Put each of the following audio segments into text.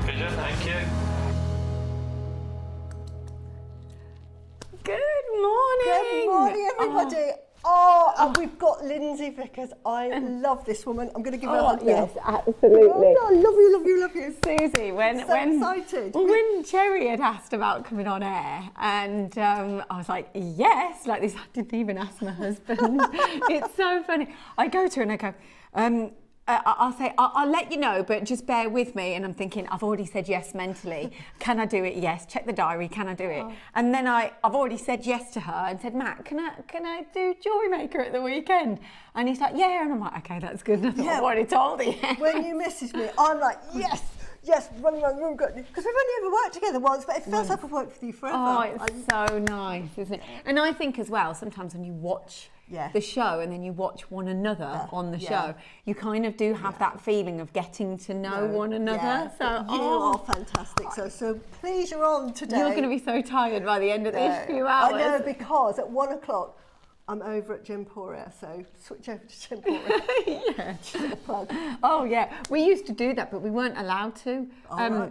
Pleasure, thank you. Good morning. Good morning, everybody. And we've got Lyndsey Vickers. I love this woman. I'm going to give her a hug now. Yes, absolutely. Oh, love you, love you, love you. Suzie, when excited. When Cherry had asked about coming on air, and I was like, yes, like this. I didn't even ask my husband. It's so funny. I go to her and I go, I'll say, I'll let you know, but just bear with me. And I'm thinking, I've already said yes mentally. Can I do it? Yes. Check the diary. Can I do it? And then I've already said yes to her and said, Matt, can I do JewelleryMaker at the weekend? And he's like, yeah. And I'm like, okay, that's good. And I thought, I've already told you. When you message me, I'm like, yes, run, because we've only ever worked together once, but it feels like I've worked with you forever. Oh, it's so nice, isn't it? And I think as well, sometimes when you watch the show and then you watch one another on the show, you kind of do have that feeling of getting to know one another. So you are fantastic. So please, you're on today. You're going to be so tired by the end of these few hours. I know, because at 1 o'clock I'm over at Gemporia, so switch over to Gemporia. Plug. Oh yeah, we used to do that, but we weren't allowed to. Right.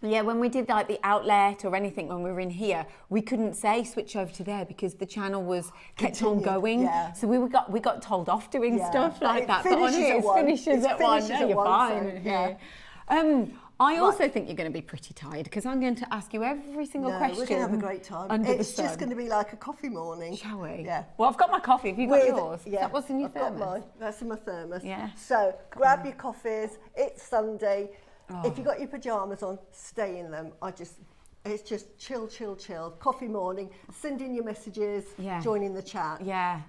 Yeah, when we did like the outlet or anything when we were in here, we couldn't say switch over to there because the channel was kept on going. Yeah. So we got told off doing stuff like that. But on here, it finishes at one. No, you're fine. So, I also think you're going to be pretty tired because I'm going to ask you every single question. We're going to have a great time. It's just going to be like a coffee morning. Shall we? Yeah. Well, I've got my coffee. Have you got yours? Yeah. That was in your thermos? I've got mine. That's in my thermos. Yeah. So grab your coffees. It's Sunday. If you've got your pyjamas on, stay in them. It's just chill. Coffee morning. Send in your messages. Join in the chat. Yeah.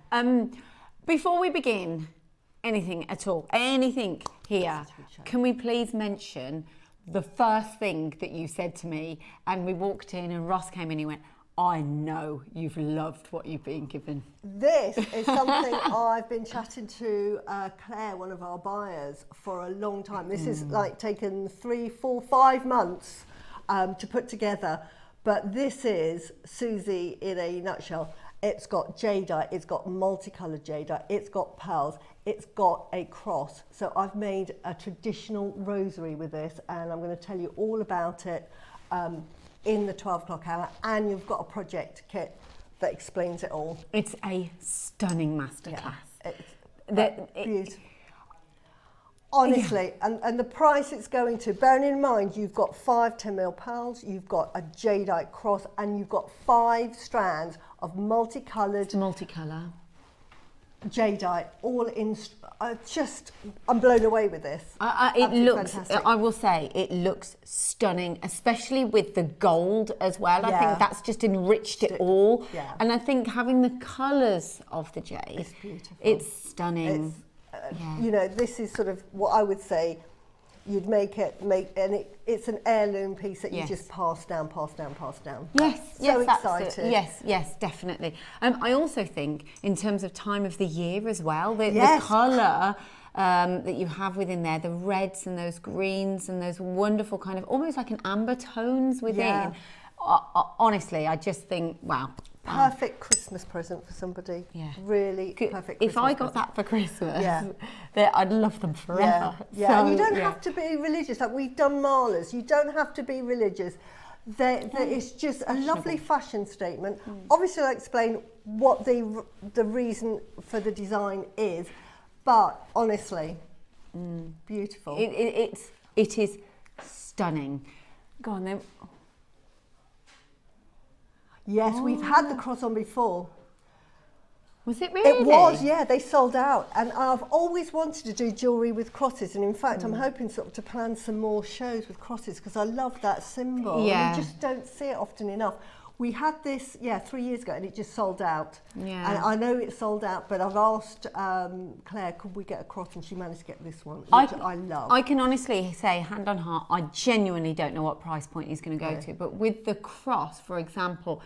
Before we begin, anything at all, anything here, can we please mention the first thing that you said to me? And we walked in and Ross came in and he went, I know you've loved what you've been given. This is something I've been chatting to Claire, one of our buyers, for a long time. This is like taken 3, 4, 5 months to put together. But this is Suzie in a nutshell. It's got jadeite, it's got multicoloured jadeite, it's got pearls, it's got a cross. So I've made a traditional rosary with this, and I'm going to tell you all about it in the 12 o'clock hour, and you've got a project kit that explains it all. It's a stunning masterclass. It's beautiful. Honestly, and the price it's going to, bearing in mind you've got 5 10mm pearls, you've got a jadeite cross, and you've got 5 strands of multicoloured jadeite, all in. I'm blown away with this. It looks, fantastic. I will say, it looks stunning, especially with the gold as well. I think that's just enriched it all. Yeah. And I think having the colours of the jade, it's beautiful. It's stunning. You know, this is sort of what I would say. You'd and it's an heirloom piece that you just pass down. Yes, so excited. Yes, definitely. I also think in terms of time of the year as well, the colour that you have within there, the reds and those greens and those wonderful kind of almost like an amber tones within. Honestly, I just think, wow. Perfect Christmas present for somebody. Yeah. Really perfect Christmas If I got that for Christmas, I'd love them forever. Yeah, so, and you don't have to be religious. Like we've done malas, you don't have to be religious. It's just a lovely fashion statement. Obviously, I'll explain what the reason for the design is, but honestly, beautiful. It is stunning. Go on then. Yes, we've had the cross on before. Was it really? It was, yeah, they sold out. And I've always wanted to do jewellery with crosses. And in fact, I'm hoping sort of to plan some more shows with crosses because I love that symbol. Yeah. And you just don't see it often enough. We had this, 3 years ago, and it just sold out. Yeah. And I know it sold out, but I've asked Claire, could we get a cross? And she managed to get this one, which I love. I can honestly say, hand on heart, I genuinely don't know what price point he's going to go to. But with the cross, for example,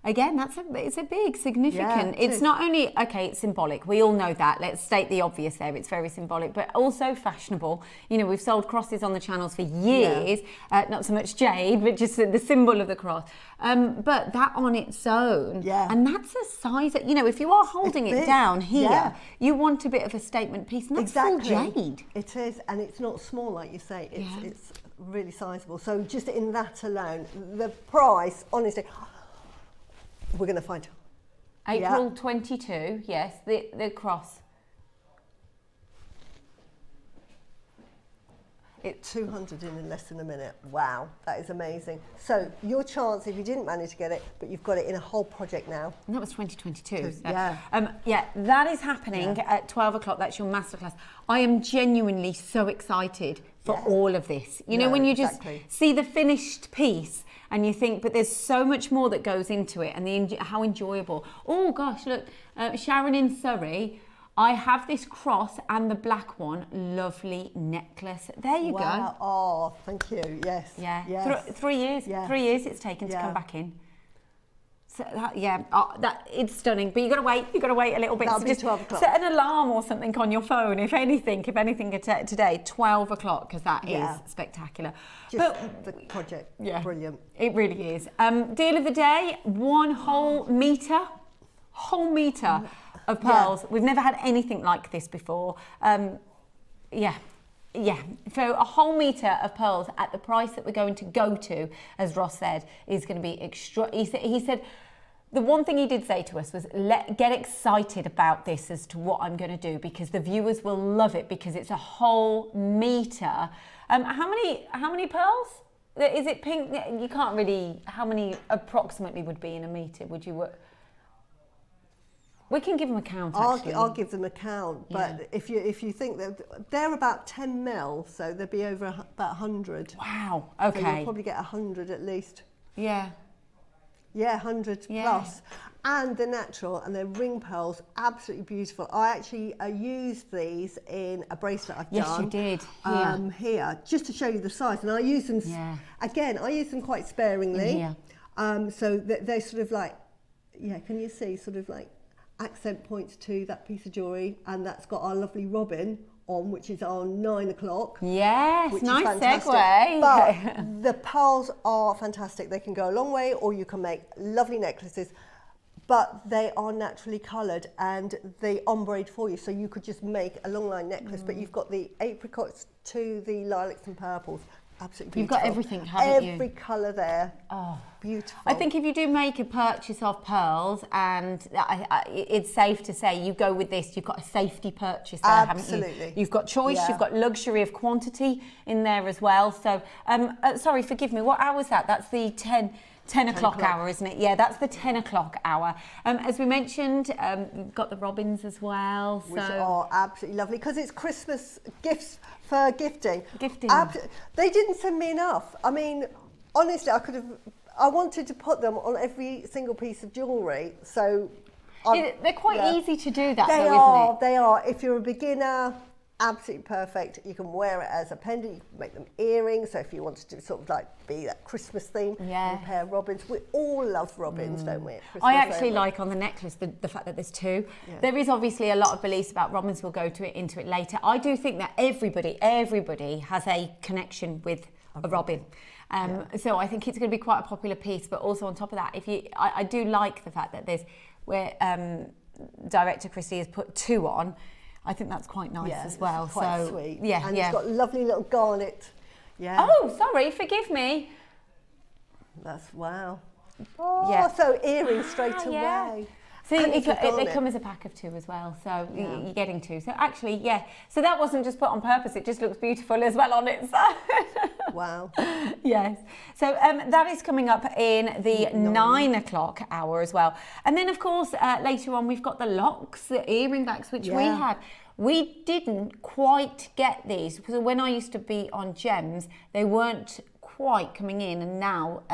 again, it's a big, significant. It's not only, it's symbolic. We all know that. Let's state the obvious there. It's very symbolic, but also fashionable. You know, we've sold crosses on the channels for years. Not so much jade, but just the symbol of the cross. But that on its own, and that's a size that, you know, if you are holding it down here, you want a bit of a statement piece, and that's full jade. It is, and it's not small, like you say. It's really sizable. So just in that alone, the price, honestly, we're going to find. April 22, yes, the cross. It's 200 in less than a minute. Wow, that is amazing. So your chance, if you didn't manage to get it, but you've got it in a whole project now. And that was 2022. So, yeah. Yeah, that is happening at 12 o'clock. That's your masterclass. I am genuinely so excited for all of this. You know, when you just see the finished piece and you think, but there's so much more that goes into it, and how enjoyable. Oh gosh, look, Sharon in Surrey, I have this cross and the black one, lovely necklace. There you go. Oh, thank you. Yes. Yeah. Yes. 3 years. Yeah. 3 years it's taken to come back in. So that, it's stunning. But you've got to wait. You've got to wait a little bit. That'll So be just 12 o'clock. set an alarm or something on your phone. If anything today, 12 o'clock, because that is spectacular. Just the project. Yeah. Brilliant. It really is. Deal of the day, 1 whole metre of pearls. We've never had anything like this before. So a whole metre of pearls at the price that we're going to go to, as Ross said, is going to be extra. He said the one thing he did say to us was, get excited about this as to what I'm going to do, because the viewers will love it, because it's a whole metre. How many pearls? Is it pink? You can't really. How many approximately would be in a metre? Would you? We can give them a count. Actually, I'll give them a count. But if you think that they're about 10 mil, so they'll be over about 100. Wow. Okay. So you'll probably get 100 at least. Yeah. Yeah, 100 plus. And they're natural, and they're ring pearls, absolutely beautiful. I actually used these in a bracelet I've done. Yes, you did. Here, just to show you the size. And I use them, again, I use them quite sparingly. So they're sort of like, can you see, sort of like accent points to that piece of jewellery, and that's got our lovely robin on, which is on 9 o'clock. Yes, which nice is fantastic. segue. But the pearls are fantastic. They can go a long way, or you can make lovely necklaces, but they are naturally coloured and they ombre for you. So you could just make a long line necklace, but you've got the apricots to the lilacs and purples. Absolutely beautiful. You've got everything, haven't you? Every colour there. Oh, beautiful. I think if you do make a purchase of pearls, and it's safe to say you go with this, you've got a safety purchase there, Absolutely. haven't you? You've got choice, you've got luxury of quantity in there as well. So, sorry, forgive me, what hour is that? That's the 10 o'clock hour, isn't it? Yeah, that's the 10 o'clock hour. As we mentioned, you've got the robins as well. Which are absolutely lovely, because it's Christmas gifts for gifting. They didn't send me enough. I mean, honestly, I wanted to put them on every single piece of jewellery. So they're quite easy to do that, isn't it? They are. If you're a beginner, absolutely perfect. You can wear it as a pendant. You can make them earrings. So if you wanted to sort of like be that Christmas theme, a pair of robins. We all love robins, don't we? I actually like on the necklace the fact that there's 2. Yeah. There is obviously a lot of beliefs about robins. We'll go into it later. I do think that everybody has a connection with a robin. So I think it's going to be quite a popular piece. But also on top of that, I do like the fact that director Christy has put 2 on. I think that's quite nice as well. Quite sweet. Yeah, and it's got lovely little garnet. Yeah. Oh, sorry, forgive me. That's wow. Oh, so earrings straight away. So they come as a pack of 2 as well, so you're getting 2. So actually, so that wasn't just put on purpose, it just looks beautiful as well on its side. Wow. Yes. So that is coming up in the 9 o'clock hour as well. And then, of course, later on, we've got the Lox, the earring backs, which we had. We didn't quite get these, because when I used to be on gems, they weren't quite coming in, and now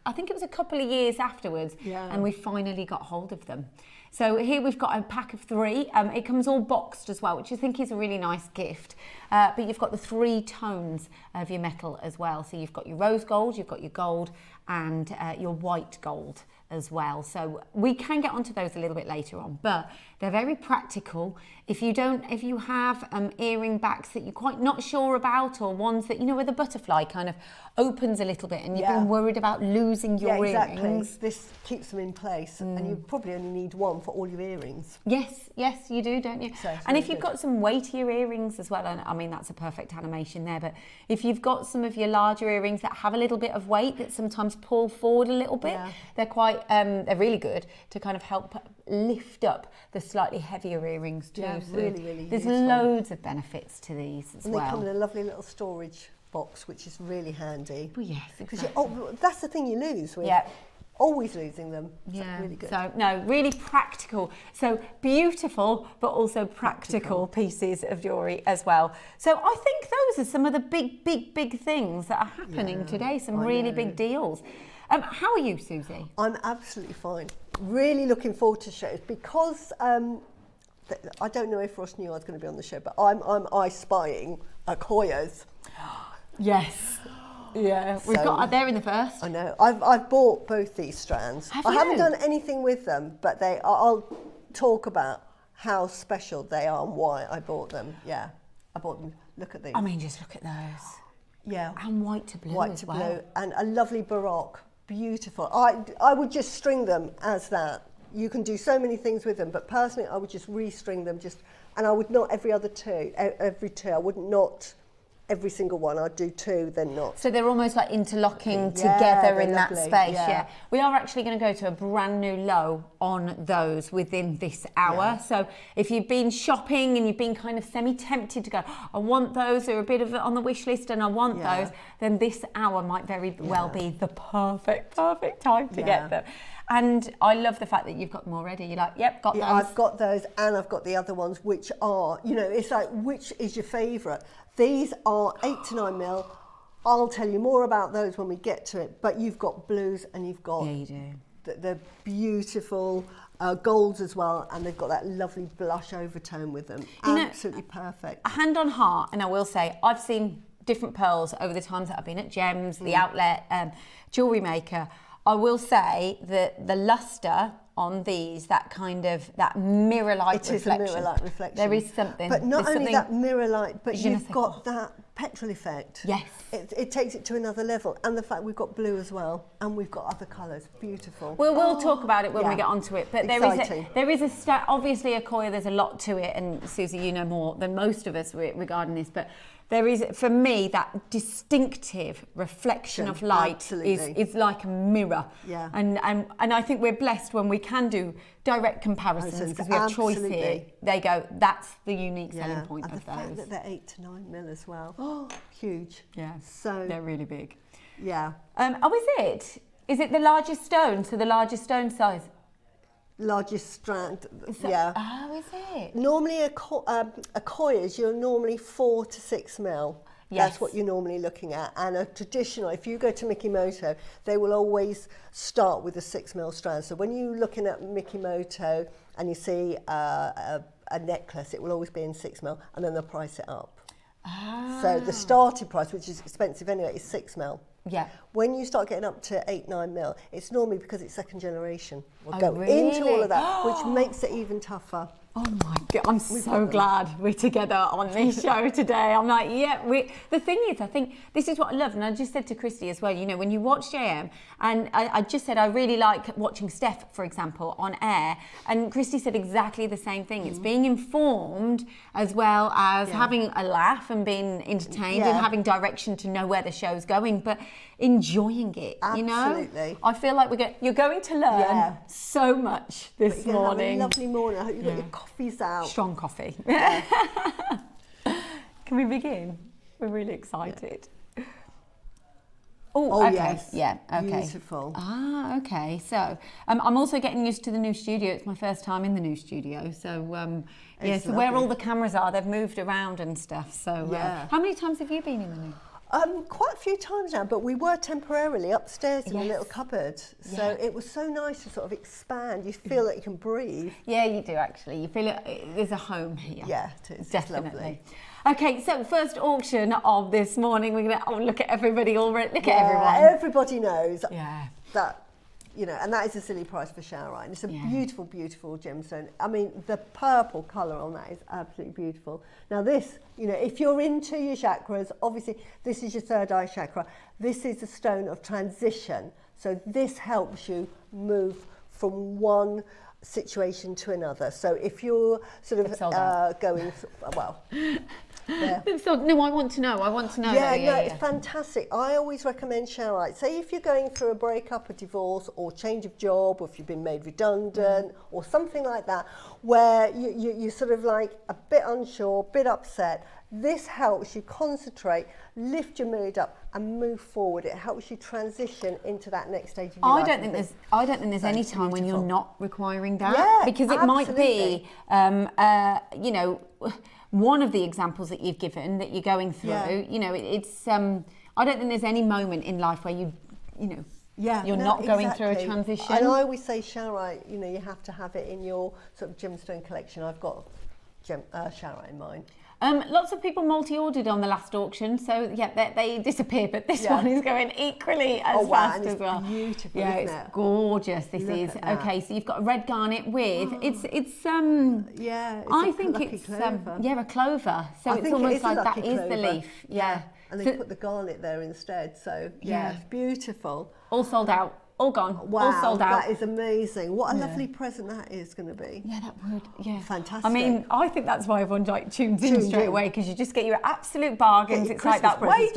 I think it was a couple of years afterwards, and we finally got hold of them. So here we've got a pack of 3. It comes all boxed as well, which I think is a really nice gift. But you've got the 3 tones of your metal as well. So you've got your rose gold, you've got your gold, and your white gold as well. So we can get onto those a little bit later on, but they're very practical. If you have earring backs that you're quite not sure about, or ones that, where the butterfly kind of opens a little bit and you've been worried about losing your earrings. This keeps them in place, and you probably only need 1 for all your earrings. Yes, you do, don't you? So and if you've got some weightier earrings as well, and I mean, that's a perfect animation there, but if you've got some of your larger earrings that have a little bit of weight that sometimes pull forward a little bit, they're really good to kind of help lift up the slightly heavier earrings too. Yeah, so really there's useful. loads of benefits to these as and well. they come in a lovely little storage box, which is really handy. Well, yes, Because exactly. that's the thing you lose with always losing them. Yeah, really good. So no, really practical. So beautiful, but also practical pieces of jewellery as well. So I think those are some of the big things that are happening today. Some really big deals. How are you, Suzie? I'm absolutely fine. Really looking forward to shows because I don't know if Ross knew I was going to be on the show, but I'm eye spying Koya's. Yes. Yeah, we've got there in the first. I know. I've bought both these strands. Have I you? haven't done anything with them, but I'll talk about how special they are and why I bought them. Yeah, I bought them. Look at these. I mean, just look at those. Yeah. And white to blue White as to well. blue and a lovely baroque. Beautiful. I would just string them as that. You can do so many things with them, but personally, I would just restring them and I would not every two. I wouldn't knot every single one. I'd do two, then not. So they're almost like interlocking together in that lovely. space. Yeah. We are actually going to go to a brand new low on those within this hour. So if you've been shopping and you've been kind of semi-tempted to go, I want those, they're a bit of it on the wish list and I want those, then this hour might very well be the perfect time to get them. And I love the fact that you've got them already. You're like, yep, got those. I've got those and I've got the other ones, which are, it's like, which is your favourite? These are 8 to 9 mil. I'll tell you more about those when we get to it, but you've got blues and you've got you do. The beautiful golds as well, and they've got that lovely blush overtone with them. Absolutely perfect. Hand on heart, and I will say, I've seen different pearls over the times that I've been at Gems, the outlet, JewelleryMaker. I will say that the luster on these, that mirror-like reflection. It is a mirror-like reflection. There is something. But not only that mirror-like, but you've got that petrol effect. Yes. It takes it to another level. And the fact we've got blue as well, and we've got other colours. Beautiful. We'll talk about it when we get onto it. But exciting. there is obviously a Koya, there's a lot to it, and Suzie, you know more than most of us regarding this, but there is, for me, that distinctive reflection of light is like a mirror. Yeah. And I think we're blessed when we can do direct comparisons because we have choice here. They go, that's the unique selling point and of the fact those. that they're 8 to 9 mil as well. Oh, huge. Yeah. So they're really big. Yeah. Is it the largest stone? So the largest stone size? Largest strand, Oh, is it? Normally a Koya's, you're normally 4 to 6 mil. Yes. That's what you're normally looking at. And a traditional, if you go to Mikimoto, they will always start with a 6 mil strand. So when you're looking at Mikimoto and you see a necklace, it will always be in 6 mil, and then they'll price it up. Ah. So the starting price, which is expensive anyway, is 6 mil. Yeah. When you start getting up to 8, 9 mil, it's normally because it's second generation. We'll Oh, go really? into all of that, which makes it even tougher. Oh my God, I'm so glad we're together on this show today. I'm like, the thing is, I think this is what I love. And I just said to Christy as well, you know, when you watch JM, and I just said, I really like watching Steph, for example, on air. And Christy said exactly the same thing. It's being informed as well as having a laugh and being entertained and having direction to know where the show's going, but enjoying it, you know? Absolutely. I feel like you're going to learn so much this morning. Have a lovely morning. I hope you've got your coffees out. Strong coffee. Can we begin? We're really excited. Oh, okay. Yes. Yeah, okay. Beautiful. Ah, okay. So I'm also getting used to the new studio. It's my first time in the new studio. So, so where all the cameras are, they've moved around and stuff. So how many times have you been in the new? Quite a few times now, but we were temporarily upstairs in a little cupboard. So it was so nice to sort of expand. You feel that you can breathe. Yeah, you do actually. You feel there's a home here. Yeah, it is. Definitely. It's lovely. Okay, so first auction of this morning. We're going to look at everybody already. Look at everyone. Everybody knows that, you know, and that is a silly price for showerite. And it's a beautiful, beautiful gemstone. I mean, the purple colour on that is absolutely beautiful. Now this, you know, if you're into your chakras, obviously this is your third eye chakra. This is a stone of transition. So this helps you move from one situation to another. So if you're sort of going, well, yeah. No, I want to know. Yeah, it's fantastic. I always recommend Showerite. Say if you're going through a breakup, a divorce, or change of job, or if you've been made redundant, or something like that, where you're sort of like a bit unsure, a bit upset. This helps you concentrate, lift your mood up, and move forward. It helps you transition into that next stage of your life. I don't think there's any time when you're not requiring that. Yeah, because it might be, you know, one of the examples that you've given that you're going through. Yeah. You know, it's. I don't think there's any moment in life where you know. Yeah, you're not going through a transition. And I always say Showerite, you know, you have to have it in your sort of gemstone collection. I've got Showerite in mine. Lots of people multi-ordered on the last auction, so yeah, they disappear, but this one is going equally as fast as well. Beautiful, yeah, isn't it's gorgeous. This is okay. So you've got a red garnet with it's I think it's a clover. So it's almost like that is the leaf. Yeah. And they put the garnet there instead. So yeah, it's beautiful. All sold out. All gone. Wow, all sold out. That is amazing. What a lovely present that is going to be. Yeah, that would. Yeah, fantastic. I mean, I think that's why everyone like tunes in straight away, because you just get your absolute bargains. It's like that. Wake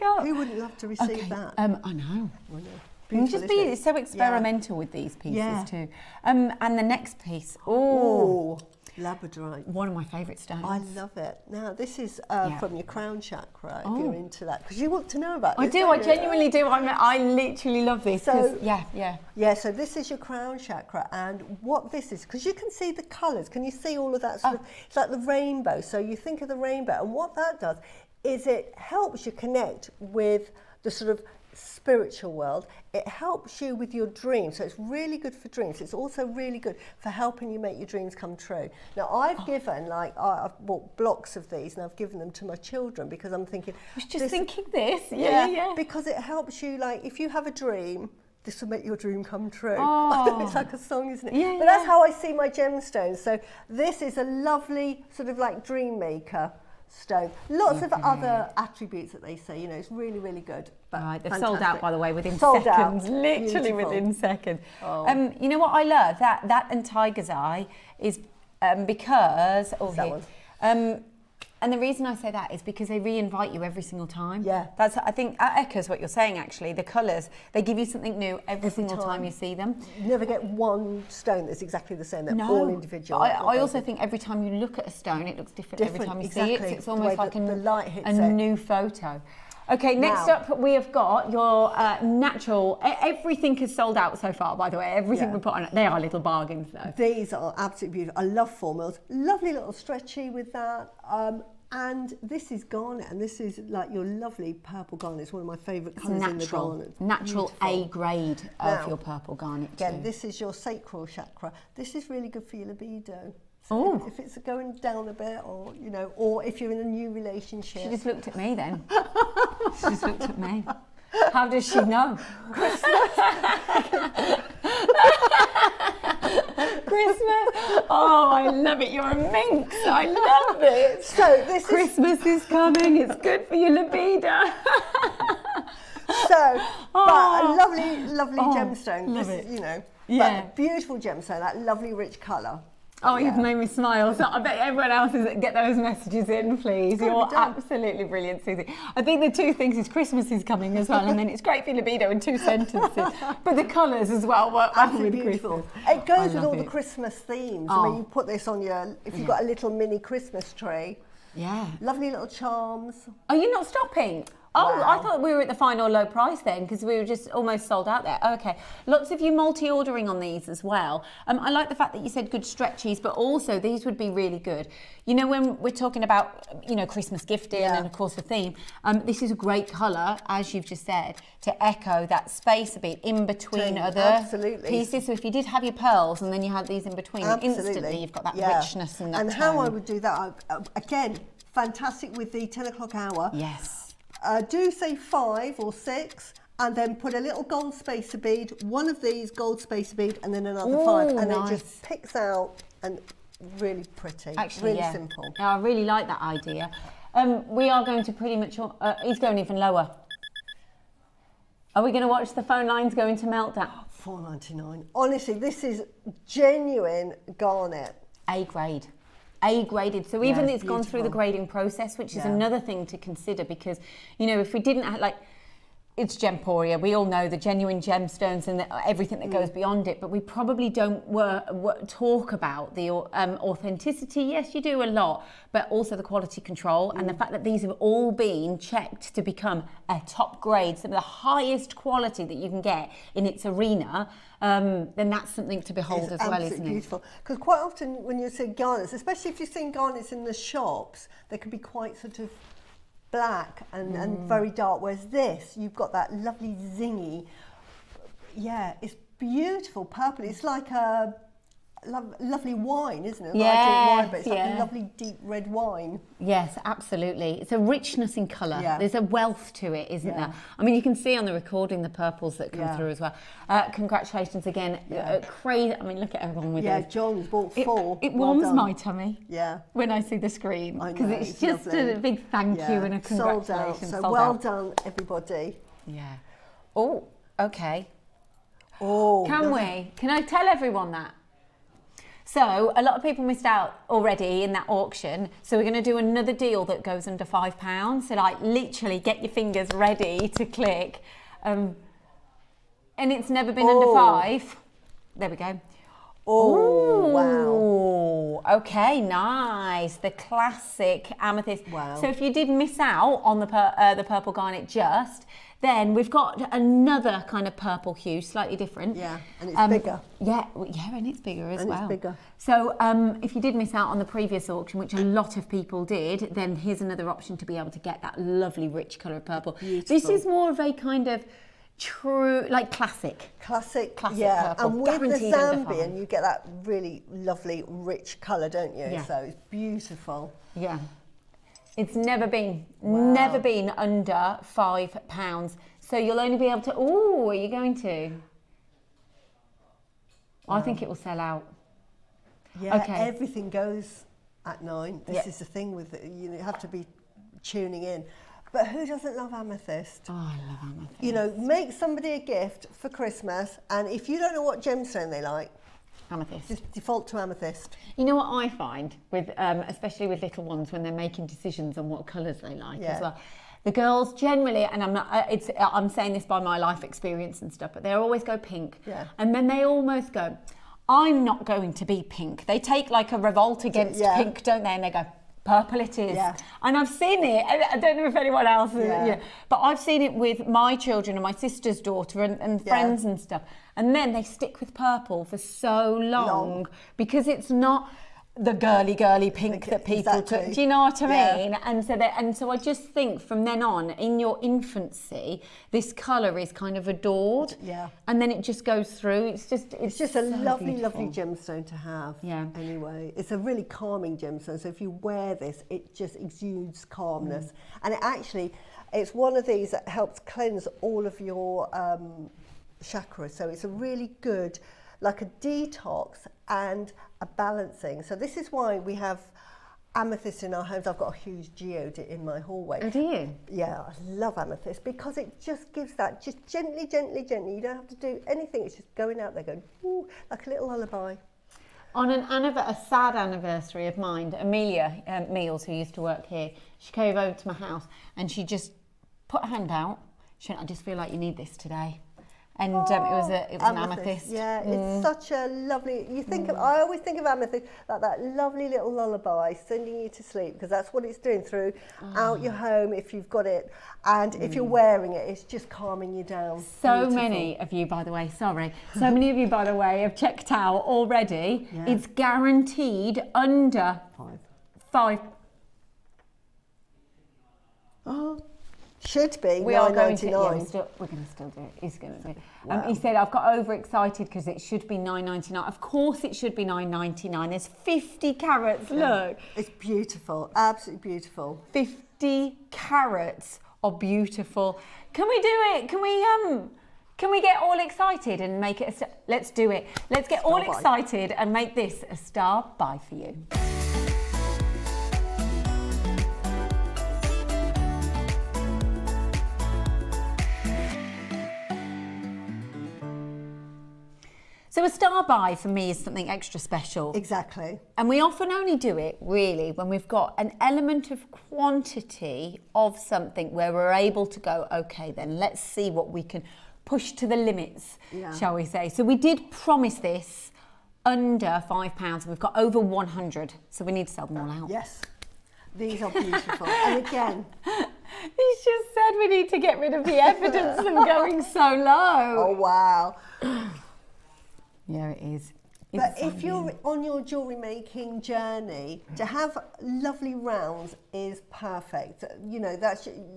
up. Who wouldn't love to receive that? I know. You can just be so experimental with these pieces too. And the next piece. Oh. Labradorite. One of my favourite stones. I love it. Now, this is from your crown chakra, if you're into that. Because you want to know about this. I genuinely do. I literally love this. So, yeah, so this is your crown chakra. And what this is, because you can see the colours. Can you see all of that sort of, it's like the rainbow. So you think of the rainbow. And what that does is it helps you connect with the sort of spiritual world. It helps you with your dreams, so it's really good for dreams. It's also really good for helping you make your dreams come true. Now I've given I've bought blocks of these and I've given them to my children because I'm thinking I was just thinking this because it helps you, like if you have a dream, this will make your dream come true. It's like a song, isn't it? But that's how I see my gemstones. So this is a lovely sort of like dream maker stone. Lots of other attributes that they say, you know, it's really, really good. But right, they've sold out, by the way, within seconds. Literally within seconds. You know what I love? That and Tiger's Eye is because and the reason I say that is because they re-invite you every single time. Yeah. I think that echoes what you're saying, actually. The colours, they give you something new every single time you see them. You never get one stone that's exactly the same. They're all individual. I also think every time you look at a stone, it looks different every time you see it. It's almost like a new photo. Okay, next up we have got your natural. Everything is sold out so far, by the way. Everything we put on it. They are little bargains, though. These are absolutely beautiful. I love 4 mils. Lovely little stretchy with that. And this is garnet, and this is like your lovely purple garnet. It's one of my favourite colours in the garnet. Natural A grade of your purple garnet. Again, this is your sacral chakra. This is really good for your libido. So if it's going down a bit, or you know, or if you're in a new relationship. She just looked at me then. She just looked at me. How does she know? Christmas. Oh, I love it. You're a minx. I love it. So this Christmas is coming. It's good for your libido. But a lovely gemstone. Love it. You know, but beautiful gemstone. That lovely rich colour. Oh, you've made me smile. So I bet everyone else is get those messages in, please. You're absolutely brilliant, Suzie. I think the two things is Christmas is coming as well, and then it's great for libido in 2 sentences. But the colours as well work well with beautiful. Christmas. It goes with all the Christmas themes. I mean, you put this on your, if you've got a little mini Christmas tree. Yeah. Lovely little charms. Are you not stopping? Oh, wow. I thought we were at the final low price then, because we were just almost sold out there. Okay, lots of you multi-ordering on these as well. I like the fact that you said good stretchies, but also these would be really good. You know, when we're talking about, you know, Christmas gifting and of course the theme, this is a great colour, as you've just said, to echo that space a bit in between other pieces. So if you did have your pearls and then you had these in between, instantly you've got that richness and that And how I would do that, again, fantastic with the 10 o'clock hour. Yes. Do say 5 or 6, and then put a little gold spacer bead, one of these gold spacer bead, and then another 5, and it just picks out, and really pretty. Actually, really simple. Yeah, I really like that idea. We are going to pretty much. He's going even lower. Are we going to watch the phone lines go into meltdown? £4.99. Honestly, this is genuine garnet. A grade. A graded. So even it's gone through the grading process, which is another thing to consider, because, you know, if we didn't have, like, it's Gemporia, we all know the genuine gemstones and everything that goes beyond it, but we probably don't talk about the authenticity. Yes, you do a lot, but also the quality control and the fact that these have all been checked to become a top grade, some of the highest quality that you can get in its arena, then that's something to behold as well, isn't it? Beautiful. Because quite often when you see garnets, especially if you're seeing garnets in the shops, they can be quite sort of black and very dark, whereas this, you've got that lovely zingy, it's beautiful purple. It's like a lovely wine, isn't it? Yeah, I drink wine, but it's like a lovely deep red wine. Yes, absolutely. It's a richness in colour. Yeah. There's a wealth to it, isn't there? I mean, you can see on the recording the purples that come through as well. Congratulations again. Crazy. I mean, look at everyone with it. John's bought 4. It warms my tummy. Yeah. When I see the screen, because it's just lovely. A big thank you and a congratulations. So well done, everybody. Yeah. Oh, okay. Oh. Can I tell everyone that? So a lot of people missed out already in that auction. So we're going to do another deal that goes under £5. So like literally get your fingers ready to click. And it's never been under 5. There we go. Oh, wow. Okay, nice. The classic amethyst. Wow. So if you did miss out on the purple garnet then we've got another kind of purple hue, slightly different. Yeah, and it's bigger. Yeah, and it's bigger as well. And it's bigger. So if you did miss out on the previous auction, which a lot of people did, then here's another option to be able to get that lovely rich colour of purple. Beautiful. This is more of a kind of true, like classic purple. And with the Zambian, you get that really lovely, rich colour, don't you? Yeah. So it's beautiful. Yeah. It's never been under £5. So you'll only be able to, are you going to? Wow. I think it will sell out. Yeah, everything goes at 9. This is the thing with it, you have to be tuning in. But who doesn't love amethyst? Oh, I love amethyst. You know, make somebody a gift for Christmas, and if you don't know what gemstone they like, amethyst. Just default to amethyst. You know what I find with, especially with little ones when they're making decisions on what colours they like as well. The girls generally, and I'm saying this by my life experience and stuff, but they always go pink, and then they almost go, I'm not going to be pink. They take like a revolt against pink, don't they? And they go, purple it is. Yeah. And I've seen it. I don't know if anyone else has, but I've seen it with my children and my sister's daughter and friends and stuff. And then they stick with purple for so long. Because it's not the girly pink that people took. Do you know what I mean? And so I just think from then on, in your infancy, this colour is kind of adored. Yeah. And then it just goes through. It's just a so lovely, beautiful. lovely gemstone to have. Yeah. Anyway, it's a really calming gemstone. So if you wear this, it just exudes calmness. And it's one of these that helps cleanse all of your chakras. So it's a really good, like a detox and a balancing. So this is why we have amethyst in our homes. I've got a huge geode in my hallway. Oh, do you? Yeah, I love amethyst because it just gives that, just gently. You don't have to do anything. It's just going out there going, ooh, like a little lullaby. On a sad anniversary of mine, Amelia Meals, who used to work here, she came over to my house and she just put her hand out. She went, I just feel like you need this today. And it was an amethyst. Yeah, it's such a lovely. You think I always think of amethyst like that lovely little lullaby sending you to sleep, because that's what it's doing throughout your home if you've got it, and if you're wearing it, it's just calming you down. So many of you, by the way, have checked out already. Yeah. It's guaranteed under 5. Oh. Should be. We are going to. Yeah, we're going to still do it. He's going to do it. Wow. He said, "I've got overexcited because it should be £9.99. Of course, it should be £9.99. There's 50 carats. Look, it's beautiful. Absolutely beautiful. 50 carats are beautiful. Can we do it? Can we get all excited and make it? Let's do it. Let's get all excited and make this a star buy for you." So a star buy for me is something extra special. Exactly. And we often only do it really when we've got an element of quantity of something where we're able to go, okay, then let's see what we can push to the limits, shall we say. So we did promise this under £5 and we've got over 100. So we need to sell them all out. Yes. These are beautiful. And again, he's just said we need to get rid of the evidence of going so low. Oh, wow. Yeah, it is. But if you're on your jewellery making journey, to have lovely rounds is perfect. You know,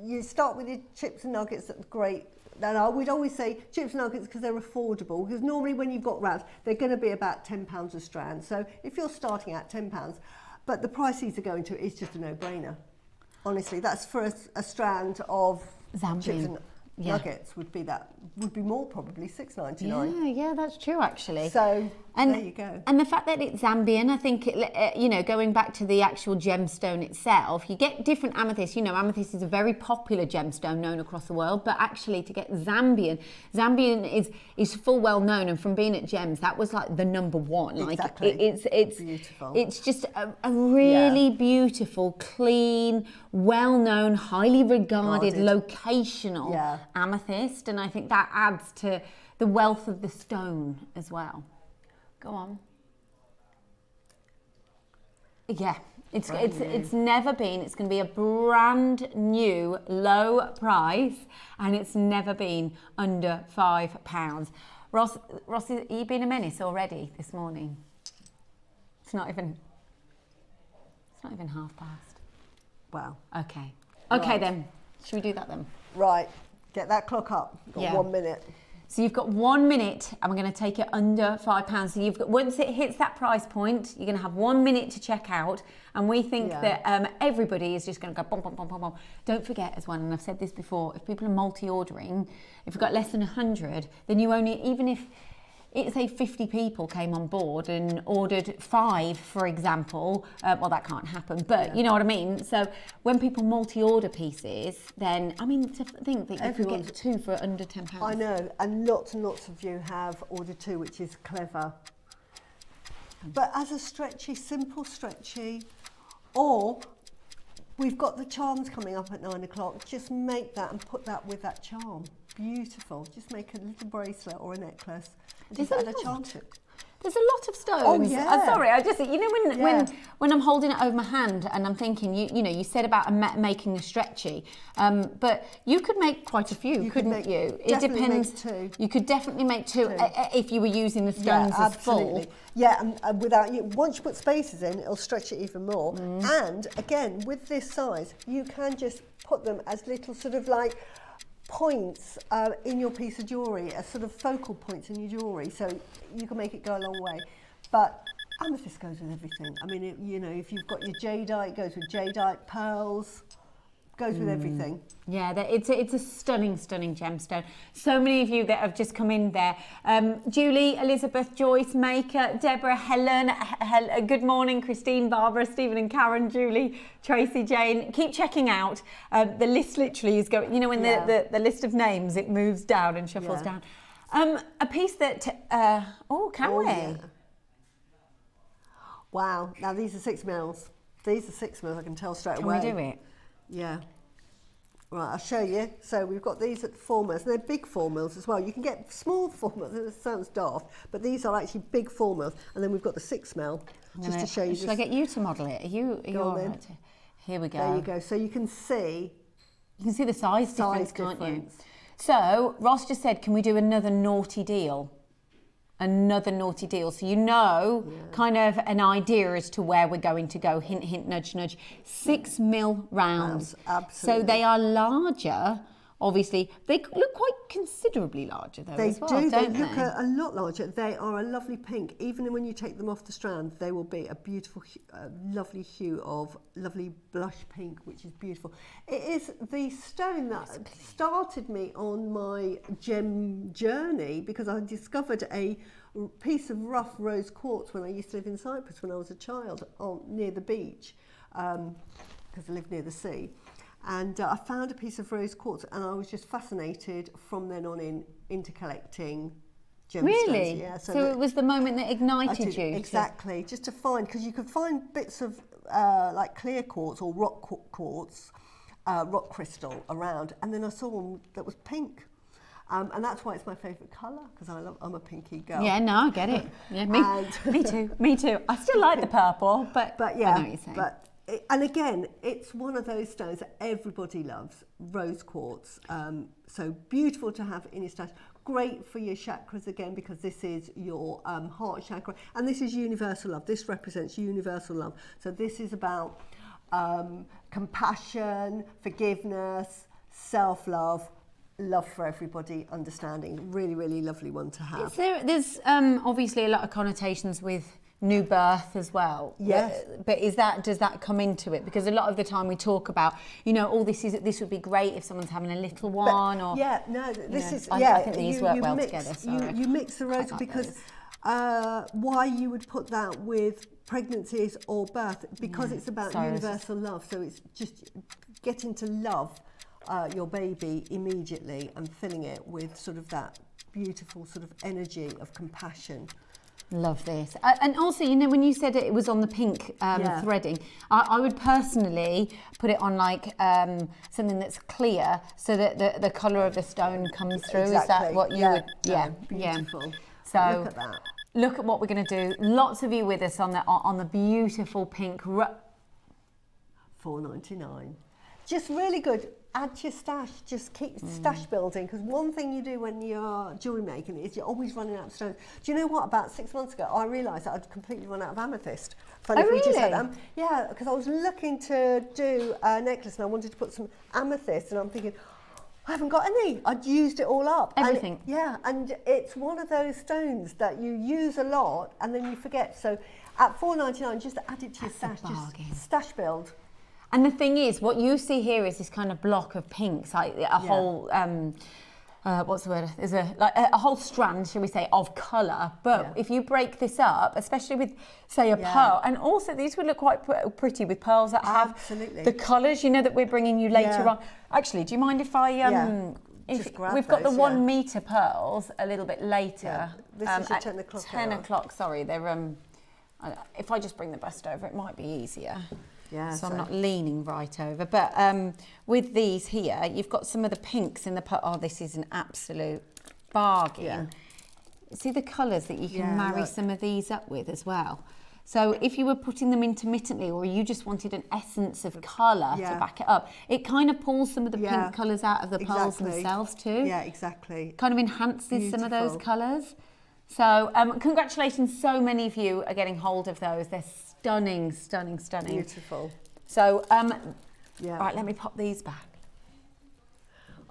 you start with your chips and nuggets, that's great. And I would always say chips and nuggets because they're affordable, because normally when you've got rounds, they're going to be about £10 a strand. So if you're starting at £10, but the price these are going to is just a no-brainer. Honestly, that's for a strand of Zambian chips and nuggets would be more, probably $6.99. Yeah, that's true actually. So there you go. And the fact that it's Zambian, I think, you know, going back to the actual gemstone itself, you get different amethysts. You know, amethyst is a very popular gemstone known across the world, but actually to get Zambian is full well known, and from being at Gems, that was like the number one. Exactly. Like it's beautiful. It's just a really beautiful, clean, well known, highly regarded locational amethyst, and I think that adds to the wealth of the stone as well. Go on. Yeah, it's never been. It's going to be a brand new low price, and it's never been under £5. Ross, are you being a menace already this morning? It's not even half past. Wow. Okay. Right. Okay then. Should we do that then? Right. Get that clock up. Got 1 minute. So you've got 1 minute, and we're going to take it under £5. So you've got, once it hits that price point, you're going to have 1 minute to check out. And we think that everybody is just going to go bom, bom, bom, bom, bom. Don't forget as well, and I've said this before, if people are multi-ordering, if you've got less than 100, then you only, even if it's say 50 people came on board and ordered 5, for example, well, that can't happen, but you know what I mean? So when people multi-order pieces, then, I mean, to think that you can get 2 for under £10. I know, and lots of you have ordered 2, which is clever. But as a stretchy, simple stretchy, or we've got the charms coming up at 9 o'clock, just make that and put that with that charm. Beautiful. Just make a little bracelet or a necklace. Just add a charm to it. There's a lot of stones. Oh, yeah. Sorry, I just, you know, when I'm holding it over my hand and I'm thinking, you know, you said about making a stretchy, but you could make quite a few, couldn't you? It depends. Make 2. You could definitely make 2 if you were using the stones as full. Yeah, and without you, once you put spaces in, it'll stretch it even more. And again, with this size, you can just put them as little sort of like points in your piece of jewellery, as sort of focal points in your jewellery, so you can make it go a long way. But amethyst goes with everything. I mean, you know, if you've got your jadeite, it goes with jadeite, pearls, goes with everything. Yeah, it's a stunning gemstone. So many of you that have just come in there. Julie, Elizabeth, Joyce, Maker, Deborah, Helen, good morning, Christine, Barbara, Stephen and Karen, Julie, Tracy, Jane. Keep checking out. The list literally is going, you know, when the list of names, it moves down and shuffles down. A piece that, can we? Yeah. Wow, now these are 6 mils. These are 6 mils, I can tell straight away. Can we do it? Yeah. Right, I'll show you. So we've got these at 4 mils. They're big 4 mils as well. You can get small 4 mils. It sounds daft, but these are actually big 4 mils. And then we've got the 6 mil, just to show you. Should I get you to model it? Are you all right? Here we go. There you go. So you can see the size difference, can't you? So Ross just said, can we do another naughty deal? So you know, kind of an idea as to where we're going to go. Hint, hint, nudge, nudge. 6 mil rounds. Absolutely. So they are larger. Obviously, they look quite considerably larger though. They do. They look a lot larger. They are a lovely pink. Even when you take them off the strand, they will be a beautiful, lovely hue of lovely blush pink, which is beautiful. It is the stone that started me on my gem journey, because I discovered a piece of rough rose quartz when I used to live in Cyprus when I was a child, near the beach, because I lived near the sea. And I found a piece of rose quartz, and I was just fascinated from then on into collecting gemstones. Really? Yeah. So it was the moment that ignited you? Exactly. Just to find, because you could find bits of like clear quartz or rock quartz, rock crystal around, and then I saw one that was pink. And that's why it's my favourite colour, because I'm a pinky girl. Yeah, no, I get it. Yeah, me too. Me too. I still like the purple, but yeah, I know what you're saying. And again, it's one of those stones that everybody loves, rose quartz. So beautiful to have in your stash. Great for your chakras again, because this is your heart chakra, and this is universal love. This represents universal love. So this is about compassion, forgiveness, self-love, love for everybody, understanding. Really, really lovely one to have. There's obviously a lot of connotations with new birth as well. Yes. But does that come into it? Because a lot of the time we talk about, this would be great if someone's having a little one, I think these work well together. So you mix the rose, because why you would put that with pregnancies or birth, because it's about universal love. So it's just getting to love your baby immediately and filling it with sort of that beautiful sort of energy of compassion. Love this. And also, when you said it was on the pink threading, I would personally put it on like something that's clear, so that the colour of the stone comes through. Exactly. Is that what you would? Yeah. Beautiful. So look at that. Look at what we're going to do. Lots of you with us on the beautiful pink. $4.99. Just really good. Add to your stash. Just keep stash building, because one thing you do when you're jewellery making is you're always running out of stones. Do you know what? About 6 months ago, I realised that I'd completely run out of amethyst. Funny, really? We just had yeah, because I was looking to do a necklace and I wanted to put some amethyst, and I'm thinking, I haven't got any. I'd used it all up. Everything. And it's one of those stones that you use a lot and then you forget. So at $4.99, just add it to your stash. Just stash build. And the thing is, what you see here is this kind of block of pinks, like a whole, what's the word? There's a whole strand, shall we say, of colour. But if you break this up, especially with, say, a pearl, and also these would look quite pretty with pearls that have the colours, that we're bringing you later on. Actually, do you mind if I... we've got the 1 metre pearls a little bit later. This is your 10 o'clock 10 o'clock, sorry. They're, if I just bring the bust over, it might be easier. Yeah, so I'm not leaning right over. But with these here, you've got some of the pinks in the... Oh, this is an absolute bargain. Yeah. See the colours that you can marry some of these up with as well. So if you were putting them intermittently, or you just wanted an essence of colour to back it up, it kind of pulls some of the pink colours out of the pearls themselves too. Yeah, exactly. Kind of enhances some of those colours. So congratulations, so many of you are getting hold of those. They're stunning, stunning, stunning. Beautiful. So, right, let me pop these back.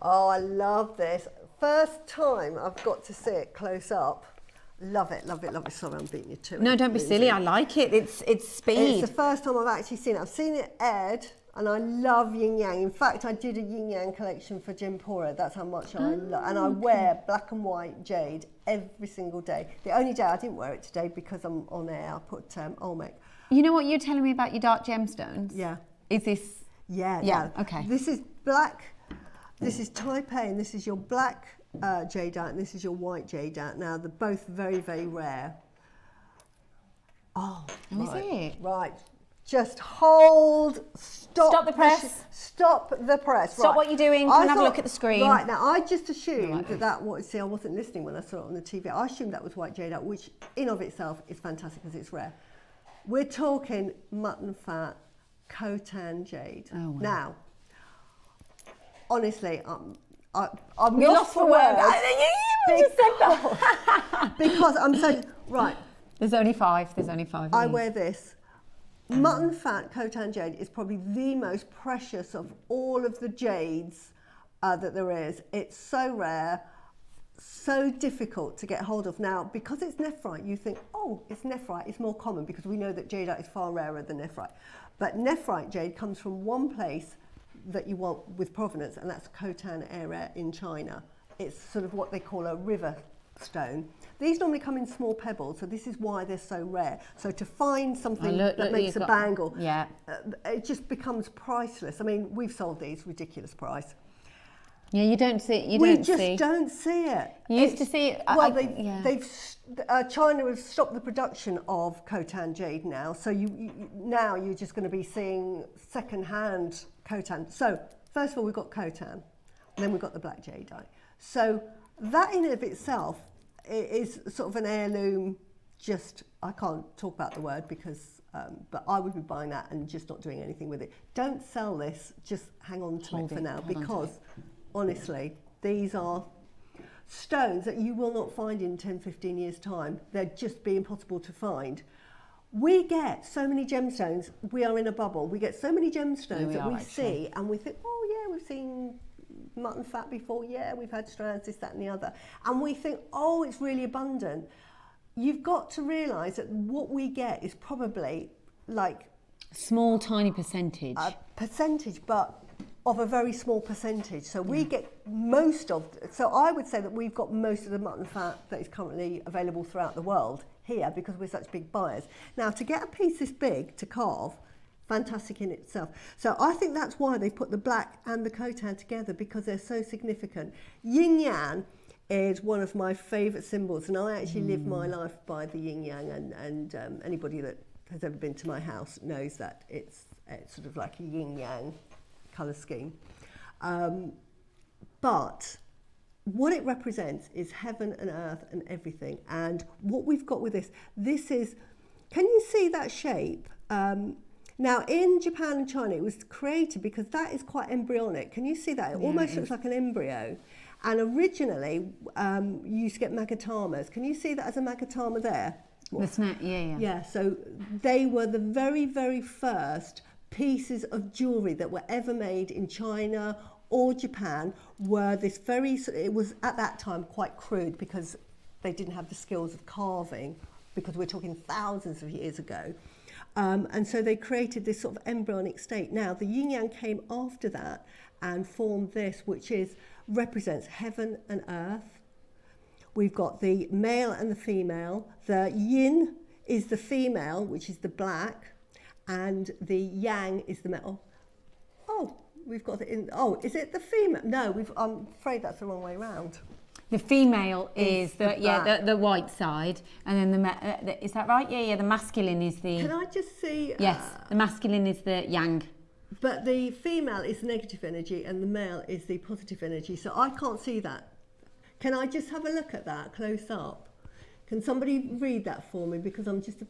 Oh, I love this. First time I've got to see it close up. Love it, love it, love it. Sorry, I'm beating you to it. No, don't be silly. I like it. It's speed. It's the first time I've actually seen it. I've seen it aired, and I love yin yang. In fact, I did a yin yang collection for Jim Pora. That's how much I love. And I wear black and white jade every single day. The only day I didn't wear it today, because I'm on air, I put Olmec. You know what you're telling me about your dark gemstones? Yeah. Is this? Yeah. Okay. This is black. This is Taipei, and this is your black jadeite, and this is your white jadeite. Now, they're both very, very rare. Oh, is it? Right. Just hold, stop the press. Stop the press. Stop what you're doing, come and have a look at the screen. Right, now I just assumed that was, see, I wasn't listening when I saw it on the TV. I assumed that was white jadeite, which in of itself is fantastic because it's rare. We're talking mutton fat, Khotan jade. Oh, wow. Now, honestly, I'm You're lost for words. You just said that. Because I'm saying, right. There's only 5. There's only 5. I wear this. Mutton fat Khotan jade is probably the most precious of all of the jades that there is. It's so rare, so difficult to get hold of. Now, because it's nephrite, you think, oh, it's nephrite, it's more common, because we know that jadeite is far rarer than nephrite. But nephrite jade comes from one place that you want with provenance, and that's Khotan area in China. It's sort of what they call a river stone. These normally come in small pebbles, so this is why they're so rare. So to find something that makes a bangle, it just becomes priceless. I mean, we've sold these, ridiculous price. Yeah, you don't see. We just don't see it. You used to see it. Well, China has stopped the production of Khotan jade now, so now you're just going to be seeing second-hand Khotan. So first of all, we've got Khotan, and then we've got the black jadeite. So that in and of itself is sort of an heirloom. Just I can't talk about the word because. But I would be buying that and just not doing anything with it. Don't sell this, just hang on to it for now, because honestly, these are stones that you will not find in 10, 15 years' time. They'd just be impossible to find. We get so many gemstones, we are in a bubble. We get so many gemstones that we see and we think, oh yeah, we've seen mutton fat before, yeah, we've had strands, this, that and the other. And we think, oh, it's really abundant. You've got to realise that what we get is probably like... small, tiny percentage. A percentage, but of a very small percentage. So we get most of... So I would say that we've got most of the mutton fat that is currently available throughout the world here because we're such big buyers. Now, to get a piece this big to carve, fantastic in itself. So I think that's why they put the black and the Khotan together, because they're so significant. Yin-yang is one of my favourite symbols, and I actually live my life by the yin-yang, and anybody that has ever been to my house knows that it's sort of like a yin-yang colour scheme. But what it represents is heaven and earth and everything, and what we've got with this is, can you see that shape? Now in Japan and China it was created because that is quite embryonic. Can you see that? It almost looks like an embryo. And originally, you used to get magatamas. Can you see that as a magatama there? Yeah, so they were the very, very first pieces of jewellery that were ever made in China or Japan. It was at that time quite crude because they didn't have the skills of carving, because we're talking thousands of years ago. And so they created this sort of embryonic state. Now, the yin-yang came after that and formed this, which represents heaven and earth. We've got the male and the female. The yin is the female, which is the black, and the yang is the male. Oh, we've got is it the female? No, I'm afraid that's the wrong way around. The female is the white side, and then is that right? Yeah, the masculine is the... Can I just see... Yes, the masculine is the yang. But the female is negative energy and the male is the positive energy. So I can't see that. Can I just have a look at that close up? Can somebody read that for me? Because I'm just...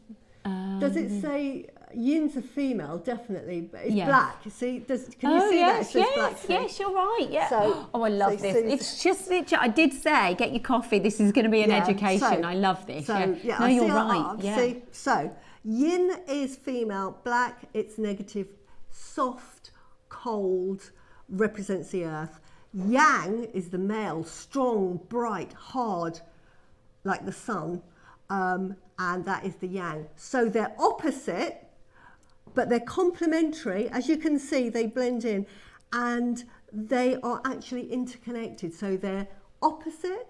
does it say yin's a female? Definitely. But it's black. You see? Can you see that? It says black. Yes, you're right. Yeah. So, I love this. It's just literally, I did say, get your coffee. This is going to be an education. I love this. So, no, you're right. See? So, yin is female, black, it's negative. Soft, cold, represents the earth. Yang is the male, strong, bright, hard, like the sun, and that is the yang. So they're opposite, but they're complementary. As you can see, they blend in, and they are actually interconnected. So they're opposite,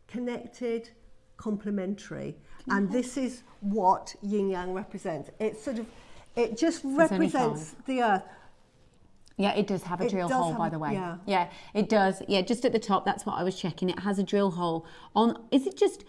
connected, complementary. And this is what yin-yang represents. It just represents the earth. Yeah, it does have a drill hole, by the way. Yeah, it does. Yeah, just at the top, that's what I was checking. It has a drill hole on. Is it just...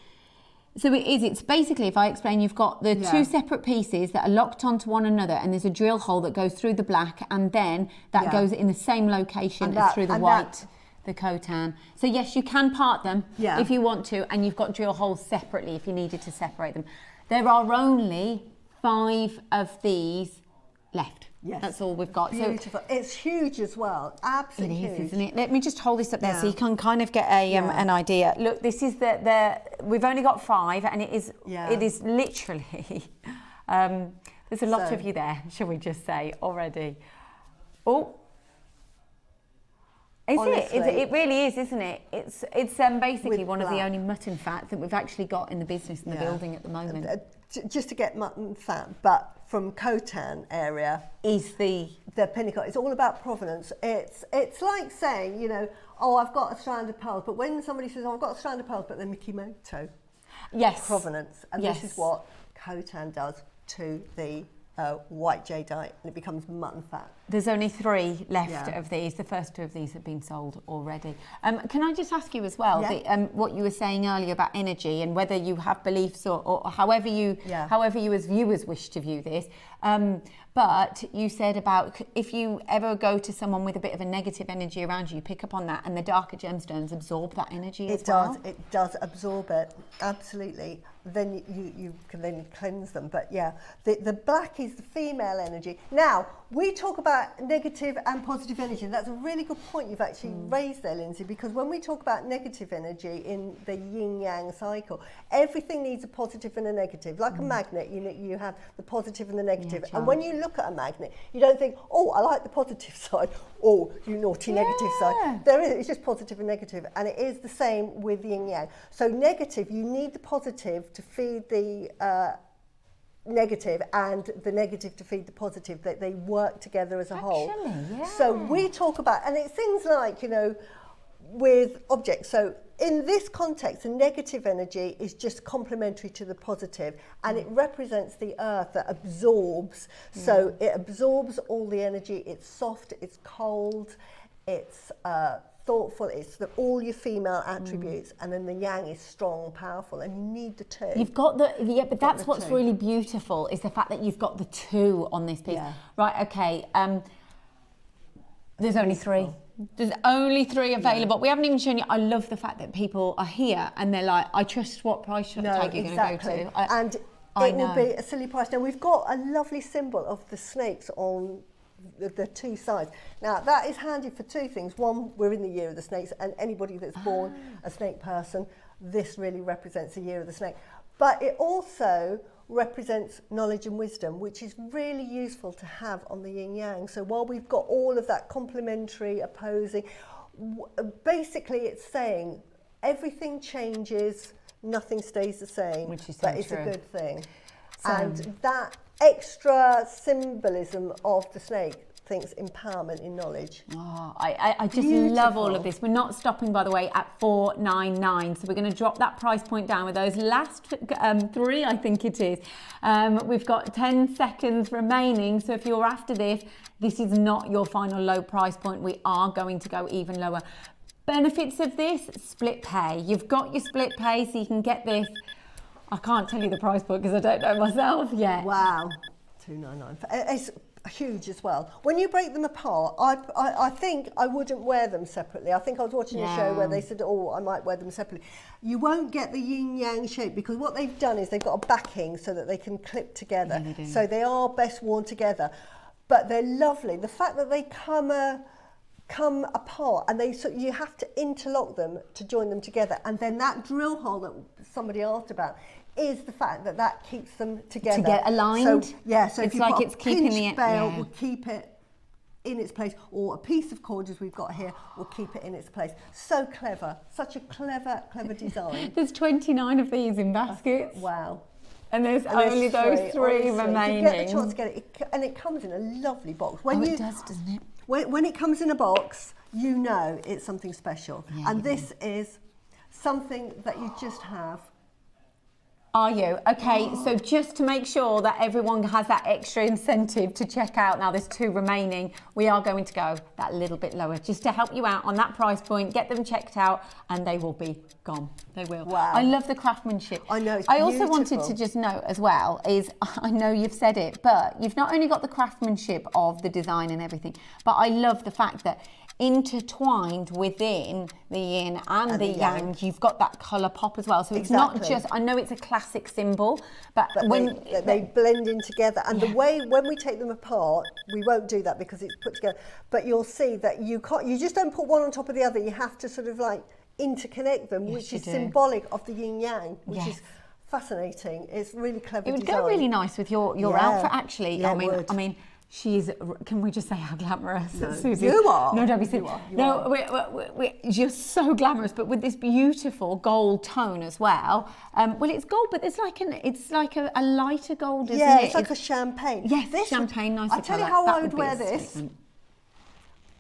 So it's basically, if I explain, you've got the two separate pieces that are locked onto one another, and there's a drill hole that goes through the black, and then that goes in the same location as through the white, the Khotan. So yes, you can part them if you want to, and you've got drill holes separately if you needed to separate them. There are only 5 of these left. Yes. That's all we've got. Beautiful. So it's huge as well. Absolutely huge. It is, isn't it? Let me just hold this up there so you can kind of get an idea. Look, this is we've only got 5, and it is literally there's a lot of you there, shall we just say, already. Oh, it really is, isn't it? It's basically one of the only mutton fat that we've actually got in the business in the building at the moment. Just to get mutton fat, but from Khotan area is the pinnacle. It's all about provenance. It's like saying, you know, oh, I've got a strand of pearls, but when somebody says, oh, I've got a strand of pearls, but they're Mikimoto. Yes. Provenance. And this is what Khotan does to the white jadeite, and it becomes mutton fat. There's only 3 left of these. The first 2 of these have been sold already. Can I just ask you as well, what you were saying earlier about energy and whether you have beliefs or however you as viewers wish to view this. But you said about if you ever go to someone with a bit of a negative energy around you, pick up on that, and the darker gemstones absorb that energy as well. It does absorb it, absolutely. Then you can then cleanse them. But yeah, the black is the female energy. Now, we talk about negative and positive energy. That's a really good point you've actually raised there, Lyndsey, because when we talk about negative energy in the yin-yang cycle, everything needs a positive and a negative. Like a magnet, you have the positive and the negative. And when you look at a magnet, you don't think, oh, I like the positive side, or you naughty negative side. It's just positive and negative. And it is the same with yin-yang. So negative, you need the positive to feed the negative and the negative to feed the positive, that they work together as a whole. So we talk about, and it's things like, you know, with objects. So in this context, the negative energy is just complementary to the positive, and it represents the earth that absorbs. So it absorbs all the energy. It's soft, it's cold, it's thoughtful, it's all your female attributes, and then the yang is strong, powerful, and you need the 2. You've got but that's what's really beautiful, is the fact that you've got the 2 on this piece. Right, okay, there's only 3. There's only 3 available. We haven't even shown you. I love the fact that people are here and they're like, I trust what price tag you're going to go to. And it will be a silly price. Now, we've got a lovely symbol of the snakes on the 2 sides. Now, that is handy for 2 things. One, we're in the year of the snakes, and anybody that's born a snake person, this really represents the year of the snake. But it also represents knowledge and wisdom, which is really useful to have on the yin-yang. So while we've got all of that complementary, opposing, basically it's saying everything changes, nothing stays the same, which is so but it's true. A good thing. And that extra symbolism of the snake thinks empowerment in knowledge. Oh, I just love all of this. We're not stopping, by the way, at $499, so we're going to drop that price point down with those last 3, I think it is. We've got 10 seconds remaining, so if you're after this, this is not your final low price point. We are going to go even lower. Benefits of this, split pay. You've got your split pay, so you can get this. I can't tell you the price point because I don't know myself yet. Wow, $299. It's huge as well. When you break them apart, I think I wouldn't wear them separately. I think I was watching a show where they said, oh, I might wear them separately. You won't get the yin-yang shape because what they've done is they've got a backing so that they can clip together. Yeah, so they are best worn together. But they're lovely. The fact that they come apart and you have to interlock them to join them together, and then that drill hole that somebody asked about is the fact that keeps them together. To get aligned? So, yeah, so it's if you like put it's a keeping pinch belt will keep it in its place, or a piece of cord as we've got here will keep it in its place. So clever, such a clever design. There's 29 of these in baskets. Wow. And there's only those 3 remaining. You get the chance to get it, and it comes in a lovely box. It does, doesn't it? When it comes in a box, you know it's something special. Yeah, and this is something that you just have. Are you? Okay, so just to make sure that everyone has that extra incentive to check out, now there's 2 remaining, we are going to go that little bit lower just to help you out on that price point, get them checked out, and they will be gone. They will. Wow. I love the craftsmanship. I know, it's I also beautiful. wanted to just note as well is, I know you've said it, but you've not only got the craftsmanship of the design and everything, but I love the fact that intertwined within the yin and the yang, you've got that colour pop as well. So it's not just, I know it's a classic symbol, but when they blend in together, and the way when we take them apart, we won't do that because it's put together, but you'll see that you just don't put one on top of the other. You have to sort of like interconnect them, which is symbolic of the yin yang, which is fascinating. It's really clever. It would design. Go really nice with your outfit, actually. Yeah, I mean, she's, can we just say how glamorous Suzie? You are. No, don't be silly. No, are. we're just so glamorous, but with this beautiful gold tone as well. Well, it's gold, but it's like a lighter gold, isn't it? Yeah, it's like a champagne. Yes, this champagne, nice. I'll tell you how I would wear this.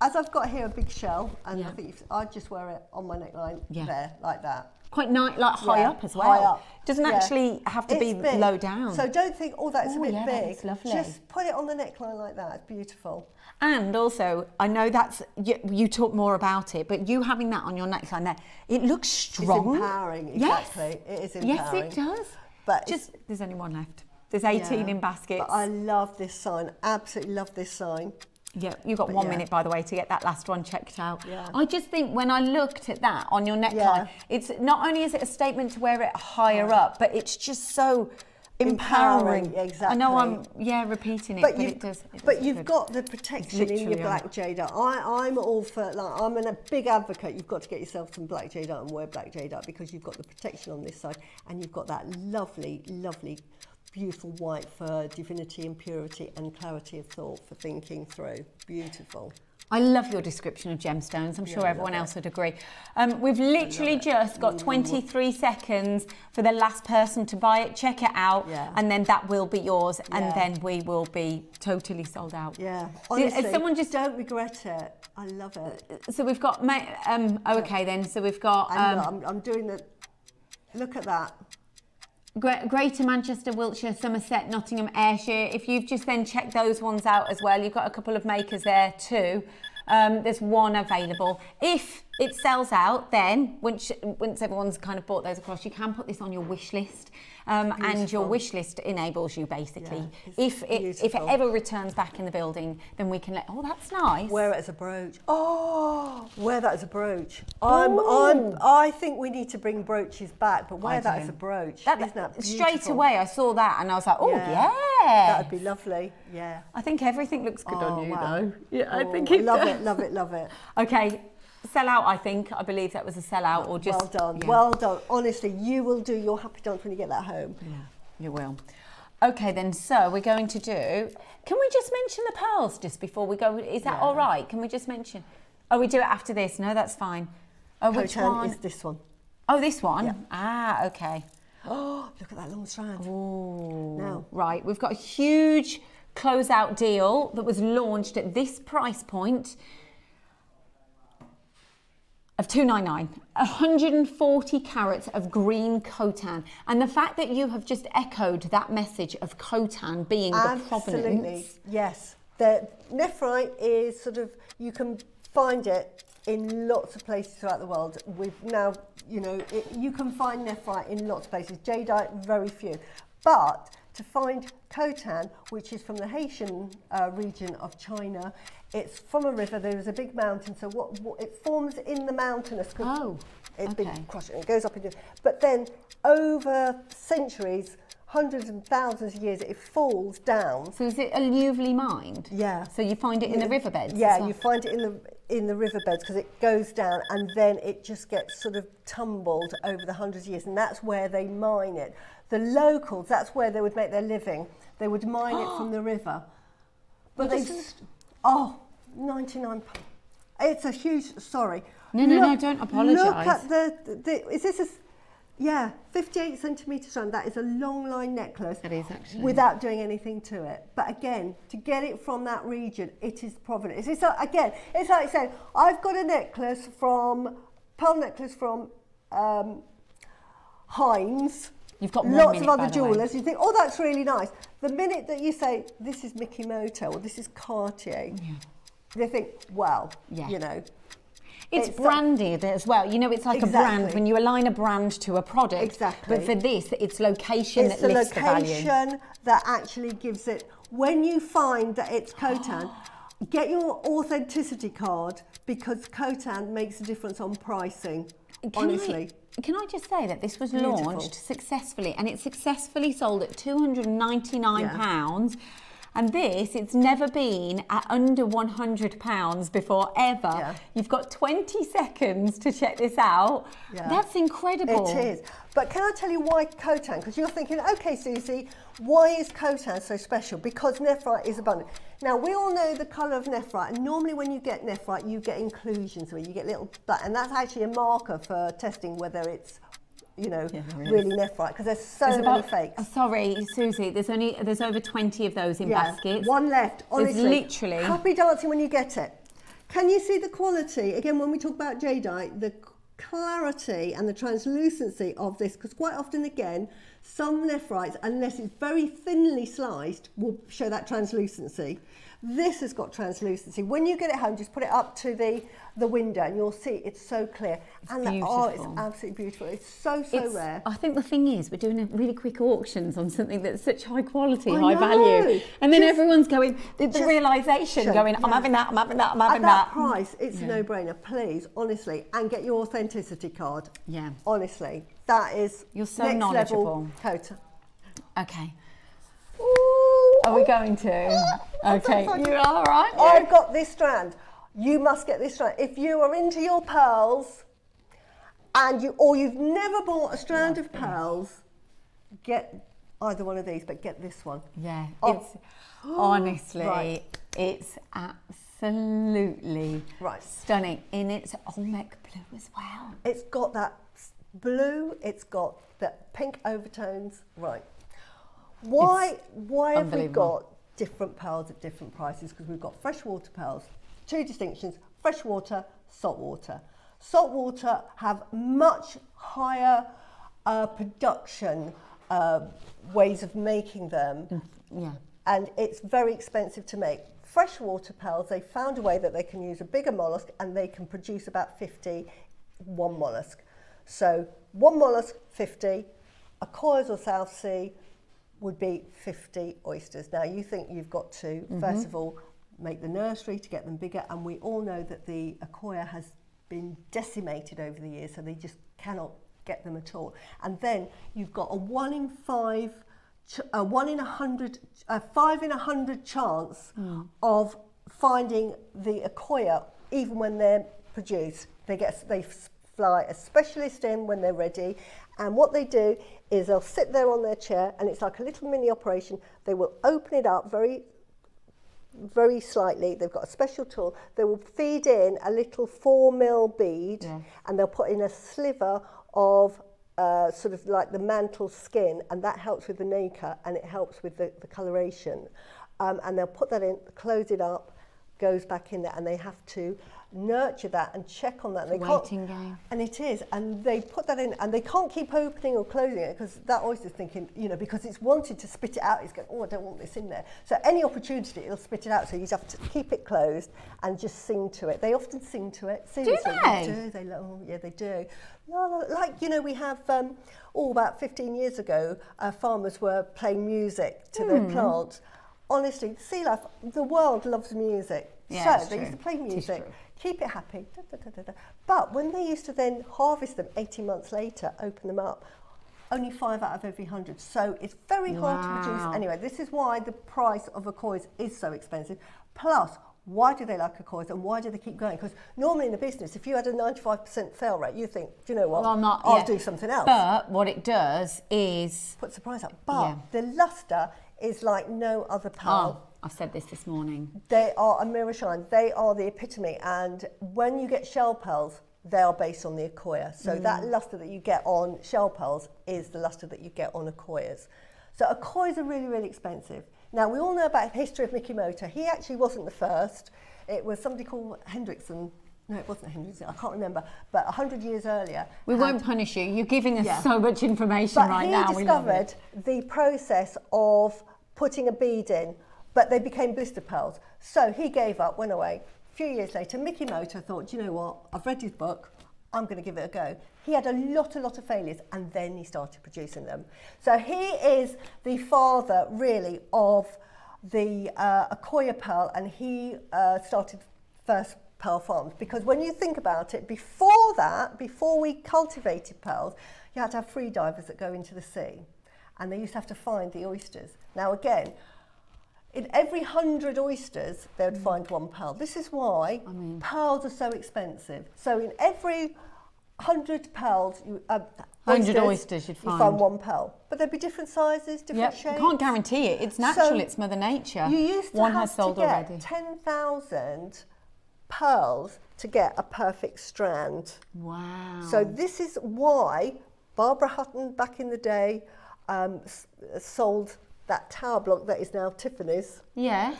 As I've got here a big shell, and I think I'd just wear it on my neckline there, like that. Quite nice, like high up as well. High up. Doesn't actually have to be big. low down. So don't think, oh, that's a bit big. It's lovely. Just put it on the neckline like that. It's beautiful. And also, I know that's, you talk more about it, but you having that on your neckline there, it looks strong. It's empowering, exactly. Yes. It is empowering. Yes, it does. But there's only one left. There's 18 in baskets. But I love this sign. Absolutely love this sign. Yeah, you've got 1 minute, by the way, to get that last one checked out. Yeah. I just think when I looked at that on your neckline, it's not only is it a statement to wear it higher up, but it's just so empowering. Exactly. I know I'm repeating it, but it does. But you've got the protection in your black jade. I'm all for, like, I'm a big advocate. You've got to get yourself some black jade and wear black jade because you've got the protection on this side, and you've got that lovely, lovely, beautiful white for divinity and purity and clarity of thought for thinking through. Beautiful. I love your description of gemstones. I'm sure everyone else would agree. We've literally just got 23 seconds for the last person to buy it. Check it out, and then that will be yours, and then we will be totally sold out. Yeah, honestly, someone just don't regret it. I love it. So we've got. Okay, then. So we've got. I'm doing the. Look at that. Greater Manchester, Wiltshire, Somerset, Nottingham, Ayrshire. If you've just then checked those ones out as well, you've got a couple of makers there too. There's one available. If it sells out, then once everyone's kind of bought those across, you can put this on your wish list. And your wish list enables you basically. If it ever returns back in the building, then we can oh, that's nice. Wear it as a brooch. Oh, wear that as a brooch. I think we need to bring brooches back, but wear that as a brooch. Isn't that beautiful? Straight away I saw that and I was like, oh yeah. That would be lovely. Yeah. I think everything looks good on you though. Yeah, I think it does. Love it, love it. Okay. Sell out, I believe that was a sellout, or just... Well done, well done. Honestly, you will do your happy dance when you get that home. Yeah, you will. Okay then, so we're going to do... Can we just mention the pearls just before we go? Is that all right? Can we just mention... Oh, we do it after this? No, that's fine. Oh, which one? Is this one. Oh, this one? Yeah. Ah, okay. Oh, look at that long strand. Oh. Now. Right, we've got a huge closeout deal that was launched at this price point of $299, 140 carats of green coltan. And the fact that you have just echoed that message of coltan being the provenance. Absolutely, yes. The nephrite is sort of, you can find it in lots of places throughout the world. We've now, you can find nephrite in lots of places. Jadeite, very few. But to find coltan, which is from the Haitian region of China, it's from a river. There is a big mountain, so what it forms in the mountainous. It's been crushed and it goes up into. But then over centuries, hundreds and thousands of years, it falls down. So is it alluvely mined? Yeah. So you find it in the riverbeds? Yeah, you find it in the riverbeds because it goes down and then it just gets sort of tumbled over the hundreds of years, and that's where they mine it. The locals, that's where they would make their living. They would mine it from the river. But 99. It's a huge, sorry. No, don't apologise. Look at is this 58 centimetre strand. That is a long line necklace. It is actually. Without doing anything to it. But again, to get it from that region, it is provenance. It's like saying, I've got a necklace pearl necklace from Heinz. You've got lots of other jewellers. You think, oh, that's really nice. The minute that you say, this is Mikimoto or this is Cartier, they think, well, It's branded as well. It's like a brand. When you align a brand to a product. Exactly. But for this, it's location that lifts the value. It's the location that actually gives it. When you find that it's coltan, get your authenticity card because coltan makes a difference on pricing. Honestly. Can I just say that this was launched successfully, and it successfully sold at £299. And it's never been at under £100 before ever. Yeah. You've got 20 seconds to check this out. Yeah. That's incredible. It is. But can I tell you why coltan? Because you're thinking, okay, Susie, why is coltan so special? Because nephrite is abundant. Now, we all know the colour of nephrite, and normally when you get nephrite, you get inclusions where you get little, and that's actually a marker for testing whether it's really nephrite, because there's so many fakes. Sorry, Susie, there's over 20 of those in baskets. One left, honestly. There's literally. Happy dancing when you get it. Can you see the quality? Again, when we talk about jadeite, the clarity and the translucency of this, because quite often, again, some left rights, unless it's very thinly sliced, will show that translucency. This has got translucency. When you get it home, just put it up to the window and you'll see it's so clear. And it's absolutely beautiful. It's so rare. I think the thing is, we're doing a really quick auctions on something that's such high quality, high value. And then everyone's going, the realisation going, I'm having that, I'm having that, I'm having that. At that price, it's a no-brainer, please, honestly. And get your authenticity card. Yeah. Honestly, that is You're so next knowledgeable. level coat. Okay. Ooh, Are we going to? Okay, you are all right? I've got this strand. You must get this strand. If you are into your pearls and you've never bought a strand of pearls, get either one of these, but get this one. Yeah, it's honestly, it's absolutely stunning in its Olmec blue as well. It's got that blue, it's got the pink overtones. Right. Why have we got different pearls at different prices? Because we've got freshwater pearls. Two distinctions: freshwater, saltwater. Saltwater have much higher production ways of making them, and it's very expensive to make. Freshwater pearls, they found a way that they can use a bigger mollusk and they can produce about 50 one mollusk. So one mollusk, 50. A Koyas or South Sea would be 50 oysters. Now you think you've got to, first of all, make the nursery to get them bigger, and we all know that the Akoya has been decimated over the years, so they just cannot get them at all. And then you've got a 1 in 5, a 1 in 100, a 5 in 100 chance of finding the Akoya even when they're produced. They fly a specialist in when they're ready, and what they do is they'll sit there on their chair, and it's like a little mini operation. They will open it up very, very slightly. They've got a special tool. They will feed in a little 4mm bead, and they'll put in a sliver of sort of like the mantle skin, and that helps with the nacre, and it helps with the coloration. And they'll put that in, close it up, goes back in there, and they have to nurture that and check on that. It's a waiting game. And it is, and they put that in, and they can't keep opening or closing it, because that oyster's thinking, because it's wanted to spit it out, it's going, I don't want this in there. So any opportunity, it'll spit it out, so you have to keep it closed and just sing to it. They often sing to it. Seriously, do they? They do. Like, we have, about 15 years ago, farmers were playing music to their plants. Honestly, sea life, the world loves music. Yeah, so they used to play music, keep it happy. But when they used to then harvest them 18 months later, open them up, only 5 out of every 100. So it's very hard to produce. Anyway, this is why the price of Akoyas is so expensive. Plus, why do they like Akoyas and why do they keep going? Because normally in the business, if you had a 95% fail rate, you think, do you know what, I'll do something else. But what it does is... puts the price up. But the lustre is like no other pearl. I've said this morning. They are a mirror shine. They are the epitome. And when you get shell pearls, they are based on the Akoya. So that lustre that you get on shell pearls is the lustre that you get on Akoyas. So Akoyas are really, really expensive. Now, we all know about the history of Mikimoto. He actually wasn't the first. It was somebody called Hendrickson. No, it wasn't Hendrickson. I can't remember. But 100 years earlier... We won't punish you. You're giving us so much information right now. But he discovered the process of putting a bead in, but they became blister pearls. So he gave up, went away. A few years later, Mikimoto thought, do you know what? I've read his book. I'm going to give it a go. He had a lot of failures, and then he started producing them. So he is the father, really, of the Akoya pearl, and he started first pearl farms. Because when you think about it, before that, before we cultivated pearls, you had to have free divers that go into the sea, and they used to have to find the oysters. Now again, in every 100 oysters, they would find one pearl. This is why pearls are so expensive. So in every 100 pearls, 100 oysters you'd find. You find one pearl. But there'd be different sizes, different shapes. You can't guarantee it. It's natural, it's Mother Nature. You used to have to get 10,000 pearls to get a perfect strand. Wow. So this is why Barbara Hutton back in the day sold that tower block that is now Tiffany's. Yes.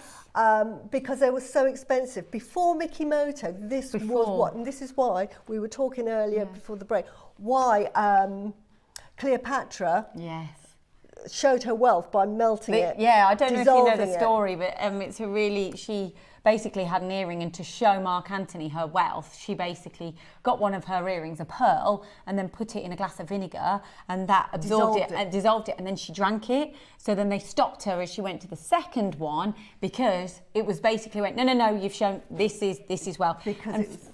Because they were so expensive. Before Mikimoto, this was what, and this is why we were talking earlier before the break, why Cleopatra showed her wealth by melting it. Yeah, I don't know if you know the story, but it's a really, she basically had an earring, and to show Mark Antony her wealth, she basically got one of her earrings, a pearl, and then put it in a glass of vinegar, and that absorbed it and dissolved it, and then she drank it. So then they stopped her as she went to the second one, because it was basically went, no, you've shown this is wealth. Because and, it's,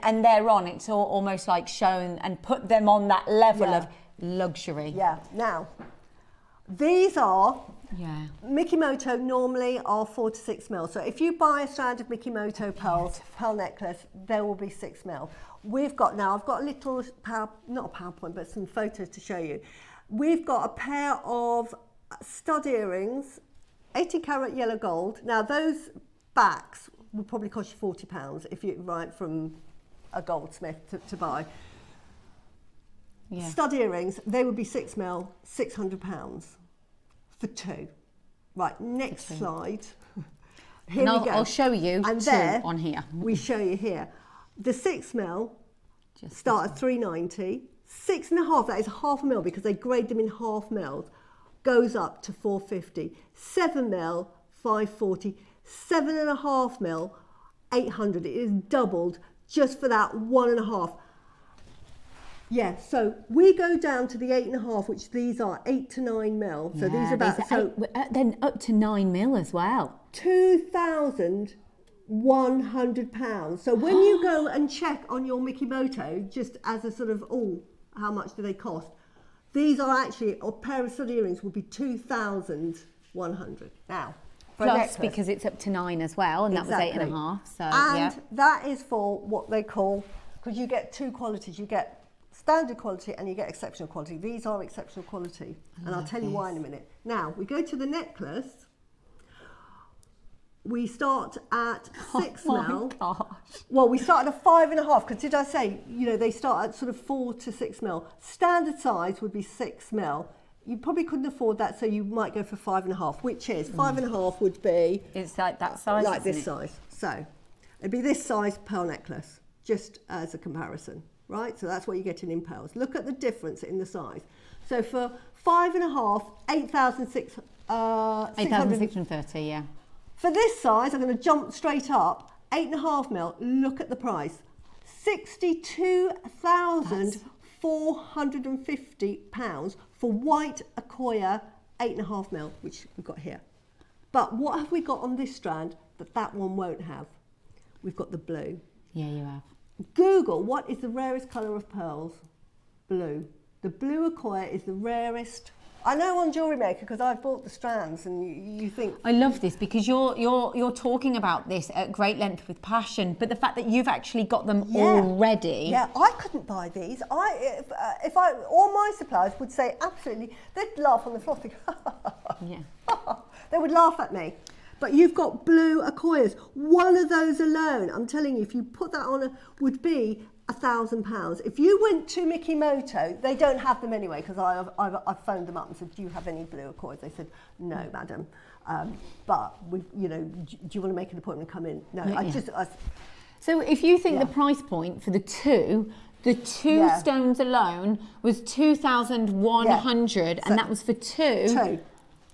and thereon it's almost like shown and put them on that level of luxury. Yeah. Now, these are Mikimoto normally are 4 to 6 mil. So if you buy a strand of Mikimoto pearls, pearl necklace, there will be 6 mil. We've got now, I've got a little, not a PowerPoint, but some photos to show you. We've got a pair of stud earrings, 80 carat yellow gold. Now those backs will probably cost you £40 if you right from a goldsmith to buy. Stud earrings, they would be 6 mil, £600 for 2. Right, next slide. Here we go. I'll show you and two there, on here. We show you here. The 6 mil start at £390. 6.5, that is half a mil because they grade them in half mils, goes up to £450. 7 mil, £540. 7.5 mil, £800. It is doubled just for that 1.5. Yeah, so we go down to the 8.5, which these are 8 to 9 mil. So these are about then up to 9 mil as well. £2,100. So when you go and check on your Mikimoto, just as a sort of how much do they cost? These are actually a pair of stud earrings would be 2,100. Now, plus because it's up to 9 as well, and that was 8.5. So and that is for what they call, because you get 2 qualities. You get standard quality and you get exceptional quality. These are exceptional quality, and I'll tell you why in a minute. Now we go to the necklace. We start at 6 mil. Gosh. Well, we start at 5.5 because did I say they start at sort of 4 to 6 mil. Standard size would be 6 mil. You probably couldn't afford that, so you might go for 5.5, which is 5.5 would be. It's like that size. Like this size. So it'd be this size pearl necklace, just as a comparison. Right, so that's what you're getting in pearls. Look at the difference in the size. So for 5.5, 8,630. Yeah. For this size, I'm going to jump straight up. 8.5 mil. Look at the price. £62,450 for white Acquoia 8.5 mil, which we've got here. But what have we got on this strand that one won't have? We've got the blue. Yeah, you have. Google what is the rarest colour of pearls? Blue. The blue Acquoia is the rarest. I know on JewelleryMaker because I've bought the strands, and you think. I love this because you're talking about this at great length with passion, but the fact that you've actually got them already. Yeah, I couldn't buy these. If all my suppliers would say absolutely, they'd laugh on the floor. They would laugh at me. But you've got blue Acquoias. One of those alone, I'm telling you, if you put that on, would be £1,000. If you went to Mikimoto, they don't have them anyway, because I've phoned them up and said, do you have any blue Acquoias? They said, no, madam. But do you want to make an appointment and come in? No, So if you think the price point for the two stones alone was 2,100, and that was for two.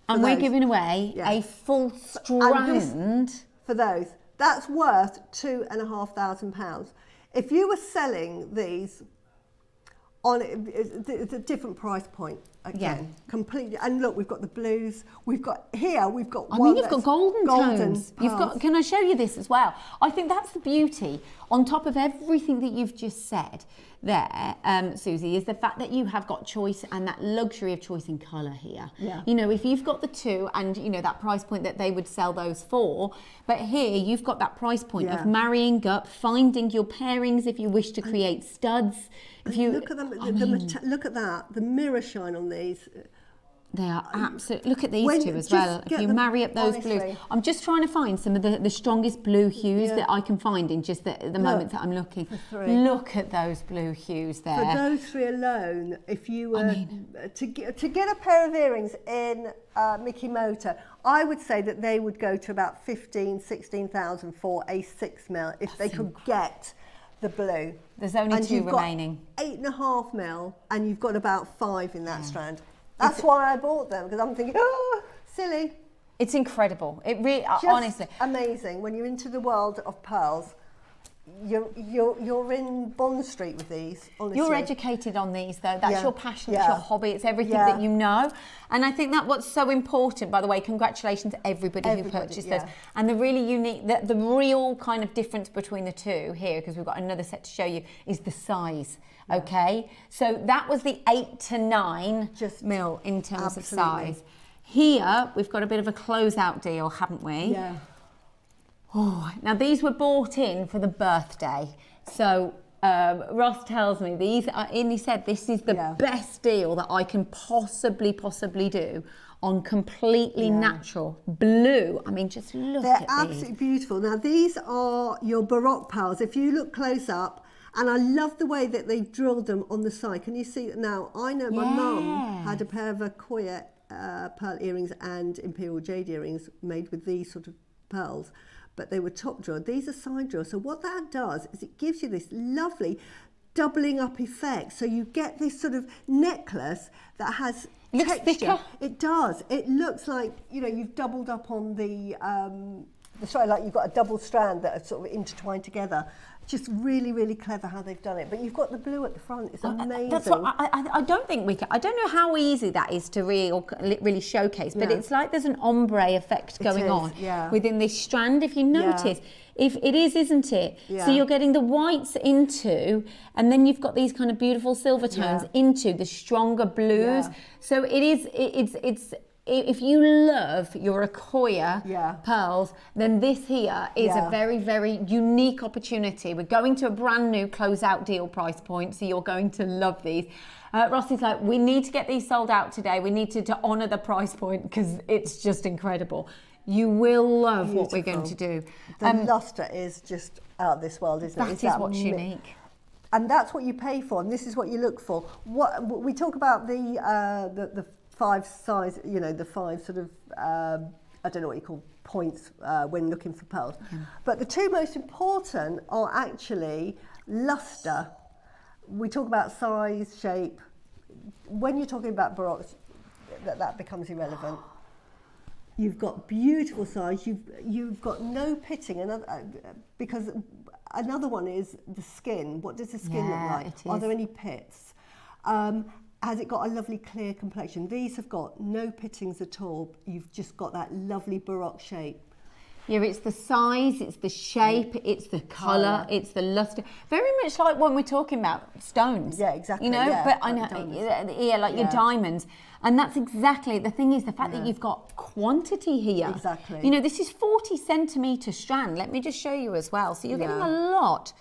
And we're giving away a full strand. For those. That's worth £2,500. If you were selling these on it's a different price point again, completely. And look, we've got the blues. We've got one. You've got golden tones. You've got. Can I show you this as well? I think that's the beauty. On top of everything that you've just said, there, Suzie, is the fact that you have got choice and that luxury of choice in colour here. Yeah. If you've got the two and that price point that they would sell those for, but here you've got that price point of marrying up, finding your pairings if you wish to create studs. If you look at them, look at that, the mirror shine on these. They are absolute. Look at these two as well. If you marry up those blues, I'm just trying to find some of the strongest blue hues that I can find in just the moment that I'm looking. Look at those blue hues there. For those three alone, if you were to get a pair of earrings in Mickey Motor, I would say that they would go to about 16,000 for a 6mm if they could get the blue. There's only two remaining. 8.5mm, and you've got about 5 in that strand. That's why I bought them, because I'm thinking, oh, silly. It's incredible. It really, just honestly, amazing. When you're into the world of pearls, you're in Bond Street with these. Honestly, you're educated on these though. That's your passion. It's your hobby. It's everything that you know. And I think that what's so important. By the way, congratulations to everybody who purchased those. And the really unique, the real kind of difference between the two here, because we've got another set to show you, is the size. Okay, so that was the 8 to 9 mil in terms of size. Here we've got a bit of a closeout deal, haven't we? Yeah. Oh, now these were bought in for the birthday. So Ross tells me these are, and he said this is the best deal that I can possibly do on completely natural blue. I mean, just look at these. They're absolutely beautiful. Now these are your Baroque pearls. If you look close up, and I love the way that they drilled them on the side. Can you see it now? I know my mum had a pair of Accoya pearl earrings and Imperial Jade earrings made with these sort of pearls, but they were top drilled. These are side drilled. So what that does is it gives you this lovely doubling up effect. So you get this sort of necklace that has texture. Thicker. It does. It looks like, you know, you've doubled up on the strand, like you've got a double strand that are sort of intertwined together. Just really, really clever how they've done it. But you've got the blue at the front. It's amazing. That's what I don't think we can. I don't know how easy that is to really showcase. But it's like there's an ombre effect going on within this strand. If you notice, if it is, isn't it? Yeah. So you're getting the whites into, and then you've got these kind of beautiful silver tones into the stronger blues. Yeah. So it is. It's. If you love your Accoya pearls, then this here is a very, very unique opportunity. We're going to a brand new closeout deal price point, so you're going to love these. Rossi's like, we need to get these sold out today. We need to honour the price point because it's just incredible. You will love what we're going to do. The lustre is just out of this world, isn't it? That is what's unique. And that's what you pay for, and this is what you look for. What we talk about the 5 size, you know, the 5 sort of, I don't know what you call points when looking for pearls. But the 2 most important are actually lustre. We talk about size, shape. When you're talking about Baroque, that becomes irrelevant. You've got beautiful size. You've got no pitting, because another one is the skin. What does the skin look like? Are there any pits? Has it got a lovely clear complexion? These have got no pittings at all. You've just got that lovely Baroque shape. Yeah, it's the size, it's the shape, it's the colour, it's the lustre. Very much like when we're talking about stones. Yeah, exactly. You know, but I know, like your diamonds. And that's exactly, the thing is the fact that you've got quantity here. Exactly. You know, this is 40 centimetre strand. Let me just show you as well. So you're getting a lot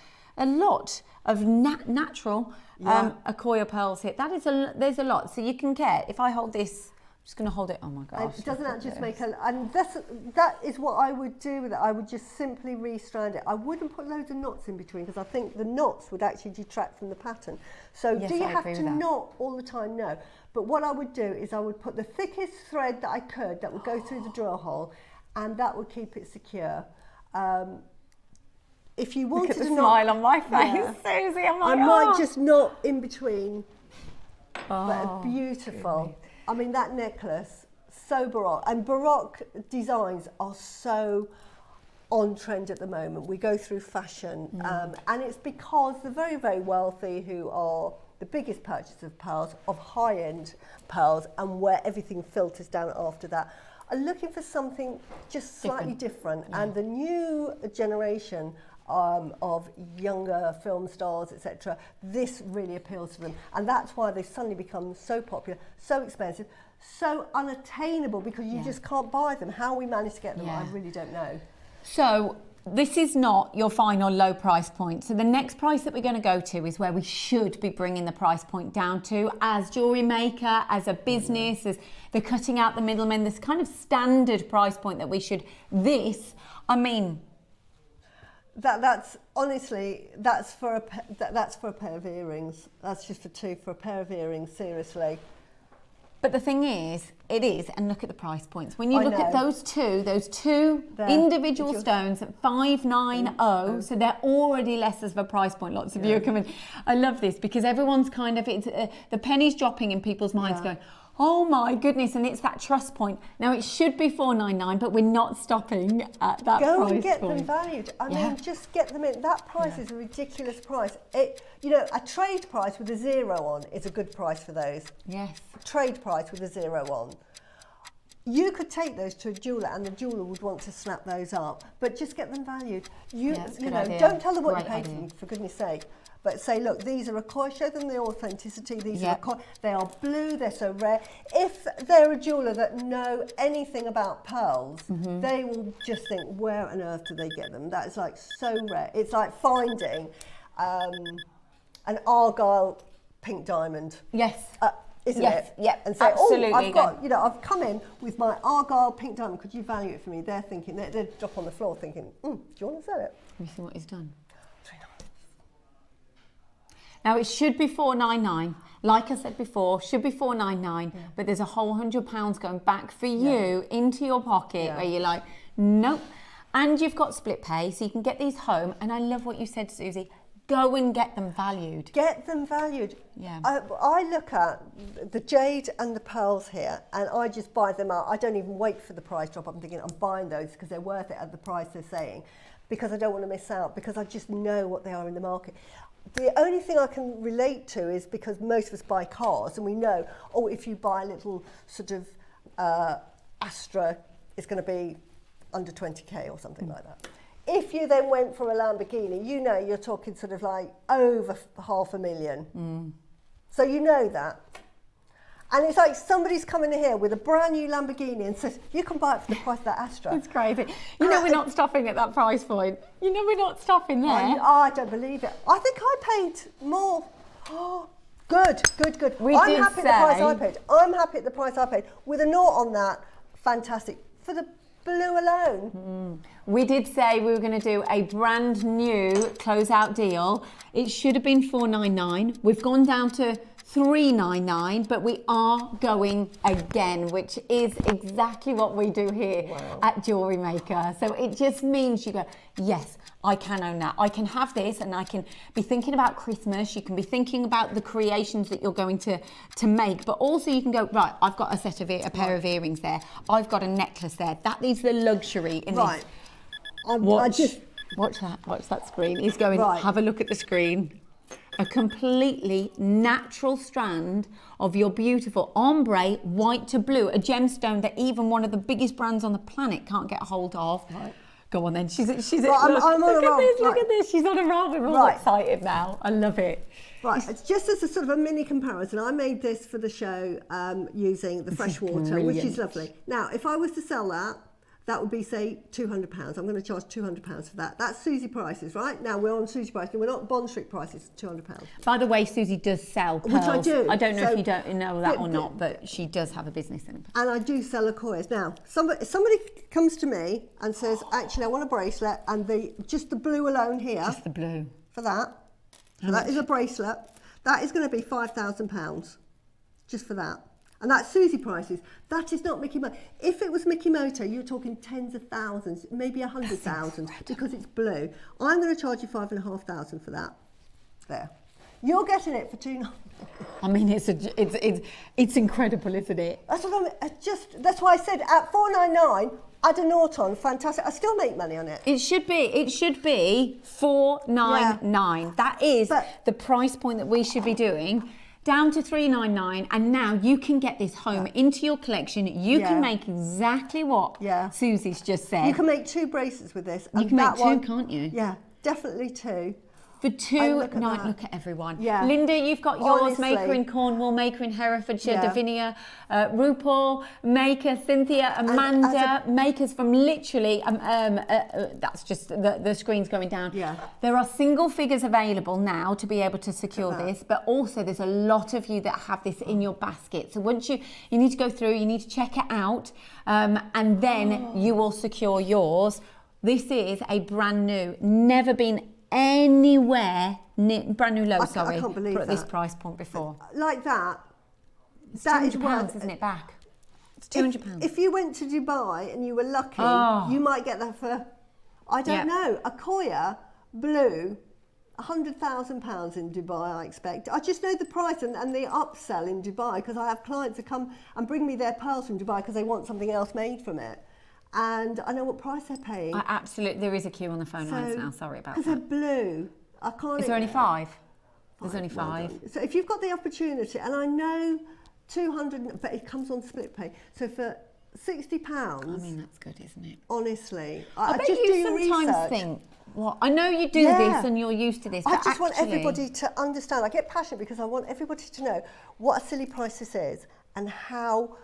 of natural Accoya pearls here. That is there's a lot. So you can get, if I hold this, I'm just going to hold it. Oh my gosh. And doesn't that just make and that is what I would do with it. I would just simply restrand it. I wouldn't put loads of knots in between because I think the knots would actually detract from the pattern. So do you have to knot all the time? No. But what I would do is I would put the thickest thread that I could that would go through the drill hole, and that would keep it secure. If you wanted to smile on my face, Susie, I'm like, I might just knot in between. But beautiful. I mean, that necklace, so Baroque. And Baroque designs are so on trend at the moment. We go through fashion. And it's because the very, very wealthy, who are the biggest purchasers of pearls, of high-end pearls, and where everything filters down after that, are looking for something just slightly different. And the new generation of younger film stars, etc., this really appeals to them, and that's why they've suddenly become so popular, so expensive, so unattainable, because you just can't buy them. How we managed to get them, I really don't know. So this is not your final low price point. So the next price that we're going to go to is where we should be bringing the price point down to as jewellery maker, as a business, as the cutting out the middlemen, this kind of standard price point that we should, I mean... That's honestly, that's for a pair of earrings. That's just for a pair of earrings, seriously. But the thing is, it is, and look at the price points. When you look at those two individual stones at 590, so they're already less of a price point. Lots of you are coming. I love this because everyone's kind of, the penny's dropping in people's minds going, oh my goodness, and it's that trust point. Now it should be $499, but we're not stopping at that price point. Go and get them valued. I mean, just get them in. That price is a ridiculous price. A trade price with a 0 on is a good price for those. Yes. A trade price with a 0 on. You could take those to a jeweller and the jeweller would want to snap those up, but just get them valued. Don't tell them what you paid for them, for goodness sake. But say, look, these are a coin. Show them the authenticity. These are a coin. They are blue. They're so rare. If they're a jeweller that know anything about pearls, they will just think, where on earth do they get them? That is like so rare. It's like finding an Argyle pink diamond. Yes. Isn't it? Yeah, and say, absolutely. I've come in with my Argyle pink diamond. Could you value it for me? They're thinking, they drop on the floor thinking, do you want to sell it? Let me see what he's done. Now it should be $499. Like I said before, should be $499, but there's a whole £100 going back for you into your pocket where you're like, nope. And you've got split pay, so you can get these home. And I love what you said, Susie. Go and get them valued. Get them valued. Yeah. I look at the jade and the pearls here, and I just buy them out. I don't even wait for the price drop. I'm thinking I'm buying those because they're worth it at the price they're saying, because I don't want to miss out, because I just know what they are in the market. The only thing I can relate to is because most of us buy cars and we know, if you buy a little sort of Astra, it's going to be under 20k or something like that. If you then went for a Lamborghini, you're talking sort of like over $500,000. So you know that. And it's like somebody's coming in here with a brand new Lamborghini and says, you can buy it for the price of that Astra. It's crazy. We're not stopping at that price point. We're not stopping there. I don't believe it. I think I paid more. Oh, good. I'm happy at the price I paid. I'm happy at the price I paid. With a note on that, fantastic. For the blue alone. We did say we were going to do a brand new closeout deal. It should have been $499. We've gone down to $399, but we are going again, which is exactly what we do here at Jewellery Maker. So it just means you go, yes, I can own that. I can have this, and I can be thinking about Christmas. You can be thinking about the creations that you're going to make, but also you can go, right, I've got a pair of earrings there. I've got a necklace there. That is the luxury in this. Watch that screen. He's going, have a look at the screen. A completely natural strand of your beautiful ombre, white to blue, a gemstone that even one of the biggest brands on the planet can't get a hold of. Right. Go on then. She's I'm on a roll. Look at this. She's on a roll. We're all excited now. I love it. Right, it's just as a sort of a mini comparison, I made this for the show using the Freshwater, which is lovely. Now, if I was to sell that, that would be, say, £200. I'm going to charge £200 for that. That's Susie prices, right? Now, we're on Susie prices. We're not Bond Street prices, £200. By the way, Susie does sell pearls. Which I do. I don't know if you don't know that or not, but she does have a business in it. And I do sell Accoys. Now, somebody comes to me and says, actually, I want a bracelet, and just the blue alone here. Just the blue. For that. So that is a bracelet. That is going to be £5,000, just for that. And that's Susie prices. That is not Mickey Moto. If it was Mickey Moto, you're talking tens of thousands, maybe 100,000, because it's blue. I'm going to charge you £5,500 for that. There. You're getting it for $299. I mean, it's incredible, isn't it? That's what that's why I said at $499. Add a nought on, fantastic. I still make money on it. It should be $499. Yeah. That is the price point that we should be doing. Down to $399, and now you can get this home into your collection. You can make exactly what Susie's just said. You can make 2 bracelets with this. You can make 2, can't you? Yeah, definitely 2. For £2.99, look at everyone. Yeah. Linda, you've got yours, Honestly. Maker in Cornwall, Maker in Herefordshire, Yeah. Davinia, RuPaul, Maker, Cynthia, Amanda, Makers from literally, that's just the screen's going down. Yeah. There are single figures available now to be able to secure this, but also there's a lot of you that have this in your basket. So once you need to go through, you need to check it out, and then you will secure yours. This is a brand new, never been anywhere near, brand new low, sorry, I can't believe at this that. price point before. Like that. It's That is £200, worth, isn't it, back? It's £200. If you went to Dubai and you were lucky, you might get that for, I don't know, a Koya blue, £100,000 in Dubai, I expect. I just know the price and the upsell in Dubai, because I have clients that come and bring me their pearls from Dubai because they want something else made from it. And I know what price they're paying. Absolutely, there is a queue on the phone lines now, sorry about that. Because they're blue. I can't. Is there only 5? There's only 5. So if you've got the opportunity, and I know 200, but it comes on split pay. So for £60, I mean, that's good, isn't it? honestly, I bet just you do sometimes research. think, well, I know you do this and you're used to this, I but just want actually- everybody to understand. I get passionate because I want everybody to know what a silly price this is and how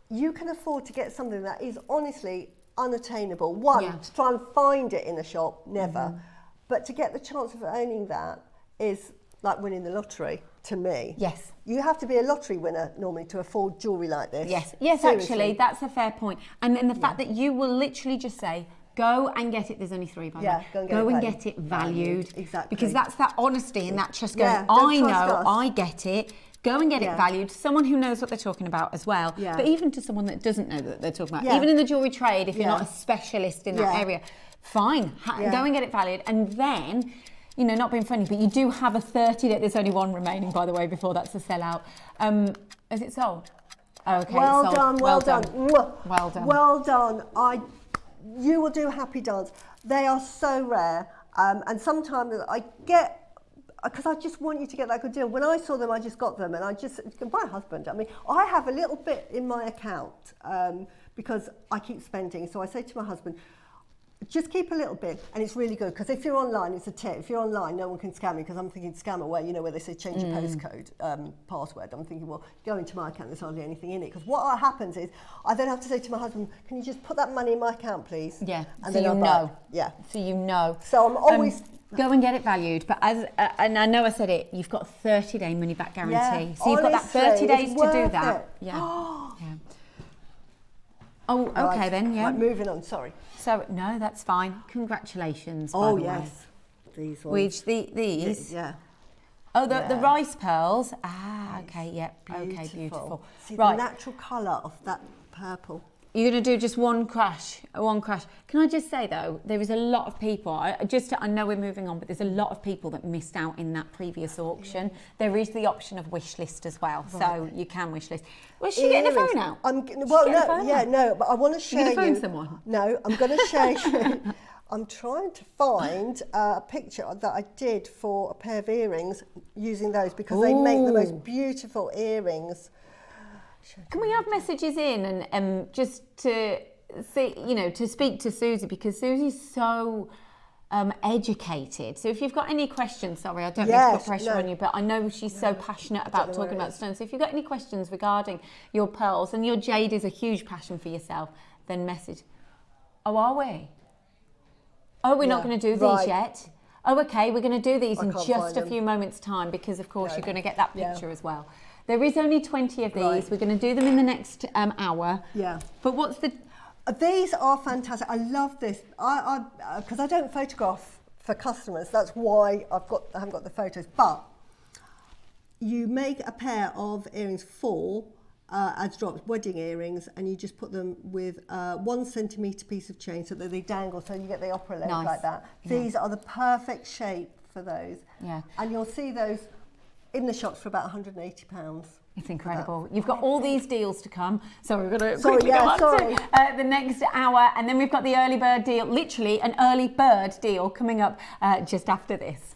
you can afford to get something that is honestly unattainable. One, to try and find it in a shop, never. But to get the chance of owning that is like winning the lottery to me. Yes. You have to be a lottery winner normally to afford jewellery like this. Yes, Seriously. actually, that's a fair point. And then the fact that you will literally just say, go and get it. There's only 3 by Yeah, the way. go and get it valued. Exactly. Because that's that honesty and that just going, Yeah, don't I trust know, us. I get it. Go and get it valued. Someone who knows what they're talking about as well. Yeah. But even to someone that doesn't know that they're talking about, Yeah. even in the jewellery trade, if you're not a specialist in that area, fine, go and get it valued. And then, you know, not being funny, but you do have a 30-day, there's only one remaining, by the way, before that's a sellout. Is it sold? Oh, okay, Well it's sold. done, well done. Mwah. Well done. Well done. You will do a happy dance. They are so rare. And sometimes I get, because I just want you to get that good deal. When I saw them, I just got them, and my husband, I mean, I have a little bit in my account because I keep spending. So I say to my husband, just keep a little bit, and it's really good, because if you're online, it's a tip. If you're online, no one can scam me, because I'm thinking scam away, you know, where they say change your postcode, password. I'm thinking, well, go into my account, there's hardly anything in it. Because what happens is, I then have to say to my husband, can you just put that money in my account, please? Yeah, and so then you I'll know. buy. Yeah. So you know. So I'm always... Go and get it valued, but as and I know I said it, you've got a 30-day money back guarantee. Yeah, so you've got that 30 days to do that. It. Yeah. Yeah. Oh, okay Right. then, yeah. Right, moving on, sorry. So, no, that's fine. Congratulations, by Oh, the yes. way. These ones. Which, these? Yeah. Oh, the Yeah. rice pearls. Ah, okay, yeah. Okay, beautiful. See Right. the natural colour of that purple. You're going to do just one crash. Can I just say, though, there is a lot of people, I know we're moving on, but there's a lot of people that missed out in that previous auction. There is the option of wish list as well, so you can wish list. Was she getting a phone out? No, but I want to show you. You're going to phone someone? No, I'm going to show you. I'm trying to find a picture that I did for a pair of earrings using those, because they make the most beautiful earrings. Can we have messages in and just to see, you know, to speak to Suzie, because Susie's so educated. So if you've got any questions, sorry, I don't mean to put pressure on you, but I know she's so passionate about talking about stones. So if you've got any questions regarding your pearls, and your jade is a huge passion for yourself, then message. Oh, are we? Oh, we're not going to do these yet? Oh, okay, we're going to do these in just a few moments' time, because of course you're going to get that picture as well. There is only 20 of these. Right. We're going to do them in the next hour. Yeah. But what's the... These are fantastic. I love this. Because I don't photograph for customers. That's why I haven't got the photos. But you make a pair of earrings, 4 as drops, wedding earrings, and you just put them with 1 centimetre piece of chain so that they dangle, so you get the opera leg like that. Yeah. These are the perfect shape for those. Yeah. And you'll see those in the shops for about £180. It's incredible. You've got all these deals to come. So we're going to quickly go on to the next hour. And then we've got the early bird deal, literally an early bird deal coming up just after this.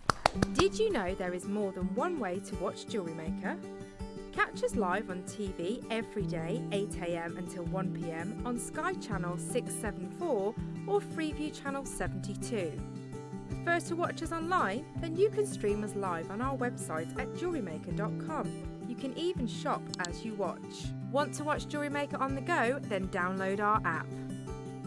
Did you know there is more than one way to watch Jewellery Maker? Catch us live on TV every day, 8 AM until 1 PM on Sky Channel 674 or Freeview Channel 72. prefer to watch us online? Then you can stream us live on our website at jewellerymaker.com. You can even shop as you watch. Want to watch JewelleryMaker on the go? Then download our app.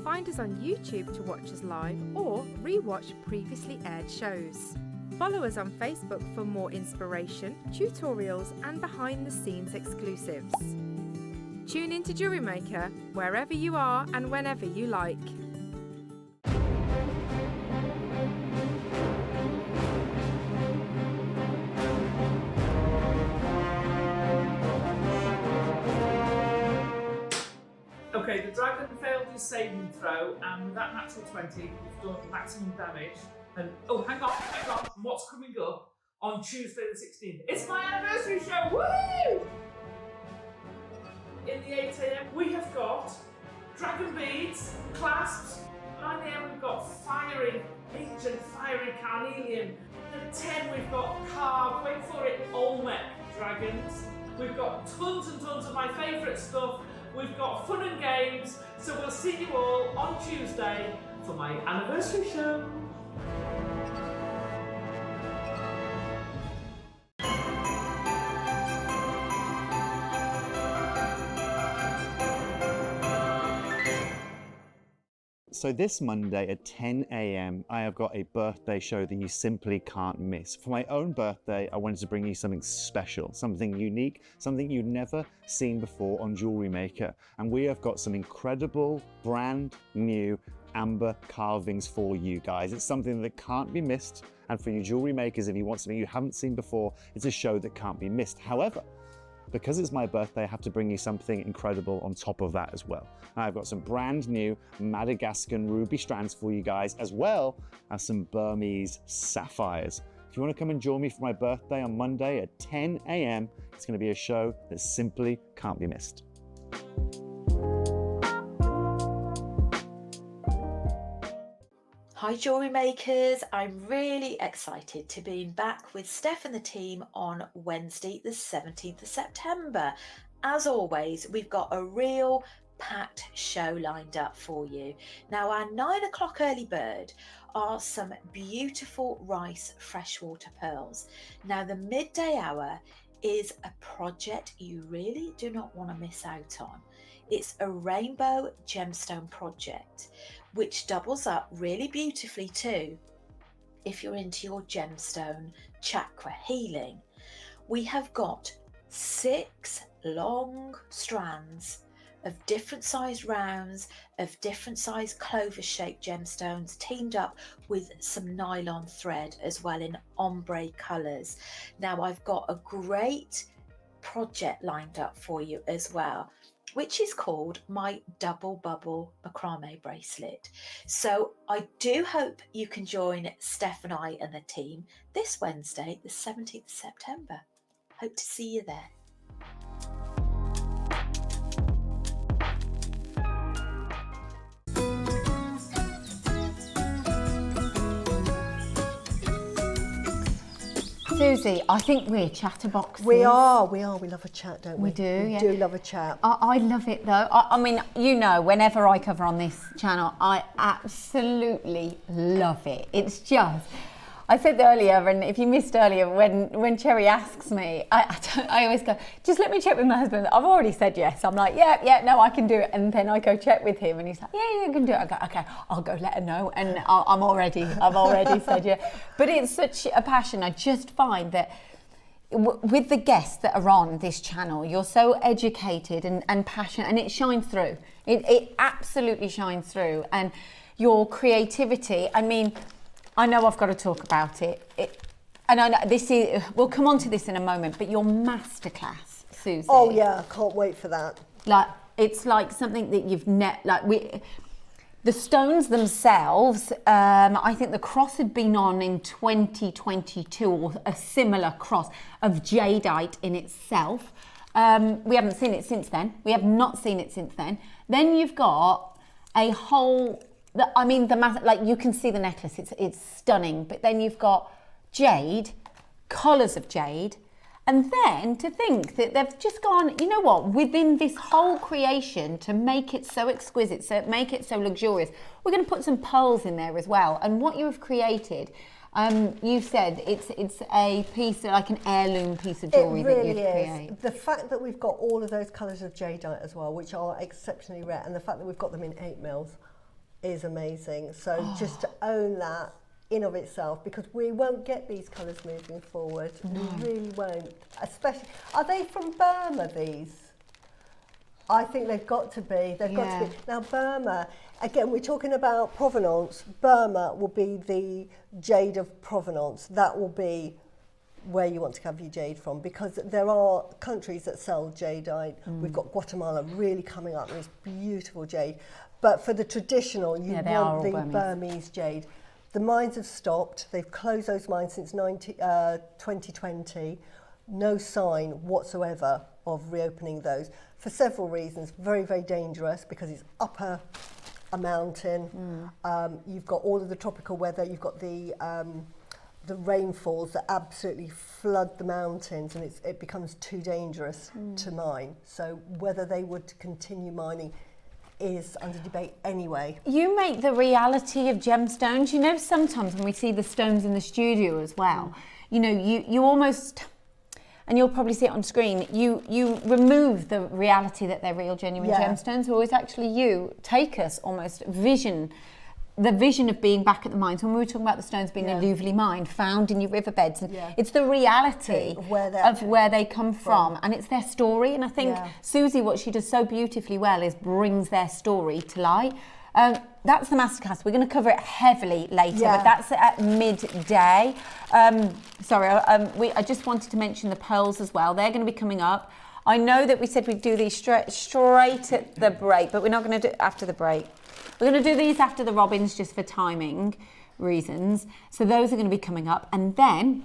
Find us on YouTube to watch us live or re-watch previously aired shows. Follow us on Facebook for more inspiration, tutorials and behind the scenes exclusives. Tune in to JewelleryMaker wherever you are and whenever you like. Okay, the dragon failed his saving throw, and with that natural 20, we've done maximum damage. And oh, hang on. What's coming up on Tuesday the 16th? It's my anniversary show! Woo! In the 8 AM, we have got dragon beads, clasps. 9 AM, we've got fiery, ancient fiery carnelian. At 10, we've got carved, wait for it, Olmec dragons. We've got tons and tons of my favourite stuff. We've got fun and games, so we'll see you all on Tuesday for my anniversary show. So this Monday at 10 AM, I have got a birthday show that you simply can't miss. For my own birthday, I wanted to bring you something special, something unique, something you've never seen before on JewelleryMaker. And we have got some incredible, brand new amber carvings for you guys. It's something that can't be missed. And for you jewelry makers, if you want something you haven't seen before, it's a show that can't be missed. However, because it's my birthday, I have to bring you something incredible on top of that as well. I've got some brand new Madagascan ruby strands for you guys, as well as some Burmese sapphires. If you want to come and join me for my birthday on Monday at 10 AM, it's going to be a show that simply can't be missed. Hi jewellery makers, I'm really excited to be back with Steph and the team on Wednesday the 17th of September. As always, we've got a real packed show lined up for you. Now our 9 o'clock early bird are some beautiful rice freshwater pearls. Now the midday hour is a project you really do not want to miss out on. It's a rainbow gemstone project, which doubles up really beautifully too if you're into your gemstone chakra healing. We have got 6 long strands of different sized rounds of different sized clover shaped gemstones teamed up with some nylon thread as well in ombre colours. Now I've got a great project lined up for you as well, which is called my double bubble macrame bracelet. So I do hope you can join Steph and I and the team this Wednesday, the 17th of September. Hope to see you there. Suzie, I think we're chatterboxes. We are. We love a chat, don't we? We do, yeah. We do love a chat. I love it though. I mean, you know, whenever I cover on this channel, I absolutely love it. It's just, I said earlier, and if you missed earlier, when Cherry asks me, I always go, just let me check with my husband. I've already said yes. I'm like, yeah, no, I can do it. And then I go check with him and he's like, yeah, you can do it. I go, okay, I'll go let her know. And I've already said yeah. But it's such a passion. I just find that with the guests that are on this channel, you're so educated and passionate, and it shines through. It absolutely shines through. And your creativity, I mean, I know I've got to talk about it. And I know we'll come on to this in a moment, but your masterclass, Suzie. Oh yeah, I can't wait for that. Like, it's like something that you've the stones themselves, I think the cross had been on in 2022, or a similar cross of jadeite in itself. We haven't seen it since then. We have not seen it since then. Then you've got a whole, like you can see the necklace, it's stunning. But then you've got jade, collars of jade, And then to think that they've just gone, you know what, within this whole creation, to make it so exquisite, so make it so luxurious, we're going to put some pearls in there as well. And what you have created, you said it's a piece, like an heirloom piece of jewellery that you've created. The fact that we've got all of those colours of jadeite as well, which are exceptionally rare, and the fact that we've got them in 8 mils is amazing. So just to own that in of itself, because we won't get these colours moving forward. We really won't. Especially, are they from Burma, these? I think they've got to be. They've got to be. Now, Burma, again, we're talking about provenance. Burma will be the jade of provenance. That will be where you want to have your jade from, because there are countries that sell jadeite. We've got Guatemala really coming up with this beautiful jade. But for the traditional, you want the Burmese jade. The mines have stopped. They've closed those mines since 2020. No sign whatsoever of reopening those for several reasons. Very, very dangerous because it's up a mountain. You've got all of the tropical weather. You've got the rainfalls that absolutely flood the mountains, and it becomes too dangerous to mine. So whether they would continue mining is under debate anyway. You make the reality of gemstones. You know, sometimes when we see the stones in the studio as well, you know, you almost, and you'll probably see it on screen, you remove the reality that they're real, genuine gemstones, or it's actually you take us almost the vision of being back at the mines. When we were talking about the stones being alluvially mined, found in your riverbeds, and it's the reality of where they come from, and it's their story. And I think Suzie, what she does so beautifully well is brings their story to light. That's the masterclass. We're going to cover it heavily later, but that's at midday. I just wanted to mention the pearls as well. They're going to be coming up. I know that we said we'd do these straight at the break, but we're not going to do it after the break. We're going to do these after the robins just for timing reasons. So those are going to be coming up. And then,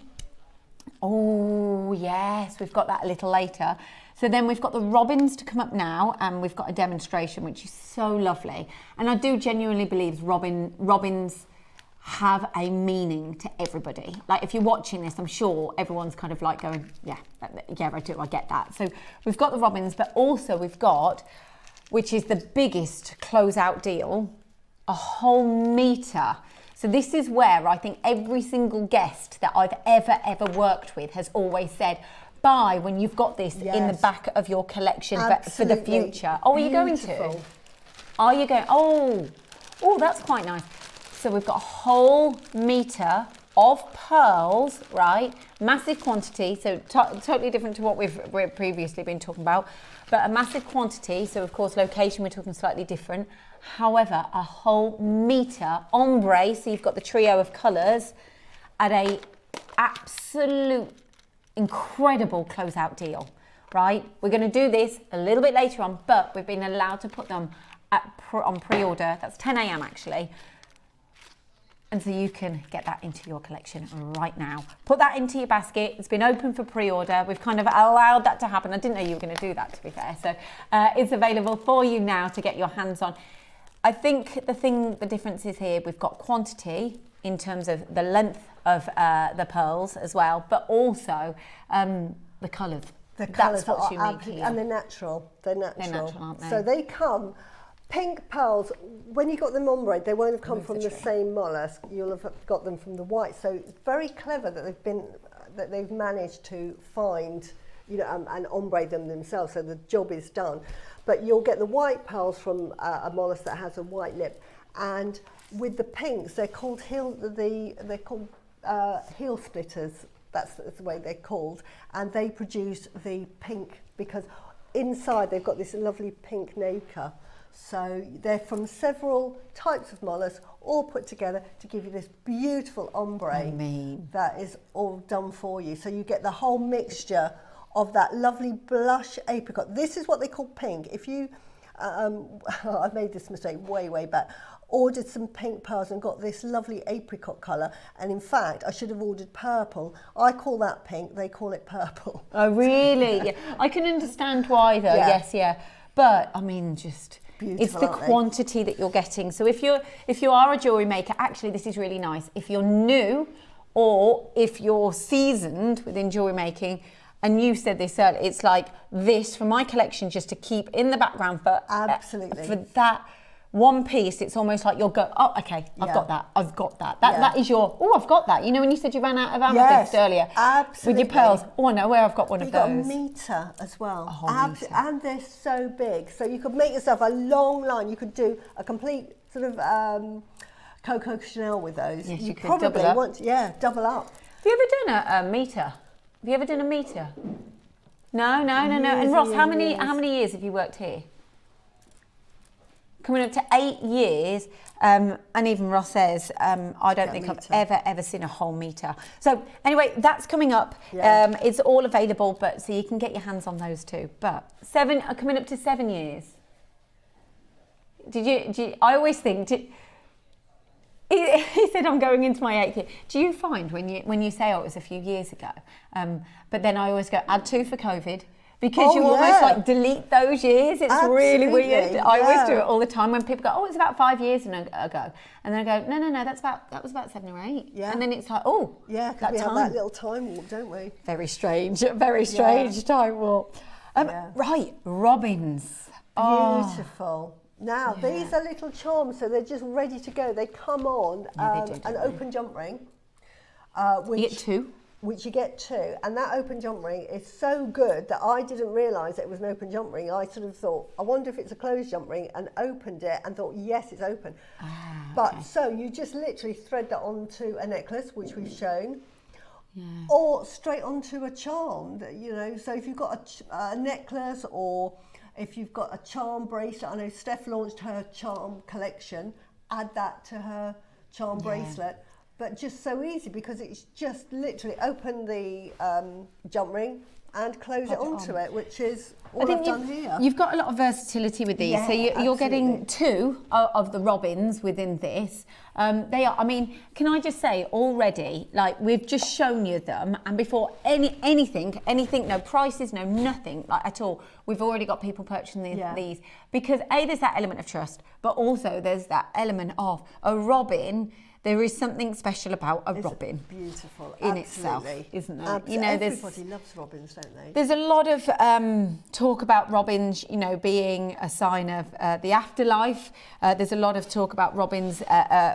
oh yes, we've got that a little later. So then we've got the robins to come up now, and we've got a demonstration, which is so lovely. And I do genuinely believe robins have a meaning to everybody. Like, if you're watching this, I'm sure everyone's kind of like going, yeah, I do, I get that. So we've got the robins, but also we've got, which is the biggest closeout deal, a whole metre. So this is where I think every single guest that I've ever worked with has always said, buy when you've got this in the back of your collection for the future. Oh, are you going to? Are you going? Oh, that's quite nice. So we've got a whole metre of pearls, right? Massive quantity, so totally different to what we've previously been talking about, but a massive quantity. So of course, location, we're talking slightly different. However, a whole metre ombre, so you've got the trio of colours at a absolute incredible closeout deal, right? We're going to do this a little bit later on, but we've been allowed to put them on pre-order. That's 10 a.m. actually. And so you can get that into your collection right now. Put that into your basket. It's been open for pre-order. We've kind of allowed that to happen. I didn't know you were going to do that, to be fair. So it's available for you now to get your hands on. I think the difference is here, we've got quantity in terms of the length of the pearls as well, but also the colours. The colours are absolutely, and they're natural. They're natural, aren't they? So they come. Pink pearls, when you got them ombre, they won't have come from the same mollusk. You'll have got them from the white. So it's very clever that they've managed to find, you know, and ombre them themselves. So the job is done. But you'll get the white pearls from a mollusk that has a white lip, and with the pinks, they're called heel splitters. That's the way they're called, and they produce the pink because inside they've got this lovely pink nacre. So they're from several types of mollusks, all put together to give you this beautiful ombre that is all done for you. So you get the whole mixture of that lovely blush apricot. This is what they call pink. If you, I made this mistake way back, ordered some pink pearls and got this lovely apricot colour, and in fact I should have ordered purple. I call that pink, they call it purple. Oh really? Yeah. I can understand why though, yes, but I mean just beautiful, it's the quantity that you're getting. So if you are a jewellery maker, actually this is really nice. If you're new or if you're seasoned within jewellery making, and you said this earlier, it's like this for my collection just to keep in the background for Absolutely. For that one piece. It's almost like you'll go, oh, okay, I've got that. That is your, oh, I've got that. You know when you said you ran out of amethyst earlier? Absolutely. With your pearls. Oh, I know where I've got one of those. You've got a metre as well. A whole metre. And they're so big. So you could make yourself a long line. You could do a complete sort of Coco Chanel with those. Yes, you could probably double up. Double up. Have you ever done a metre? Have you ever done a metre? No. And Ross, how many years have you worked here? Coming up to 8 years, and even Ross says, I don't think I've ever seen a whole metre. So anyway, that's coming up. Yeah. It's all available, but so you can get your hands on those too. But coming up to 7 years. Did you I always think, he said I'm going into my 8th year. Do you find when you say, oh, it was a few years ago, but then I always go, add 2 for COVID, because you almost like delete those years. It's really weird. I always do it all the time when people go, oh, it's about 5 years ago. And then I go, no, that was about 7 or 8. Yeah. And then it's like, oh, yeah, because we have that little time warp, don't we? Very strange time warp. Right, robins. Beautiful. Now, these are little charms, so they're just ready to go. They come on an open jump ring. Which, you get 2. Which you get 2. And that open jump ring is so good that I didn't realise it was an open jump ring. I sort of thought, I wonder if it's a closed jump ring, and opened it and thought, yes, it's open. But so you just literally thread that onto a necklace, which we've shown. Yeah. Or straight onto a charm, you know. So if you've got a necklace, or if you've got a charm bracelet, I know Steph launched her charm collection, add that to her charm bracelet. But just so easy, because it's just literally open the jump ring and close it onto it, which is all I've done here. You've got a lot of versatility with these. So you're getting 2 of the robins within this. They are, I mean, can I just say already, like we've just shown you them, and before anything, no prices, no nothing like at all, we've already got people purchasing these, because there's that element of trust, but also there's that element of a robin. There is something special about a robin. Beautiful, in itself, isn't there? You know, everybody loves robins, don't they? There's a lot of talk about robins, you know, being a sign of the afterlife. There's a lot of talk about robins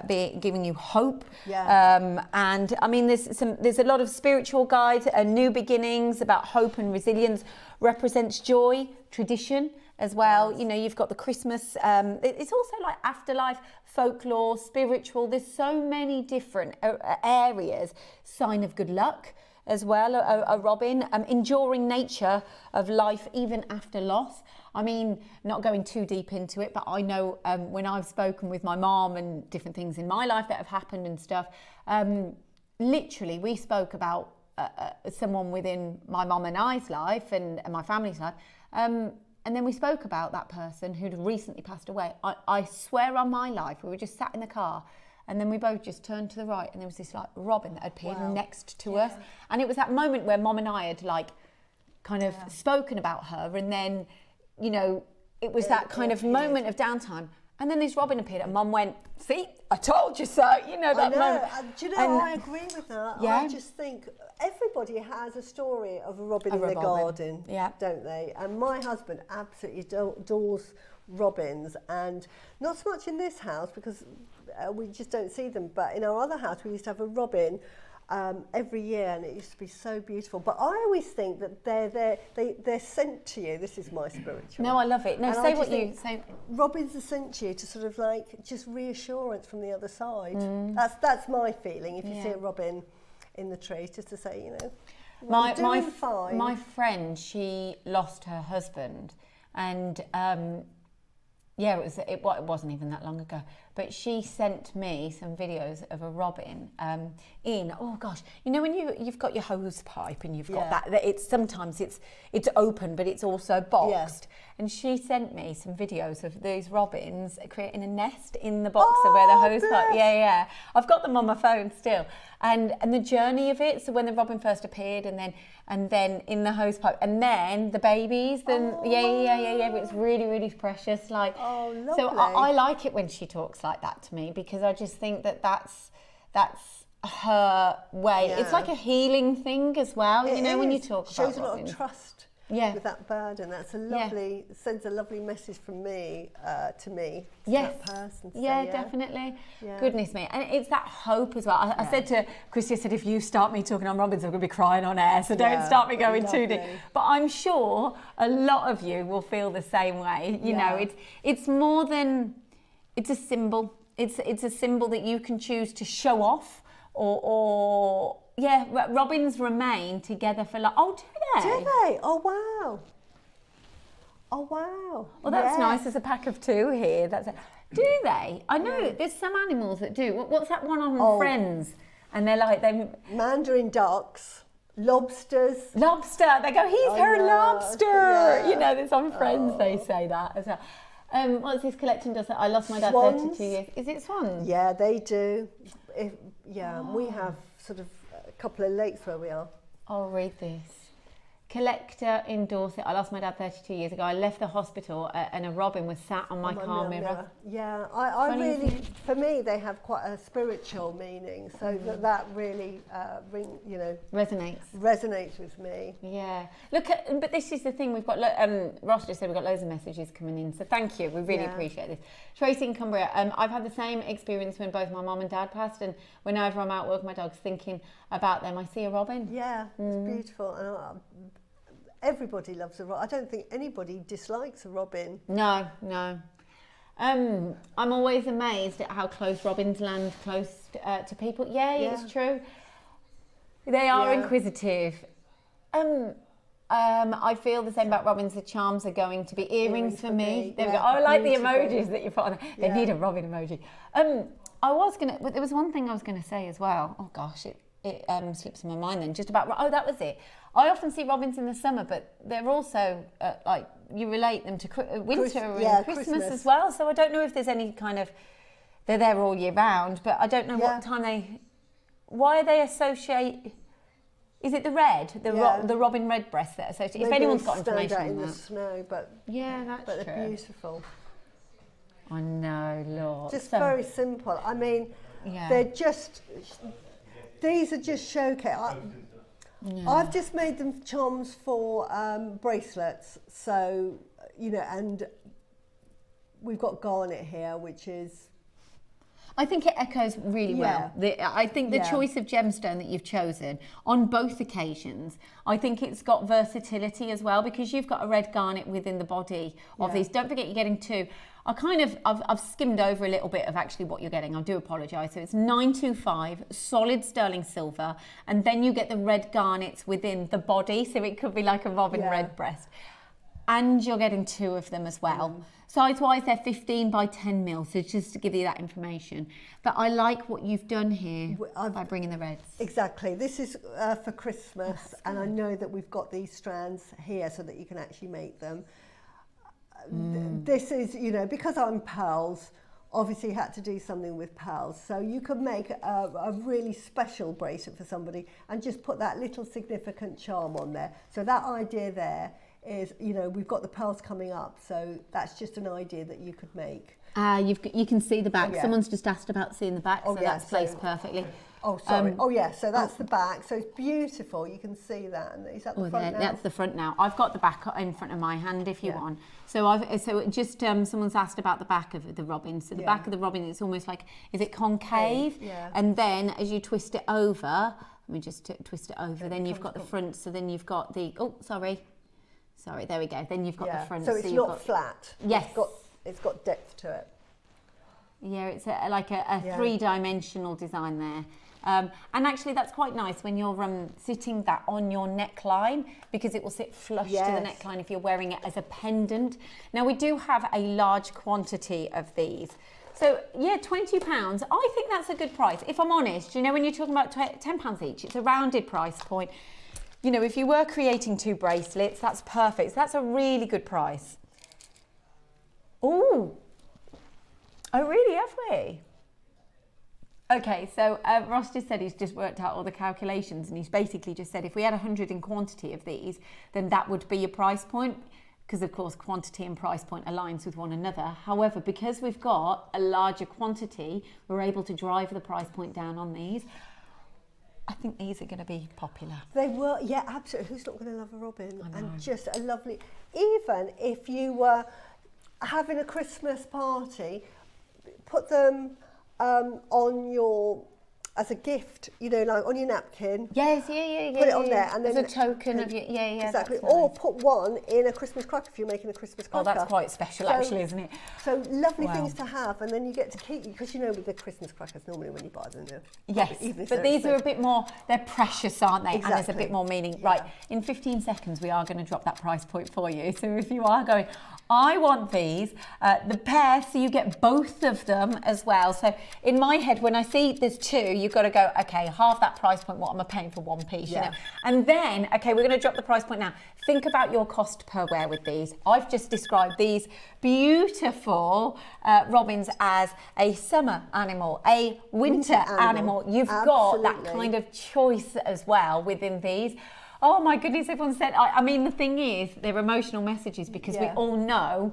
giving you hope. Yeah. And I mean, there's a lot of spiritual guides, new beginnings, about hope and resilience. Represents joy, tradition as well. You know, you've got the Christmas, it's also like afterlife, folklore, spiritual. There's so many different areas. Sign of good luck as well, a robin. Enduring nature of life even after loss. I mean, not going too deep into it, but I know when I've spoken with my mom and different things in my life that have happened and stuff, literally we spoke about someone within my mom and I's life and my family's life, and then we spoke about that person who'd recently passed away. I swear on my life, we were just sat in the car, and then we both just turned to the right, and there was this like robin that appeared next to us, and it was that moment where mom and I had like kind of spoken about her, and then, you know, it was that kind of moment of downtime. And then this robin appeared, and Mum went, "See, I told you so." You know that moment. Do you know? I agree with that. Yeah. I just think everybody has a story of a robin in their garden, don't they? And my husband absolutely adores robins, and not so much in this house because we just don't see them. But in our other house, we used to have a robin every year, and it used to be so beautiful. But I always think that they're sent to you. This is my spiritual. No, I love it. No, and say what you say. Robins are sent to you to sort of like just reassurance from the other side. That's my feeling. If you see a robin in the tree, just to say, you know, my friend, she lost her husband, and it wasn't even that long ago, but she sent me some videos of a robin oh gosh, you know when you've got your hose pipe and you've got that it's sometimes it's open but it's also boxed, and she sent me some videos of these robins creating a nest in the box of where the hose pipe I've got them on my phone still, and the journey of it, so when the robin first appeared, and then in the hose pipe, and then the babies, then it's really, really precious, like so I like it when she talks like that to me, because I just think that's her way. Yeah. It's like a healing thing as well, you know, when you talk about shows a lot robins. of trust Yeah. with that bird, and that's a lovely, sends a lovely message from me to me, to Yes. that person. So, Yeah, definitely. Yeah. Goodness me. And it's that hope as well. I said to Christy, I said, if you start me talking on robins, I'm going to be crying on air, so don't start me going too deep. But I'm sure a lot of you will feel the same way. You know, it's more than, it's a symbol. It's a symbol that you can choose to show off or robins remain together for like, oh, do they? Do they? Oh, wow. Oh, wow. Well, that's nice. There's a pack of 2 here. Do they? I know there's some animals that do. What's that one on Friends? And they're like, Mandarin ducks, lobsters. Lobster. They go, he's her lobster. Yeah. You know, there's on Friends they say that as well. What's this collecting does? I lost my dad Swans. 32 years. Is it swans? Yeah, they do. We have sort of a couple of lakes where we are. I'll read this. Collector in Dorset. I lost my dad 32 years ago. I left the hospital and a robin was sat on my car mirror. Yeah, I really, for me, they have quite a spiritual meaning. So that really, resonates with me. Yeah. But this is the thing. We've got, Ross just said we've got loads of messages coming in. So thank you. We really appreciate this. Tracy in Cumbria. I've had the same experience when both my mum and dad passed, and whenever I'm out walking my dogs thinking about them, I see a robin. Yeah, it's beautiful. And everybody loves a robin. I don't think anybody dislikes a robin. No. I'm always amazed at how close robins land close to people. Yeah, it's true. They are inquisitive. I feel the same about robins. The charms are going to be earrings for me. There we go. I like the emojis that you put on there. They need a robin emoji. There was one thing I was going to say as well. Oh gosh, it slips my mind then. Just about, that was it. I often see robins in the summer, but they're also you relate them to winter and Christmas as well. So I don't know if there's any kind of, they're there all year round, but I don't know what time why are they associate? Is it the red, the robin redbreast that associate? If anyone's got information on in that. the snow, but they're beautiful. I know, Lord. Just very simple. I mean, these are just showcase. I've just made them charms for bracelets. So, and we've got garnet here, which is... I think it echoes really well. I think the choice of gemstone that you've chosen on both occasions, I think it's got versatility as well, because you've got a red garnet within the body of these. Don't forget you're getting 2. I've skimmed over a little bit of actually what you're getting. I do apologise. So it's 925 solid sterling silver, and then you get the red garnets within the body. So it could be like a robin redbreast. And you're getting 2 of them as well. Size-wise, they're 15 by 10 mil, so just to give you that information. But I like what you've done here by bringing the reds. Exactly. This is for Christmas, and I know that we've got these strands here so that you can actually make them. This is, because I'm pearls, obviously had to do something with pearls. So you could make a really special bracelet for somebody and just put that little significant charm on there. So that idea there is, we've got the pearls coming up, so that's just an idea that you could make. You can see the back. Oh, yeah. Someone's just asked about seeing the back, so that's placed perfectly. Oh, sorry. So that's the back. So it's beautiful. You can see that. And is that the front now? That's the front now. I've got the back in front of my hand if you want. So someone's asked about the back of the robin. So the back of the robin is almost like, is it concave? Yeah. And then as you twist it over, let me just twist it over, then you've got the front, so then you've got the, sorry, there we go. Then you've got the front. So it's not flat. Yes. It's got depth to it. Yeah, it's like a 3-dimensional design there. And actually that's quite nice when you're sitting that on your neckline, because it will sit flush to the neckline if you're wearing it as a pendant. Now we do have a large quantity of these. So yeah, £20. I think that's a good price. If I'm honest, when you're talking about £10 each, it's a rounded price point. If you were creating 2 bracelets, that's perfect. So that's a really good price. Oh, really, have we? Okay, so Ross just said he's just worked out all the calculations, and he's basically just said if we had 100 in quantity of these, then that would be your price point, because of course quantity and price point aligns with one another. However, because we've got a larger quantity, we're able to drive the price point down on these. I think these are going to be popular. They were, yeah, absolutely. Who's not going to love a robin? And just a lovely, even if you were having a Christmas party, put them on your, as a gift, you know, like on your napkin. Yes, yeah. Put it on there, and then as a token of your, exactly. That's Or nice. put one in a Christmas cracker if you're making a Christmas cracker. Oh, that's quite special, actually, isn't it? So lovely Wow. things to have, and then you get to keep, because you know with the Christmas crackers normally when you buy them, Yes, even if but they're these are a expensive. bit more, they're precious, aren't they? And there's a Exactly. bit more meaning. Yeah. Right, in 15 seconds, we are going to drop that price point for you. So if you are going, I want these, the pair, so you get both of them as well. So in my head, when I see there's two, you've got to go, okay, half that price point, what am I paying for one piece? Yeah. You know? And then, okay, we're going to drop the price point now. Think about your cost per wear with these. I've just described these beautiful robins as a summer animal, a winter animal. You've got that kind of choice as well within these. Oh my goodness, everyone said, I mean, the thing is, they're emotional messages because we all know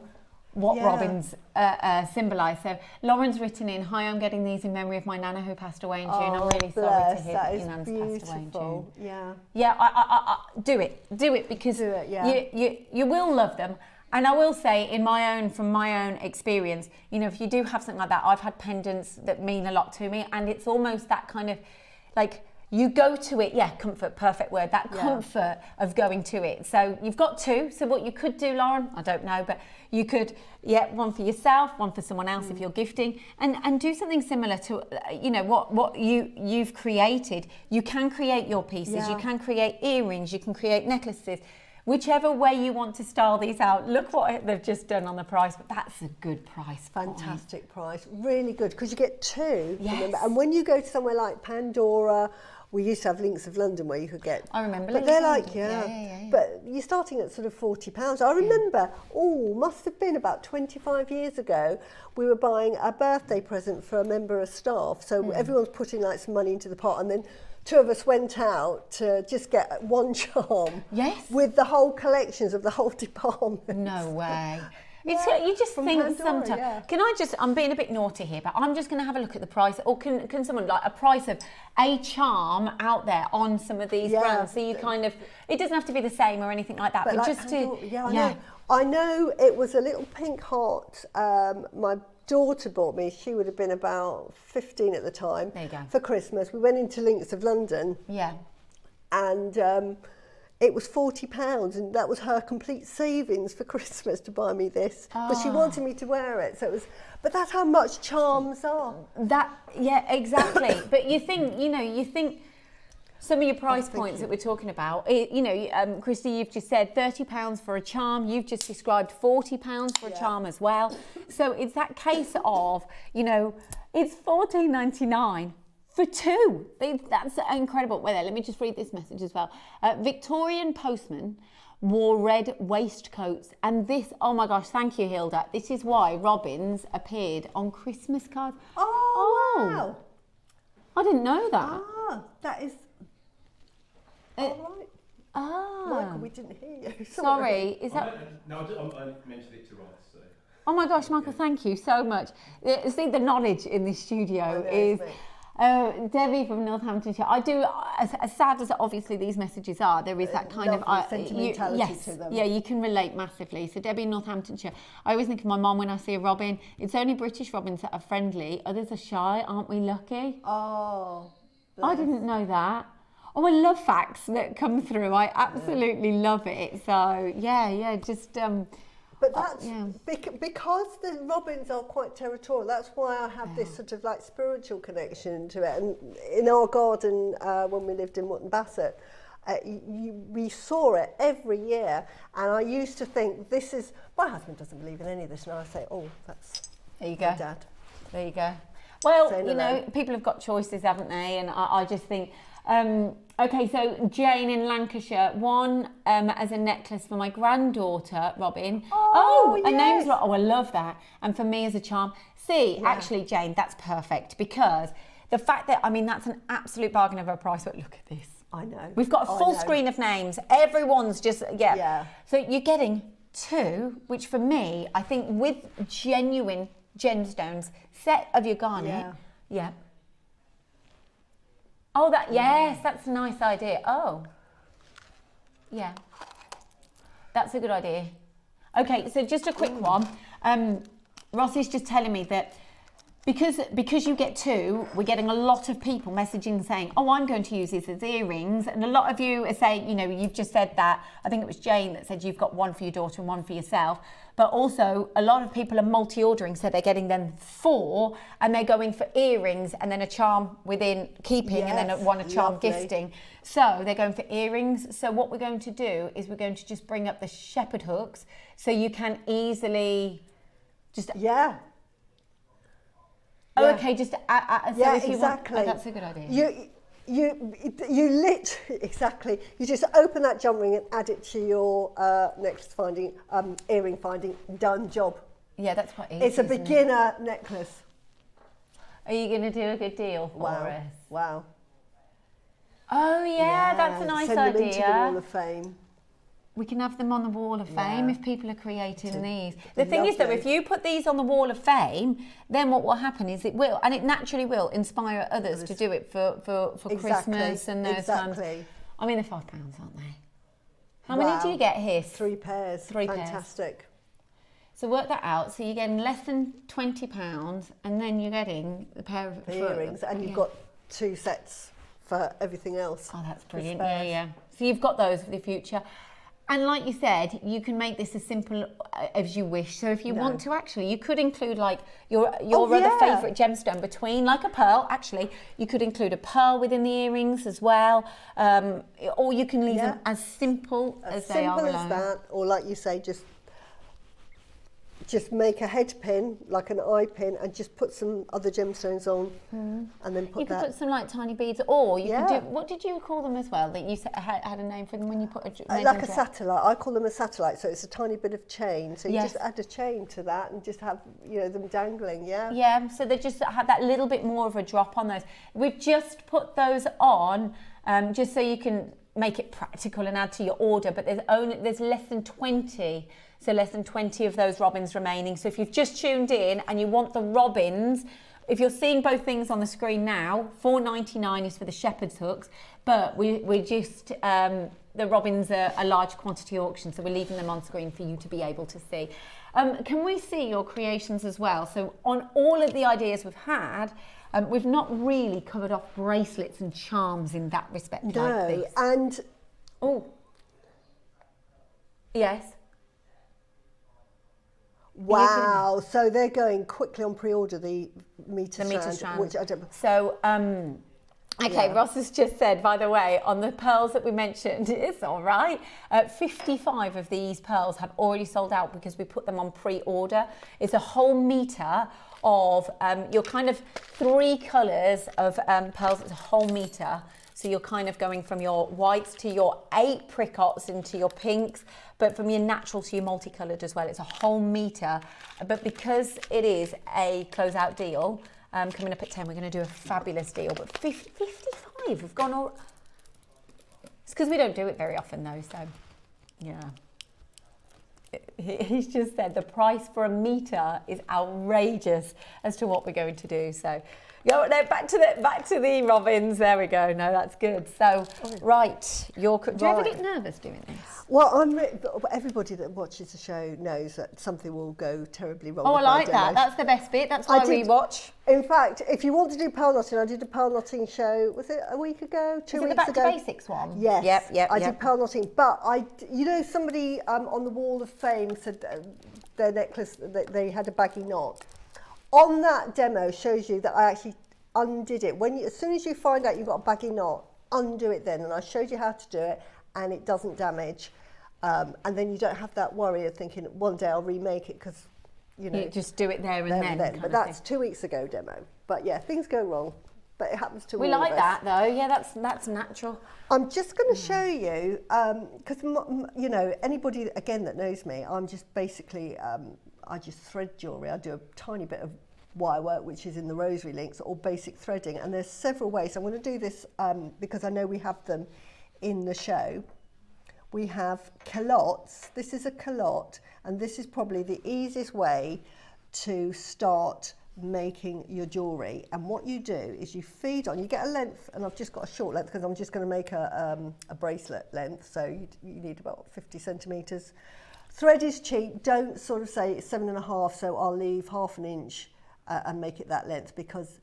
what robins symbolise. So Lauren's written in, hi, I'm getting these in memory of my nana who passed away in June. I'm really sorry to hear that your nana's passed away in June. Yeah, I do it because you will love them. And I will say, from my own experience, you know, if you do have something like that, I've had pendants that mean a lot to me, and it's almost that kind of like, you go to it, comfort, perfect word, that comfort of going to it. So you've got two. So what you could do, Lauren, I don't know, but you could, one for yourself, one for someone else if you're gifting, and do something similar to, you know, what you've created. You can create your pieces, you can create earrings, you can create necklaces. Whichever way you want to style these out, look what they've just done on the price, but that's a good price. Fantastic price, really good, because you get two. Yes. Remember? And when you go to somewhere like Pandora, we used to have Links of London where you could get. I remember. But they're like, but you're starting at sort of £40. I remember, must have been about 25 years ago, we were buying a birthday present for a member of staff. So everyone's putting like some money into the pot, and then two of us went out to just get one charm. Yes. With the whole collections of the whole department. No way. It's, you just from think Pandora, sometimes, I'm being a bit naughty here, but I'm just going to have a look at the price, or can someone, like a price of a charm out there on some of these brands, so you kind of, it doesn't have to be the same or anything like that, but like just Pandora, I know it was a little pink heart, my daughter bought me, she would have been about 15 at the time, there you go. For Christmas. We went into Links of London, and it was £40, and that was her complete savings for Christmas to buy me this. But she wanted me to wear it, so it was. But that's how much charms are. Exactly. But you think some of your price points that we're talking about. Christy, you've just said £30 for a charm. You've just described £40 for a charm as well. So it's that case of, it's $14.99. For two. That's incredible. Wait there, let me just read this message as well. Victorian postman wore red waistcoats, and this, oh my gosh, thank you, Hilda. This is why robins appeared on Christmas cards. Oh, wow. I didn't know that. That is... all right. Michael, we didn't hear you. Sorry, is that... No, I mentioned it to Ross. So. Oh my gosh, Michael, thank you so much. See, the knowledge in this studio is... Debbie from Northamptonshire. I do, as sad as obviously these messages are, there is that kind of sentimentality to them. Yeah, you can relate massively. So Debbie in Northamptonshire, I always think of my mum when I see a robin. It's only British robins that are friendly. Others are shy. Aren't we lucky? Oh, I didn't know that. Oh, I love facts that come through. I absolutely love it. So just. But that's because the robins are quite territorial. That's why I have this sort of like spiritual connection to it. And in our garden, when we lived in Wootton Bassett, we saw it every year. And I used to think, this is, my husband doesn't believe in any of this. And I say, that's there you go. my dad. There you go. Well, people have got choices, haven't they? And I just think, okay, so Jane in Lancashire, one as a necklace for my granddaughter, Robin. A name's Robin. Oh, I love that. And for me as a charm. See, actually, Jane, that's perfect, because the fact that, that's an absolute bargain of a price, but look at this. I know. We've got a full screen of names. Everyone's just, So you're getting two, which for me, I think with genuine gemstones, set of your garnet, Oh, yes, that's a nice idea. Oh, yeah, that's a good idea. Okay, so just a quick one. Ross is just telling me that because you get two, we're getting a lot of people messaging saying, oh, I'm going to use these as earrings. And a lot of you are saying, you know, you've just said that. I think it was Jane that said you've got one for your daughter and one for yourself. But also a lot of people are multi-ordering, so they're getting them 4 and they're going for earrings and then a charm within keeping and then a charm gifting. So they're going for earrings. So what we're going to do is we're going to just bring up the shepherd hooks so you can easily just... Oh, okay, just so if you exactly. Want, that's a good idea. You literally, exactly, you just open that jump ring and add it to your necklace finding, earring finding, done job. Yeah, that's quite easy. It's a beginner necklace. Are you going to do a good deal for us? Wow. Oh, yeah, that's a nice idea. Send them into the Wall of Fame. We can have them on the Wall of Fame if people are creating these. The thing is, though, if you put these on the Wall of Fame, then what will happen is it will, and it naturally will, inspire others to do it for Christmas and those times. I mean, they're £5, aren't they? How many do you get here? 3 pairs. 3 pairs. Fantastic. So work that out. So you're getting less than £20, and then you're getting a pair of earrings, and you've got 2 sets for everything else. Oh, that's brilliant. Yeah. So you've got those for the future. And like you said, you can make this as simple as you wish. So if you want to, actually, you could include like your other favourite gemstone between, like a pearl. Actually, you could include a pearl within the earrings as well. Or you can leave them as simple as they are alone. As simple as that, or like you say, just make a head pin, like an eye pin, and just put some other gemstones on, and then put You could put some like tiny beads, or you could do, what did you call them as well, that you had a name for them when you put a... like a satellite. I call them a satellite, so it's a tiny bit of chain. So you just add a chain to that and just have, you know, them dangling, Yeah, so they just have that little bit more of a drop on those. We've just put those on just so you can make it practical and add to your order, but there's less than 20. So less than 20 of those robins remaining. So if you've just tuned in and you want the robins, if you're seeing both things on the screen now, $4.99 is for the shepherd's hooks, but we're just, the robins are a large quantity auction, so we're leaving them on screen for you to be able to see. Can we see your creations as well? So on all of the ideas we've had, we've not really covered off bracelets and charms in that respect. No, like this. And... Oh. Yes. Wow, so they're going quickly on pre-order, the meter strand, which I don't... So, okay, Ross has just said, by the way, on the pearls that we mentioned, it's all right, 55 of these pearls have already sold out because we put them on pre-order. It's a whole meter of your kind of 3 colours of pearls. It's a whole meter. So you're kind of going from your whites to your 8 pricots into your pinks, but from your natural to your multicoloured as well. It's a whole meter. But because it is a closeout deal, coming up at 10, we're going to do a fabulous deal. But 55 have gone all... It's because we don't do it very often though, so yeah. He's just said the price for a meter is outrageous as to what we're going to do. So, go no, back to the robins. There we go. No, that's good. So, right, do you ever get nervous doing this? Well, everybody that watches the show knows that something will go terribly wrong. Oh, I like that. That's the best bit. That's why we watch. In fact, if you want to do pearl knotting, I did a pearl knotting show. Was it a week ago? 2 weeks ago? Is it the Back to Basics one? Yes. Yep. I did pearl knotting, but somebody on the Wall of Fame said their necklace that they had a baggy knot. On that demo shows you that I actually undid it. As soon as you find out you've got a baggy knot, undo it then, and I showed you how to do it, and it doesn't damage. And then you don't have that worry of thinking one day I'll remake it because, you just do it there and then. But that's 2 weeks ago demo. But yeah, things go wrong. But it happens to all of us. We like that though. Yeah, that's natural. I'm just going to show you because anybody again that knows me, I'm just basically I just thread jewellery. I do a tiny bit of wire work, which is in the Rosary links, or basic threading, and there's several ways. I'm going to do this because I know we have them in the show. We have culottes. This is a culotte, and this is probably the easiest way to start making your jewellery, and what you do is you feed on, you get a length, and I've just got a short length because I'm just going to make a bracelet length, so you need about 50 centimetres. Thread is cheap, don't sort of say it's 7.5, so I'll leave half an inch and make it that length, because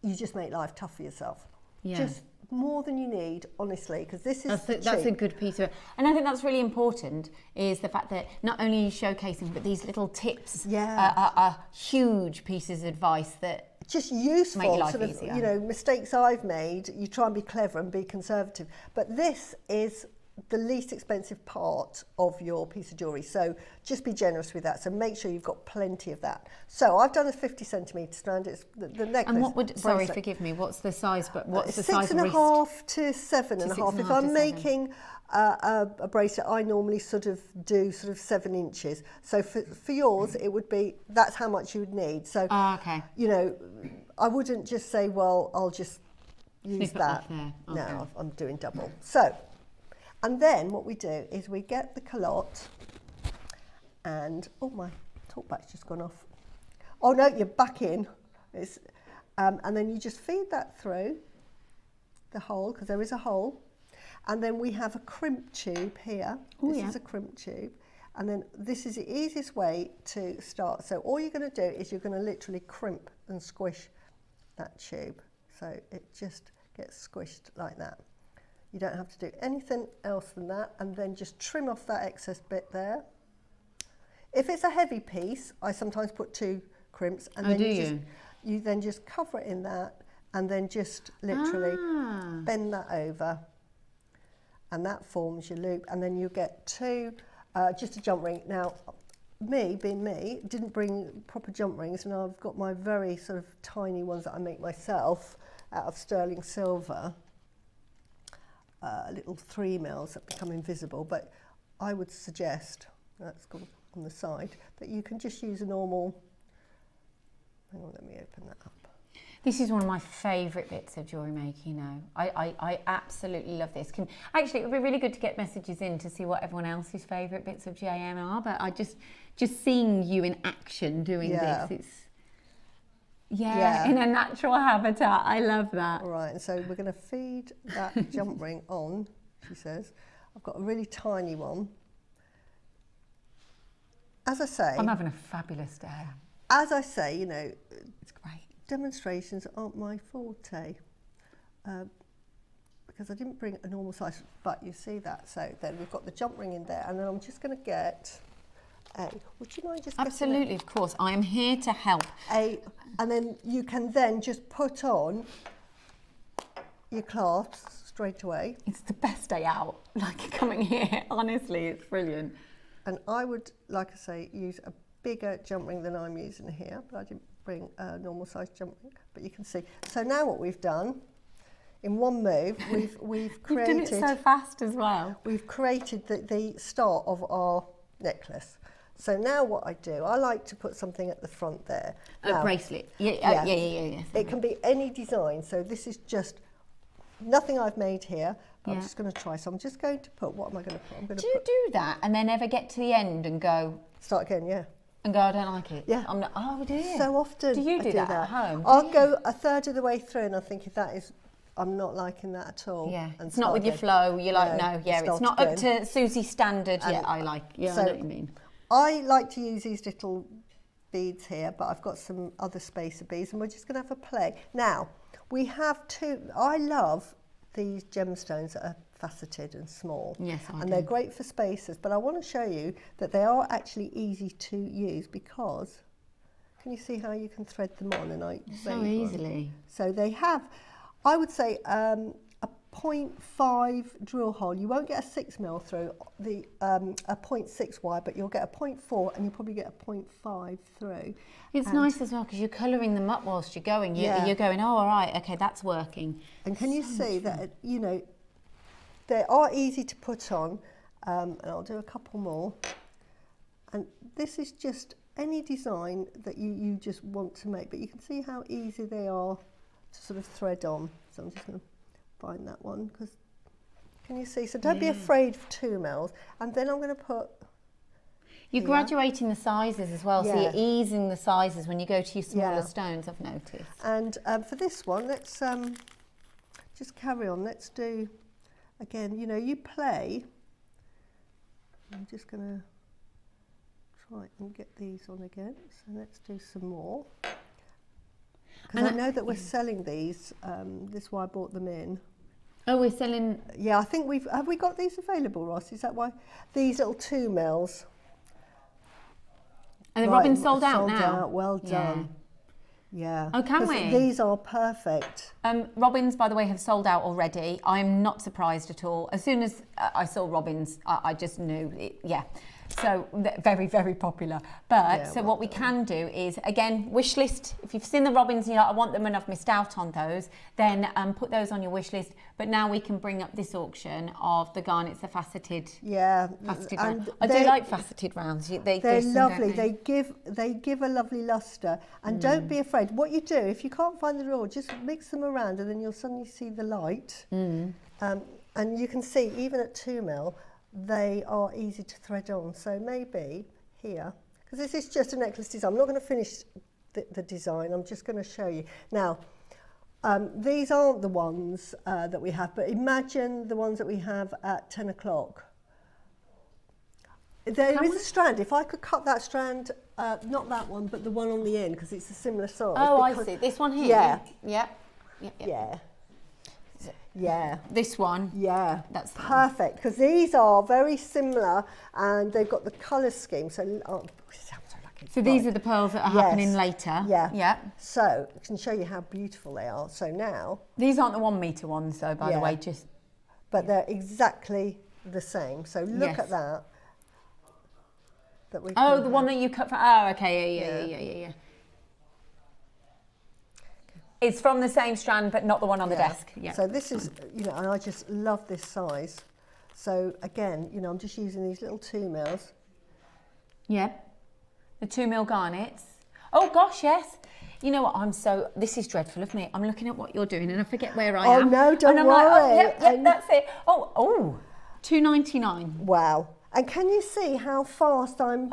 you just make life tough for yourself. Yeah. Just more than you need, honestly, because this is that's a good piece of it. And I think that's really important, is the fact that not only are you showcasing, but these little tips are huge pieces of advice that just useful, make your life sort of, easier. you know, mistakes I've made. You try and be clever and be conservative, but this is the least expensive part of your piece of jewellery, so just be generous with that. So make sure you've got plenty of that. So I've done a 50 centimetre strand. It's the necklace. And what would, sorry, bracelet. forgive me, what's the size, but what's the size 6.5 to 7.5. If I'm making a bracelet, I normally sort of do 7 inches. So for yours, it would be, that's how much you would need. So, okay. you know, I wouldn't just say, well, I'll just use Snip it that. off there. Okay. No, I'm doing double. So, and then what we do is we get the calotte, and oh, my talkback's just gone off. Oh no, you're back in. It's, and then you just feed that through the hole, because there is a hole, and then we have a crimp tube here. This is a crimp tube, and then this is the easiest way to start. So all you're going to do is you're going to literally crimp and squish that tube, so it just gets squished like that. You don't have to do anything else than that, and then just trim off that excess bit there. If it's a heavy piece, I sometimes put 2 crimps, and then you then just cover it in that, and then just literally bend that over, and that forms your loop, and then you get 2, just a jump ring. Now, being me, didn't bring proper jump rings, and I've got my very sort of tiny ones that I make myself out of sterling silver. Little 3 mils that become invisible, but I would suggest, that's gone on the side, that you can just use a normal, hang on, let me open that up. This is one of my favourite bits of jewellery making, you know. I absolutely love this. Actually, it would be really good to get messages in to see what everyone else's favourite bits of GIA are, but I just seeing you in action doing this, it's in a natural habitat. I love that. All right, and so we're going to feed that jump ring on, she says. I've got a really tiny one. As I say... I'm having a fabulous day. As I say, you know... It's great. Demonstrations aren't my forte, because I didn't bring a normal size, but you see that. So then we've got the jump ring in there, and then I'm just going to get would you mind just absolutely, of course, I am here to help. And then you can then just put on your clasps straight away. It's the best day out, like coming here, honestly, it's brilliant. And I would, like I say, use a bigger jump ring than I'm using here, but I didn't bring a normal size jump ring, but you can see. So now what we've done, in one move, we've created... You've done it so fast as well. We've created the start of our necklace. So now what I do, I like to put something at the front there. A bracelet. Yeah. It can be any design. So this is just nothing I've made here. But I'm just going to try. So I'm just going to put, what am I going to put? I'm going to do that and then ever get to the end and go... Start again, yeah. And go, I don't like it. Yeah. I'm not, oh, do you? So often. Do you do that at home? I'll go a third of the way through and I think if that is... I'm not liking that at all. Yeah, and it's not with your flow. You're like, no, it's not up to Suzie standard. And yeah, I like, I know what you mean. I like to use these little beads here, but I've got some other spacer beads and we're just going to have a play. Now, we have I love these gemstones that are faceted and small. Yes, I do. And they're great for spacers, but I want to show you that they are actually easy to use because, can you see how you can thread them on? And so easily. So they have, I would say, a 0.5 drill hole. You won't get a 6mm through the a 0.6 wide, but you'll get a 0.4 and you'll probably get a 0.5 through. It's nice as well because you're colouring them up whilst you're going. You're going, oh, all right, okay, that's working. And can you see that, you know, they are easy to put on, and I'll do a couple more. And this is just any design that you just want to make, but you can see how easy they are to sort of thread on. So I'm just going to find that one because can you see? So don't be afraid of 2mm, and then I'm going to put. You're graduating the sizes as well, so Yeah. you're easing the sizes when you go to your smaller Yeah. stones, I've noticed. And for this one, let's just carry on. Let's do, again, you know, you play. I'm just going to try and get these on again. So let's do some more. Because I know that we're selling these. This is why I brought them in. Oh, we're selling... Yeah, I think have we got these available, Ross? Is that why? These little 2 mils. And the Right, robin's sold out sold now? out, well done. Yeah. Oh, can 'Cause we? These are perfect. Robins, by the way, have sold out already. I'm not surprised at all. As soon as I saw robins, I just knew it, yeah. So very, very popular. But Yeah, so well what we can do is, again, wish list. If you've seen the robins and you're like, I want them and I've missed out on those, then put those on your wish list. But now we can bring up this auction of the garnets, the faceted. Yeah. Faceted and round. I do like faceted rounds. They're They're lovely. They give a lovely luster. And don't be afraid. What you do, if you can't find the drawer, just mix them around and then you'll suddenly see the light. And you can see, even at 2 mil, they are easy to thread on. So maybe here, because this is just a necklace design. I'm not going to finish the design. I'm just going to show you. Now, these aren't the ones that we have, but imagine the ones that we have at 10 o'clock. There is a strand. If I could cut that strand, not that one, but the one on the end, because it's a similar size. Oh, I see. This one here? Yeah. Yep. Yeah. Yeah. This one? Yeah. That's perfect, because these are very similar and they've got the colour scheme. So, So these are the pearls that are happening later? Yeah. Yeah. So I can show you how beautiful they are. So now... These aren't the 1 metre ones though, by the way, just... But they're exactly the same. So look at that. We the one that you cut from... Oh, okay, yeah. It's from the same strand, but not the one on the desk. Yeah. So this is, you know, and I just love this size. So again, you know, I'm just using these little 2 mils. Yeah. The 2 mil garnets. Oh gosh, yes. You know what? This is dreadful of me. I'm looking at what you're doing and I forget where I am. Oh no, don't and I'm worry. Like, yep, that's it. Oh, £2.99. Wow. And can you see how fast I'm...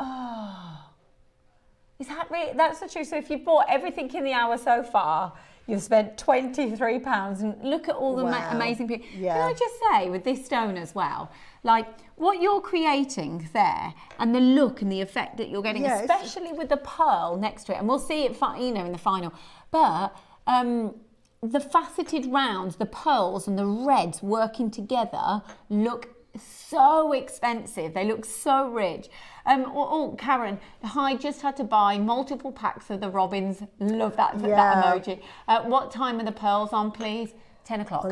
Is that really? That's the truth. So if you've bought everything in the hour so far, you've spent £23 and look at all the amazing people. Yeah. Can I just say with this stone as well, like what you're creating there and the look and the effect that you're getting, especially with the pearl next to it, and we'll see it, you know, in the final, but the faceted rounds, the pearls and the reds working together look so expensive. They look so rich. Karen, I just had to buy multiple packs of the robins. Love that emoji. What time are the pearls on, please? 10 o'clock.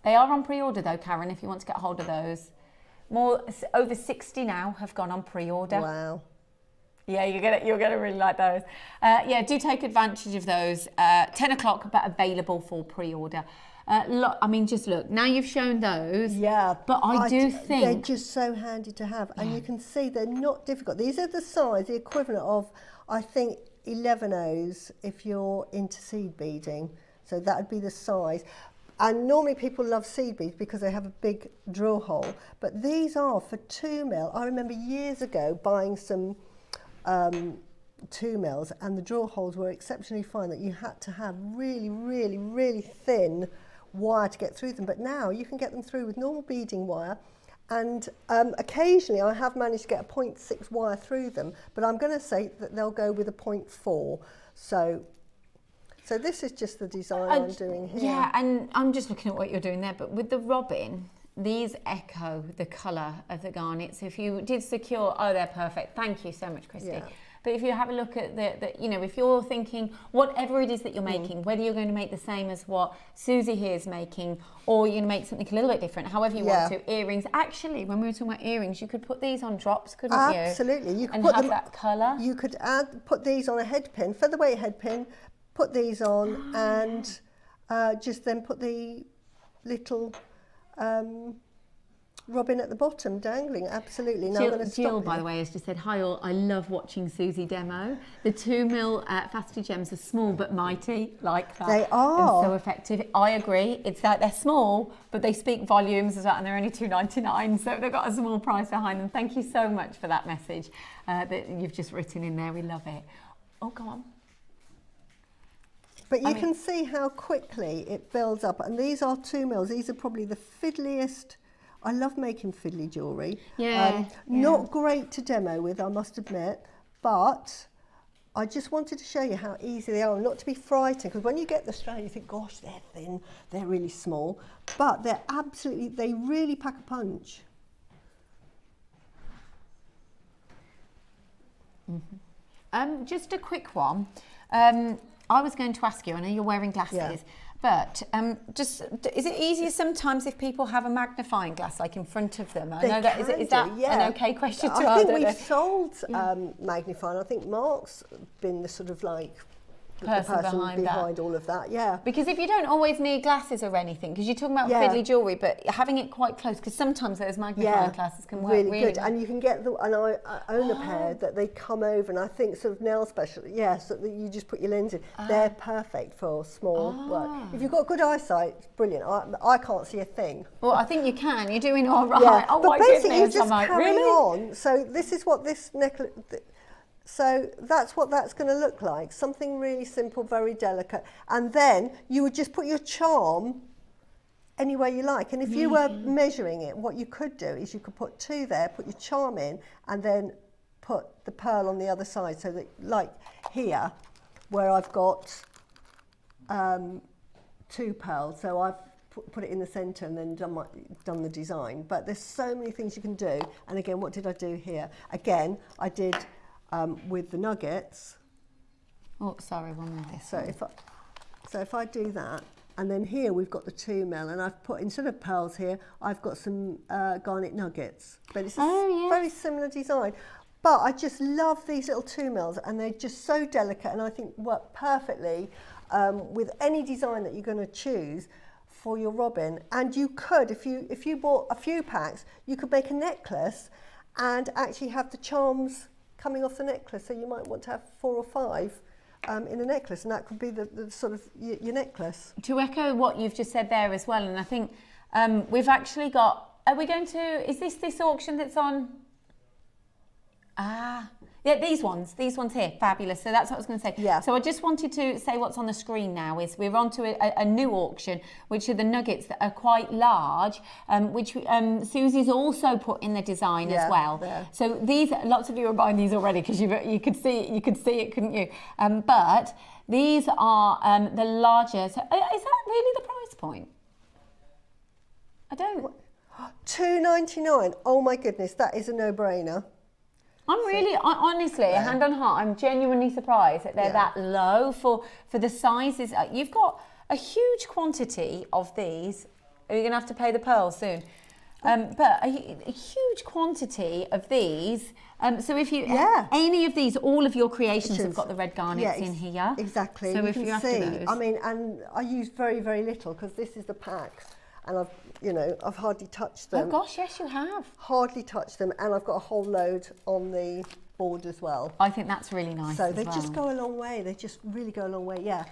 They are on pre-order though, Karen, if you want to get hold of those. Over 60 now have gone on pre-order. Wow. Yeah, you're gonna really like those. Do take advantage of those. 10 o'clock, but available for pre-order. I mean, just look, now you've shown those. Yeah. But I do think... They're just so handy to have. And you can see they're not difficult. These are the size, the equivalent of, I think, 11 O's if you're into seed beading. So that would be the size. And normally people love seed beads because they have a big drill hole. But these are for 2 mil. I remember years ago buying some 2 mils and the drill holes were exceptionally fine, that you had to have really, really, really thin wire to get through them. But now you can get them through with normal beading wire. And occasionally I have managed to get a 0.6 wire through them, but I'm going to say that they'll go with a 0.4. So this is just the design I'm doing here. Yeah, and I'm just looking at what you're doing there, but with the robin, these echo the colour of the garnet. So if you did secure, they're perfect. Thank you so much, Christy. Yeah. But if you have a look at if you're thinking, whatever it is that you're making, whether you're going to make the same as what Suzie here is making, or you're going to make something a little bit different, however you want to, earrings. Actually, when we were talking about earrings, you could put these on drops, couldn't you? Absolutely. You could and put have them, that colour. You could put these on a head pin, featherweight head pin, put these on, and just then put the little robin at the bottom dangling, absolutely. Now I'm going to stop Jill, by here. the way, has just said, hi all, I love watching Suzie demo. The 2mm faceted gems are small but mighty, like that. They are. And so effective. I agree. It's that they're small, but they speak volumes as well, and they're only $2.99, so they've got a small price behind them. Thank you so much for that message that you've just written in there. We love it. Oh, go on. But you can see how quickly it builds up. And these are 2mm. These are probably the fiddliest. I love making fiddly jewellery. Yeah, Not great to demo with, I must admit, but I just wanted to show you how easy they are, and not to be frightened, because when you get the strand, you think, gosh, they're thin, they're really small, but they're absolutely, they really pack a punch. Just a quick one. I was going to ask you, I know you're wearing glasses, but just, is it easier sometimes if people have a magnifying glass like in front of them? I know that, is that an okay question to ask? I think we've sold magnifying. I think Mark's been the sort of like the person behind all of that, yeah. Because if you don't always need glasses or anything, because you're talking about fiddly jewellery, but having it quite close, because sometimes those magnifying glasses can work really good. well. And you can get the, and I own a pair that they come over, and I think sort of nail special, so that you just put your lens in. They're perfect for small work. If you've got good eyesight, it's brilliant. I can't see a thing. Well, I think you can. You're doing all right. Yeah. Oh, but my basically, goodness. you just I'm like, carry really? on. So this is what this necklace. So that's what that's going to look like. Something really simple, very delicate. And then you would just put your charm anywhere you like. And if you were measuring it, what you could do is you could put 2 there, put your charm in, and then put the pearl on the other side. So that, like here, where I've got 2 pearls. So I've put it in the centre and then done the design. But there's so many things you can do. And again, what did I do here? Again, I did... with the nuggets. Oh, sorry, one more this. So if I do that, and then here we've got the 2mm, and I've put, instead of pearls here, I've got some garnet nuggets. But it's a very similar design. But I just love these little 2mm, and they're just so delicate, and I think work perfectly with any design that you're going to choose for your robin. And you could, if you bought a few packs, you could make a necklace and actually have the charms coming off the necklace, so you might want to have 4 or 5 in a necklace, and that could be the sort of your necklace. To echo what you've just said there as well, and I think we've actually got, are we going to, is this auction that's on? Yeah, these ones here, fabulous. So that's what I was going to say. Yeah. So I just wanted to say what's on the screen now is we're on to a new auction, which are the nuggets that are quite large, which Susie's also put in the design as well. Yeah. So these, lots of you are buying these already because you could see it, couldn't you? But these are the larger. So is that really the price point? I don't. $2.99. Oh my goodness, that is a no-brainer. I'm really, honestly, hand on heart, I'm genuinely surprised that they're that low for the sizes. You've got a huge quantity of these. Are you going to have to pay the pearls soon? But a huge quantity of these. So if you, any of these, all of your creations have got the red garnets in here. Exactly. So you if can you're after see, those. I mean, and I use very, very little because this is the pack. And I've hardly touched them. Oh gosh, yes you have. Hardly touched them, and I've got a whole load on the board as well. I think that's really nice. So they just go a long way. They just really go a long way, yeah.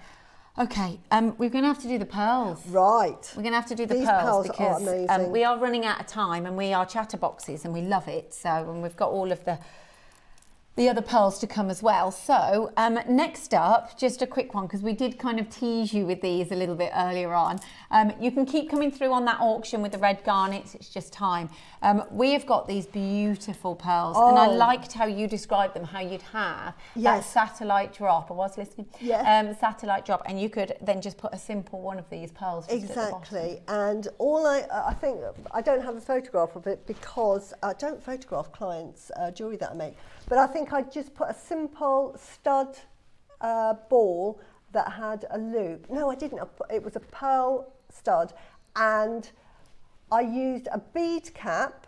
Okay, we're going to have to do the pearls. Right. We're going to have to do the These pearls because are amazing. We are running out of time, and we are chatterboxes, and we love it. So, and we've got all of the other pearls to come as well. So next up, just a quick one, because we did kind of tease you with these a little bit earlier on. You can keep coming through on that auction with the red garnets, it's just time. We have got these beautiful pearls, and I liked how you described them, how you'd have that satellite drop. I was listening. Satellite drop, and you could then just put a simple one of these pearls just exactly. And all I think, I don't have a photograph of it because I don't photograph clients' jewellery that I make. But I think I'd just put a simple stud ball that had a loop. No, I didn't. It was a pearl stud, and I used a bead cap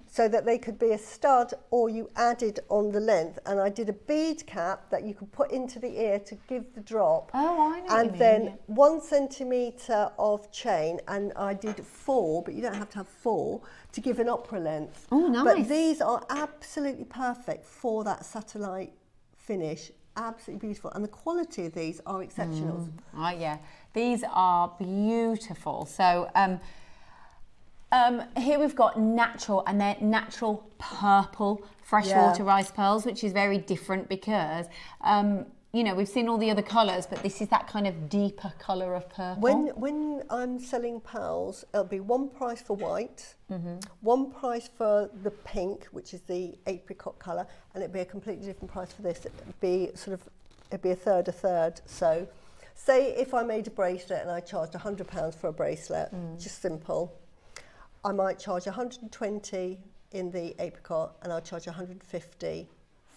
so that they could be a stud or you added on the length. And I did a bead cap that you could put into the ear to give the drop. Oh, I know what you And mean, then yeah. 1 centimetre of chain, and I did 4, but you don't have to have 4, to give an opera length. Oh, nice. But these are absolutely perfect for that satellite finish. Absolutely beautiful. And the quality of these are exceptional. Oh, yeah. These are beautiful. So here we've got natural, and they're natural purple freshwater rice pearls, which is very different because, you know, we've seen all the other colours, but this is that kind of deeper colour of purple. When I'm selling pearls, it'll be one price for white, one price for the pink, which is the apricot colour, and it'd be a completely different price for this. It'd be a third. So, say if I made a bracelet and I charged £100 for a bracelet, just simple, I might charge 120 in the apricot, and I'll charge 150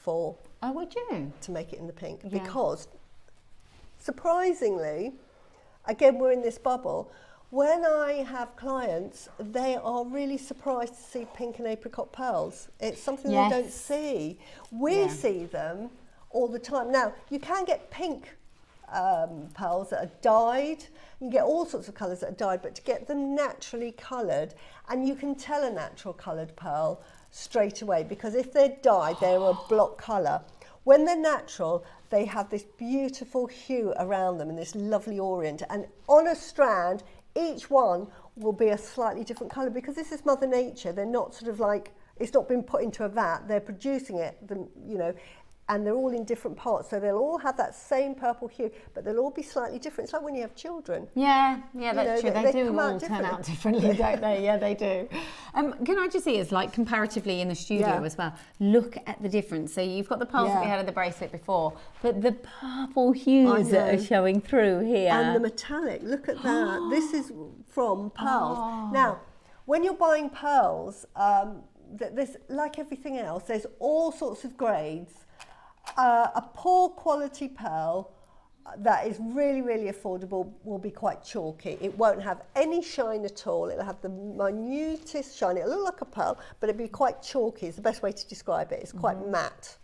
for. Oh, would you? To make it in the pink, Yeah. because surprisingly, again, we're in this bubble. When I have clients, they are really surprised to see pink and apricot pearls. It's something they don't see. We see them all the time. Now, you can get pink pearls that are dyed. You can get all sorts of colours that are dyed, but to get them naturally coloured, and you can tell a natural coloured pearl straight away, because if they're dyed, they're a block colour. When they're natural, they have this beautiful hue around them and this lovely orient. And on a strand, each one will be a slightly different colour, because this is Mother Nature. They're not sort of like, it's not been put into a vat. They're producing it, you know, and they're all in different parts. So they'll all have that same purple hue, but they'll all be slightly different. It's like when you have children. Yeah, that's true. They do come out all turn out differently, don't they? Yeah, they do. Can I just see, it's like comparatively in the studio as well, look at the difference. So you've got the pearls that we had in the bracelet before, but the purple hues that are showing through here. And the metallic, look at that. This is from pearls. Now, when you're buying pearls, there's, like everything else, there's all sorts of grades. A poor quality pearl that is really, really affordable will be quite chalky. It won't have any shine at all. It'll have the minutest shine. It'll look like a pearl, but it'll be quite chalky. It's the best way to describe it. It's quite matte.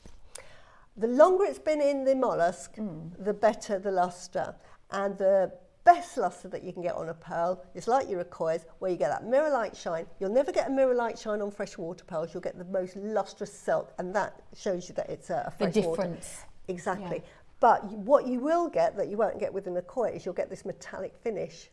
The longer it's been in the mollusk, the better the luster. And the best luster that you can get on a pearl is like your Akkoyas, where you get that mirror light shine. You'll never get a mirror light shine on freshwater pearls. You'll get the most lustrous silk, and that shows you that it's a freshwater. The difference. Exactly. Yeah. But what you will get that you won't get with an Akkoya is you'll get this metallic finish.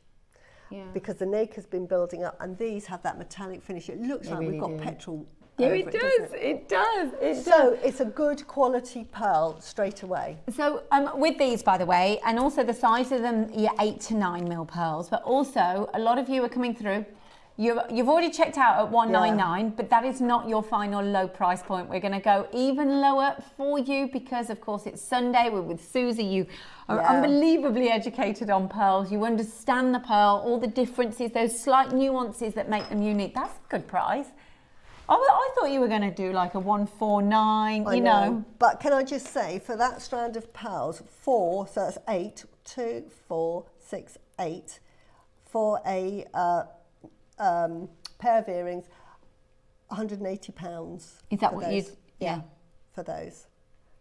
Yeah. Because the naked's been building up, and these have that metallic finish. It looks like we've got petrol. Yeah, it does. It does. So it's a good quality pearl straight away. So with these, by the way, and also the size of them, your 8 to 9 mil pearls, but also a lot of you are coming through. You've already checked out at $199, but that is not your final low price point. We're going to go even lower for you because, of course, it's Sunday. We're with Suzie. You are unbelievably educated on pearls. You understand the pearl, all the differences, those slight nuances that make them unique. That's a good price. I thought you were going to do like a 149, you know. But can I just say, for that strand of pearls, 4, so that's 8, 2, 4, 6, 8, for a pair of earrings, £180. Is that what you? Yeah. For those,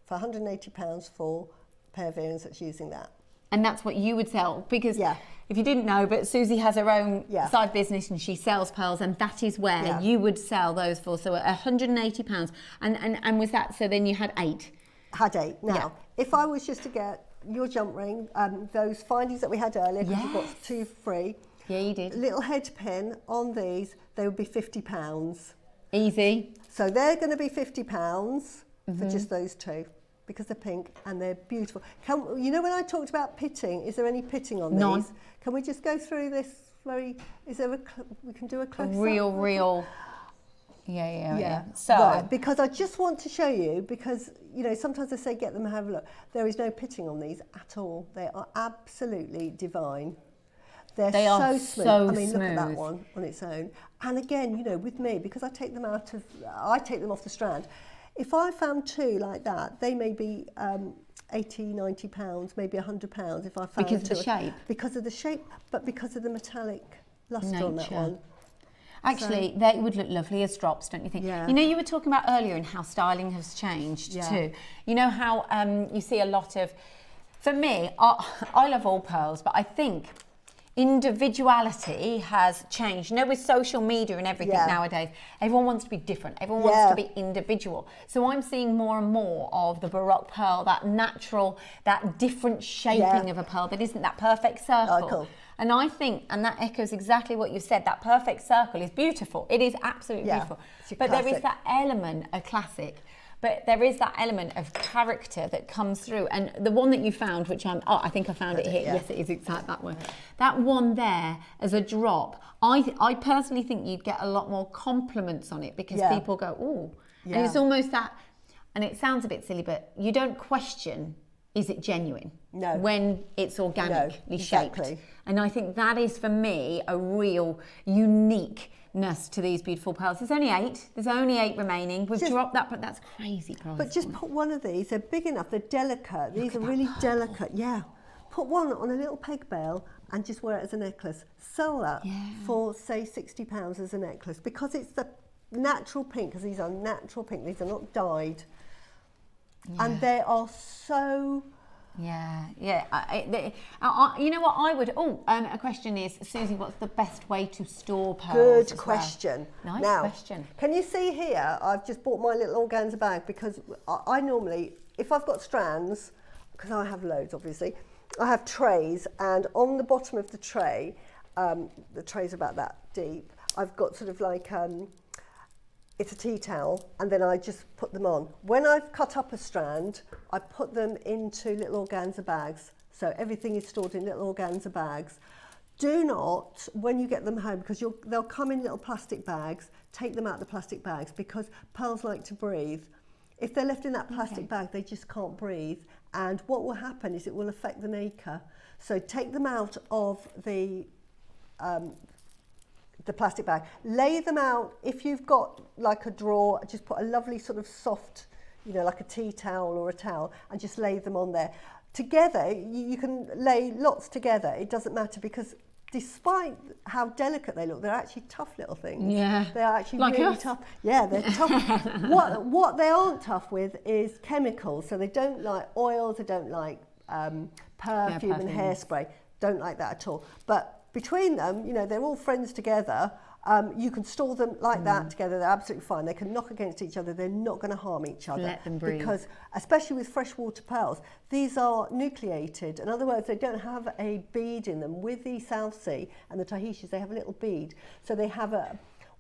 for £180 for a pair of earrings that's using that. And that's what you would sell, because if you didn't know, but Suzie has her own side business and she sells pearls, and that is where you would sell those for. So £180, and was that, so then you had 8? Had 8. Now, if I was just to get your jump ring, those findings that we had earlier, because you got 2 free. Yeah, you did. Little head pin on these, they would be £50. Easy. So they're going to be £50 for just those 2. Because they're pink and they're beautiful. You know when I talked about pitting, is there any pitting on None. these? Can we just go through this we can do a close-up? Real. Yeah. So, right, because I just want to show you, because, you know, sometimes I say get them and have a look. There is no pitting on these at all. They are absolutely divine. They are so smooth. I mean, look at that one on its own. And again, you know, with me, because I take them off the strand. If I found 2 like that, they may be £80, £90, maybe £100 if I found because of the shape? Because of the shape, but because of the metallic lustre on that one. Actually, they would look lovely as drops, don't you think? Yeah. You know, you were talking about earlier and how styling has changed too. You know how you see a lot of, for me, I love all pearls, but I think individuality has changed. You know, with social media and everything nowadays, everyone wants to be different. Everyone wants to be individual. So I'm seeing more and more of the Baroque pearl, that natural, that different shaping of a pearl that isn't that perfect circle. And I think, and that echoes exactly what you said, that perfect circle is beautiful. It is absolutely beautiful. But there is that element, a classic, but there is that element of character that comes through. And the one that you found, which I think I found it here. Yes, it is exact that one. That one there as a drop, I personally think you'd get a lot more compliments on it because people go, ooh. And it's almost that, and it sounds a bit silly, but you don't question, is it genuine? No. When it's organically shaped. And I think that is, for me, a real uniqueness to these beautiful pearls. There's only 8. There's only 8 remaining. We've dropped that, but that's crazy price. But just put one of these. They're big enough. They're delicate. These are really delicate. Yeah. Put one on a little peg bale and just wear it as a necklace. Sell that for, say, £60 as a necklace because it's the natural pink, because these are natural pink. These are not dyed. And they are so... You know what I would... a question is, Suzie, what's the best way to store pearls? Good question. Nice question. Can you see here, I've just bought my little organza bag because I normally, if I've got strands, because I have loads obviously, I have trays, and on the bottom of the tray's about that deep, I've got sort of like... it's a tea towel, and then I just put them on. When I've cut up a strand, I put them into little organza bags. So everything is stored in little organza bags. Do not, when you get them home, because they'll come in little plastic bags, take them out of the plastic bags because pearls like to breathe. If they're left in that plastic bag, they just can't breathe. And what will happen is it will affect the nacre. So take them out of the plastic bag, lay them out. If you've got like a drawer, just put a lovely sort of soft, you know, like a tea towel or a towel, and just lay them on there. Together, you can lay lots together. It doesn't matter because despite how delicate they look, they're actually tough little things. Yeah. They're actually like really tough. Yeah, they're tough. What they aren't tough with is chemicals. So they don't like oils, they don't like perfume and hairspray. Don't like that at all. But between them, you know, they're all friends together. You can store them like that together. They're absolutely fine. They can knock against each other. They're not going to harm each other. Let them breathe. Because, especially with freshwater pearls, these are nucleated. In other words, they don't have a bead in them. With the South Sea and the Tahitians, they have a little bead. So they have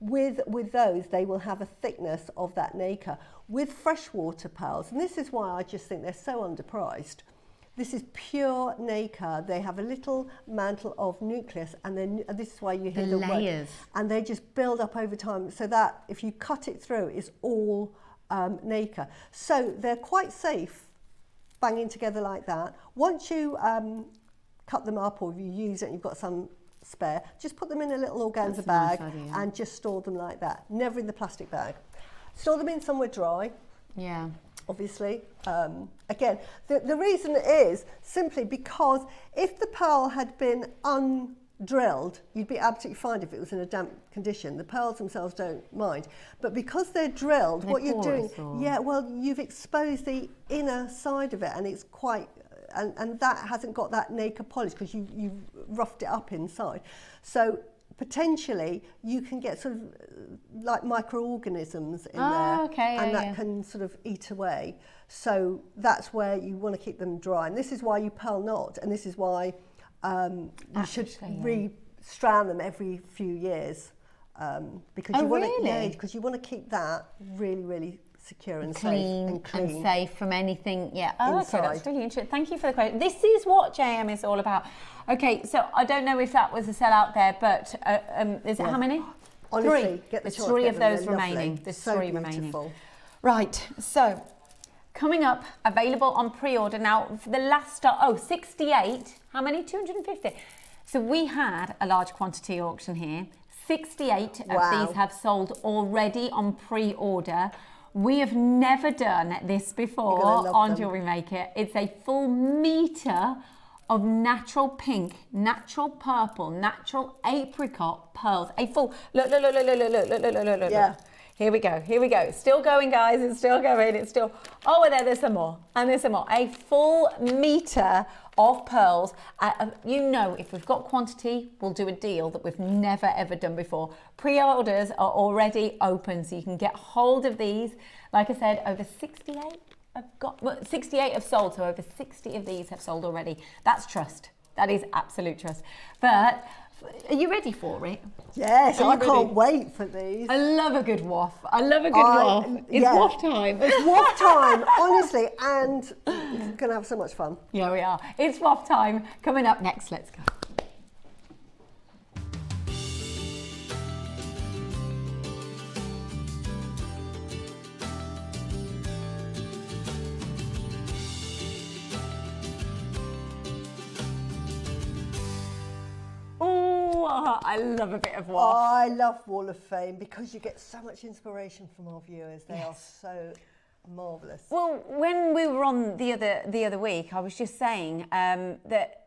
with those, they will have a thickness of that nacre. With freshwater pearls, and this is why I just think they're so underpriced, this is pure nacre. They have a little mantle of nucleus, and then this is why you hear the layers. And they just build up over time, so that if you cut it through, it's all nacre. So they're quite safe, banging together like that. Once you cut them up, or you use it and you've got some spare, just put them in a little organza bag and just store them like that. Never in the plastic bag. Store them in somewhere dry. Yeah. Obviously. Again, the reason is simply because if the pearl had been undrilled, you'd be absolutely fine if it was in a damp condition. The pearls themselves don't mind. But because they're drilled, what you're doing, you've exposed the inner side of it, and it's quite, and that hasn't got that nacre polish because you've roughed it up inside. So potentially you can get sort of like microorganisms in there, and that can sort of eat away. So that's where you want to keep them dry, and this is why you pearl knot, and this is why you should re-strand them every few years, because because you want to keep that really, really secure and safe and safe from anything. Okay, that's really interesting. Thank you for the question. This is what JM is all about. Okay, so I don't know if that was a sellout there, but is it how many? Honestly, 3. There's 3 of those remaining. There's 3 remaining. Right, so coming up, available on pre-order now for the last 68. How many? 250. So we had a large quantity auction here. 68 of these have sold already on pre-order. We have never done this before on JewelleryMaker. It's a full metre of natural pink, natural purple, natural apricot pearls. A full, look. Yeah. Here we go. It's still going, guys. It's still going. Oh, there's some more. And there's some more. A full metre of pearls. You know, if we've got quantity, we'll do a deal that we've never, ever done before. Pre-orders are already open, so you can get hold of these. Like I said, over 68 68 have sold, so over 60 of these have sold already. That's trust. That is absolute trust. But are you ready for it? Yes, I can't wait for these. I love a good waft. It's waft time. It's waft time, honestly, and we're going to have so much fun. Yeah, we are. It's waft time. Coming up next, let's go. I love a bit of waft. I love Wall of Fame because you get so much inspiration from our viewers. They are so marvellous. Well, when we were on the other week, I was just saying that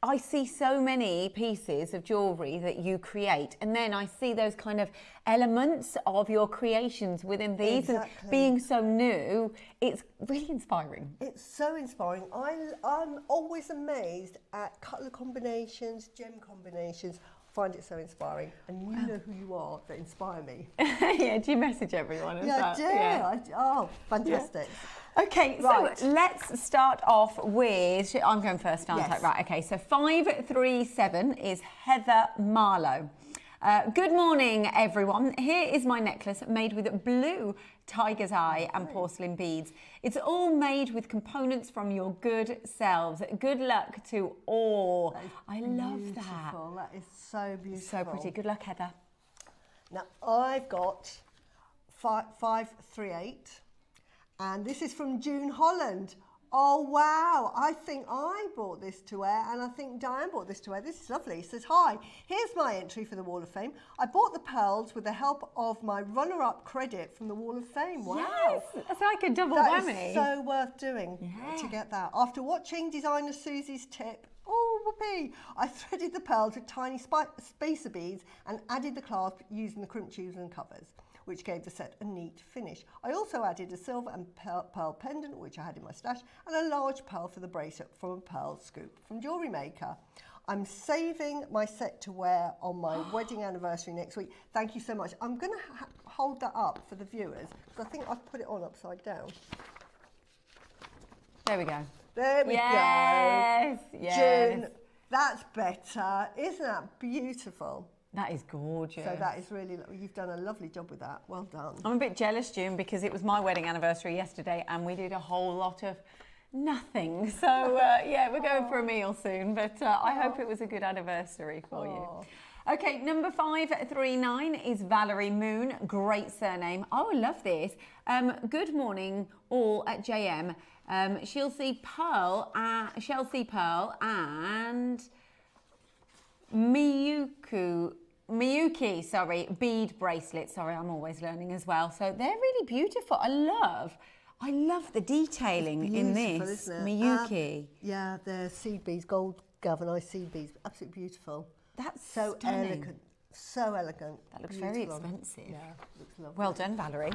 I see so many pieces of jewellery that you create, and then I see those kind of elements of your creations within these, and being so new, it's really inspiring. It's so inspiring. I'm always amazed at colour combinations, gem combinations. I find it so inspiring, and you know who you are that inspire me. Yeah, do you message everyone? I do. Yeah. Oh, fantastic. Yeah. Okay, right. So let's start off with, I'm going first, aren't I? Right, okay, so 537 is Heather Marlowe. Good morning, everyone. Here is my necklace made with blue tiger's eye and porcelain beads. It's all made with components from your good selves. Good luck to all. I love that. That is so beautiful. So pretty. Good luck, Heather. Now, I've got 538, and this is from June Holland. Oh, wow. I think I bought this to wear, and I think Diane bought this to wear. This is lovely. It says, hi, here's my entry for the Wall of Fame. I bought the pearls with the help of my runner-up credit from the Wall of Fame. Wow. Yes, it's like a double whammy. That is so worth doing to get that. After watching designer Suzie's tip, oh, whoopee, I threaded the pearls with tiny spacer beads and added the clasp using the crimp tubes and covers, which gave the set a neat finish. I also added a silver and pearl pendant, which I had in my stash, and a large pearl for the bracelet from a pearl scoop from JewelleryMaker. I'm saving my set to wear on my wedding anniversary next week. Thank you so much. I'm going to hold that up for the viewers, because I think I've put it on upside down. There we go. There we go. Yes. June, that's better. Isn't that beautiful? That is gorgeous. So that is really, you've done a lovely job with that. Well done. I'm a bit jealous, June, because it was my wedding anniversary yesterday and we did a whole lot of nothing. So yeah, we're going for a meal soon, but I hope it was a good anniversary for you. Okay, number 539 is Valerie Moon. Great surname. Oh, I love this. Good morning, all at JM. Chelsea Pearl and Miyuki, bead bracelet. Sorry, I'm always learning as well. So they're really beautiful. I love the detailing in this. Isn't it? Miyuki. Yeah, they're seed beads, gold galvanized seed beads. Absolutely beautiful. That's so stunning. elegant. So elegant. That looks beautiful. very expensive. Yeah, looks lovely. Well done, Valerie.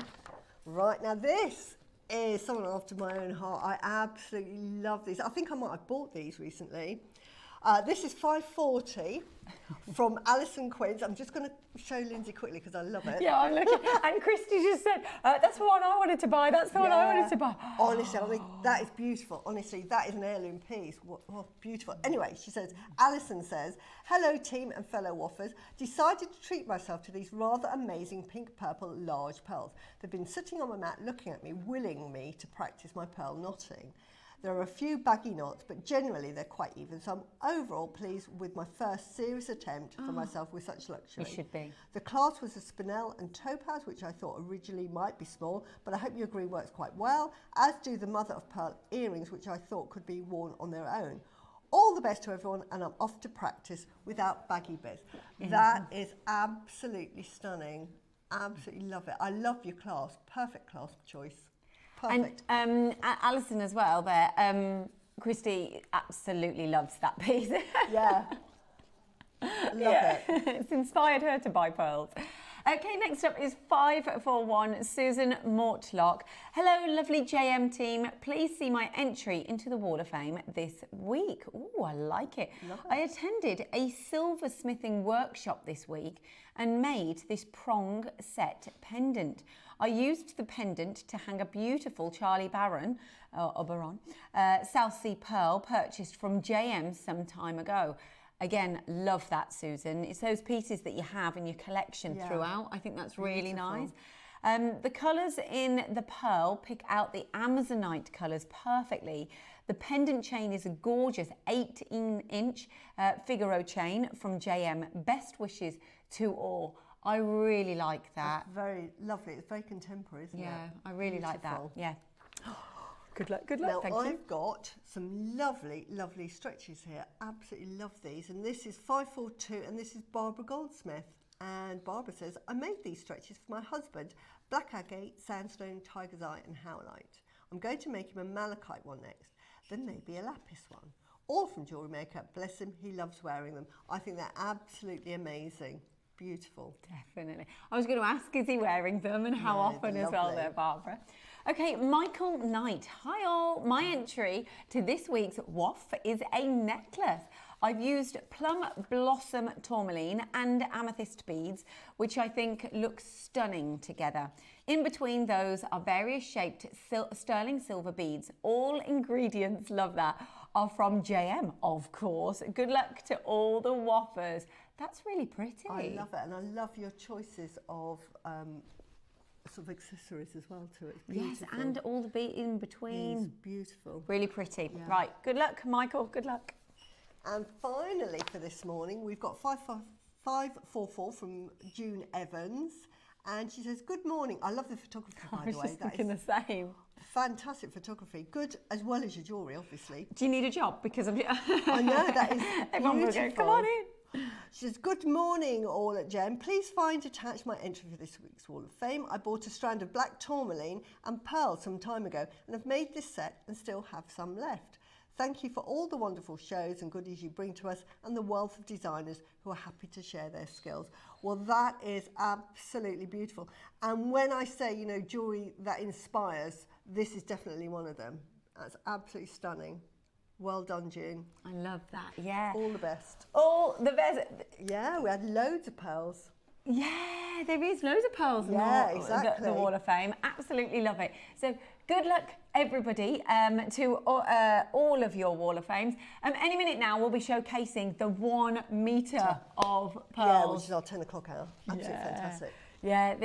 Right, now this is someone after my own heart. I absolutely love these. I think I might have bought these recently. This is 540 from Alison Quinns. I'm just going to show Lyndsey quickly because I love it. Yeah, I'm looking. And Christy just said, that's the one I wanted to buy. That's the one I wanted to buy. Honestly, I mean, that is beautiful. Honestly, that is an heirloom piece. What beautiful. Anyway, she says, Alison says, hello team and fellow waffers. Decided to treat myself to these rather amazing pink purple large pearls. They've been sitting on my mat looking at me, willing me to practice my pearl knotting. There are a few baggy knots, but generally they're quite even, so I'm overall pleased with my first serious attempt for myself with such luxury. You should be. The clasp was a spinel and topaz, which I thought originally might be small, but I hope you agree works quite well, as do the mother of pearl earrings, which I thought could be worn on their own. All the best to everyone, and I'm off to practice without baggy bits. That is absolutely stunning. Absolutely love it. I love your clasp. Perfect clasp choice. Perfect. And Alison as well there, Christy absolutely loves that piece. Yeah. Love it. It's inspired her to buy pearls. Okay, next up is 541 Susan Mortlock. Hello, lovely JM team. Please see my entry into the Wall of Fame this week. Oh, I like it. I attended a silversmithing workshop this week and made this prong set pendant. I used the pendant to hang a beautiful Charlie Baron, South Sea pearl purchased from JM some time ago. Again, love that, Susan. It's those pieces that you have in your collection throughout. I think that's really nice. The colours in the pearl pick out the Amazonite colours perfectly. The pendant chain is a gorgeous 18-inch Figaro chain from JM. Best wishes to all. I really like that. That's very lovely. It's very contemporary, isn't it? Yeah, I really like that. Yeah. Good luck, Now, thank I've you. got some lovely, lovely stretches here. Absolutely love these. And this is 542, and this is Barbara Goldsmith. And Barbara says, I made these stretches for my husband, black agate, sandstone, tiger's eye, and howlite. I'm going to make him a malachite one next, then maybe a lapis one. All from Jewellery Maker. Bless him, he loves wearing them. I think they're absolutely amazing. Beautiful. Definitely. I was going to ask, is he wearing them and how often as well there, Barbara? Okay, Michael Knight. Hi all. My entry to this week's WOF is a necklace. I've used plum blossom tourmaline and amethyst beads, which I think look stunning together. In between those are various shaped sterling silver beads. All ingredients, love that, are from JM, of course. Good luck to all the WOFers. That's really pretty. I love it, and I love your choices of sort of accessories as well to it. It's beautiful. Yes, and all the bead in between. It's beautiful. Really pretty. Yeah. Right, good luck, Michael. Good luck. And finally for this morning, we've got 544 from June Evans. And she says, good morning. I love the photography, by I the was way. just thinking the same. Fantastic photography. Good as well as your jewellery, obviously. Do you need a job? Because I'm... I know, that is Everyone will go, come on in. She says, good morning all at Gem. Please find attached my entry for this week's Wall of Fame. I bought a strand of black tourmaline and pearl some time ago and have made this set and still have some left. Thank you for all the wonderful shows and goodies you bring to us and the wealth of designers who are happy to share their skills. Well, that is absolutely beautiful. And when I say, you know, jewellery that inspires, this is definitely one of them. That's absolutely stunning. Well done, June. I love that, yeah. All the best. All the best. Yeah, we had loads of pearls. Yeah, there is loads of pearls in exactly. the Wall of Fame. Absolutely love it. So good luck, everybody, to all of your Wall of Fames. Any minute now, we'll be showcasing the 1 metre of pearls. Yeah, which is our 10 o'clock hour. Absolutely fantastic. Yeah,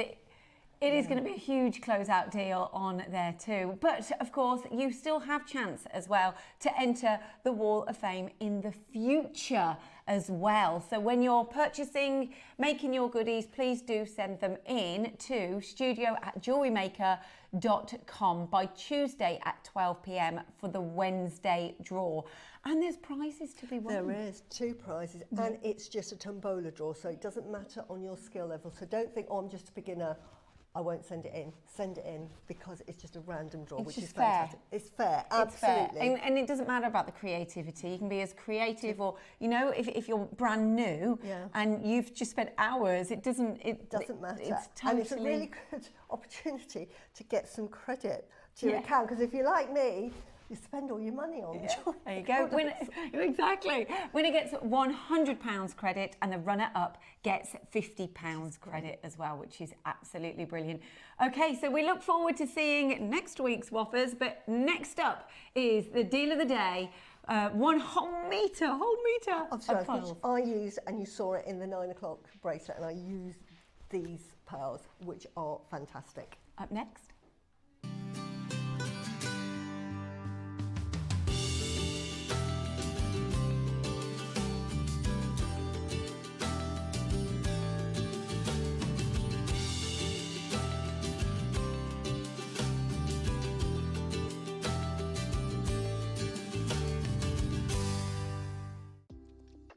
it is going to be a huge closeout deal on there too. But of course, you still have chance as well to enter the Wall of Fame in the future as well. So when you're purchasing, making your goodies, please do send them in to studio@jewellerymaker.com by Tuesday at 12 p.m. for the Wednesday draw. And there's prizes to be won. There is 2 prizes, and it's just a tombola draw, so it doesn't matter on your skill level. So don't think, oh, I'm just a beginner, I won't send it in. Send it in because it's just a random draw, which is fantastic. It's fair, absolutely. It's fair. And it doesn't matter about the creativity. You can be as creative or, you know, if you're brand new and you've just spent hours, it doesn't matter. It's totally... And it's a really good opportunity to get some credit to your account, because if you're like me, you spend all your money on jewellery. There you go. Exactly. Winner gets £100 credit and the runner-up gets £50 credit as well, which is absolutely brilliant. Okay, so we look forward to seeing next week's Woffers, but next up is the deal of the day. 1 whole metre of pearls. Which I used, and you saw it in the 9 o'clock bracelet, and I used these pearls, which are fantastic. Up next.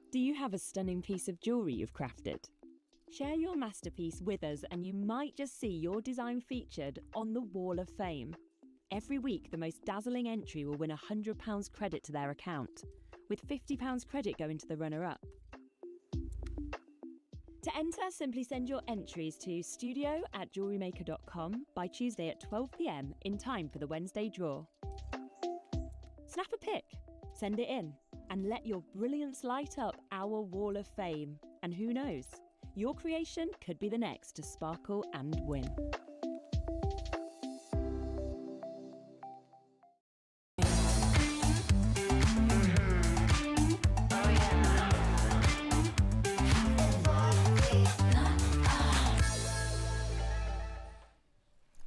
Do you have a stunning piece of jewellery you've crafted? Share your masterpiece with us and you might just see your design featured on the Wall of Fame. Every week, the most dazzling entry will win £100 credit to their account, with £50 credit going to the runner-up. To enter, simply send your entries to studio@jewellerymaker.com by Tuesday at 12 p.m. in time for the Wednesday draw. Snap a pic, send it in, and let your brilliance light up our wall of fame. And who knows, your creation could be the next to sparkle and win.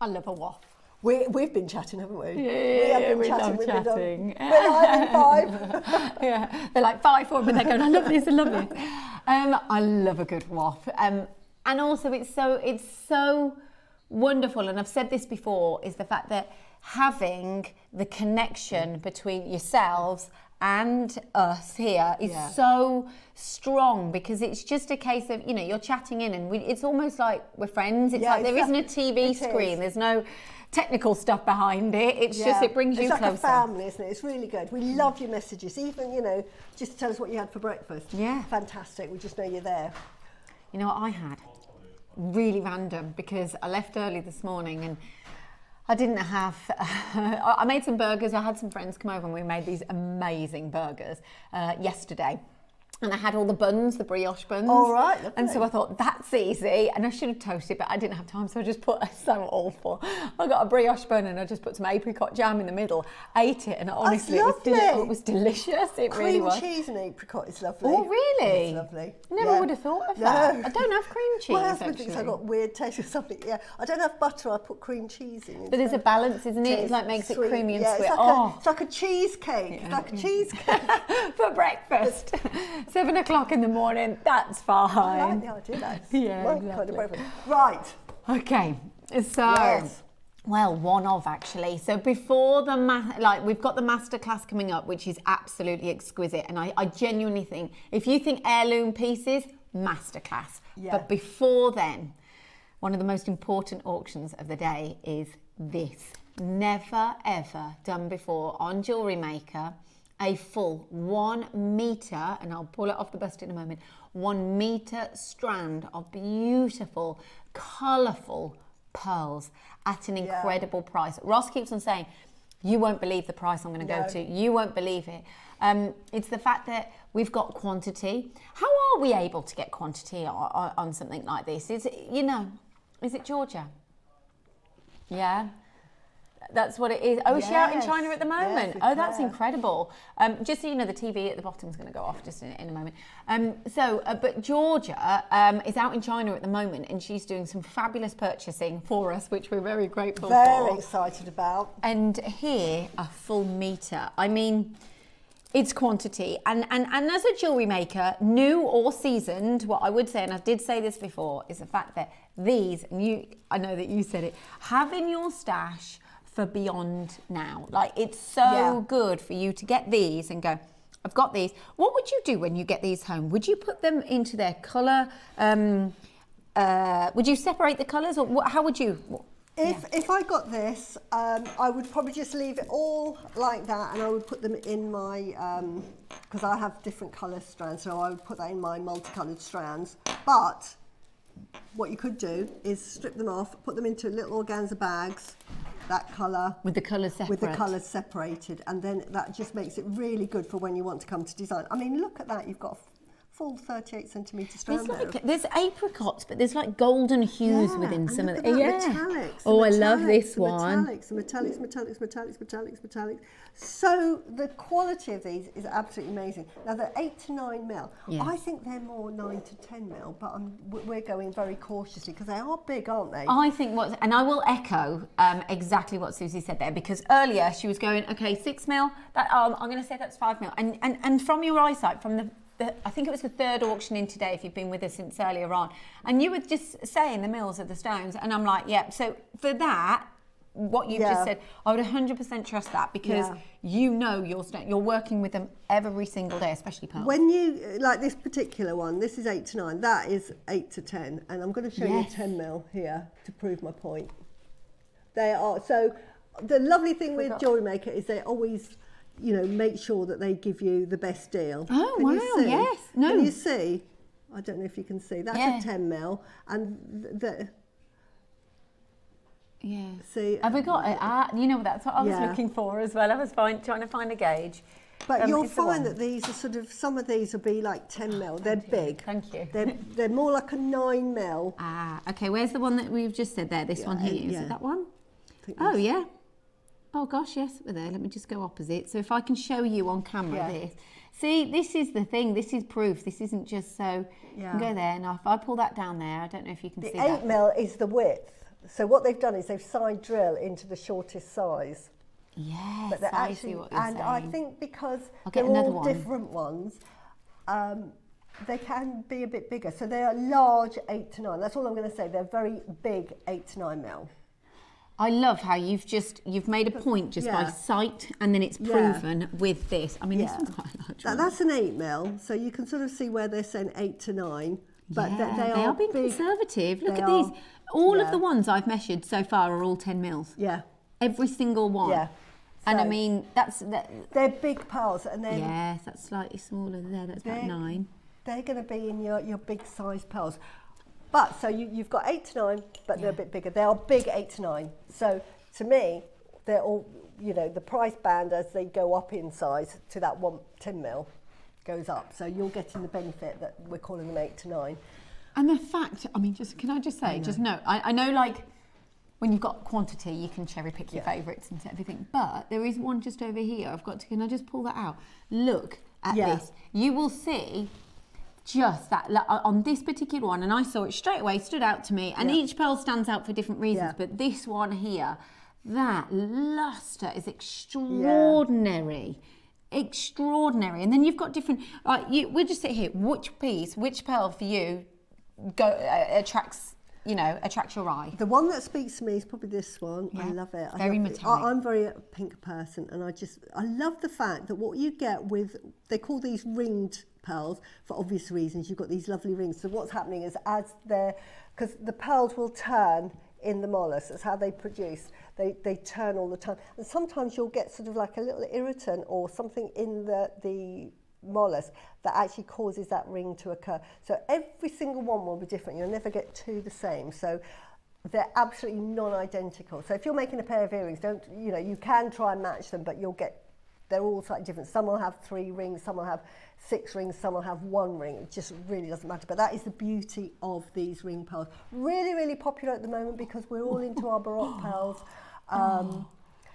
I love a waff. We've been chatting, haven't we? Yeah, we love We've been chatting. We're 9 and 5. Yeah, they're like 5, 4, but they're going, I love this, I love this. I love a good waff. And also it's so wonderful, and I've said this before, is the fact that having the connection between yourselves and us here is so strong, because it's just a case of, you're chatting in and it's almost like we're friends. It's like there isn't a TV screen. There's no technical stuff behind it. It's just, it brings you closer. It's like a family, isn't it? It's really good. We love your messages, even, just to tell us what you had for breakfast. Yeah. Fantastic. We just know you're there. You know what I had? Really random, because I left early this morning and I didn't have, I made some burgers. I had some friends come over and we made these amazing burgers yesterday. And I had all the buns, the brioche buns. All right, lovely. And so I thought, that's easy. And I should have toasted, but I didn't have time. So I just put, so awful. I got a brioche bun and I just put some apricot jam in the middle, ate it, and honestly, it was delicious. It really was. Cream cheese and apricot is lovely. Oh, really? It's lovely. Never would have thought of that. I don't have cream cheese, My husband actually. thinks I've got weird taste or something. Yeah, I don't have butter, I put cream cheese in. But there's a balance, isn't it? It like makes it creamy and sweet. It's like a cheesecake. It's like a cheesecake. For breakfast. 7 o'clock in the morning, that's fine. I like the idea, that's yeah, my exactly. kind of breakfast. Right. Okay, so, well, one of actually. So before we've got the Masterclass coming up, which is absolutely exquisite. And I genuinely think, if you think heirloom pieces, Masterclass. Yeah. But before then, one of the most important auctions of the day is this. Never ever done before on JewelleryMaker. A full 1 metre, and I'll pull it off the bust in a moment, 1 metre strand of beautiful, colourful pearls at an incredible price. Ross keeps on saying, you won't believe the price I'm going to go to. You won't believe it. It's the fact that we've got quantity. How are we able to get quantity on something like this? Is it Georgia? Yeah. That's what it is. Oh, is she out in China at the moment? Yes, that's incredible. Just so you know, the TV at the bottom is going to go off just in a moment. But Georgia is out in China at the moment, and she's doing some fabulous purchasing for us, which we're very grateful for. Very excited about. And here, a full metre. I mean, it's quantity. And as a jewellery maker, new or seasoned, what I would say, and I did say this before, is the fact that these, and I know that you said it, have in your stash for beyond now. Like, it's so good for you to get these and go, I've got these. What would you do when you get these home? Would you put them into their colour? Would you separate the colours, or how would you? If I got this, I would probably just leave it all like that, and I would put them in my, because I have different colour strands, so I would put that in my multicoloured strands. But what you could do is strip them off, put them into little organza bags, that colour. With the colours separate. With the colours separated, and then that just makes it really good for when you want to come to design. I mean, look at that, you've got a full 38 centimetre strand there. There's apricots, but there's like golden hues within some of the metallics. Oh, I love this one. Metallics. So the quality of these is absolutely amazing. Now they're 8 to 9 mil. Yes. I think they're more 9 to 10 mil, but we're going very cautiously because they are big, aren't they? I think and I will echo exactly what Susie said there, because earlier she was going, okay, 6 mil. That I'm going to say that's 5 mil, and from your eyesight, from the I think it was the third auction in today, if you've been with us since earlier on, and you were just saying the mils of the stones, and I'm like, yeah. So for that, what you've just said, I would 100% trust that, because you know you're working with them every single day, especially pearls. When you, like this particular one, this is 8 to 9, that is 8 to 10, and I'm going to show you 10 mil here to prove my point. They are, so the lovely thing with JewelleryMaker is they always, you know, make sure that they give you the best deal. Oh, Can wow, you see? yes. No. Can you see? I don't know if you can see. That's Yeah. a 10 mil, and Yeah. see. Have we got it? You know, that's what I was Yeah. looking for as well. I was trying to find a gauge. But you'll it's the find one. that these are sort of, some of these will be like 10 mil. They're big. Thank you. They're more like a 9 mil. Okay, where's the one that we've just said there? This one here. Is yeah. it that one? I think Oh, this- yeah. Oh, gosh, yes, we're there. Let me just go opposite. So if I can show you on camera Yeah. this. See, this is the thing. This is proof. This isn't just so... You Yeah. can go there. Now, if I pull that down there, I don't know if you can The see 8 that. mil is the width. So what they've done is they've side drill into the shortest size. Yes, But they're I actually, see what you're and saying. I think because I'll get they're another all one. different ones, they can be a bit bigger. So they are large 8 to 9. That's all I'm going to say. They're very big 8 to 9 mil. I love how you've made a point just by Yeah. sight, and then it's proven with this. I mean, this Yeah. one's quite large. That's an 8 mil. So you can sort of see where they're saying 8 to 9. But Yeah, they are being big. conservative. Look They at these. are- All of yeah. the ones I've measured so far are all 10 mils. Yeah. Every single one. Yeah. And I So- mean, They're big pearls, and then yes, that's slightly smaller there. That's about They're- 9. they're going to be in your big size pearls. But so you've got 8 to 9, but they're a bit bigger. They are big 8 to 9. So to me, they're all, you know, the price band as they go up in size to that 10 mil goes up. So you're getting the benefit that we're calling them 8 to 9. And the fact, I mean, just can I just say, just know, I know, like, when you've got quantity, you can cherry pick your favourites and everything. But there is one just over here. I've got to. Can I just pull that out? Look at this. You will see just that like, on this particular one, and I saw it straight away. Stood out to me. And each pearl stands out for different reasons. But this one here, that luster is extraordinary. Extraordinary. And then you've got different. Like we'll just sit here. Which pearl for you attracts your eye? The one that speaks to me is probably this one. Yeah, I love it. very metallic. I'm very a pink person, and I love the fact that what you get with, they call these ringed pearls for obvious reasons. You've got these lovely rings. So what's happening is because the pearls will turn in the mollusk. That's how they produce. They turn all the time. And sometimes you'll get sort of like a little irritant or something in the mollusk that actually causes that ring to occur. So every single one will be different. You'll never get two the same. So they're absolutely non-identical. So if you're making a pair of earrings, you can try and match them, but they're all slightly different. Some will have 3 rings, some will have 6 rings, some will have 1 ring. It just really doesn't matter. But that is the beauty of these ring pearls. Really, really popular at the moment because we're all into our Baroque pearls.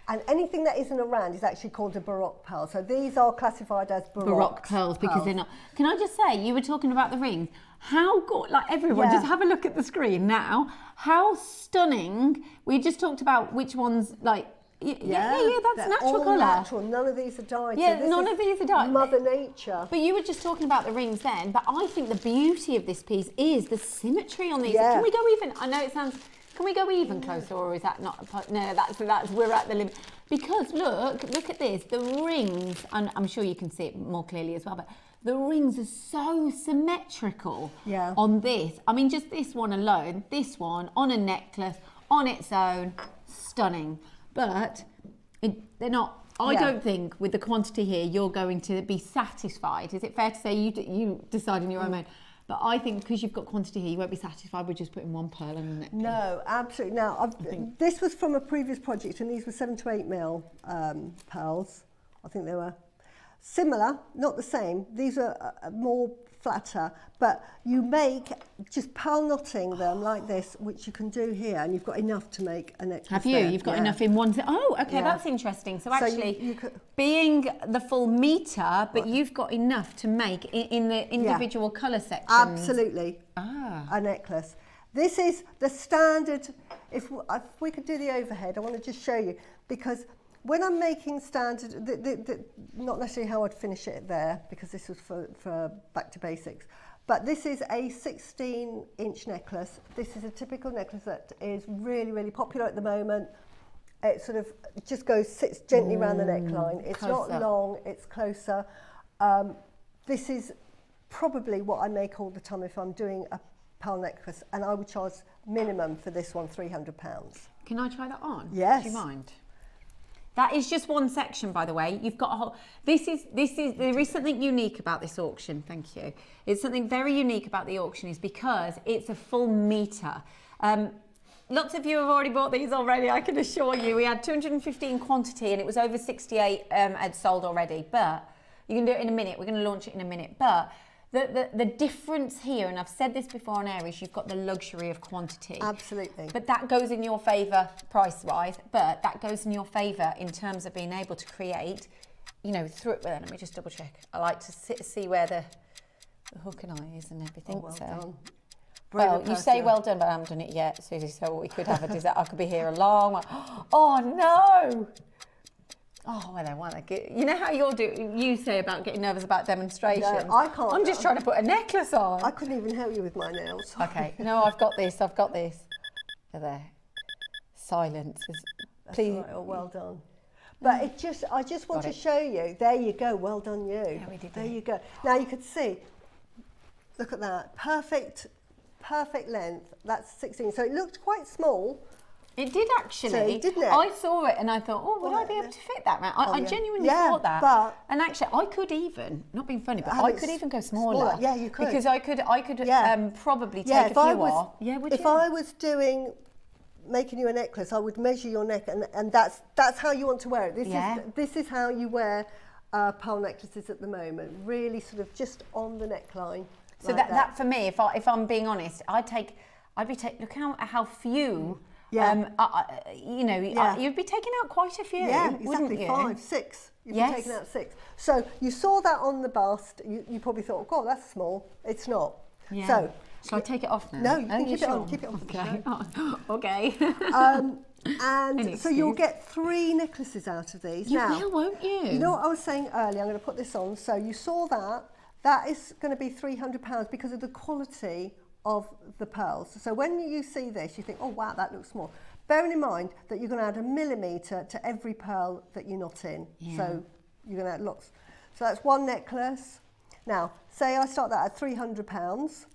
And anything that isn't a rand is actually called a Baroque pearl. So these are classified as Baroque pearls because they're not. Can I just say, you were talking about the rings. How good, like everyone, just have a look at the screen now. How stunning. We just talked about which ones, like, that's they're natural all colour. natural. None of these are dyed. Yeah, So this none is of these are dyed. Mother Nature. But you were just talking about the rings then, but I think the beauty of this piece is the symmetry on these. Yeah. Can we go even, I know it sounds, can we go even closer, or is that not, no, that's we're at the limit. Because look at this, the rings, and I'm sure you can see it more clearly as well, but the rings are so symmetrical on this. I mean, just this one alone, this one on a necklace, on its own, stunning. But they're not, I don't think with the quantity here, you're going to be satisfied. Is it fair to say you decide in your own mind? But I think because you've got quantity here, you won't be satisfied with just putting 1 pearl in the necklace. No, absolutely. Now, this was from a previous project, and these were 7 to 8 mil pearls. I think they were similar, not the same. These are more flatter, but you make just pearl knotting them like this, which you can do here, and you've got enough to make a necklace. Have you? there. You've got enough in one. Oh, okay, Yeah. that's interesting. So actually, you could, being the full metre, but you've got enough to make in the individual colour sections. absolutely, a necklace. This is the standard. If we could do the overhead, I want to just show you, because when I'm making standard, not necessarily how I'd finish it there, because this was for back to basics, but this is a 16-inch necklace. This is a typical necklace that is really, really popular at the moment. It sort of just sits gently around the neckline. It's closer. not long, it's closer. This is probably what I make all the time if I'm doing a pearl necklace, and I would charge minimum for this one £300. Can I try that on? Yes. Do you mind? That is just one section, by the way. You've got a whole. There is something unique about this auction. Thank you. It's something very unique about the auction is because it's a full meter. Lots of you have already bought these already. I can assure you. We had 215 quantity, and it was over 68 had sold already. But you can do it in a minute. We're going to launch it in a minute. But the difference here, and I've said this before on air, is you've got the luxury of quantity. Absolutely. But that goes in your favour price-wise, but that goes in your favour in terms of being able to create, you know, let me just double check. I like to see where the hook and eye is and everything. Well so. done. Well, you say well done, but I haven't done it yet, Susie, so we could have a disaster. I could be here a long while. Oh, no! Oh, well, you know how you say about getting nervous about demonstrations? No, I can't. I'm just trying to put a necklace on. I couldn't even help you with my nails. Okay, no, I've got this. There. Silence. Please. Right, well done. But I just want to show you. There you go. Well done, you. Yeah, we did. There you go. Now you can see. Look at that. Perfect length. That's 16. So it looked quite small. It did actually, so, didn't it? I saw it and I thought, would I be able to fit that round? I genuinely thought that. But and actually, I could even, not being funny, but I could even go smaller. Yeah, you could. Because I could probably take a few off. Yeah, would you? If I was making you a necklace, I would measure your neck, and that's how you want to wear it. This is how you wear pearl necklaces at the moment. Really, sort of just on the neckline. So like that for me, if I'm being honest, look how few. Yeah. You'd be taking out quite a few. Yeah, exactly. Wouldn't you? 5, 6. You'd be taking out 6. So you saw that on the bust. You probably thought, oh, God, that's small. It's not. Yeah. So shall I take it off now? No, you can keep it on. Keep it on. Okay. Okay. And so you'll get 3 necklaces out of these. You now, will, won't you? You know what I was saying earlier? I'm going to put this on. So you saw that. That is going to be £300 because of the quality of the pearls. So when you see this, you think, oh wow, that looks small. Bearing in mind that you're going to add 1 millimetre to every pearl that you're not in. Yeah. So you're going to add lots. So that's 1 necklace. Now, say I start that at £300.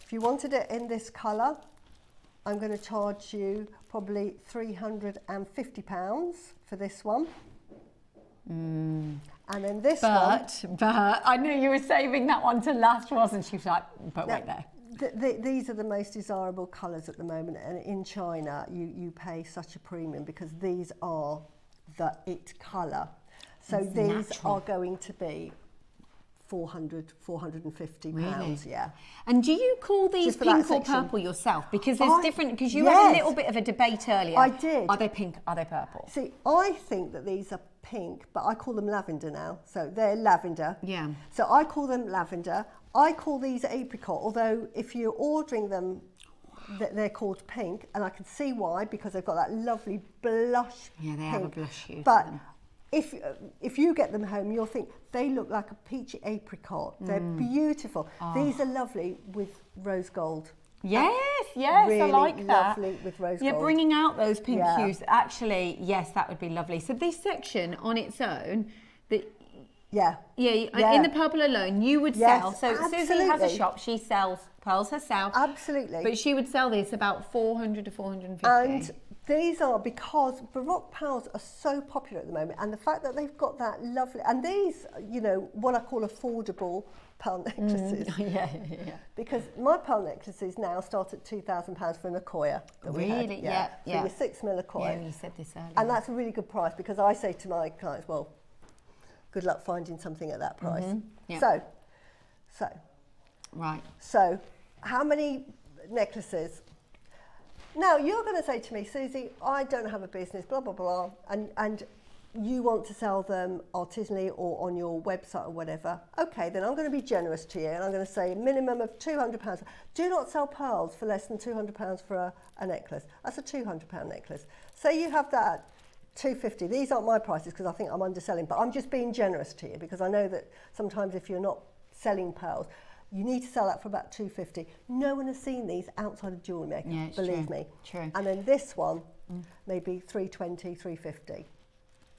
If you wanted it in this colour, I'm going to charge you probably £350 for this one. And then this one. But I knew you were saving that one to last, wasn't she? She was like, but wait there. These are the most desirable colours at the moment, and in China you pay such a premium because these are the it colour. So it's these natural. are going to be £450. Really? Yeah. And do you call these pink or purple yourself? Because there's different, because you had a little bit of a debate earlier. I did. Are they pink? Are they purple? See, I think that these are pink, but I call them lavender now. So they're lavender. Yeah. So I call them lavender. I call these apricot, although if you're ordering them, they're called pink, and I can see why, because they've got that lovely blush. Yeah, they have a blush hue to But them. if you get them home, you'll think they look like a peachy apricot. They're beautiful. These are lovely with rose gold. Yes, really I like that. Lovely with rose You're gold. bringing out those pink hues. Actually, yes, that would be lovely. So this section on its own, in the purple alone, you would sell. So absolutely. Susie has a shop. She sells pearls herself. Absolutely. But she would sell this about 400 to 450. And these are because Baroque pearls are so popular at the moment, and the fact that they've got that lovely, and these, you know, what I call affordable pearl necklaces. Yeah. Because my pearl necklaces now start at £2,000 for an Accoya. Really? Yeah. So your 6mm Accoya. Yeah, you said this earlier. And that's a really good price, because I say to my clients, well, good luck finding something at that price. Yeah. So how many necklaces? Now, you're going to say to me, Susie, I don't have a business, blah, blah, blah, and you want to sell them artisanally or on your website or whatever. Okay, then I'm going to be generous to you, and I'm going to say a minimum of £200. Do not sell pearls for less than £200 for a necklace. That's a £200 necklace. Say you have that £250. These aren't my prices because I think I'm underselling, but I'm just being generous to you because I know that sometimes if you're not selling pearls, you need to sell that for about £250. No one has seen these outside of JewelleryMaker, believe me. True. And then this one, maybe £320, £350.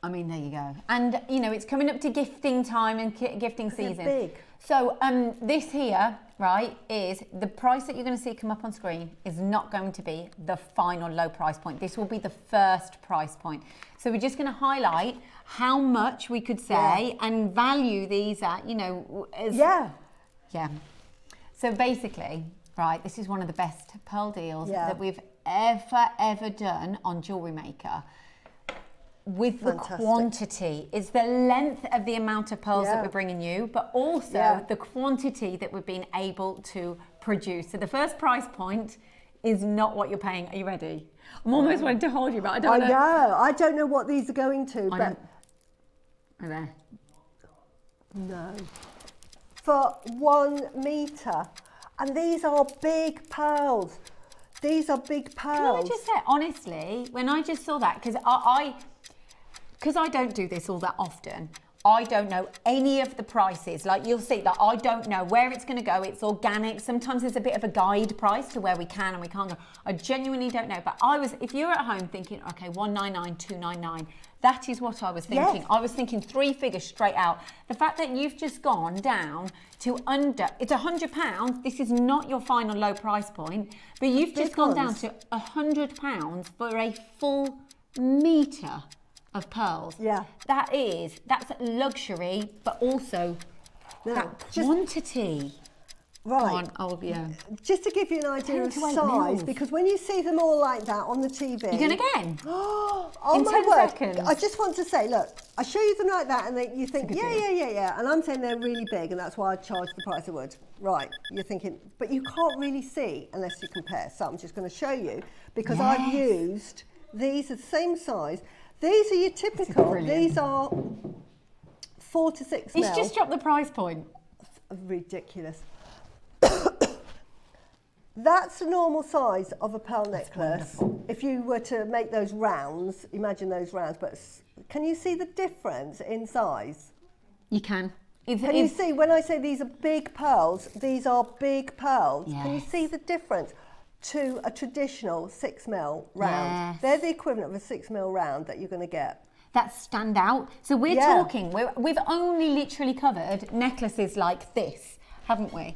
I mean, there you go. And, you know, it's coming up to gifting time and gifting season. Big. So this here, right, is the price that you're going to see come up on screen is not going to be the final low price point. This will be the first price point. So we're just going to highlight how much we could say and value these at, you know, as... Yeah. Yeah. So basically, right, this is one of the best pearl deals that we've ever done on Jewellery Maker. With the quantity, it's the length of the amount of pearls that we're bringing you, but also the quantity that we've been able to produce. So the first price point is not what you're paying. Are you ready? I'm almost wanting to hold you, but I don't know. I know. I don't know what these are going to, but... Are there? No. For 1 metre. And these are big pearls. These are big pearls. Can I just say, honestly, when I just saw that, because I don't do this all that often, I don't know any of the prices. Like you'll see that I don't know where it's going to go. It's organic. Sometimes there's a bit of a guide price to where we can and we can't go. I genuinely don't know. But if you're at home thinking, okay, 199, 299, that is what I was thinking. Yes. I was thinking 3 figures straight out. The fact that you've just gone down to it's £100. This is not your final low price point, but you've just gone down to £100 for a full metre of pearls. Yeah. That's luxury, but also that quantity. Right. Oh, yeah. Just to give you an idea 10 of to 8 size, mils. because when you see them all like that on the TV... You're going again? Oh In my 10 word. seconds. I just want to say, look, I show you them like that and you think, yeah. And I'm saying they're really big and that's why I charge the price I would. Right, you're thinking, but you can't really see unless you compare. So I'm just going to show you, because I've used, these are the same size. These are your typical, these are 4 to 6 mil. He's just dropped the price point. Ridiculous. That's the normal size of a pearl necklace. If you were to make those rounds, imagine those rounds, but can you see the difference in size? You can. Can you see, when I say these are big pearls, these are big pearls. Yes. Can you see the difference to a traditional 6 mil round? Yes. They're the equivalent of a 6 mil round that you're going to get. That stand out. So we're talking, we've only literally covered necklaces like this, haven't we?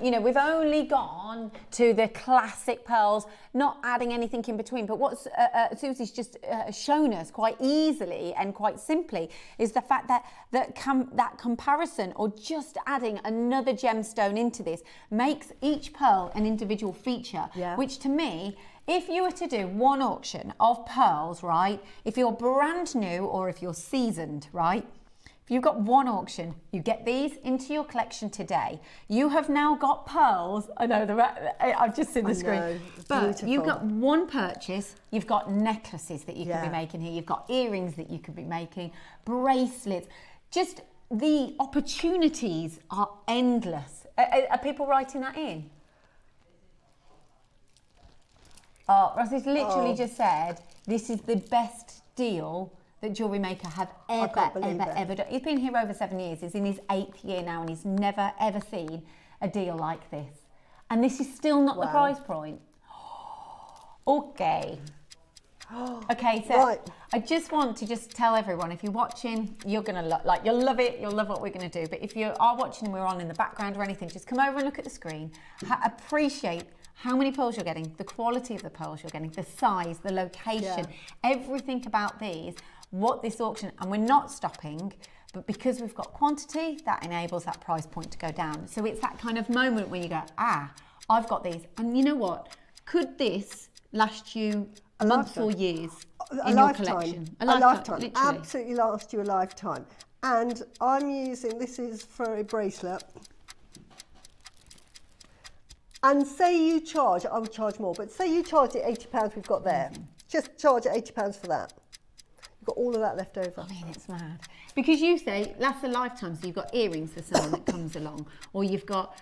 You know, we've only gone to the classic pearls, not adding anything in between. But what Susie's just shown us quite easily and quite simply is the fact that comparison, or just adding another gemstone into this, makes each pearl an individual feature, which to me, if you were to do one auction of pearls, right, if you're brand new or if you're seasoned, right, if you've got one auction, you get these into your collection today. You have now got pearls. I know, I've just seen the screen. But you've got one purchase. You've got necklaces that you can be making here. You've got earrings that you could be making, bracelets. Just the opportunities are endless. Are people writing that in? Oh, Rosy's literally just said, this is the best deal that Jewellery Maker have ever done. He's been here over 7 years. He's in his 8th year now and he's never, ever seen a deal like this. And this is still not the price point. Okay. Okay, so I just want to tell everyone, if you're watching, you're going to you'll love it. You'll love what we're going to do. But if you are watching and we're on in the background or anything, just come over and look at the screen. Appreciate how many pearls you're getting, the quality of the pearls you're getting, the size, the location, everything about these. What this auction, and we're not stopping, but because we've got quantity, that enables that price point to go down. So it's that kind of moment when you go, I've got these. And you know what? Could this last you months or years in your collection? A lifetime. Literally. Absolutely last you a lifetime. And I'm using, this is for a bracelet. And say you charge, I would charge more, but say you charge it £80 we've got there. Just charge it £80 for that. You've got all of that left over. I mean, it's mad. Because you say, lasts a lifetime, so you've got earrings for someone that comes along. Or you've got,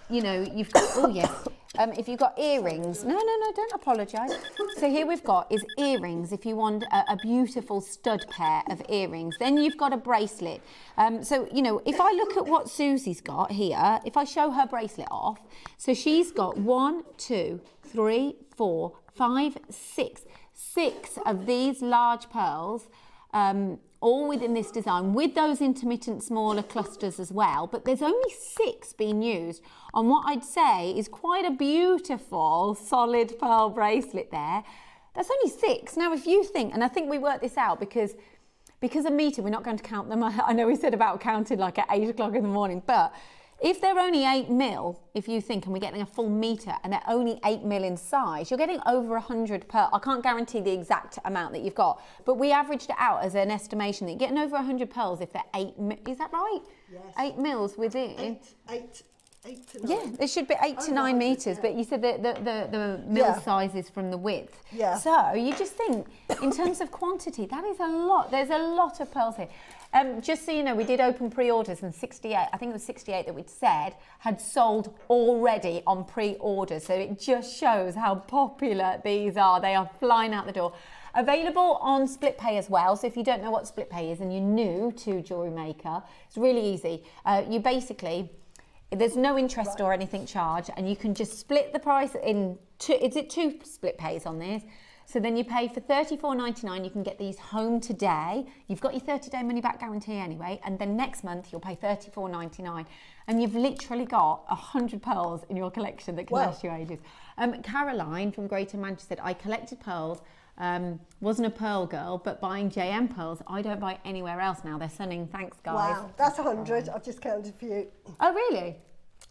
you know, you've got, oh yes, if you've got earrings, no, don't apologise. So here we've got is earrings, if you want a beautiful stud pair of earrings. Then you've got a bracelet. So, you know, if I look at what Susie's got here, if I show her bracelet off, so she's got 1, 2, 3, 4, 5, 6 of these large pearls. all within this design with those intermittent smaller clusters as well, but there's only 6 being used on what I'd say is quite a beautiful solid pearl bracelet there. That's only 6. Now if you think, and I think we worked this out because a meter, we're not going to count them. I know we said about counting like at 8 o'clock in the morning, but if they're only 8 mil, if you think, and we're getting a full meter and they're only 8 mil in size, you're getting over 100 pearl. I can't guarantee the exact amount that you've got, but we averaged it out as an estimation that you're getting over 100 pearls if they're 8 mil. Is that right? Yes. 8 mils within. 8 to 9. Yeah, there should be 8 to 9 meters, but you said the mil size is from the width. Yeah. So you just think, in terms of quantity, that is a lot. There's a lot of pearls here. Just so you know, we did open pre-orders and 68, I think it was 68 that we'd said, had sold already on pre-order. So it just shows how popular these are. They are flying out the door. Available on split pay as well. So if you don't know what split pay is and you're new to Jewellery Maker, it's really easy. You basically, there's no interest or anything charged, and you can just split the price in two. Is it 2 split pays on this? So then you pay for $34.99. You can get these home today. You've got your 30-day money-back guarantee anyway, and then next month you'll pay $34.99, and you've literally got 100 pearls in your collection that can last you ages. Caroline from Greater Manchester said, I collected pearls, wasn't a pearl girl, but buying JM pearls, I don't buy anywhere else now. They're sunning. Thanks, guys. Wow, that's 100. I've just counted for you. Oh, really?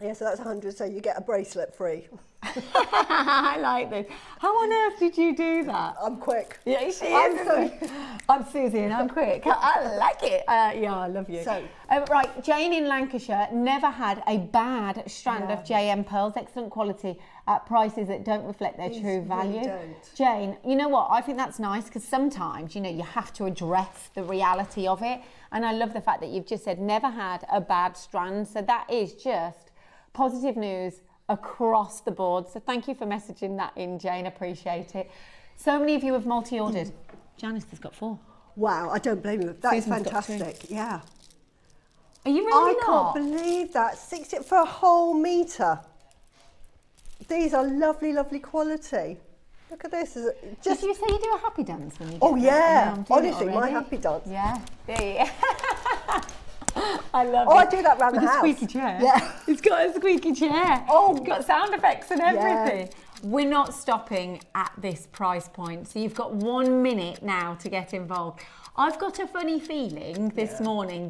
Yeah, so that's 100, so you get a bracelet free. I like this. How on earth did you do that? I'm quick. Yeah, she is. I'm Suzie and I'm quick. I like it. Yeah, I love you. So, right, Jane in Lancashire never had a bad strand of JM pearls, excellent quality at prices that don't reflect their true value. Really don't. Jane, you know what? I think that's nice because sometimes, you know, you have to address the reality of it. And I love the fact that you've just said never had a bad strand. So that is just positive news across the board. So thank you for messaging that in, Jane. Appreciate it. So many of you have multi-ordered. Janice has got 4. wow, I don't blame you. That is Susan's got 2. fantastic. Yeah. Are you really I not? can't believe that. 60 for a whole metre. These are lovely, lovely quality. Look at this. Did you say you do a happy dance when you get Oh there? yeah, I'm doing it honestly, my already. happy dance. Yeah, there you go. I love it. Oh, I do that around with the a house. squeaky chair. Yeah. It's got a squeaky chair. Oh. It's got sound effects and everything. Yeah. We're not stopping at this price point. So you've got 1 minute now to get involved. I've got a funny feeling this morning.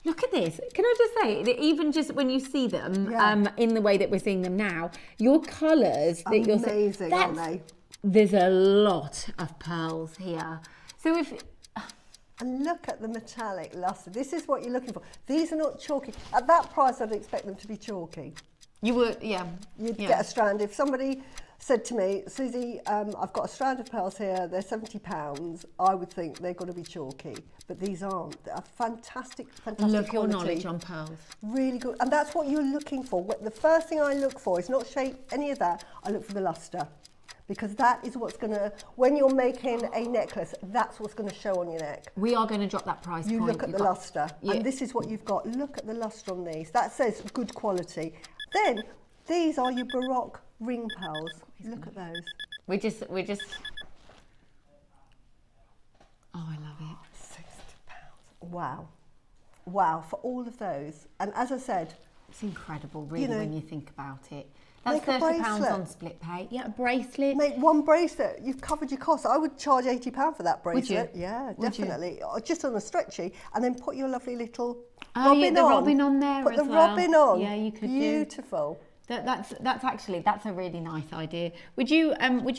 Look at this. Can I just say, that even just when you see them in the way that we're seeing them now, your colours that you're seeing. Amazing, aren't they? There's a lot of pearls here. So if... And look at the metallic luster. This is what you're looking for. These are not chalky. At that price, I'd expect them to be chalky. You would, yeah. You'd get a strand. If somebody said to me, Suzie, I've got a strand of pearls here, they're £70, I would think they're going to be chalky. But these aren't. They're fantastic, fantastic Love your quality. knowledge on pearls. Really good. And that's what you're looking for. The first thing I look for is not shape, any of that. I look for the luster. Because that is what's going to, when you're making a necklace, that's what's going to show on your neck. We are going to drop that price You point. look at the luster, and this is what you've got. Look at the luster on these. That says good quality. Then, these are your Baroque ring pearls. Look at those. We're just. Oh, I love it. £60. Wow. Wow, for all of those. And as I said, It's incredible, really, when you think about it. Make That's a £30 bracelet. on split pay. Yeah, a bracelet. make one bracelet, you've covered your costs. I would charge £80 for that bracelet. Would you? Yeah, Would you? definitely. Just on a stretchy, and then put your lovely little Oh, robin yeah, the on. robin on there Put as the well. robin on. Yeah, you could do. Beautiful. That's a really nice idea. Would you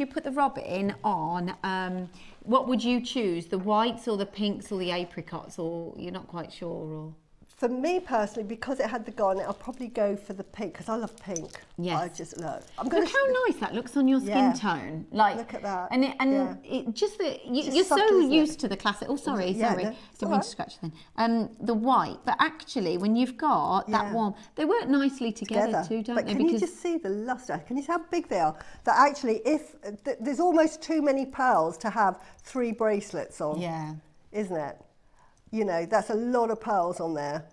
put the robin on? What would you choose? The whites or the pinks or the apricots, or you're not quite sure? Or For me personally, because it had the garnet, I'll probably go for the pink because I love pink. Yes. I just look. Look how nice that looks on your skin tone. Like, look at that. And Yeah. it just that you're Just so subtle, isn't it? used to the classic. Oh, sorry. Yeah, no, Didn't it's mean all to scratch then. The white, but actually, when you've got that Yeah. warm, they work nicely together too, don't but they? can you just see the luster? Can you see how big they are? That actually, if there's almost too many pearls to have 3 bracelets on. Yeah. Isn't it? You know, that's a lot of pearls on there.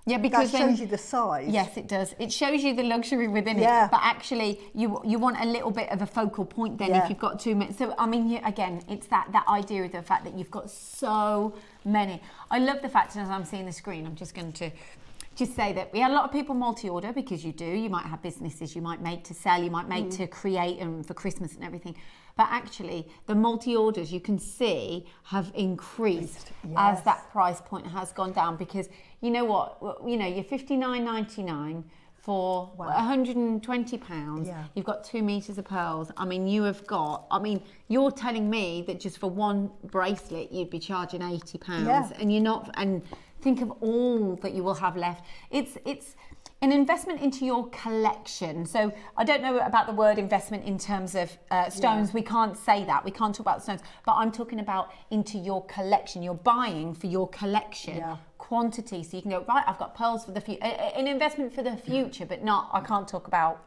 Yeah, because that shows you the size. Yes, it does. It shows you the luxury within Yeah. it. But actually, you want a little bit of a focal point then if you've got 2 minutes. So, I mean, again, it's that idea of the fact that you've got so many. I love the fact, and as I'm seeing the screen, I'm just going to just say that we had a lot of people multi-order, because you do. You might have businesses, you might make to sell, you might make to create and for Christmas and everything. But actually, the multi-orders you can see have increased as that price point has gone down, because you know what? You know, you're $59.99 for £120. Yeah. You've got 2 meters of pearls. I mean, you're telling me that just for one bracelet you'd be charging £80, and you're not. And think of all that you will have left. It's an investment into your collection. So I don't know about the word investment in terms of stones. We can't say that. We can't talk about stones. But I'm talking about into your collection. You're buying for your collection quantity. So you can go, right, I've got pearls for the future. An investment for the future, but not, I can't talk about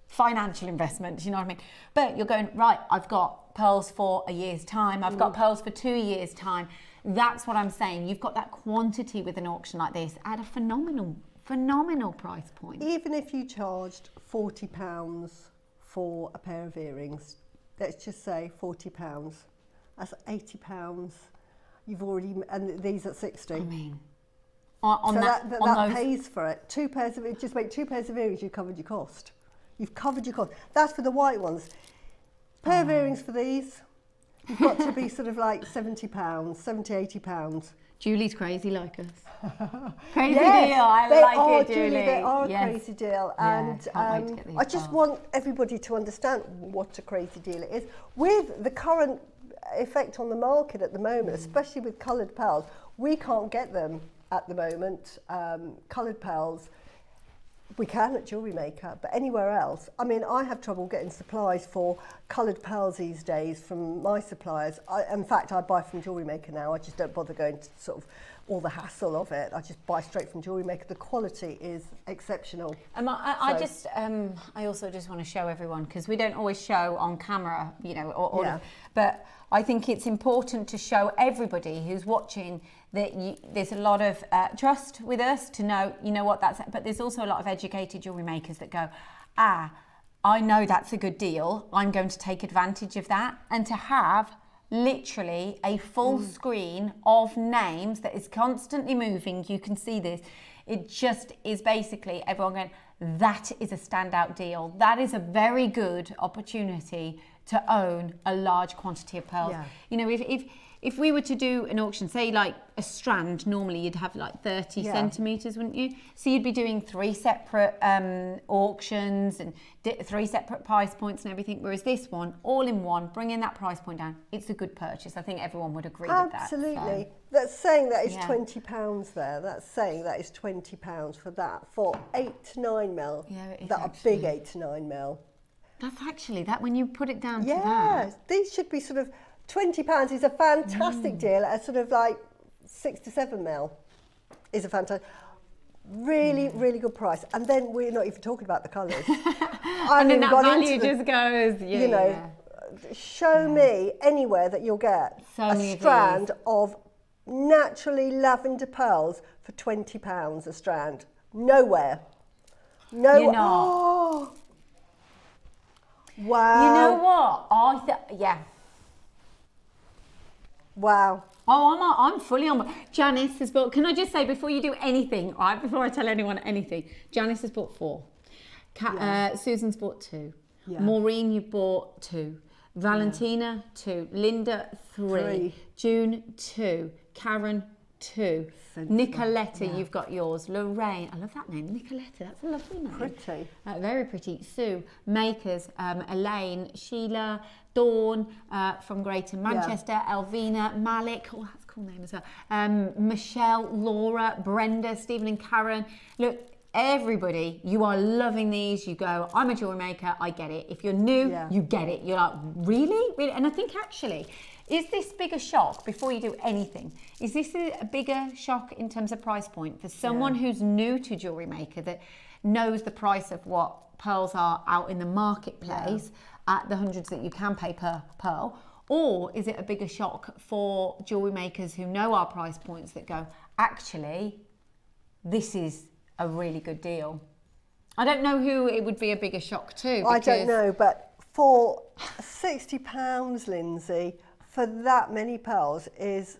financial investment, you know what I mean? But you're going, right, I've got pearls for a year's time. I've got pearls for 2 years' time. That's what I'm saying. You've got that quantity with an auction like this at a phenomenal price point. Even if you charged £40 for a pair of earrings, let's just say £40, that's £80. You've already, and these at 60. I mean, so that pays for it. 2 pairs of, just make 2 pairs of earrings, you've covered your cost. You've covered your cost. That's for the white ones. Pair of earrings for these, you've got to be sort of like £70, £80. Julie's crazy like us. Crazy deal. I like it, Julie. They are a crazy deal, and I just want everybody to understand what a crazy deal it is. With the current effect on the market at the moment, especially with coloured pearls, we can't get them at the moment. Coloured pearls, we can at JewelleryMaker, but anywhere else. I mean, I have trouble getting supplies for coloured pearls these days from my suppliers. In fact, I buy from JewelleryMaker now. I just don't bother going to sort of all the hassle of it. I just buy straight from JewelleryMaker. The quality is exceptional. I also just want to show everyone, because we don't always show on camera, you know, but I think it's important to show everybody who's watching that there's a lot of trust with us to know, you know what, but there's also a lot of educated jewellery makers that go, I know that's a good deal, I'm going to take advantage of that. And to have literally a full screen of names that is constantly moving, you can see this, it just is basically everyone going, that is a standout deal. That is a very good opportunity to own a large quantity of pearls. You know, if we were to do an auction, say like a strand, normally you'd have like 30 centimetres, wouldn't you? So you'd be doing 3 separate auctions and 3 separate price points and everything, whereas this one, all in one, bringing that price point down, it's a good purchase. I think everyone would agree with that. Absolutely. So. That's saying that is £20 there. That's saying that is £20 for that, for 8 to 9 mil. Yeah, it is that actually. a big 8 to 9 mil. That's actually, that when you put it down to that. Yeah, these should be sort of, £20 is a fantastic deal at sort of like 6 to 7 mil is a fantastic, really good price. And then we're not even talking about the colours. And then that value just goes, you know, show me anywhere that you'll get a strand of naturally lavender pearls for £20 a strand. Nowhere. No. You're not. Oh. Wow. You know what? Wow. Oh, I'm fully on. Janice has bought, can I just say, before you do anything, right, before I tell anyone anything, Janice has bought 4. Susan's bought 2. Yeah. Maureen, you bought 2. Valentina, 2. Linda, 3. June, 2. Karen, 2. Nicoletta, you've got yours. Lorraine, I love that name, Nicoletta, that's a lovely name. Pretty. Very pretty. Sue, Makers, Elaine, Sheila, Dawn from Greater Manchester, Elvina, Malik, oh that's a cool name as well, Michelle, Laura, Brenda, Stephen and Karen. Look, everybody, you are loving these. You go, I'm a jewellery maker, I get it. If you're new, you get it. You're like, really? Really? And I think actually, is this bigger shock before you do anything? Is this a bigger shock in terms of price point for someone who's new to jewellery maker that knows the price of what pearls are out in the marketplace at the hundreds that you can pay per pearl? Or is it a bigger shock for jewellery makers who know our price points that go, actually, this is a really good deal. I don't know who it would be a bigger shock to. I don't know, but for £60, Lyndsey, for that many pearls is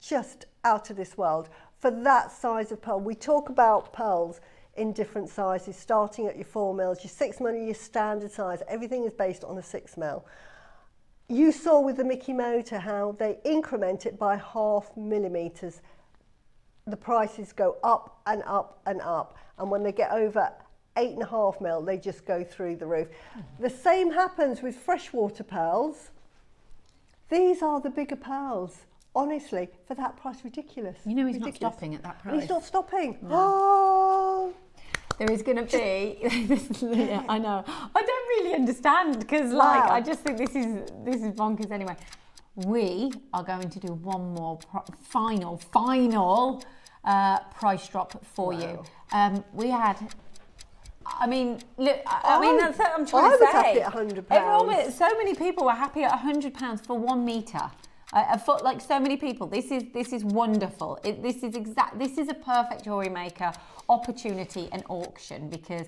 just out of this world. For that size of pearl, we talk about pearls in different sizes, starting at your 4 mils, your 6 mil, your standard size. Everything is based on a 6 mil. You saw with the Mickey motor how they increment it by 0.5 millimeters. The prices go up and up and up, and when they get over 8.5 mil, they just go through the roof. The same happens with freshwater pearls. These are the bigger pearls. Honestly, for that price, ridiculous. You know he's ridiculous. not stopping at that price. And he's not stopping. No. Oh! There is going to be, yeah, I know. I don't really understand because, like, I just think this is bonkers anyway. We are going to do one more final price drop for you. We had. I mean, look. I mean, that's what I'm trying to say. I was happy at £100. Everyone, so many people were happy at £100 for 1 metre. Like so many people, this is wonderful. This is a perfect jewellery maker opportunity and auction, because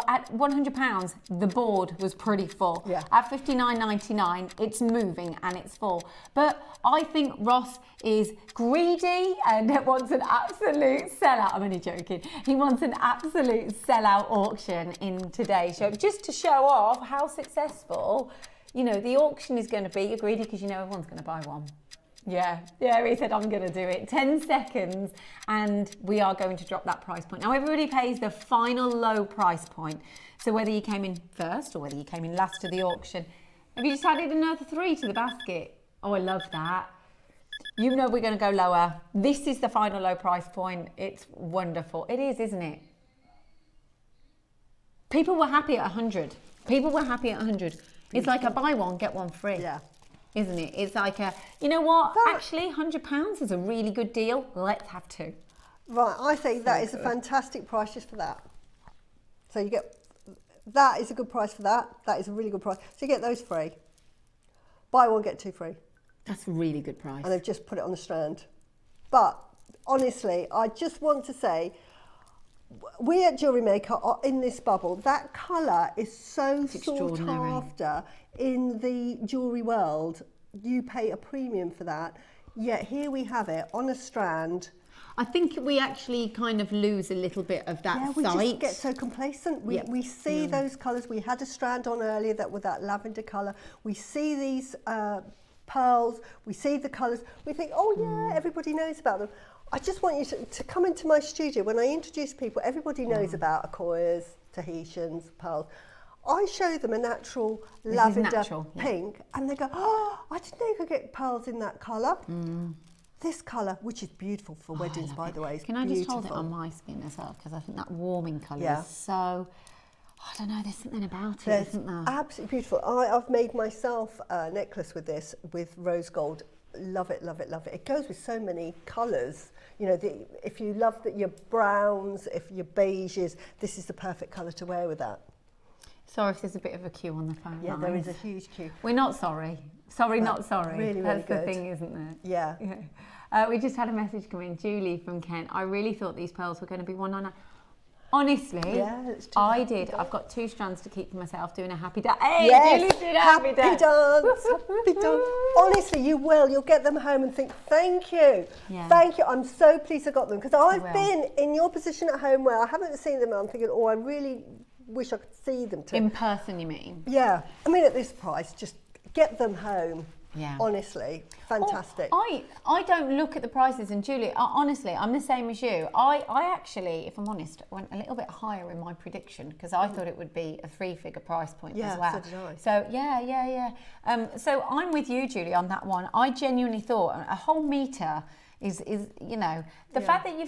at £100 the board was pretty full. Yeah. At $59.99 it's moving and it's full. But I think Ross is greedy and wants an absolute sellout. I'm only joking. He wants an absolute sellout auction in today's show, just to show off how successful, you know, the auction is going to be. You're greedy because you know everyone's going to buy one. Yeah, he said, I'm going to do it. 10 seconds and we are going to drop that price point. Now, everybody pays the final low price point. So whether you came in first or whether you came in last to the auction, have you just added another 3 to the basket? Oh, I love that. You know we're going to go lower. This is the final low price point. It's wonderful. It is, isn't it? People were happy at 100. People were happy at 100. It's like a buy one, get one free. Yeah. Isn't it? It's like a, you know what? Actually, £100 is a really good deal. Let's have 2. Right, I think that is a fantastic price just for that. So you get, that is a good price for that. That is a really good price. So you get those free. Buy one, get 2 free. That's a really good price. And they've just put it on the strand. But honestly, I just want to say, we at Jewellery Maker are in this bubble. That colour is so sought after in the jewellery world. You pay a premium for that. Yet here we have it on a strand. I think we actually kind of lose a little bit of that Yeah, we sight. just get so complacent. We see those colours. We had a strand on earlier that with that lavender colour. We see these pearls. We see the colours. We think, oh yeah, everybody knows about them. I just want you to come into my studio. When I introduce people, everybody knows about Akoyas, Tahitians, pearls. I show them a natural lavender pink, and they go, oh, I didn't know you could get pearls in that colour. This colour, which is beautiful for weddings, by the way. Can I just hold it on my skin as well? Because I think that warming colour is so, I don't know, there's something about it, isn't there? Absolutely beautiful. I've made myself a necklace with this, with rose gold. Love it, love it, love it. It goes with so many colours. You know, if you love your browns, if your beiges, this is the perfect colour to wear with that. Sorry if there's a bit of a queue on the phone. Yeah, there is a huge queue. We're not sorry. Sorry, not sorry. Really, really That's good. the thing, isn't it? Yeah. We just had a message come in. Julie from Kent. I really thought these pearls were going to be $199. Honestly, let's do I that. did. I've got 2 strands to keep for myself, doing a happy dance. Hey, Yes, Julie did a happy dance. dance, happy dance. Honestly, you will. You'll get them home and think, thank you. Yeah. Thank you. I'm so pleased I got them, because I've will. been in your position at home where I haven't seen them and I'm thinking, oh, I really wish I could see them too. In person, you mean? Yeah. I mean, at this price, just get them home. Yeah. Honestly, fantastic. I don't look at the prices, and Julie, honestly, I'm the same as you. I actually, if I'm honest, went a little bit higher in my prediction, because I thought it would be a 3-figure price point as well. So did I. So yeah. So I'm with you, Julie, on that one. I genuinely thought a whole metre is you know, the fact that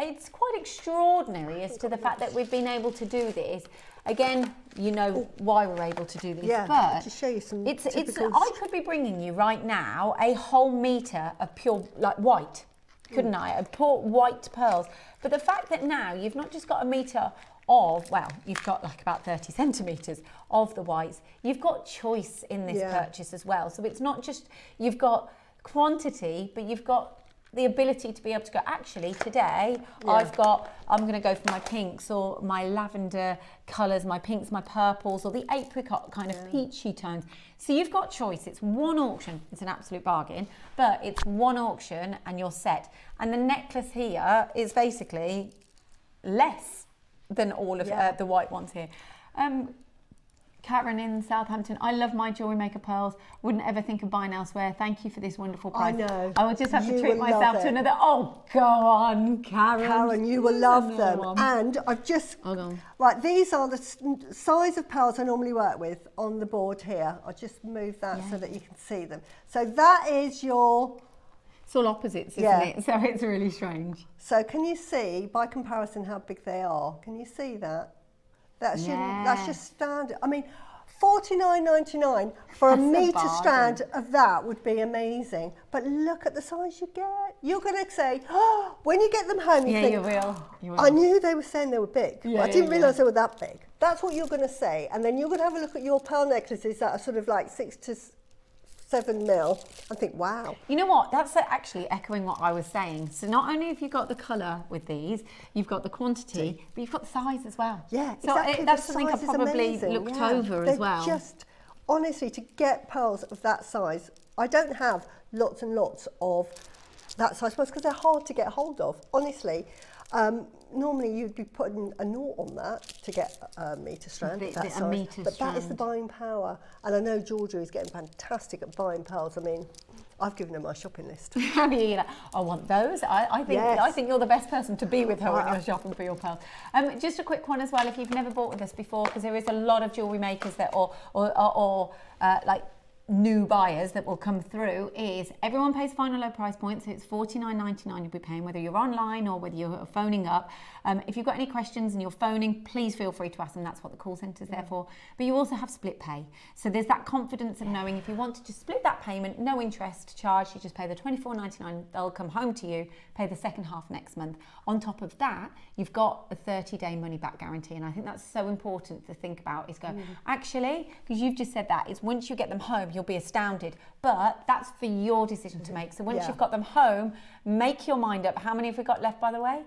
it's quite extraordinary as to the fact that we've been able to do this. Again, you know why we're able to do this, but to show you some it's typical... I could be bringing you right now a whole metre of pure, like, white, couldn't I? Of pure white pearls. But the fact that now you've not just got a metre of, well, you've got like about 30 centimetres of the whites, you've got choice in this purchase as well. So it's not just, you've got quantity, but you've got the ability to be able to go, actually today I'm going to go for my pinks or my lavender colours, my pinks, my purples, or the apricot kind of peachy tones. So you've got choice. It's one auction. It's an absolute bargain, but it's one auction and you're set. And the necklace here is basically less than all of the white ones here. Karen in Southampton, I love my Jewellery Maker pearls. Wouldn't ever think of buying elsewhere. Thank you for this wonderful price. I know. I will just have to treat myself to another. Oh, go on, Karen. Karen, you will love them. And I've just... Right, these are the size of pearls I normally work with on the board here. I'll just move that so that you can see them. So that is your... It's all opposites, isn't it? So it's really strange. So can you see, by comparison, how big they are? Can you see that? That's just standard. I mean, $49.99 for a metre strand of that would be amazing. But look at the size you get. You're going to say, oh, when you get them home, you think, you will. I knew they were saying they were big, but I didn't realise they were that big. That's what you're going to say. And then you're going to have a look at your pearl necklaces that are sort of like 6 to 7 mil and think, wow. You know what? That's actually echoing what I was saying. So not only have you got the colour with these, you've got the quantity, but you've got the size as well. Yeah, so exactly. That's something I probably looked over as well. Just, honestly, to get pearls of that size, I don't have lots and lots of that size pearls because they're hard to get hold of, honestly. Normally you'd be putting a nought on that to get a metre strand of that size, but that is the buying power. And I know Georgia is getting fantastic at buying pearls. I mean, I've given her my shopping list. Have you? I want those. I think you're the best person to be with her when you're shopping for your pearls. Just a quick one as well, if you've never bought with us before, because there is a lot of jewellery makers that or like new buyers that will come through, is everyone pays final low price point, so it's $49.99 you'll be paying, whether you're online or whether you're phoning up. If you've got any questions and you're phoning, please feel free to ask them. That's what the call centre is there for. But you also have split pay, so there's that confidence of knowing if you want to just split that payment, no interest charge, you just pay the $24.99, they'll come home to you, pay the second half next month. On top of that, you've got a 30-day money back guarantee, and I think that's so important to think about, is go, actually, because you've just said that, is once you get them home, you'll be astounded, but that's for your decision to make. So once you've got them home, make your mind up. How many have we got left, by the way?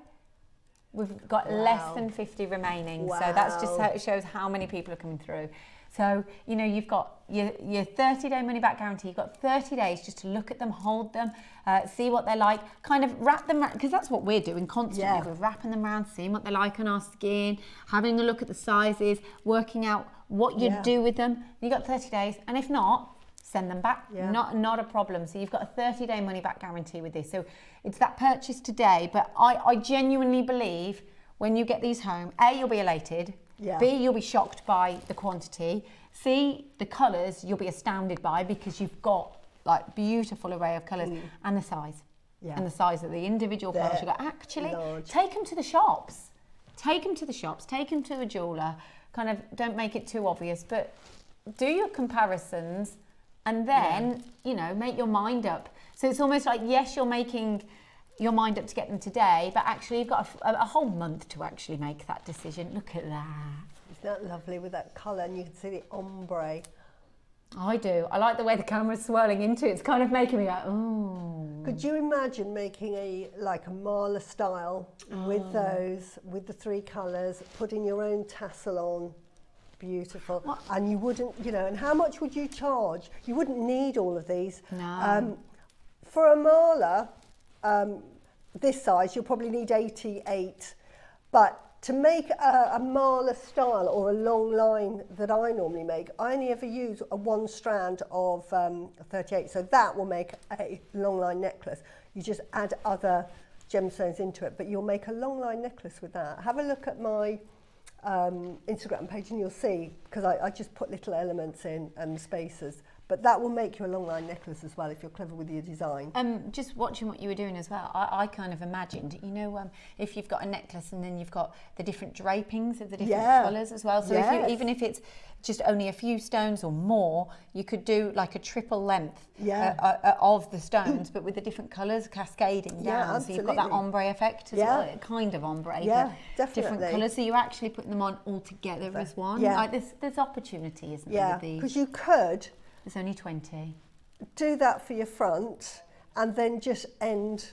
We've got less than 50 remaining. So that's just how it shows how many people are coming through. So, you know, you've got your 30-day money back guarantee. You've got 30 days just to look at them, hold them, see what they're like, kind of wrap them around, because that's what we're doing constantly. We're wrapping them around, seeing what they're like on our skin, having a look at the sizes, working out what you do with them. You've got 30 days, and if not, send them back. Not a problem. So you've got a 30-day money back guarantee with this. So it's that purchase today, but I genuinely believe when you get these home, A, you'll be elated, B, you'll be shocked by the quantity, C, the colours you'll be astounded by, because you've got like beautiful array of colours, and the size. And the size of the individual pearls. You go, actually, take them to the shops. Take them to the shops, take them to a jeweller, kind of don't make it too obvious, but do your comparisons. And then, you know, make your mind up. So it's almost like, yes, you're making your mind up to get them today, but actually you've got a whole month to actually make that decision. Look at that. Isn't that lovely with that colour? And you can see the ombre. I do. I like the way the camera's swirling into it. It's kind of making me go, ooh. Could you imagine making a mala style with those, with the 3 colours, putting your own tassel on? Beautiful. And you wouldn't, you know, and how much would you charge? You wouldn't need all of these. No. For a mala this size, you'll probably need 88. But to make a mala style or a long line that I normally make, I only ever use a 1 strand of 38. So that will make a long line necklace. You just add other gemstones into it, but you'll make a long line necklace with that. Have a look at my Instagram page and you'll see, because I just put little elements in and spacers, but that will make you a long line necklace as well if you're clever with your design. Just watching what you were doing as well, I kind of imagined, you know, if you've got a necklace and then you've got the different drapings of the different colours as well, so if you, even if it's just only a few stones or more, you could do like a triple length of the stones, but with the different colours cascading down. So you've got that ombre effect as well, kind of ombre, but different colours. So you're actually putting them on all together as one. Like there's opportunity, isn't there? Yeah, because you could. There's only 20. Do that for your front, and then just end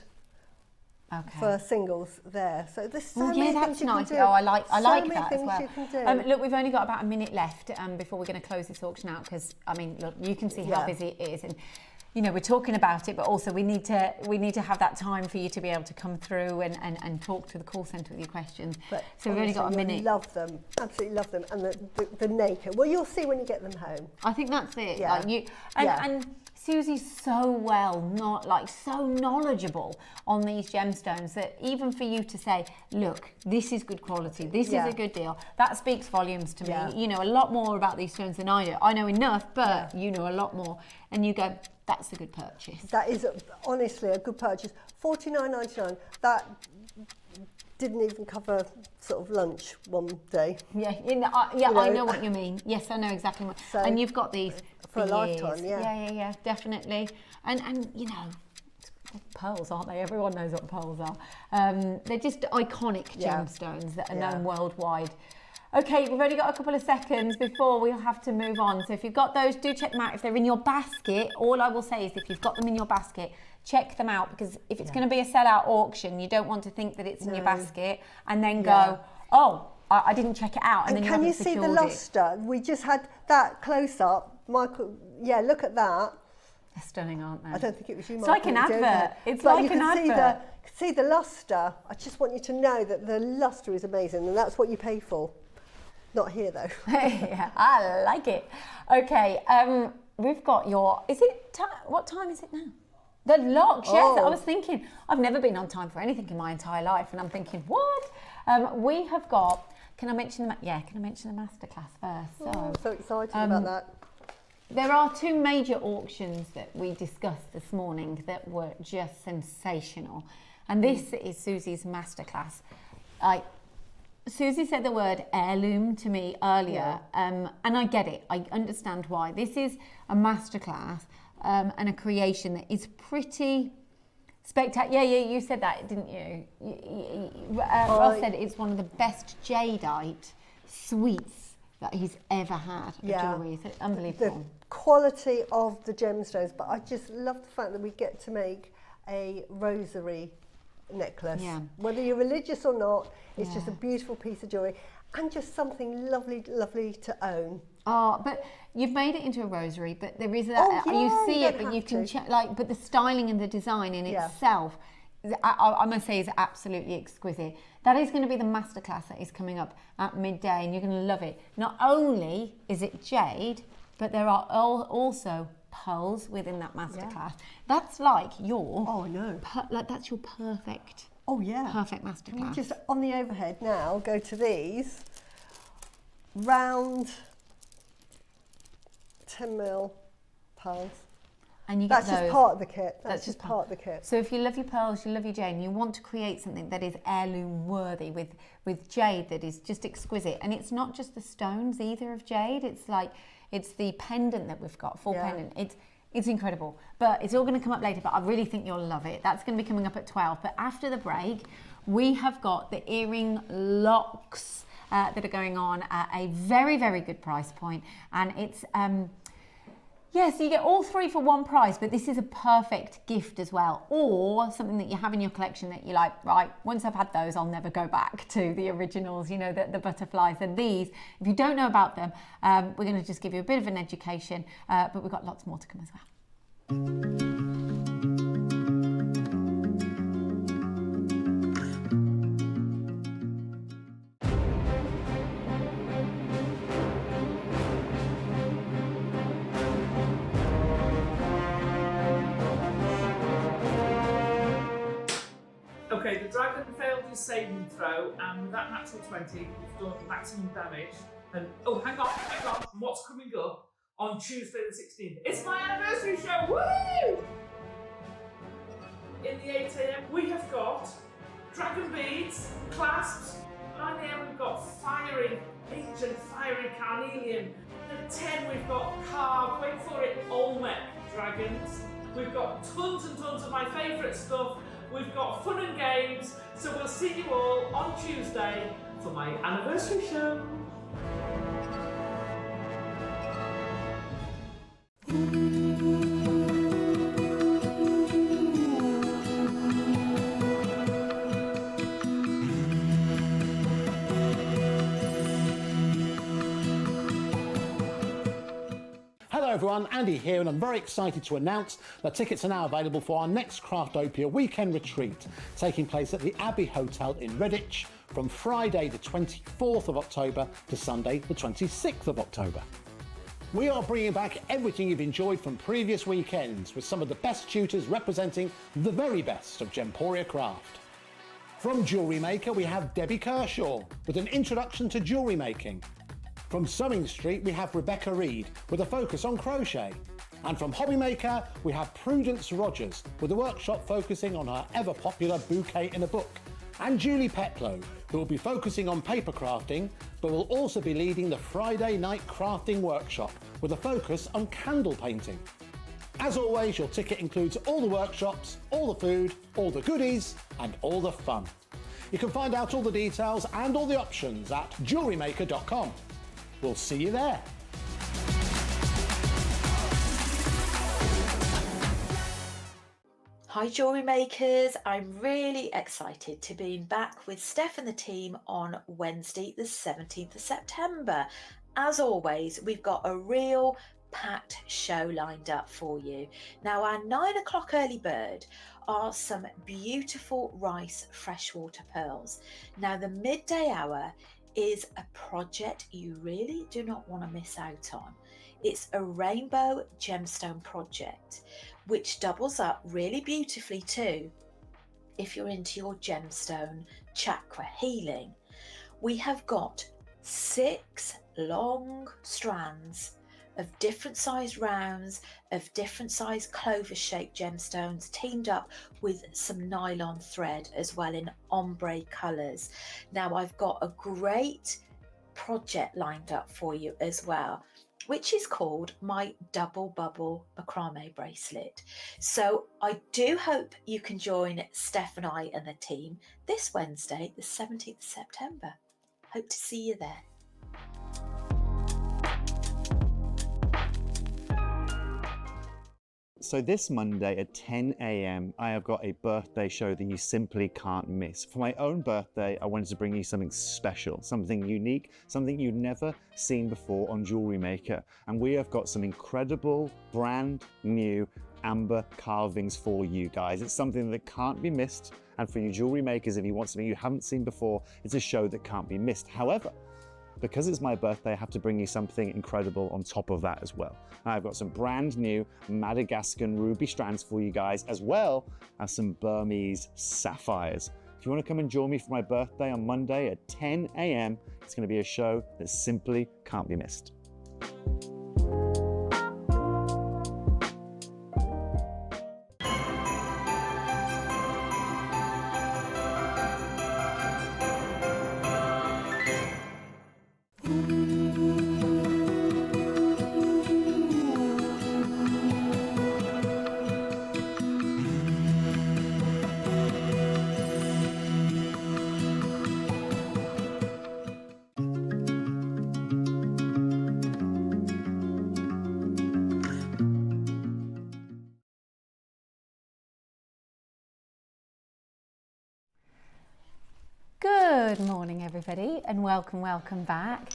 for singles there. So there's so Oh, many yeah, things that's you nice. can do. Oh, I like so that many as things well. you can do. Look, we've only got about a minute left before we're going to close this auction out because I mean, look, you can see how busy it is, and you know we're talking about it, but also we need to have that time for you to be able to come through and talk to the call centre with your questions. But so we've only got a minute. Love them, absolutely love them, and the nacre. Well, you'll see when you get them home. I think that's it. Yeah. Like you and Susie's so knowledgeable on these gemstones that even for you to say, look, this is good quality, this is a good deal, that speaks volumes to me. You know a lot more about these stones than I do. I know enough, but you know a lot more. And you go, that's a good purchase. That is honestly a good purchase. $49.99. That didn't even cover sort of lunch one day. Yeah, I know what you mean. Yes, I know exactly what. So, and you've got these for a years. lifetime. Yeah, definitely. And you know, pearls, aren't they? Everyone knows what pearls are. They're just iconic gemstones that are known worldwide. Okay, we've only got a couple of seconds before we'll have to move on. So if you've got those, do check them out. If they're in your basket, all I will say is if you've got them in your basket, check them out, because if it's going to be a sell-out auction, you don't want to think that it's in your basket and then go, oh, I didn't check it out. And then can you see the luster? We just had that close-up. Michael, look at that. They're stunning, aren't they? I don't think it was you, It's Michael. like an advert. It's like an advert. See the luster. I just want you to know that the luster is amazing, and that's what you pay for. Not here though. Yeah, I like it. Okay, we've got your. What time is it now? The Lox. Yes, I was thinking. I've never been on time for anything in my entire life, and I'm thinking, what? We have got. Can I mention the? Yeah, can I mention the Masterclass first? I'm so excited about that. There are two major auctions that we discussed this morning that were just sensational, and this is Suzie's Masterclass. Suzie said the word heirloom to me earlier, and I get it. I understand why. This is a masterclass and a creation that is pretty spectacular. Yeah, you said that, didn't you? Ross said it's one of the best jadeite sweets that he's ever had of jewellery. It's unbelievable. The quality of the gemstones, but I just love the fact that we get to make a rosary necklace. Whether you're religious or not, it's just a beautiful piece of jewellery and just something lovely to own. Oh, but you've made it into a rosary, but there is that, you see it, but you can check, but the styling and the design in itself, I must say, is absolutely exquisite. That is going to be the masterclass that is coming up at midday, and you're going to love it. Not only is it jade, but there are also pearls within that masterclass. That's like your that's your perfect perfect masterclass. You just on the overhead now go to these round 10mm pearls, and you get that's just part of the kit. That's just part of the kit. So if you love your pearls, you love your jade, and you want to create something that is heirloom worthy with jade that is just exquisite, and it's not just the stones either of jade, it's the pendant that we've got, full pendant. It's incredible, but it's all going to come up later, but I really think you'll love it. That's going to be coming up at 12. But after the break, we have got the earring locks that are going on at a very, very good price point. And it's, so you get all three for one price, but this is a perfect gift as well. Or something that you have in your collection that you're like, right, once I've had those, I'll never go back to the originals, you know, the butterflies. And these, if you don't know about them, we're going to just give you a bit of an education, but we've got lots more to come as well. Okay, the dragon failed his saving throw, and with that natural 20, we've done maximum damage. And hang on, what's coming up on Tuesday the 16th? It's my anniversary show, woo! In the 8 AM, we have got dragon beads, clasps. 9 AM, we've got ancient fiery carnelian. At 10, we've got carved, wait for it, Olmec dragons. We've got tons and tons of my favourite stuff. We've got fun and games, so we'll see you all on Tuesday for my anniversary show. everyone, Andy here, and I'm very excited to announce that tickets are now available for our next Craftopia weekend retreat, taking place at the Abbey Hotel in Redditch from Friday the 24th of October to Sunday the 26th of October. We are bringing back everything you've enjoyed from previous weekends with some of the best tutors representing the very best of Gemporia craft. From JewelleryMaker, we have Debbie Kershaw with an introduction to jewellery making. From Sewing Street, we have Rebecca Reed with a focus on crochet. And from Hobbymaker, we have Prudence Rogers with a workshop focusing on her ever-popular bouquet in a book. And Julie Petlow, who will be focusing on paper crafting, but will also be leading the Friday night crafting workshop with a focus on candle painting. As always, your ticket includes all the workshops, all the food, all the goodies, and all the fun. You can find out all the details and all the options at jewellerymaker.com. We'll see you there. Hi Jewellery Makers, I'm really excited to be back with Steph and the team on Wednesday the 17th of September. As always, we've got a real packed show lined up for you. Now our 9 o'clock early bird are some beautiful rice freshwater pearls. Now the midday hour is a project you really do not want to miss out on. It's a rainbow gemstone project which doubles up really beautifully too if you're into your gemstone chakra healing. We have got 6 long strands of different sized rounds of different sized clover shaped gemstones teamed up with some nylon thread as well in ombre colours. Now I've got a great project lined up for you as well, which is called my double bubble macrame bracelet. So I do hope you can join Steph and I and the team this Wednesday the 17th of September. Hope to see you there. So this Monday at 10 a.m, I have got a birthday show that you simply can't miss. For my own birthday, I wanted to bring you something special, something unique, something you've never seen before on Jewellery Maker. And we have got some incredible, brand new amber carvings for you guys. It's something that can't be missed. And for you jewellery makers, if you want something you haven't seen before, it's a show that can't be missed. However, because it's my birthday, I have to bring you something incredible on top of that as well. I've got some brand new Madagascan ruby strands for you guys, as well as some Burmese sapphires. If you want to come and join me for my birthday on Monday at 10 a.m, it's going to be a show that simply can't be missed. Good morning, everybody, and welcome back.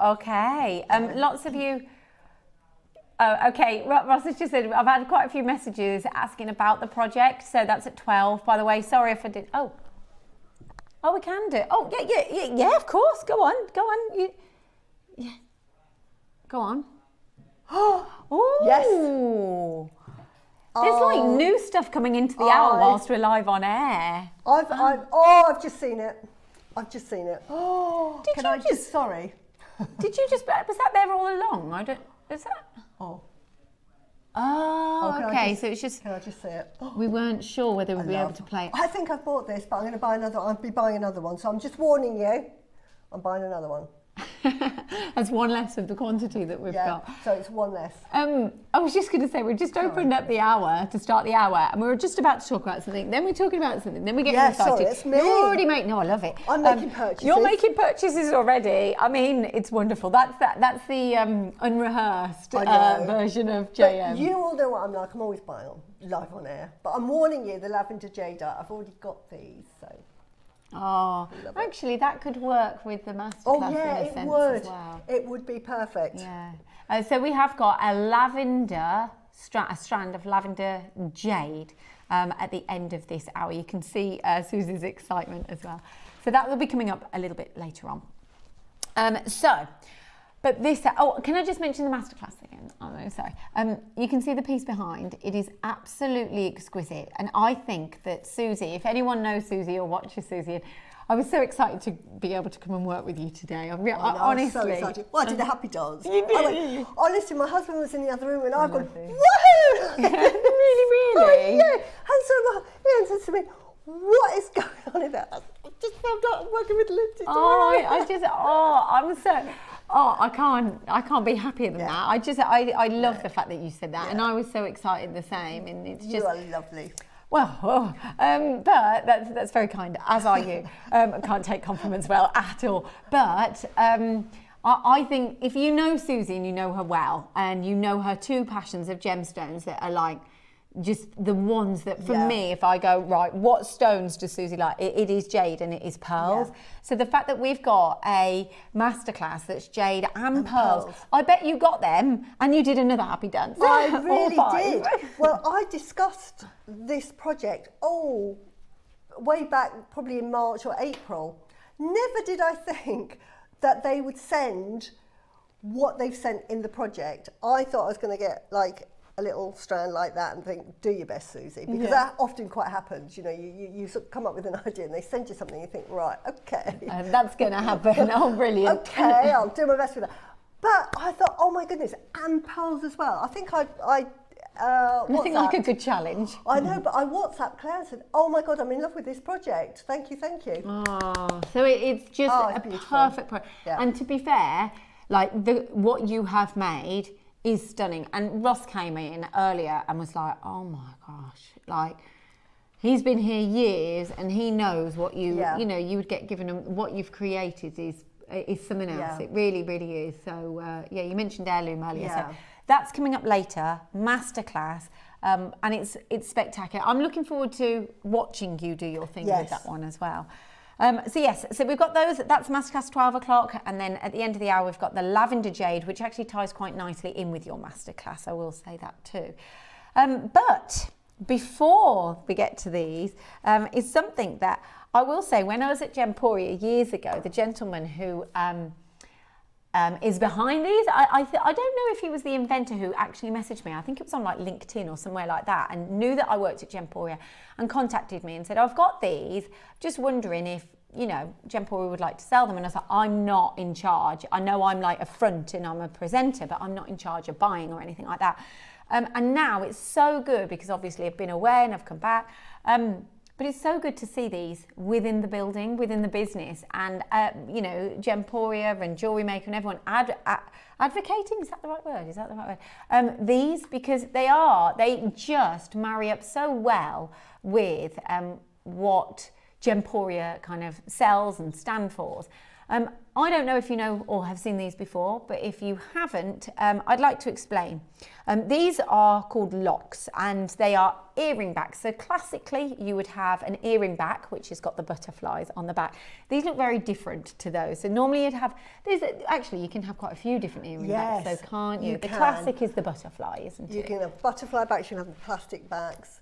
Okay. Lots of you. Okay. Ross has just said I've had quite a few messages asking about the project, so that's at 12. By the way, sorry if I did. Oh, we can do it. Oh, yeah. Of course. Go on. Go on. Oh, yes. There's like new stuff coming into the hour whilst we're live on air. I've just seen it. Oh, sorry. Did you just, was that there all along? Is that? Oh, okay, so it's just. Can I just see it? We weren't sure whether we'd be able to play it. I think I've bought this, but I'm going to buy another. I'll be buying another one, so I'm just warning you. I'm buying another one. That's one less of the quantity that we've got. So it's one less. I was just going to say, we just opened up the hour to start the hour, and we were just about to talk about something, then we're talking about something, then we get excited. Sorry, it's me. You're already making, no, I love it. I'm making purchases. You're making purchases already. I mean, it's wonderful. That's the unrehearsed version of JM. But you all know what I'm like. I'm always buying live on air. But I'm warning you, the lavender jade, I've already got these, so. Oh, actually, that could work with the masterclass. Oh yeah, in a it sense would. As well. It would be perfect. Yeah. So we have got a lavender a strand of lavender jade at the end of this hour. You can see Susie's excitement as well. So that will be coming up a little bit later on. But this, can I just mention the masterclass again? Oh, no, sorry. You can see the piece behind. It is absolutely exquisite. And I think that Suzie, if anyone knows Suzie or watches Suzie, I was so excited to be able to come and work with you today. Honestly. I was so excited. Well, I did a happy dance. You did? Honestly, my husband was in the other room and I've gone, Lovely. woohoo! Really? Oh, yeah. And so he says to me, what is going on in there? I just found out I'm working with Lyndsey. I can't be happier than that. I love the fact that you said that, and I was so excited the same. And it's just, you are lovely. Well, but that's very kind, as are you. I can't take compliments well at all. But I think if you know Suzie and you know her well, and you know her two passions of gemstones that are like just the ones that for me, if I go, right, what stones does Suzie like? It is jade and it is pearls. Yeah. So the fact that we've got a masterclass that's jade and pearls, I bet you got them and you did another happy dance. I really did. Well, I discussed this project, way back probably in March or April. Never did I think that they would send what they've sent in the project. I thought I was going to get like a little strand like that and think, do your best, Suzie, because that often quite happens. You know, you sort of come up with an idea and they send you something and you think, right, okay. That's going to happen. Oh, brilliant. Okay, I'll do my best with that. But I thought, oh my goodness, and pearls as well. I think nothing like a good challenge. I know, but I WhatsApped Claire and said, oh my God, I'm in love with this project. Thank you. Oh, so it's just a perfect project. Yeah. And to be fair, like what you have made is stunning. And Ross came in earlier and was like, oh my gosh, like he's been here years and he knows what you know, you would get given him. What you've created is something else. It really, really is. So you mentioned heirloom earlier. So that's coming up later, masterclass, and it's spectacular. I'm looking forward to watching you do your thing with that one as well. So we've got those, that's Masterclass 12 o'clock, and then at the end of the hour we've got the Lavender Jade, which actually ties quite nicely in with your Masterclass, I will say that too. But before we get to these, is something that I will say, when I was at Gemporia years ago, the gentleman who is behind these, I don't know if he was the inventor who actually messaged me. I think it was on like LinkedIn or somewhere like that, and knew that I worked at Gemporia and contacted me and said, I've got these, just wondering if, you know, Gemporia would like to sell them. And I was like, I'm not in charge. I know I'm like a front and I'm a presenter, but I'm not in charge of buying or anything like that. And now it's so good because obviously I've been away and I've come back. But it's so good to see these within the building, within the business, and you know, Gemporia and JewelleryMaker and everyone advocating. Is that the right word? These, because they just marry up so well with what Gemporia kind of sells and stand for. I don't know if you know or have seen these before, but if you haven't, I'd like to explain. These are called Lox, and they are earring backs. So classically, you would have an earring back, which has got the butterflies on the back. These look very different to those. So normally you'd have, actually you can have quite a few different earring backs, so can't you? The classic is the butterfly, isn't it? You can have butterfly backs, you can have plastic backs.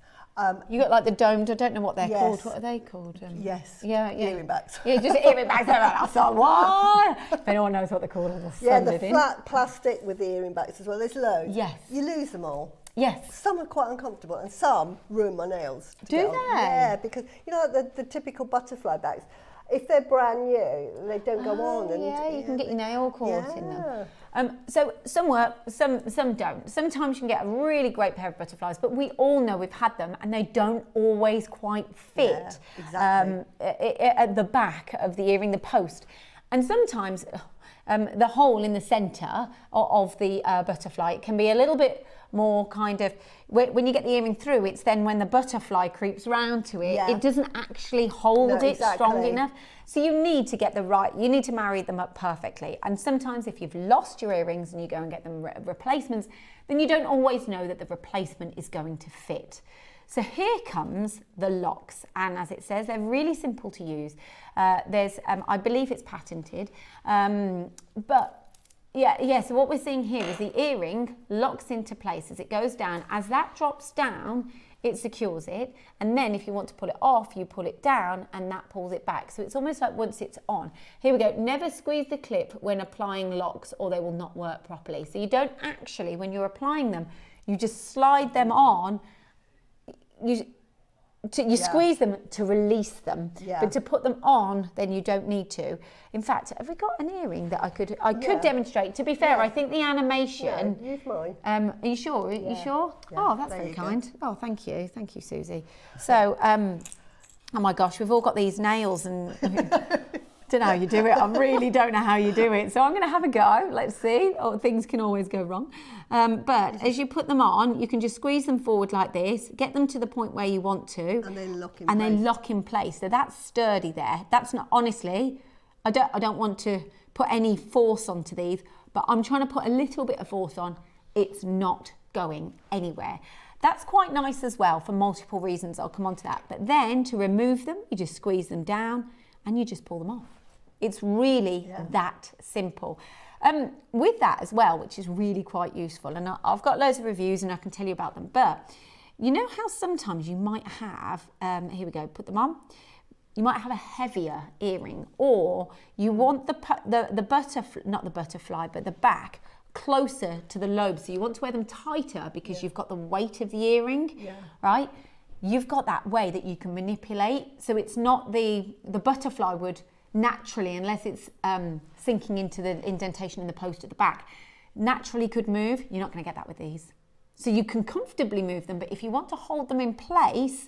You got like the domed, I don't know what they're called. What are they called? Earring backs. Yeah, just earring backs. I thought, what? If anyone knows what they're called, the flat plastic with the earring backs as well. There's loads. Yes. You lose them all. Yes. Some are quite uncomfortable and some ruin my nails. Do they? Yeah, because you know the typical butterfly backs, if they're brand new, they don't go on. And you can get your nail caught in them. So some work, some don't. Sometimes you can get a really great pair of butterflies, but we all know we've had them and they don't always quite fit at the back of the earring, the post. And sometimes the hole in the centre of the butterfly can be a little bit more kind of, when you get the earring through, it's then when the butterfly creeps round to it, it doesn't actually hold it strong enough. So you need to get you need to marry them up perfectly. And sometimes if you've lost your earrings and you go and get them replacements, then you don't always know that the replacement is going to fit. So here comes the locks, and as it says, they're really simple to use. I believe it's patented, but so what we're seeing here is the earring locks into place as it goes down. As that drops down, it secures it, and then if you want to pull it off, you pull it down and that pulls it back. So it's almost like once it's on. Here we go. Never squeeze the clip when applying locks or they will not work properly. So you don't actually, when you're applying them, you just slide them on. You squeeze them to release them, but to put them on, then you don't need to. In fact, have we got an earring that I could demonstrate? To be fair, I think the animation. Yeah, use mine. Are you sure? Are you sure? Yeah, oh, that's very kind. Oh, thank you, Susie. So, oh my gosh, we've all got these nails and. Don't know how you do it. I really don't know how you do it. So I'm going to have a go. Let's see. Oh, things can always go wrong. But as you put them on, you can just squeeze them forward like this, get them to the point where you want to. And then lock in place. And then lock in place. So that's sturdy there. That's not, honestly, I don't want to put any force onto these, but I'm trying to put a little bit of force on. It's not going anywhere. That's quite nice as well for multiple reasons. I'll come on to that. But then to remove them, you just squeeze them down and you just pull them off. It's really that simple. With that as well, which is really quite useful, and I've got loads of reviews and I can tell you about them, but you know how sometimes you might have, here we go, put them on, you might have a heavier earring, or you want the butterfly, not the butterfly, but the back closer to the lobe, so you want to wear them tighter because you've got the weight of the earring, right? You've got that way that you can manipulate, so it's not the butterfly would naturally, unless it's sinking into the indentation in the post at the back, naturally could move. You're not going to get that with these. So you can comfortably move them, but if you want to hold them in place,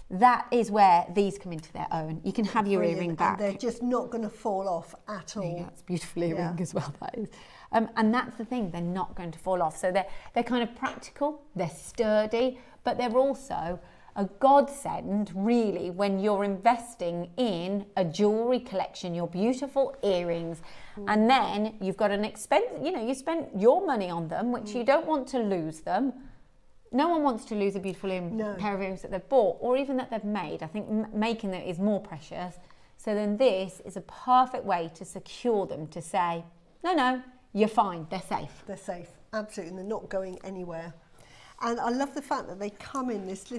that is where these come into their own. You can have your earring back. And they're just not going to fall off at all. Yeah, that's beautiful earring as well, that is. And that's the thing, they're not going to fall off. So they're kind of practical, they're sturdy, but they're also a godsend, really, when you're investing in a jewellery collection, your beautiful earrings, and then you've got an expense, you spent your money on them, which you don't want to lose them. No one wants to lose a beautiful pair of earrings that they've bought, or even that they've made. I think making them is more precious. So then this is a perfect way to secure them, to say, no, you're fine, they're safe. They're safe, absolutely, and they're not going anywhere. And I love the fact that they come in this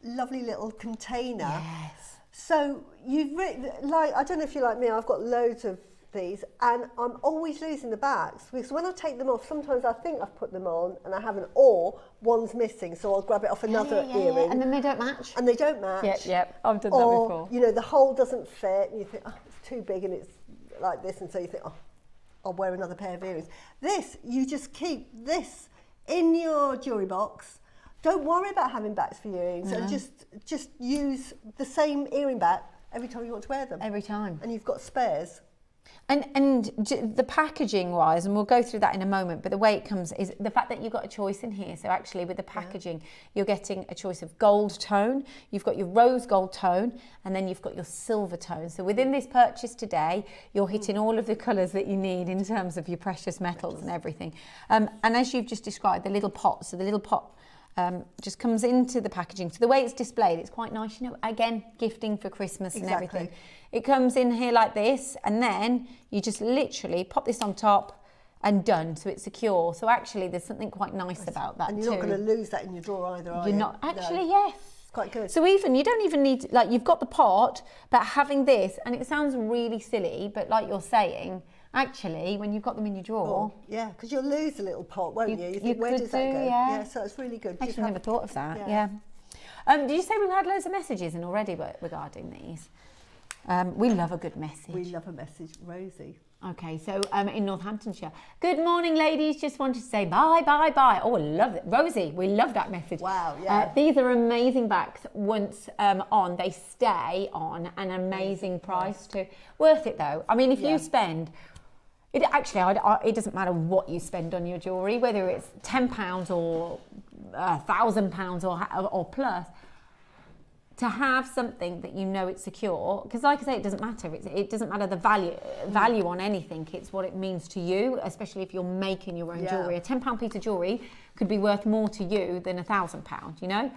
lovely little container. Yes. So you've written, I don't know if you're like me, I've got loads of these and I'm always losing the backs, because when I take them off, sometimes I think I've put them on and I haven't, or one's missing, so I'll grab it off another earring. And then they don't match. And they don't match. Yep, I've done that before. Or, the hole doesn't fit and you think, it's too big and it's like this, and so you think, I'll wear another pair of earrings. This, you just keep this in your jewellery box. Don't worry about having backs for your earrings, and just use the same earring back every time you want to wear them. Every time. And you've got spares. And the packaging wise, and we'll go through that in a moment, but the way it comes is the fact that you've got a choice in here. So actually with the packaging, you're getting a choice of gold tone, you've got your rose gold tone, and then you've got your silver tone. So within this purchase today, you're hitting all of the colours that you need in terms of your precious metals and everything. And as you've just described, the little pot, so the little pot just comes into the packaging. So the way it's displayed, it's quite nice, again, gifting for Christmas and everything. It comes in here like this, and then you just literally pop this on top and done, so it's secure. So actually there's something quite nice about that. And you're not going to lose that in your drawer either, are you? You're not, actually, yes. It's quite good. So you don't even need, you've got the pot, but having this, and it sounds really silly, but like you're saying, actually, when you've got them in your drawer... yeah, because you'll lose a little pot, won't you? You think, you where does that go? Yeah, so it's really good. I actually never thought of that, yeah. Did you say we've had loads of messages in already regarding these? We love a good message. We love a message. Rosie. Okay, so in Northamptonshire. Good morning, ladies. Just wanted to say bye, bye, bye. Oh, I love it. Rosie, we love that message. Wow, yeah. These are amazing backs. Once on, they stay on an amazing price too. Worth it though. I mean, if you spend... It doesn't matter what you spend on your jewellery, whether it's £10 or £1,000 or plus. to have something that you know it's secure, because like I say, it doesn't matter. It doesn't matter the value on anything. It's what it means to you, especially if you're making your own jewellery. A £10 piece of jewellery could be worth more to you than £1,000, you know?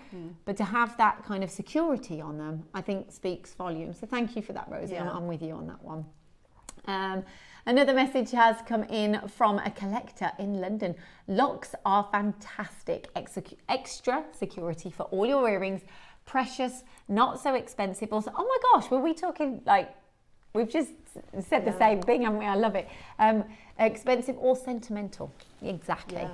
But to have that kind of security on them, I think speaks volumes. So thank you for that, Rosie. I'm with you on that one. Another message has come in from a collector in London. Locks are fantastic. Extra security for all your earrings. Precious, not so expensive. Also, oh my gosh, were we talking like, we've just said the same thing, haven't we? I love it. Expensive or sentimental. Exactly.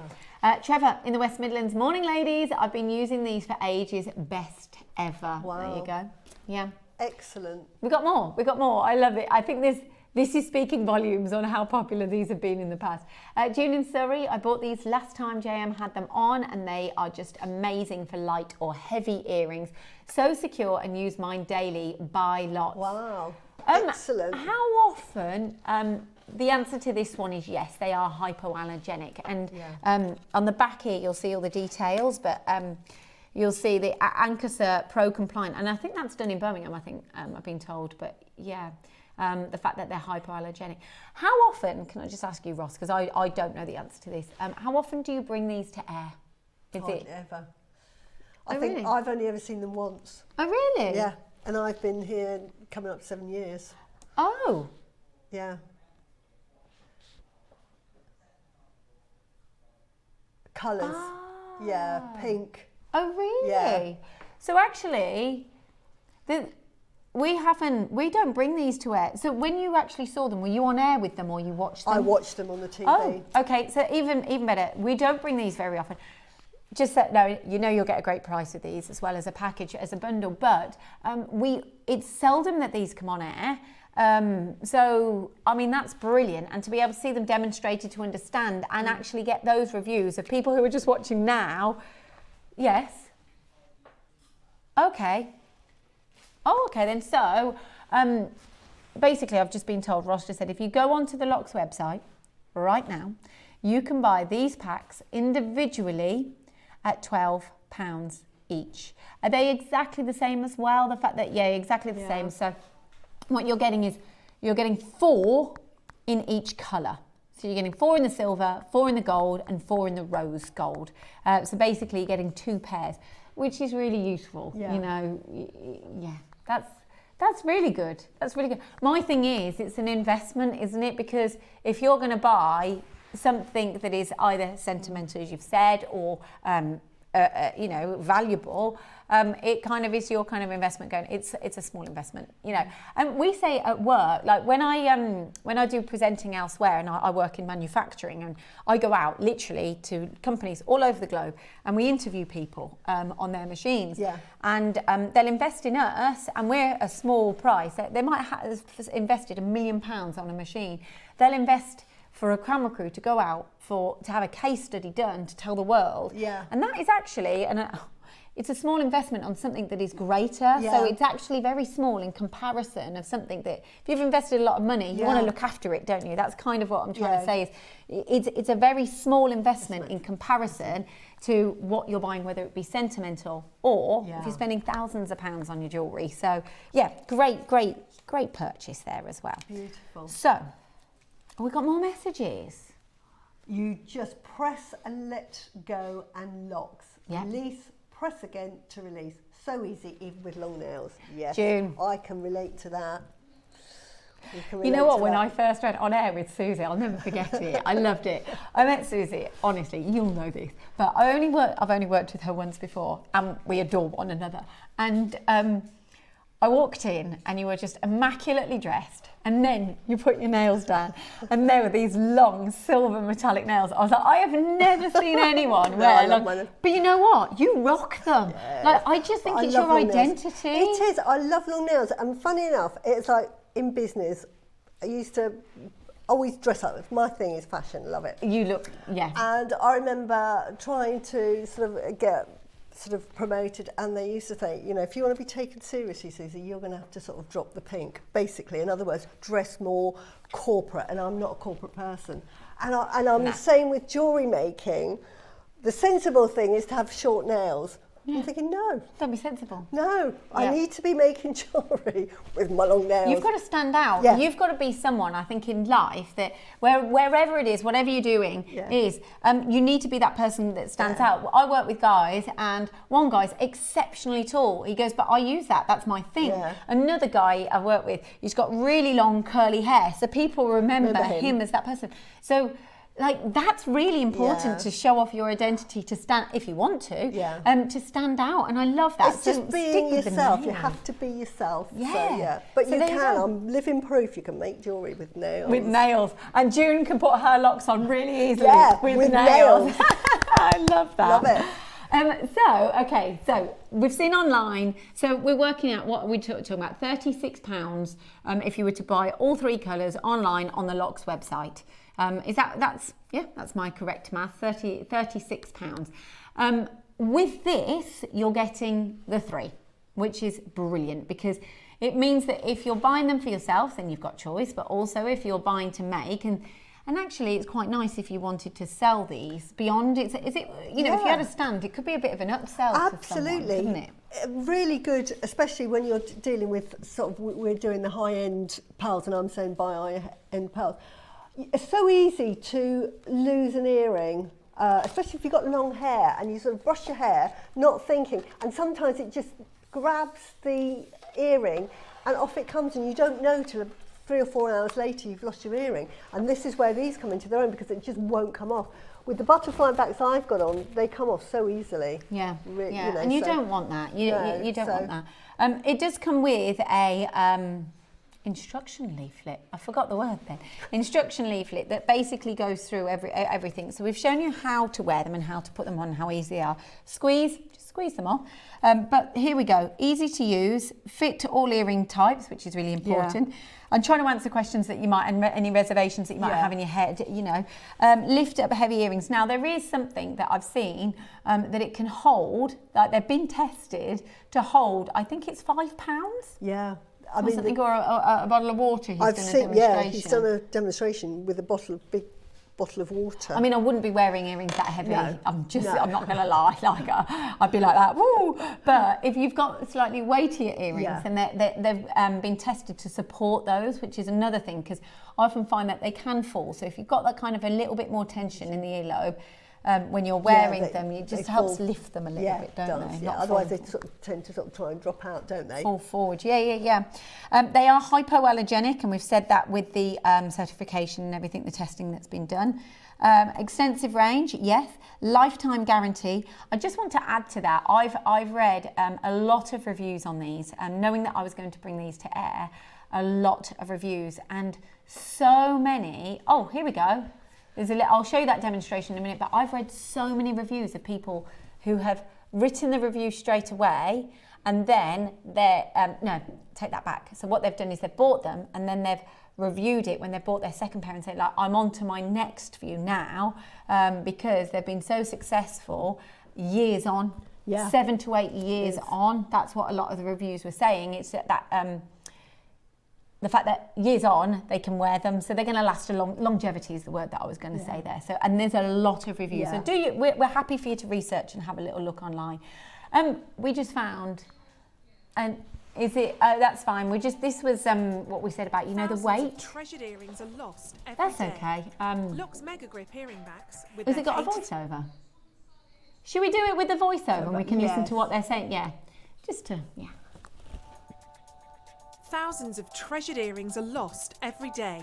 Trevor in the West Midlands. Morning, ladies. I've been using these for ages. Best ever. Wow. There you go. Yeah. Excellent. We got more. I love it. I think this is speaking volumes on how popular these have been in the past. June in Surrey, I bought these last time JM had them on, and they are just amazing for light or heavy earrings. So secure and use mine daily. Buy lots. Wow. Excellent. How often, the answer to this one is yes, they are hypoallergenic. And on the back here, you'll see all the details, but you'll see the Ancasur Pro compliant. And I think that's done in Birmingham, I think, I've been told, but yeah. The fact that they're hypoallergenic. How often, can I just ask you, Ross, because I don't know the answer to this, how often do you bring these to air? Hardly ever. I think I've only ever seen them once. Oh, really? Yeah, and I've been here coming up 7 years. Oh. Yeah. Colours. Yeah, pink. Oh, really? Yeah. So actually, we don't bring these to air. So when you actually saw them, were you on air with them or you watched them? I watched them on the TV. Oh, okay. So even better. We don't bring these very often. Just that, no, you know you'll get a great price with these as well as a package, as a bundle. But it's seldom that these come on air. So, I mean, that's brilliant. And to be able to see them demonstrated to understand and actually get those reviews of people who are just watching now. Yes. Okay. Oh, okay then. So, basically, I've just been told, Ross just said, if you go onto the Lox website right now, you can buy these packs individually at £12 each. Are they exactly the same as well? The fact that, yeah, exactly the same. So what you're getting is, you're getting 4 in each colour. So you're getting 4 in the silver, 4 in the gold, and 4 in the rose gold. So basically you're getting 2 pairs, which is really useful. Yeah. You know, yeah, that's really good. That's really good. My thing is, it's an investment, isn't it? Because if you're going to buy something that is either sentimental, as you've said, or you know, valuable, it kind of is your kind of investment going. It's a small investment, you know. And we say at work, like when I do presenting elsewhere, and I work in manufacturing, and I go out literally to companies all over the globe, and we interview people on their machines. Yeah. And they'll invest in us, and we're a small price. They might have invested £1 million on a machine. They'll invest for a camera crew to go out to have a case study done to tell the world. Yeah. And that is actually, it's a small investment on something that is greater. Yeah. So it's actually very small in comparison of something that, if you've invested a lot of money, you want to look after it, don't you? That's kind of what I'm trying to say is, it's a very small investment in comparison to what you're buying, whether it be sentimental or if you're spending thousands of pounds on your jewellery. So yeah, great purchase there as well. Beautiful. So, we got more messages. You just press and let go and locks. Yeah. Release, press again to release. So easy, even with long nails. Yes, June. I can relate to that. You know what, when I first went on air with Suzie, I'll never forget it. I loved it. I met Suzie, honestly, you'll know this, but I've only worked with her once before, and we adore one another. And I walked in and you were just immaculately dressed, and then you put your nails down and there were these long silver metallic nails. I was like, I have never seen anyone wear long, but you know what? You rock them. Yes. Like, I just think it's your identity. It is. I love long nails, and funny enough, it's like in business, I used to always dress up. My thing is fashion, love it. You look, yeah. And I remember trying to sort of get promoted, and they used to say, you know, if you want to be taken seriously, Suzie, you're going to have to sort of drop the pink, basically. In other words, dress more corporate, and I'm not a corporate person. And I'm the same with jewellery making. The sensible thing is to have short nails, I'm thinking, no. Don't be sensible. No, I need to be making jewellery with my long nails. You've got to stand out. Yeah. You've got to be someone, I think, in life that wherever it is, whatever you're doing you need to be that person that stands out. I work with guys, and one guy's exceptionally tall. He goes, but I use that. That's my thing. Yeah. Another guy I work with, he's got really long curly hair, so people remember him as that person. So, like, that's really important to show off your identity, to stand, if you want to, to stand out. And I love that. It's just being yourself. You have to be yourself. Yeah. So, but you can. I'm living proof you can make jewellery with nails. With nails. And June can put her locks on really easily with nails. I love that. Love it. So we've seen online, so we're working out what we're talking about, £36 if you were to buy all 3 colours online on the Lox website. That's my correct math, £36. With this, you're getting the 3, which is brilliant, because it means that if you're buying them for yourself, then you've got choice, but also if you're buying to make, and actually it's quite nice if you wanted to sell these beyond, if you had a stand, it could be a bit of an upsell to someone, couldn't it? Really good, especially when you're dealing with we're doing the high-end pearls, and I'm saying buy high-end pearls. It's so easy to lose an earring, especially if you've got long hair and you sort of brush your hair, not thinking, and sometimes it just grabs the earring and off it comes, and you don't know till 3 or 4 hours later you've lost your earring. And this is where these come into their own, because it just won't come off. With the butterfly backs I've got on, they come off so easily. And you don't want that. You don't want that. It does come with a instruction leaflet. I forgot the word then. Instruction leaflet that basically goes through everything. So we've shown you how to wear them and how to put them on, how easy they are. Just squeeze them off. But here we go. Easy to use, fit to all earring types, which is really important. I'm trying to answer questions that you might, and any reservations that you might have in your head, lift up heavy earrings. Now, there is something that I've seen that it can hold, like they've been tested to hold, I think it's £5. Yeah. I mean, or a bottle of water. He's done a demonstration with a big bottle of water. I mean, I wouldn't be wearing earrings that heavy. No. I'm not going to lie. I'd be like that. Woo! But if you've got slightly weightier earrings, and they've been tested to support those, which is another thing, because I often find that they can fall. So if you've got that kind of a little bit more tension in the earlobe, when you're wearing them, it just helps lift them a little bit, don't they? Yeah, otherwise they tend to try and drop out, don't they? Fall forward, They are hypoallergenic, and we've said that with the certification and everything, the testing that's been done. Extensive range, yes. Lifetime guarantee. I just want to add to that, I've read a lot of reviews on these, and knowing that I was going to bring these to air, a lot of reviews, and so many. Oh, here we go. I'll show you that demonstration in a minute, but I've read so many reviews of people who have written the review straight away, and then no, take that back. So what they've done is they've bought them, and then they've reviewed it when they've bought their second pair and said, like, I'm on to my next few now, because they've been so successful years on, 7 to 8 years on. That's what a lot of the reviews were saying. It's that the fact that years on they can wear them, so they're going to last a longevity is the word that I was going to say there. So, and there's a lot of reviews. So we're happy for you to research and have a little look online. We just found, and that's fine. This was what we said about, the weight. Treasured earrings are lost every That's day. okay. Lox Mega Grip earring backs with has it got a voiceover? Should we do it with the voiceover and we can listen to what they're saying? Yeah, Thousands of treasured earrings are lost every day.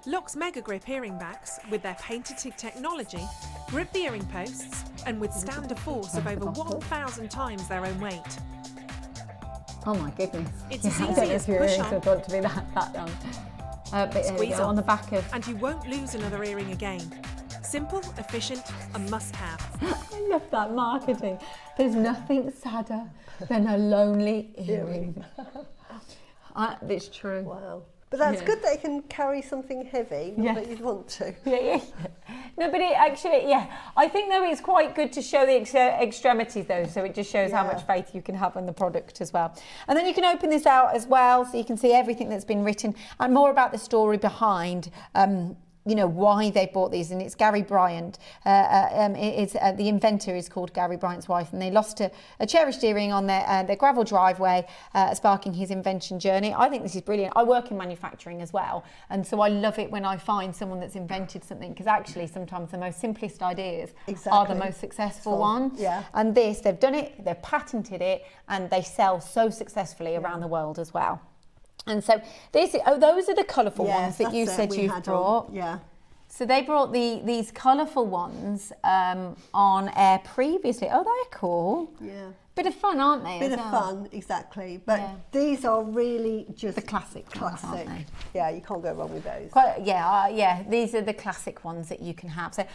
Lox Mega Grip earring backs, with their patented technology, grip the earring posts and withstand a force of over 1,000 times their own weight. Oh my goodness. It's as easy as push on. Want to be that Squeeze on the back of. And you won't lose another earring again. Simple, efficient, a must-have. I love that marketing. There's nothing sadder than a lonely earring. It's true. Wow. But that's good that it can carry something heavy, not that you'd want to. No, but it actually, I think though it's quite good to show the extremities though, so it just shows how much faith you can have in the product as well. And then you can open this out as well, so you can see everything that's been written and more about the story behind why they bought these, and it's Gary Bryant. The inventor is called Gary Bryant's wife, and they lost a cherished earring on their gravel driveway, sparking his invention journey. I think this is brilliant. I work in manufacturing as well, and so I love it when I find someone that's invented something, because actually sometimes the most simplest ideas are the most successful ones. Yeah. And they've done it, they've patented it, and they sell so successfully around the world as well. And so those are the colourful ones that you said you've brought. Yeah. So they brought these colourful ones on air previously. Oh, they're cool. Yeah. Bit of fun, aren't they? Bit of fun, exactly. But these are really just the classic ones, aren't they? Yeah, you can't go wrong with those. These are the classic ones that you can have. So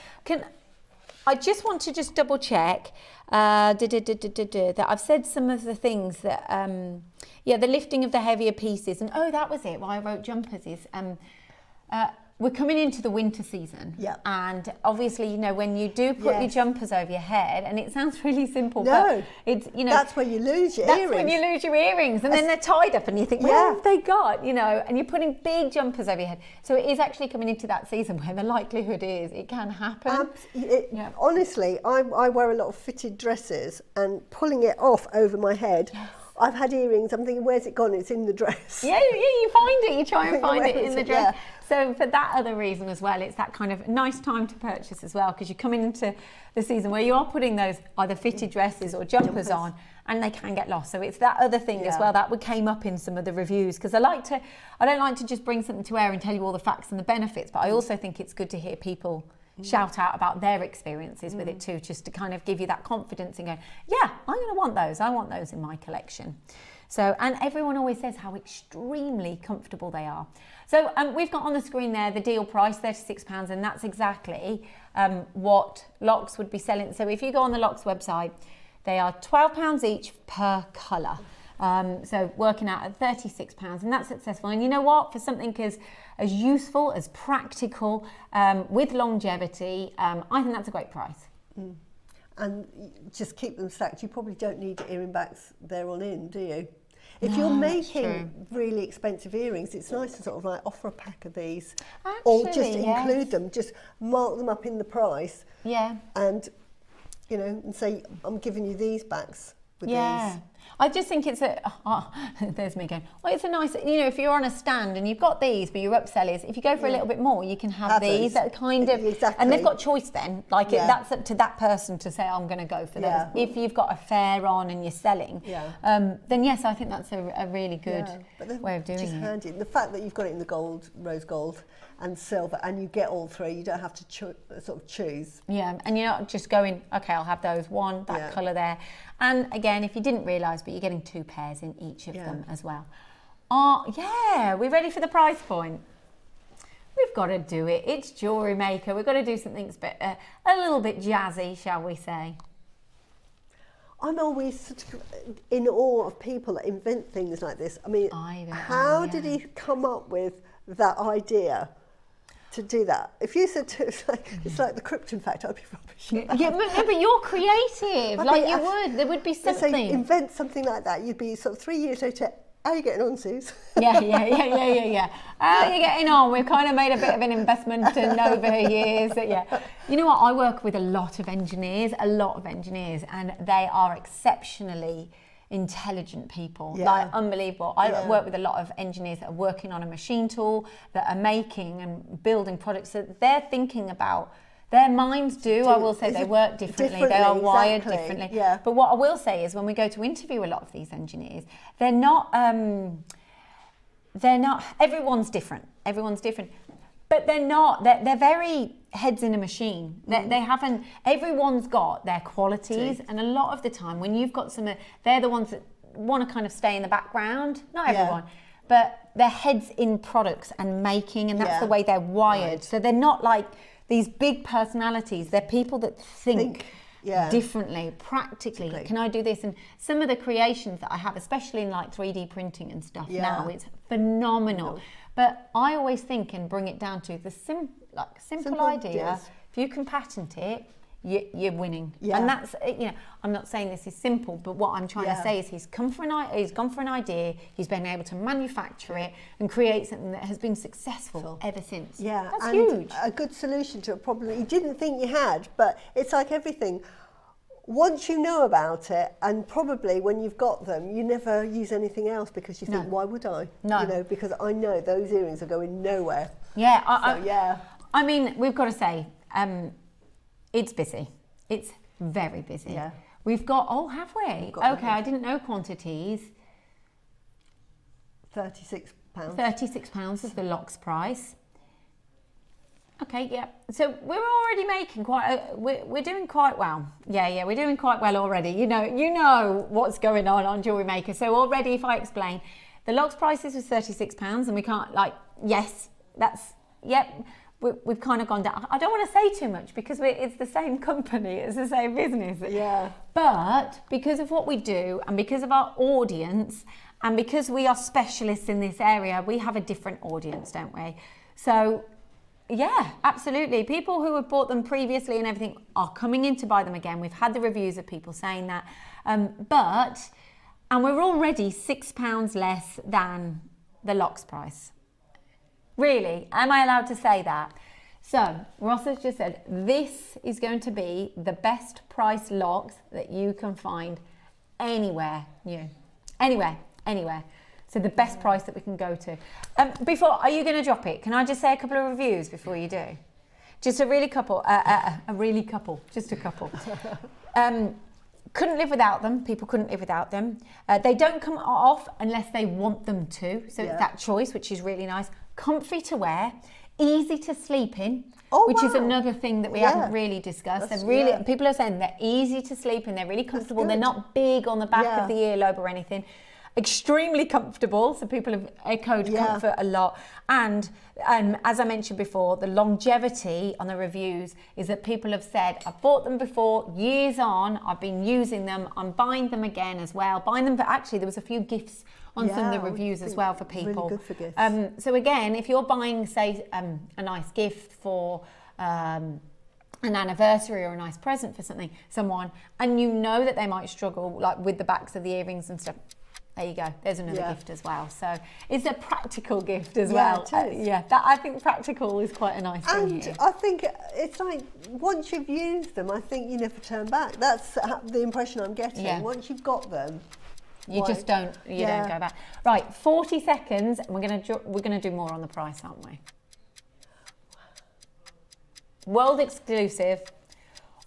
I just want to just double check that I've said some of the things that, the lifting of the heavier pieces. And that was it. Why I wrote jumpers is we're coming into the winter season. Yeah. And obviously, when you do put your jumpers over your head, and it sounds really simple, no, but it's, that's where you lose your earrings. That's when you lose your earrings. And then they're tied up and you think, where have they got? And you're putting big jumpers over your head. So it is actually coming into that season where the likelihood is it can happen. Honestly, I wear a lot of fitted dresses, and pulling it off over my head, I've had earrings, I'm thinking, where's it gone? It's in the dress. Yeah, you find it, you try and find it in the dress. Yeah. So for that other reason as well, it's that kind of nice time to purchase as well, because you're coming into the season where you are putting those either fitted dresses or jumpers on, and they can get lost. So it's that other thing as well that came up in some of the reviews, because I don't like to just bring something to air and tell you all the facts and the benefits, but I also think it's good to hear people shout out about their experiences with it too, just to kind of give you that confidence and go, I'm going to want those. I want those in my collection. So, and everyone always says how extremely comfortable they are. So we've got on the screen there the deal price, £36, and that's exactly what Lox would be selling. So if you go on the Lox website, they are £12 each per colour. So working out at £36, and that's successful. And you know what? For something as useful, as practical, with longevity, I think that's a great price. And just keep them stacked. You probably don't need earring backs there on in, do you? If you're making really expensive earrings, it's nice to sort of like offer a pack of these, or just include them, just mark them up in the price. Yeah. And, and say, I'm giving you these backs with these. I just think it's there's me going, it's a nice, if you're on a stand and you've got these, but your upsell is, if you go for a little bit more, you can have these that kind of, and they've got choice then, that's up to that person to say, I'm going to go for those. If you've got a fair on and you're selling, then yes, I think that's a really good way of doing it. Handy. The fact that you've got it in the gold, rose gold and silver, and you get all three, you don't have to sort of choose. Yeah, and you're not just going, okay, I'll have those one, that colour there. And again, if you didn't realise, but you're getting 2 pairs in each of them as well. We're ready for the price point. We've got to do it. It's Jewellery Maker. We've got to do something a little bit jazzy, shall we say. I'm always sort of in awe of people that invent things like this. I mean, how did he come up with that idea to do that? If you said it's like the Krypton fact, I'd be rubbish. But you're creative. There would be something. Say, invent something like that. You'd be sort of 3 years later. How are you getting on, Suze? Yeah. How are you getting on? We've kind of made a bit of an investment over years. You know what? I work with a lot of engineers, and they are exceptionally intelligent people, unbelievable. I work with a lot of engineers that are working on a machine tool, that are making and building products that they're thinking about. Their minds I will say, they work differently. They are wired differently. Yeah. But what I will say is, when we go to interview a lot of these engineers, they're not, everyone's different, but they're very heads in a machine. They haven't, everyone's got their qualities, and a lot of the time when you've got they're the ones that want to kind of stay in the background, not everyone, but their heads in products and making, and that's the way they're wired. Right. So they're not like these big personalities. They're people that think differently, practically. Can I do this? And some of the creations that I have, especially in like 3D printing and stuff now, it's phenomenal. But I always think and bring it down to the simple idea. Yes. If you can patent it, you're winning. Yeah. And that's, you know, I'm not saying this is simple, but what I'm trying to say is he's gone for an idea, he's been able to manufacture it and create something that has been successful ever since. Yeah, that's and huge. a good solution to a problem you didn't think you had, but it's like everything. Once you know about it, and probably when you've got them, you never use anything else because you think, why would I? No. You know, because I know those earrings are going nowhere. Yeah, I I mean, we've got to say, it's busy. It's very busy. Yeah. We've got, have we? Okay, I didn't know quantities. £36. £36 is the Lox price. Okay, yeah. So we're already making we're doing quite well. Yeah, we're doing quite well already. You know what's going on Jewellery Maker. So already, if I explain, the Lox prices was £36 and we can't, we've kind of gone down. I don't want to say too much because it's the same company, it's the same business. Yeah. But because of what we do and because of our audience and because we are specialists in this area, we have a different audience, don't we? So, yeah, absolutely. People who have bought them previously and everything are coming in to buy them again. We've had the reviews of people saying that. And we're already £6 less than the Lox price. Really? Am I allowed to say that? So, Ross has just said, this is going to be the best price Lox that you can find anywhere new. Anywhere. So the best price that we can go to. Are you going to drop it? Can I just say a couple of reviews before you do? Just just a couple. Couldn't live without them. People couldn't live without them. They don't come off unless they want them to. So it's that choice, which is really nice. Comfy to wear, easy to sleep in, which is another thing that we haven't really discussed. People are saying they're easy to sleep in. They're really comfortable. They're not big on the back of the earlobe or anything. Extremely comfortable, so people have echoed comfort a lot. And as I mentioned before, the longevity on the reviews is that people have said, I've bought them before, years on, I've been using them, I'm buying them again as well. Buying them, but actually there was a few gifts on some of the reviews as well for people. Really good for gifts. So again, if you're buying, say, a nice gift for an anniversary or a nice present for someone, and you know that they might struggle like with the backs of the earrings and stuff, there you go. There's another gift as well. So it's a practical gift as well. I think practical is quite a nice thing. And I think it's like once you've used them, I think you never turn back. That's the impression I'm getting. Yeah. Once you've got them, you just don't. You don't go back. Right, 40 seconds. And we're gonna do more on the price, aren't we? World exclusive.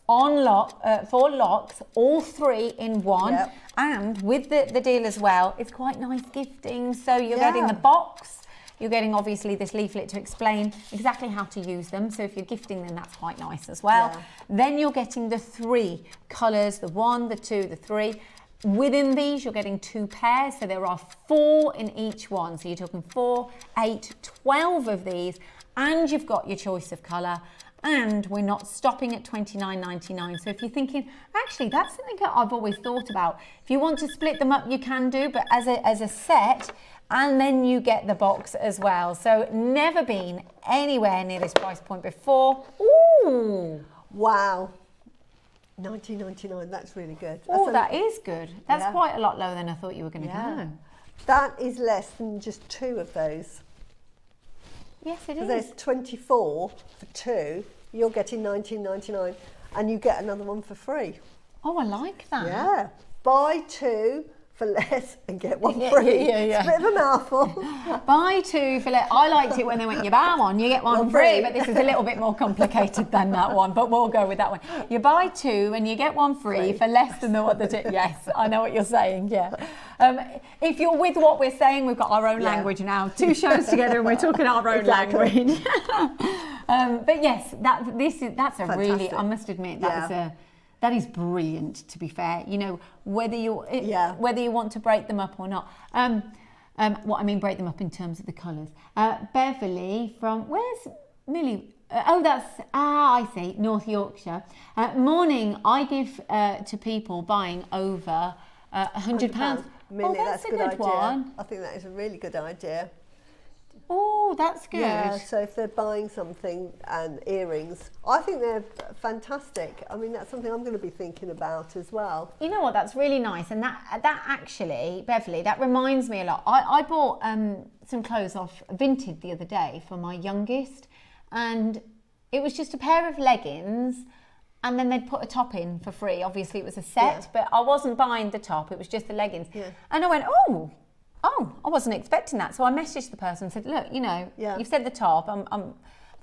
For Lox, all 3 in one, and with the deal as well, it's quite nice gifting. So you're getting the box, you're getting obviously this leaflet to explain exactly how to use them. So if you're gifting them, that's quite nice as well. Then you're getting the 3 colours, the 1, the 2, the 3. Within these, you're getting 2 pairs, so there are 4 in each one. So you're talking 4, 8, 12 of these, and you've got your choice of colour. And we're not stopping at $29.99. So if you're thinking, actually, that's something that I've always thought about. If you want to split them up, you can do, but as a set, and then you get the box as well. So never been anywhere near this price point before. Ooh. Wow. $19.99, that's really good. That is good. That's quite a lot lower than I thought you were going to go. That is less than just 2 of those. Yes, it is. There's 24 for 2. You're getting $19.99, and you get another one for free. Oh, I like that. Yeah. Buy 2 for less and get 1 free. It's a bit of a mouthful. Buy 2 for less. I liked it when they went, you buy 1, you get 1 free, but this is a little bit more complicated than that one, but we'll go with that one. You buy 2 and you get 1 free for less than the what the Yes, I know what you're saying, if you're with what we're saying, we've got our own language now. 2 shows together and we're talking our own language. But yes, that's a really, I must admit, that is brilliant, to be fair. You know, whether you want to break them up or not. What I mean, break them up in terms of the colours. Beverly from, where's Millie? I see, North Yorkshire. Morning, I give to people buying over £100. Millie, that's a good idea. one. I think that is a really good idea. Oh, that's good. Yeah, so if they're buying something and earrings, I think they're fantastic. I mean, that's something I'm going to be thinking about as well. You know what, that's really nice. And that actually, Beverly, that reminds me a lot. I bought some clothes off Vinted the other day for my youngest, and it was just a pair of leggings, and then they'd put a top in for free. Obviously it was a set, but I wasn't buying the top, it was just the leggings. Yeah. And I went, oh, I wasn't expecting that. So I messaged the person and said, look, you know, you've said the top,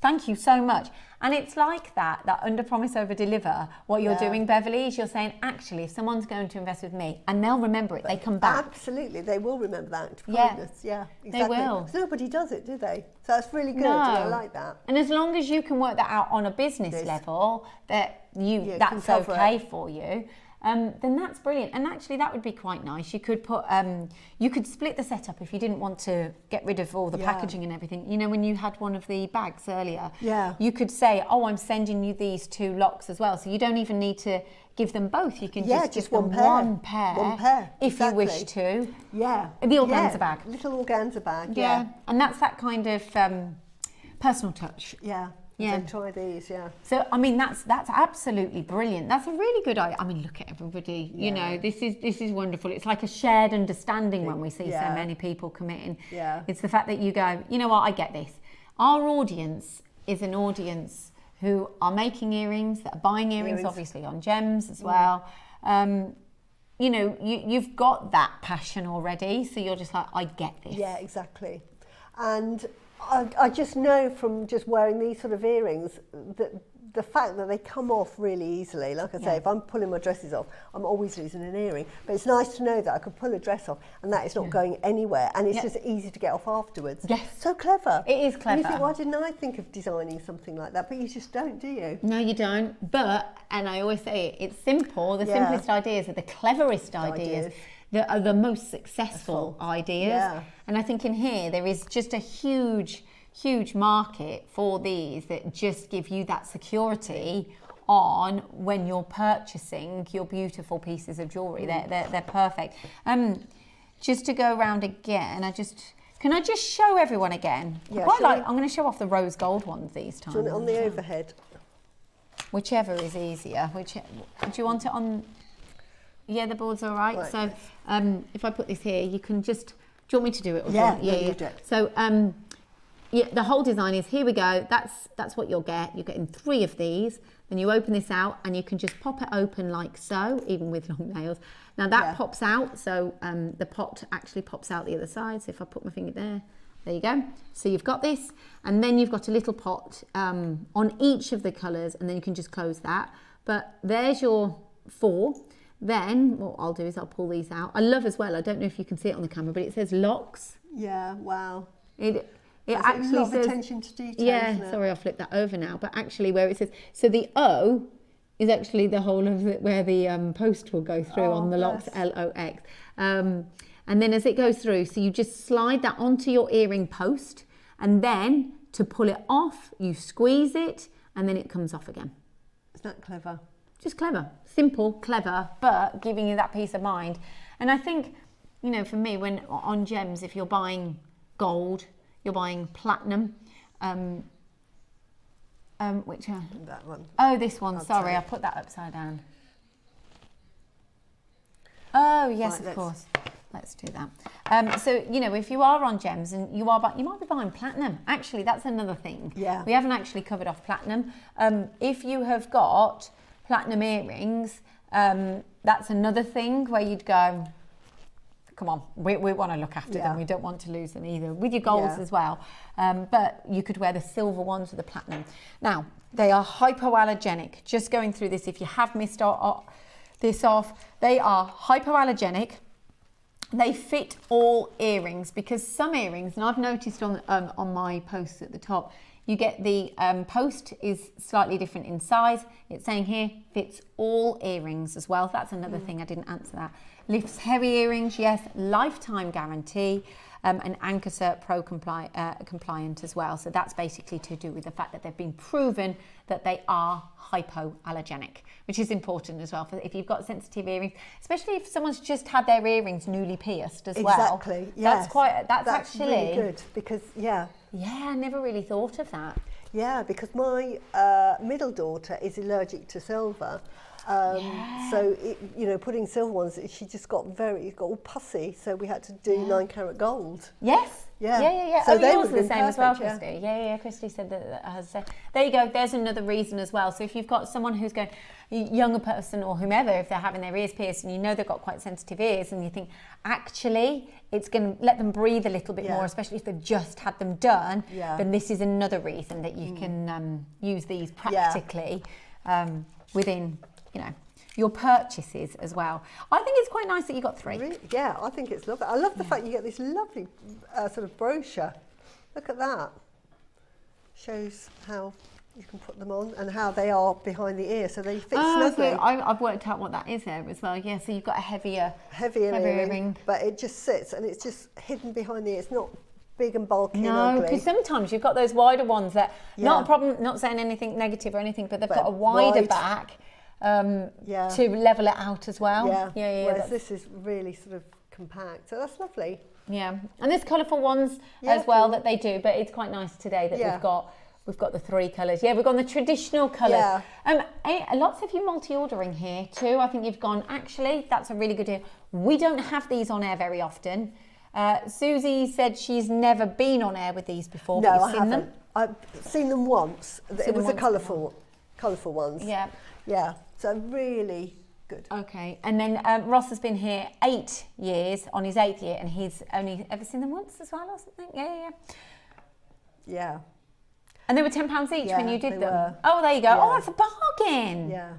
thank you so much. And it's like that under promise, over deliver. What you're doing, Beverly, is you're saying, actually, if someone's going to invest with me, and they'll remember it, they come back. Absolutely, they will remember that act of kindness. Yeah, exactly. They will. Because nobody does it, do they? So that's really good. I like that. And as long as you can work that out on a business level, that's okay for you. Then that's brilliant. And actually that would be quite nice. You could put, you could split the setup if you didn't want to get rid of all the packaging and everything. You know, when you had one of the bags earlier, you could say, oh, I'm sending you these 2 locks as well. So you don't even need to give them both. You can just give them one pair if you wish to. Yeah. The organza bag. Little organza bag, yeah. And that's that kind of personal touch. Yeah. Yeah. So try these, So I mean, that's absolutely brilliant. That's a really good idea. I mean, look at everybody. You know, this is wonderful. It's like a shared understanding when we see so many people come in. Yeah. It's the fact that you go, you know what, I get this. Our audience is an audience who are making earrings, that are buying earrings. Obviously on gems as well. You know, you've got that passion already, so you're just like, I get this. Yeah, exactly. And I just know from just wearing these sort of earrings that the fact that they come off really easily. Like I say, if I'm pulling my dresses off, I'm always losing an earring. But it's nice to know that I can pull a dress off and that it's not going anywhere, and it's just easy to get off afterwards. Yes. So clever. It is clever. And you think, why didn't I think of designing something like that? But you just don't, do you? No, you don't. But, and I always say it's simple. The simplest ideas are the cleverest ideas. That are the most successful ideas. Yeah. And I think in here there is just a huge market for these that just give you that security on when you're purchasing your beautiful pieces of jewellery. They're perfect. Just to go around again, can I just show everyone again? Yeah, I'm going to show off the rose gold ones these times. Do you want it on the overhead? Whichever is easier. Do you want it on? Yeah, the board's all right. So if I put this here, you can just, do you want me to do it? Or You do it. So the whole design is, here we go. That's what you'll get. You're getting 3 of these. Then you open this out and you can just pop it open like so, even with long nails. Now that pops out. So the pot actually pops out the other side. So if I put my finger there you go. So you've got this, and then you've got a little pot on each of the colours, and then you can just close that. But there's your 4. Then what I'll do is I'll pull these out. I love as well, I don't know if you can see it on the camera, but it says Lox. Yeah, wow. It actually a lot says, of attention to detail. Yeah, sorry, I'll flip that over now. But actually where it says, so the O is actually the whole of it where the post will go through on the Lox, L-O-X. And then as it goes through, so you just slide that onto your earring post, and then to pull it off, you squeeze it, and then it comes off again. Isn't that clever? Just clever, simple, clever, but giving you that peace of mind. And I think, you know, for me, when on gems, if you're buying gold, you're buying platinum, which that one. Oh, this one. Sorry, I put that upside down. Oh yes, of course. Let's do that. So, you know, if you are on gems and you might be buying platinum. Actually, that's another thing. Yeah. We haven't actually covered off platinum. If you have got platinum earrings, that's another thing where you'd go, come on, we want to look after them. We don't want to lose them either. With your golds as well. But you could wear the silver ones with the platinum. Now, they are hypoallergenic. Just going through this, if you have missed this off, they are hypoallergenic. They fit all earrings, because some earrings, and I've noticed on my posts at the top, you get the post is slightly different in size. It's saying here, fits all earrings as well. That's another thing, I didn't answer that. Lifts heavy earrings, yes, lifetime guarantee. and Anchor Cert Pro compliant as well. So that's basically to do with the fact that they've been proven that they are hypoallergenic, which is important as well for if you've got sensitive earrings, especially if someone's just had their earrings newly pierced as well. Exactly. Yes. That's actually really good because yeah, I never really thought of that. Yeah, because my middle daughter is allergic to silver. So, putting silver ones, she just got all pussy. So we had to do 9-carat gold. Yes. Yeah. So yours are the same perfect, as well, Christy. Yeah. Christy said that has. There you go. There's another reason as well. So if you've got someone who's going, a younger person or whomever, if they're having their ears pierced and you know they've got quite sensitive ears, and you think actually it's going to let them breathe a little bit more, especially if they've just had them done. Then this is another reason that you can use these practically within, your purchases as well. I think it's quite nice that you got 3. Really? Yeah, I think it's lovely. I love the fact you get this lovely sort of brochure. Look at that. Shows how you can put them on and how they are behind the ear, so they fit snugly. So I've worked out what that is there as well. Yeah, so you've got a heavier earring, but it just sits and it's just hidden behind the ear. It's not big and bulky and No, ugly. because sometimes you've got those wider ones that, not a problem, not saying anything negative or anything, but they've got a wider back to level it out as well. Yeah. Whereas this is really sort of compact, so that's lovely. Yeah, and there's colourful ones as well that they do, but it's quite nice today that we've got the 3 colours. Yeah, we've got the traditional colours. Lots of you multi-ordering here too. I think you've gone, actually, that's a really good deal. We don't have these on air very often. Susie said she's never been on air with these before. No, but I haven't. I've seen them once. It was the colourful ones. Yeah. So really good. Okay, and then Ross has been here 8 years, on his 8th year, and he's only ever seen them once as well or something. Yeah. And they were £10 each when you did them. Oh, there you go. Yeah. Oh, that's a bargain. Yeah.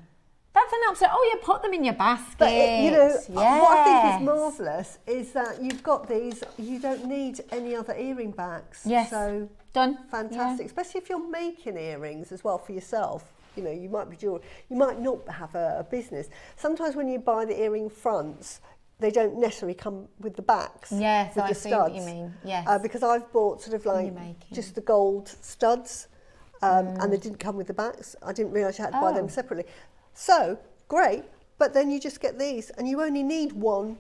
That's an absolute. Oh, you put them in your basket. But what I think is marvellous is that you've got these. You don't need any other earring backs. Yes. So done. Fantastic, especially if you're making earrings as well for yourself. You might be jewelry. You might not have a business. Sometimes when you buy the earring fronts, they don't necessarily come with the backs. Yes, with I the see studs. what you mean. Yes. Because I've bought sort of like just the gold studs, and they didn't come with the backs. I didn't realise you had to buy them separately. So great, but then you just get these, and you only need one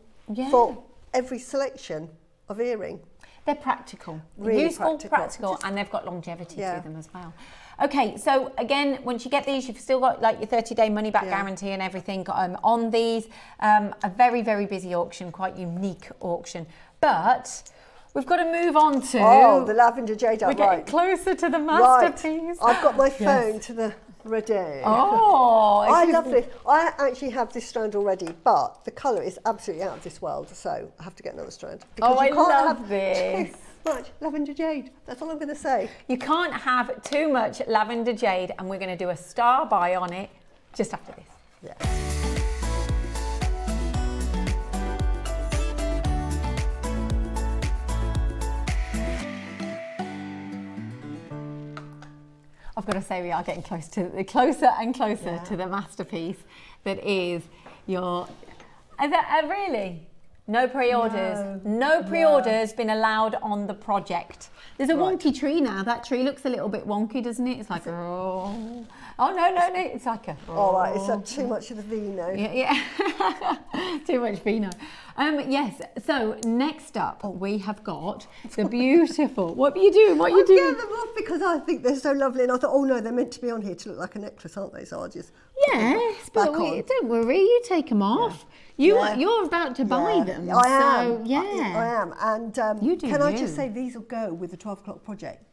for every selection of earring. They're practical, really useful, practical, and they've got longevity to them as well. Okay, so again, once you get these, you've still got like your 30-day money-back guarantee and everything on these. A very, very busy auction, quite unique auction. But we've got to move on to... the lavender jade. We're getting closer to the masterpiece. Right. I've got my phone to the ready. I love this. I actually have this strand already, but the colour is absolutely out of this world, so I have to get another strand. Because I you can't love have this. Too much lavender jade. That's all I'm going to say. You can't have too much lavender jade, and we're going to do a star buy on it just after this. Yeah. I've got to say, we are getting closer and closer to the masterpiece that is your... really? No pre-orders. No pre-orders been allowed on the project. There's a wonky tree now. That tree looks a little bit wonky, doesn't it? It's like, no. It's like a... All right, it's too much of the vino. Yeah. Too much vino. Yes, so next up we have got the beautiful... What are you doing? What are you doing? I get them off because I think they're so lovely, and I thought, oh no, they're meant to be on here to look like a necklace, aren't they? So I'll just... Yes, but don't worry, you take them off. You're about to buy them. I am. So, yeah. I am. And can I just say, these will go with the 12 o'clock project.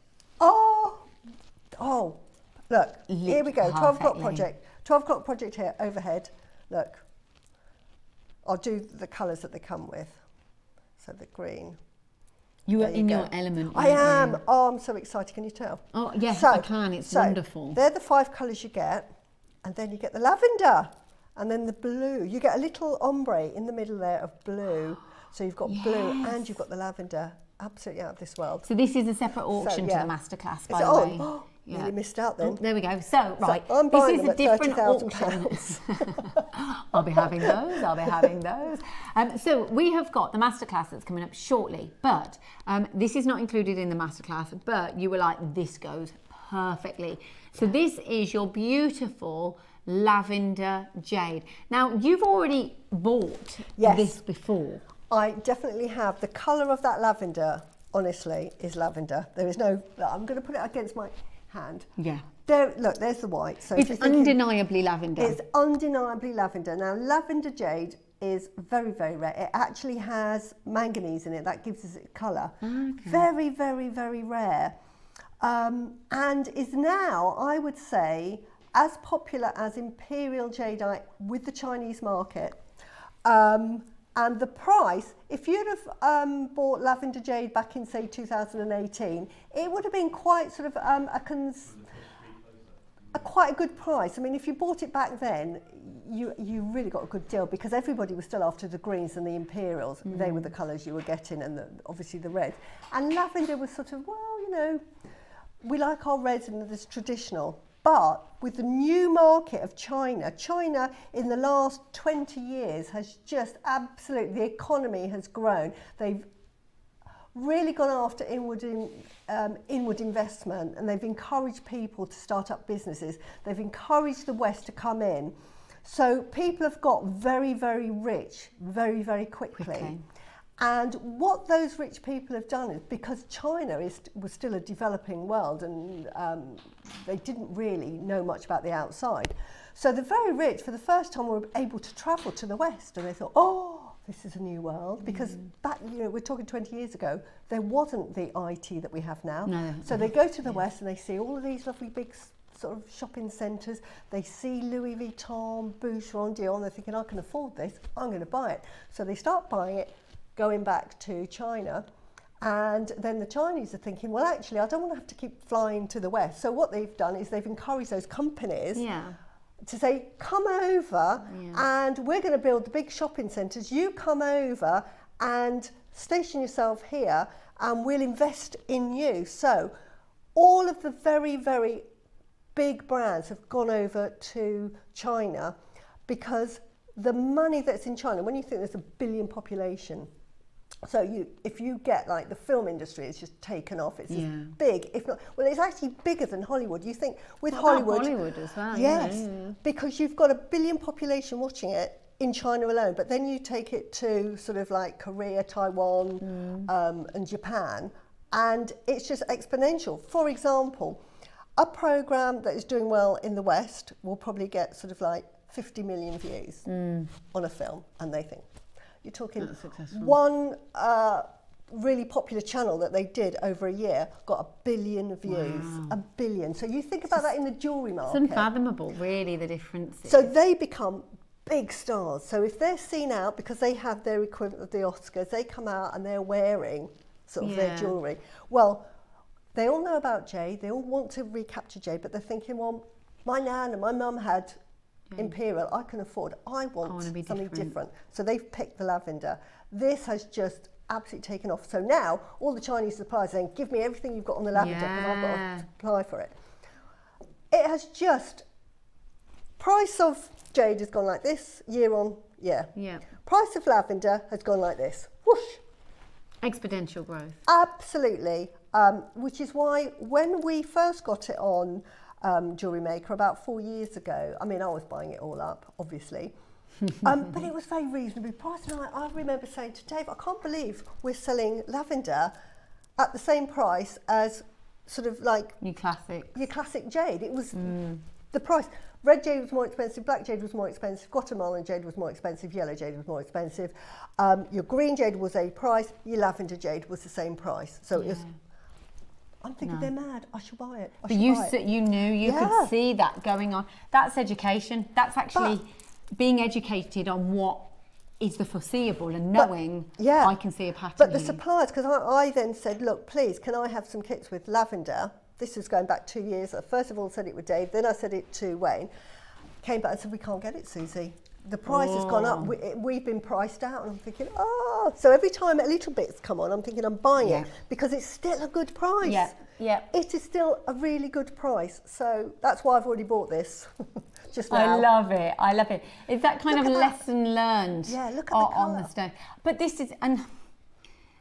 Oh, look, here we go, 12 o'clock project. 12 o'clock project here, overhead. Look, I'll do the colours that they come with. So the green. You are in your element. I am. Oh, I'm so excited. Can you tell? Oh, yes, I can. It's wonderful. They're the 5 colours you get. And then you get the lavender. And then the blue. You get a little ombre in the middle there of blue. So you've got blue and you've got the lavender. Absolutely out of this world. So this is a separate auction to the Masterclass, by the way. Yeah. Nearly missed out then. Oh, there we go. So, right, So I'm buying this is them a at different £30,000. auction. I'll be having those. I'll be having those. So we have got the masterclass that's coming up shortly, but this is not included in the masterclass. But you were like, this goes perfectly. So this is your beautiful lavender jade. Now you've already bought this before. I definitely have. The colour of that lavender, honestly, is lavender. There is no. I'm going to put it against my hand. Yeah. There, look, there's the white. So it's undeniably lavender. It's undeniably lavender. Now, lavender jade is very, very rare. It actually has manganese in it. That gives it colour. Okay. Very, very, very rare. And is now, I would say, as popular as imperial jadeite with the Chinese market. And the price, if you'd have bought lavender jade back in, say, 2018, it would have been quite sort of quite a good price. I mean, if you bought it back then, you really got a good deal because everybody was still after the greens and the imperials. They were the colours you were getting, and obviously the reds. And lavender was sort of, well, you know, we like our reds and it's traditional. But with the new market of China in the last 20 years has just absolutely, the economy has grown. They've really gone after inward investment, and they've encouraged people to start up businesses. They've encouraged the West to come in. So people have got very, very rich very, very quickly. And what those rich people have done is, because China was still a developing world and they didn't really know much about the outside. So the very rich, for the first time, were able to travel to the West, and they thought, oh, this is a new world. Because back, you know, we're talking 20 years ago, there wasn't the IT that we have now. No. So they go to the West and they see all of these lovely big sort of shopping centres. They see Louis Vuitton, Boucheron, Dior, and they're thinking, I can afford this, I'm going to buy it. So they start buying it, going back to China, and then the Chinese are thinking, well, actually, I don't want to have to keep flying to the West. So what they've done is they've encouraged those companies to say, come over and we're going to build the big shopping centres. You come over and station yourself here and we'll invest in you. So all of the very, very big brands have gone over to China because the money that's in China, when you think there's 1 billion population, so if you get like the film industry, it's just taken off. It's as big, if not, well, it's actually bigger than Hollywood. You think with Hollywood as well. Yes, because you've got 1 billion population watching it in China alone, but then you take it to sort of like Korea, Taiwan, and Japan, and it's just exponential. For example, a program that is doing well in the West will probably get sort of like 50 million views on a film, and they think, you're talking one really popular channel that they did over a year got 1 billion views. 1 billion. So you think about that in the jewellery market. It's unfathomable, really, the difference. So they become big stars. So if they're seen out, because they have their equivalent of the Oscars, they come out and they're wearing sort of their jewellery. Well, they all know about Jade. They all want to recapture Jade, but they're thinking, well, my nan and my mum had imperial, I can afford, I want something different. So they've picked the lavender. This has just absolutely taken off. So now all the Chinese suppliers are saying, give me everything you've got on the lavender because I've got to supply for it. It has just, price of jade has gone like this year on year. Price of lavender has gone like this. Whoosh. Exponential growth. Absolutely. Which is why when we first got it on JewelleryMaker about 4 years ago. I mean, I was buying it all up, obviously. But it was very reasonably priced. And I remember saying to Dave, I can't believe we're selling lavender at the same price as sort of like your classic jade. It was the price. Red jade was more expensive, black jade was more expensive, Guatemalan jade was more expensive, yellow jade was more expensive. Your green jade was a price, your lavender jade was the same price. So it was, I'm thinking they're mad, I should buy it. But you knew, you could see that going on. That's education. That's actually being educated on what is the foreseeable and knowing I can see a pattern. But the suppliers, because I then said, look, please, can I have some kits with lavender? This was going back 2 years. I first of all said it with Dave, then I said it to Wayne. Came back and said, we can't get it, Susie. the price has gone up. We've been priced out, and I'm thinking, oh. So every time a little bit's come on, I'm thinking I'm buying it because it's still a good price. Yeah, yeah. It is still a really good price. So that's why I've already bought this just now. I love it. I love it. It's that kind of lesson learned. Yeah, look at the on colour. the stone. But this is, and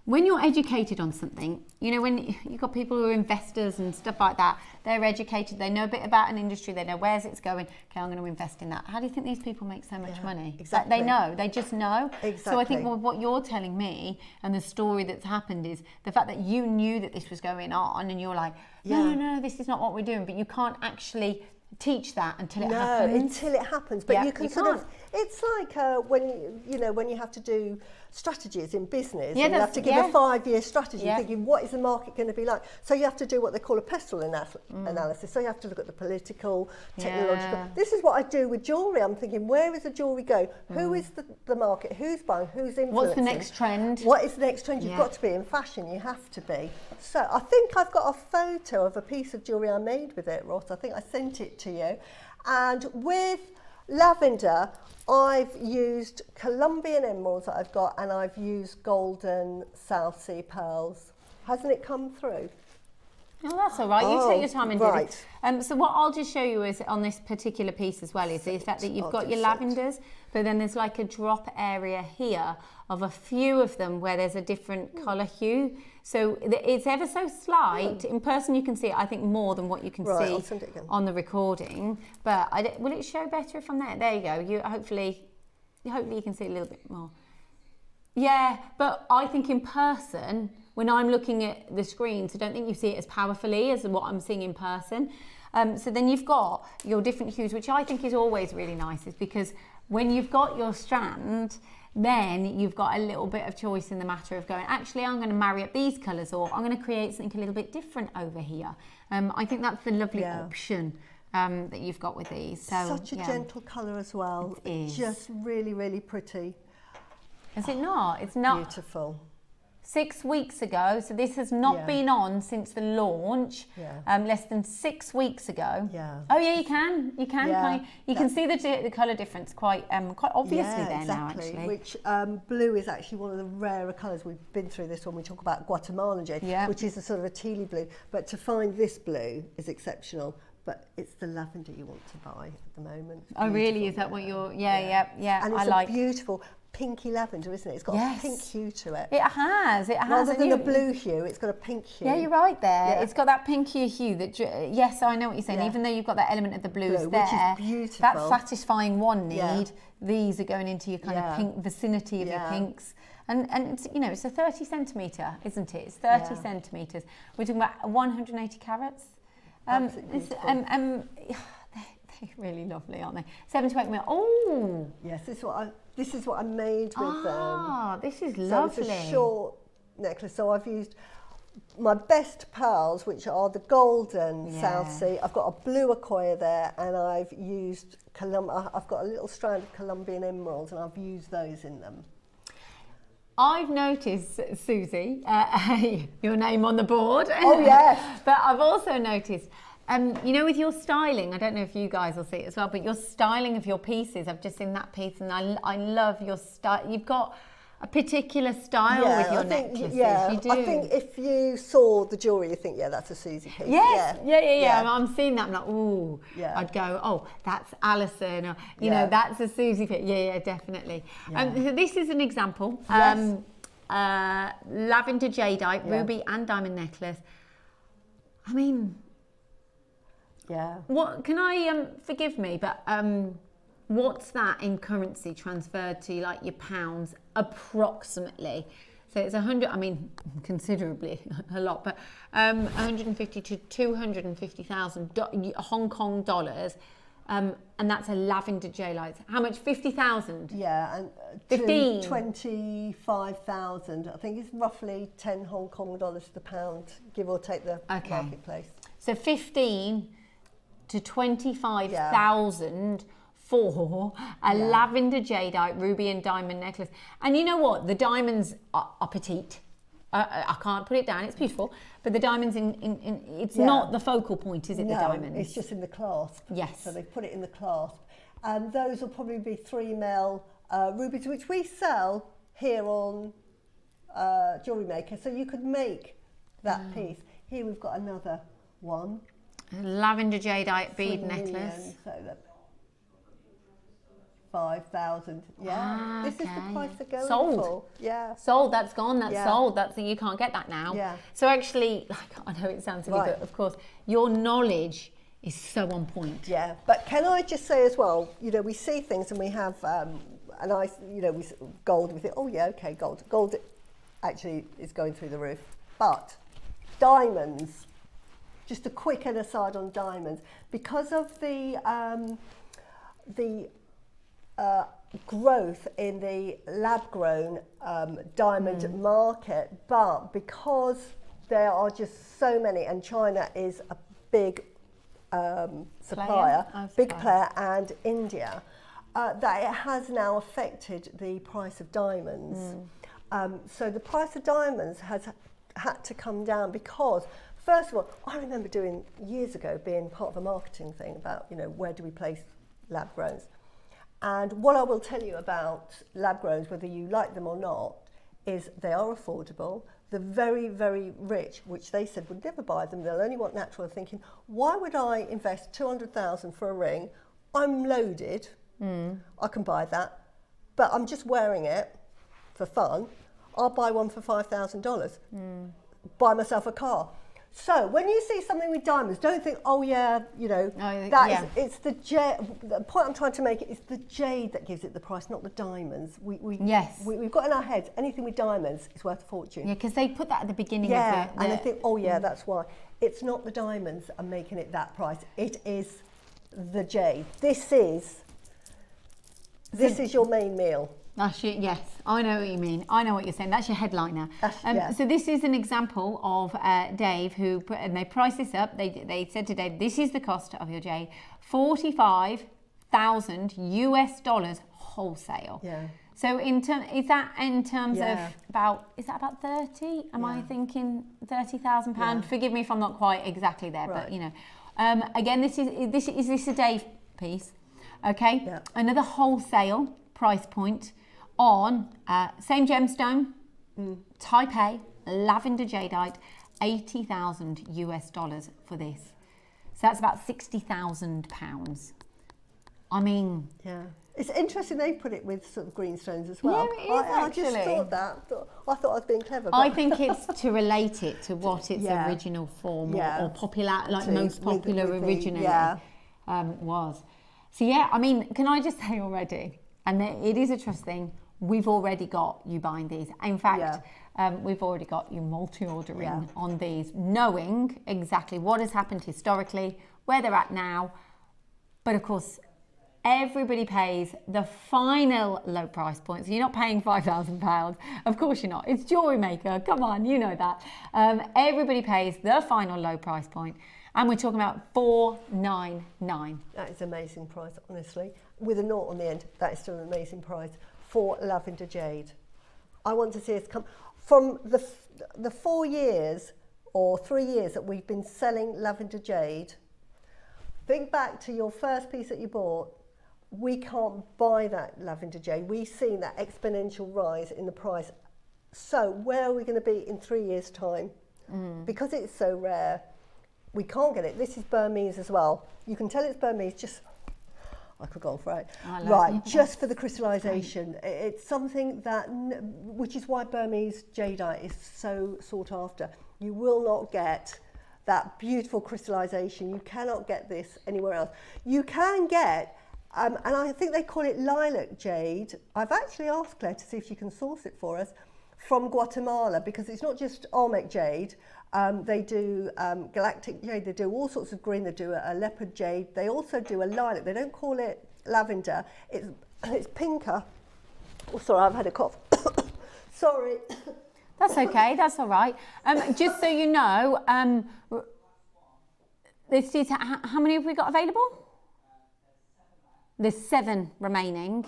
when you're educated on something, you know, when you've got people who are investors and stuff like that, they're educated, they know a bit about an industry, they know where's it's going, okay, I'm going to invest in that. How do you think these people make so much money? Exactly. They know, they just know. Exactly. So I think what you're telling me and the story that's happened is the fact that you knew that this was going on and you're like, no, this is not what we're doing, but you can't actually teach that until it happens. No, until it happens. But you can you sort can't. of, it's like when you have to do strategies in business, and you that's- have to give a 5-year strategy, thinking what is the market going to be like. So you have to do what they call a pestle analysis. So you have to look at the political, technological. This is what I do with jewellery. I'm thinking, where is the jewellery go? Who is the market? Who's buying? Who's influencing? What's the next trend? What is the next trend? You've got to be in fashion. You have to be. So I think I've got a photo of a piece of jewellery I made with it, Ross. I think I sent it to you. And with lavender, I've used Colombian emeralds that I've got, and I've used golden South Sea pearls. Hasn't it come through? Oh, that's all right. You take your time and do right. it. So what I'll just show you is on this particular piece as well is the fact that you've got your lavenders, but then there's like a drop area here of a few of them where there's a different colour hue. So it's ever so slight. In person you can see it, I think, more than what you can see on the recording. But will it show better from there? There you go. Hopefully you can see a little bit more. Yeah, but I think in person, when I'm looking at the screens, I don't think you see it as powerfully as what I'm seeing in person. So then you've got your different hues, which I think is always really nice, is because when you've got your strand, then you've got a little bit of choice in the matter of going, actually, I'm going to marry up these colours, or I'm going to create something a little bit different over here. I think that's the lovely option that you've got with these. So, such a gentle colour as well. It is. Just really, really pretty. Is it not? It's not. Beautiful. 6 weeks ago, so this has not been on since the launch, less than 6 weeks ago. Oh yeah, you can you can see the colour difference quite obviously there now, actually. Which blue is actually one of the rarer colours. We've been through this when we talk about Guatemalan jade, which is a sort of a tealy blue, but to find this blue is exceptional. But it's the lavender you want to buy at the moment. Oh really? Is that what you're yeah. And it's a beautiful pinky lavender, isn't it? It's got a pink hue to it. It has. Rather than a blue hue, it's got a pink hue. Yeah, you're right there. Yeah. It's got that pinky hue that, yes, I know what you're saying. Even though you've got that element of the blues there, which is beautiful. That satisfying one need, these are going into your kind of pink vicinity of your pinks. And it's, you know, it's a 30 centimetre, isn't it? It's 30 centimetres. We're talking about 180 carats. They're really lovely, aren't they? 7 to 8 mil. Oh! Yes, this is what I made with them. Ah, this is lovely. So it's a short necklace. So I've used my best pearls, which are the golden South Sea. I've got a blue Acquoia there, and I've used I've got a little strand of Colombian emeralds, and I've used those in them. I've noticed, Suzie, your name on the board. Oh, yes. But I've also noticed, you know, with your styling, I don't know if you guys will see it as well, but your styling of your pieces, I've just seen that piece, and I love your style. You've got a particular style with your necklaces. You do. I think if you saw the jewellery, you think, that's a Suzie piece. Yes, yeah. I'm seeing that, I'm like, ooh. Yeah. I'd go, oh, that's Alison, or, you know, that's a Suzie piece. Yeah, definitely. So this is an example. Yes. Lavender jadeite, ruby and diamond necklace. I mean... Yeah. What can I forgive me, but what's that in currency transferred to, like, your pounds approximately? So it's 100. I mean, considerably a lot, but 150 to 250,000 Hong Kong dollars, and that's a lavender jadeite. How much? 50,000. Yeah, and 15. 25,000. I think it's roughly 10 Hong Kong dollars to the pound, give or take the marketplace. So 15 to 25,000 for a lavender jadeite ruby and diamond necklace. And you know what? The diamonds are petite. I can't put it down. It's beautiful, but the diamonds it's not the focal point, is it? No, the diamonds. it's just in the clasp. Yes. So they put it in the clasp, Those will probably be 3mm rubies, which we sell here on Jewellery Maker. So you could make that piece. Here we've got another one. Lavender jadeite bead 3 million, necklace. so that 5,000. Yeah, this is the price they're going for. Yeah, sold. That's gone. That's sold. That's you can't get that now. Yeah. So actually, like, I know it sounds silly, but of course, your knowledge is so on point. Yeah, but can I just say as well, you know, we see things and we have a nice, you know, gold. We think, oh yeah, okay, gold. Gold actually is going through the roof. But diamonds, just a quick aside on diamonds, because of the growth in the lab-grown diamond market, but because there are just so many, and China is a big supplier, big player, and India, that it has now affected the price of diamonds. So the price of diamonds has had to come down because, first of all, I remember doing years ago being part of a marketing thing about, you know, where do we place lab growns? And what I will tell you about lab growns, whether you like them or not, is they are affordable. The very, very rich, which they said would never buy them, they'll only want natural, thinking, why would I invest 200,000 for a ring? I'm loaded, I can buy that, but I'm just wearing it for fun. I'll buy one for $5,000, buy myself a car. So when you see something with diamonds, don't think, oh yeah, you know, it's the jade. The point I'm trying to make is the jade that gives it the price, not the diamonds. We've got in our heads, anything with diamonds is worth a fortune. Yeah, because they put that at the beginning of the... and they think, oh yeah, that's why. It's not the diamonds that are making it that price. It is the jade. This is your main meal. That's your, yes, I know what you mean. I know what you're saying. That's your headliner. So this is an example of Dave who put, and they priced this up. They said to Dave, this is the cost of your jade, $45,000 US wholesale. Yeah. So is that in terms of about 30? Am I thinking £30,000? Yeah. Forgive me if I'm not quite exactly there, but you know. Again, is this a Dave piece? Okay. Yeah. Another wholesale price point on same gemstone, Type A, lavender jadeite, $80,000 US for this. So that's about £60,000. I mean, it's interesting they put it with sort of green stones as well. Yeah, it is I just thought that. I thought I was being clever. I think it's to relate it to what its original form or popular, like most popular originally was. So yeah, I mean, can I just say already, and it is a trust thing, we've already got you buying these. In fact, we've already got you multi-ordering on these, knowing exactly what has happened historically, where they're at now. But of course, everybody pays the final low price point. So you're not paying £5,000. Of course you're not. It's Jewellery Maker. Come on, you know that. Everybody pays the final low price point. And we're talking about $499. That is an amazing price, honestly. With a naught on the end, that is still an amazing price for lavender jade. I want to see us come from the 4 years or 3 years that we've been selling lavender jade. Think back to your first piece that you bought. We can't buy that lavender jade. We've seen that exponential rise in the price. So where are we going to be in 3 years' time? Because it's so rare, we can't get it. This is Burmese as well. You can tell it's Burmese, just, I could go on for it. Right, just for the crystallization. It's something that, which is why Burmese jadeite is so sought after. You will not get that beautiful crystallization. You cannot get this anywhere else. You can get, and I think they call it lilac jade. I've actually asked Claire to see if she can source it for us from Guatemala, because it's not just Olmec jade. They do galactic jade, they do all sorts of green, they do a leopard jade, they also do a lilac. They don't call it lavender, it's pinker. Oh, sorry, I've had a cough. Sorry. That's okay, that's all right. Just so you know, this is, how many have we got available? There's 7 remaining.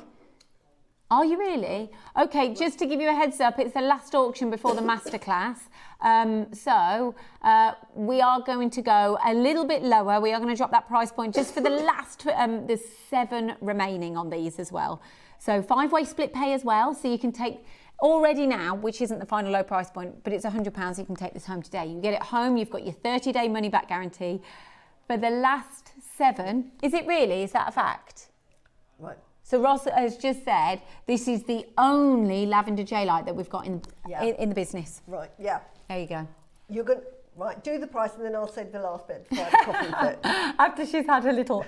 Are you really? Okay, just to give you a heads up, it's the last auction before the Masterclass. So we are going to go a little bit lower. We are going to drop that price point just for the last, there's 7 remaining on these as well. So 5-way split pay as well. So you can take already now, which isn't the final low price point, but it's £100. You can take this home today. You get it home, you've got your 30-day money back guarantee. For the last 7, is it really? Is that a fact? Right. So Ross has just said this is the only lavender J light that we've got in the business. Right, yeah. There you go. You're going to, right, do the price and then I'll say the last bit before I have a coffee fit. After she's had a little...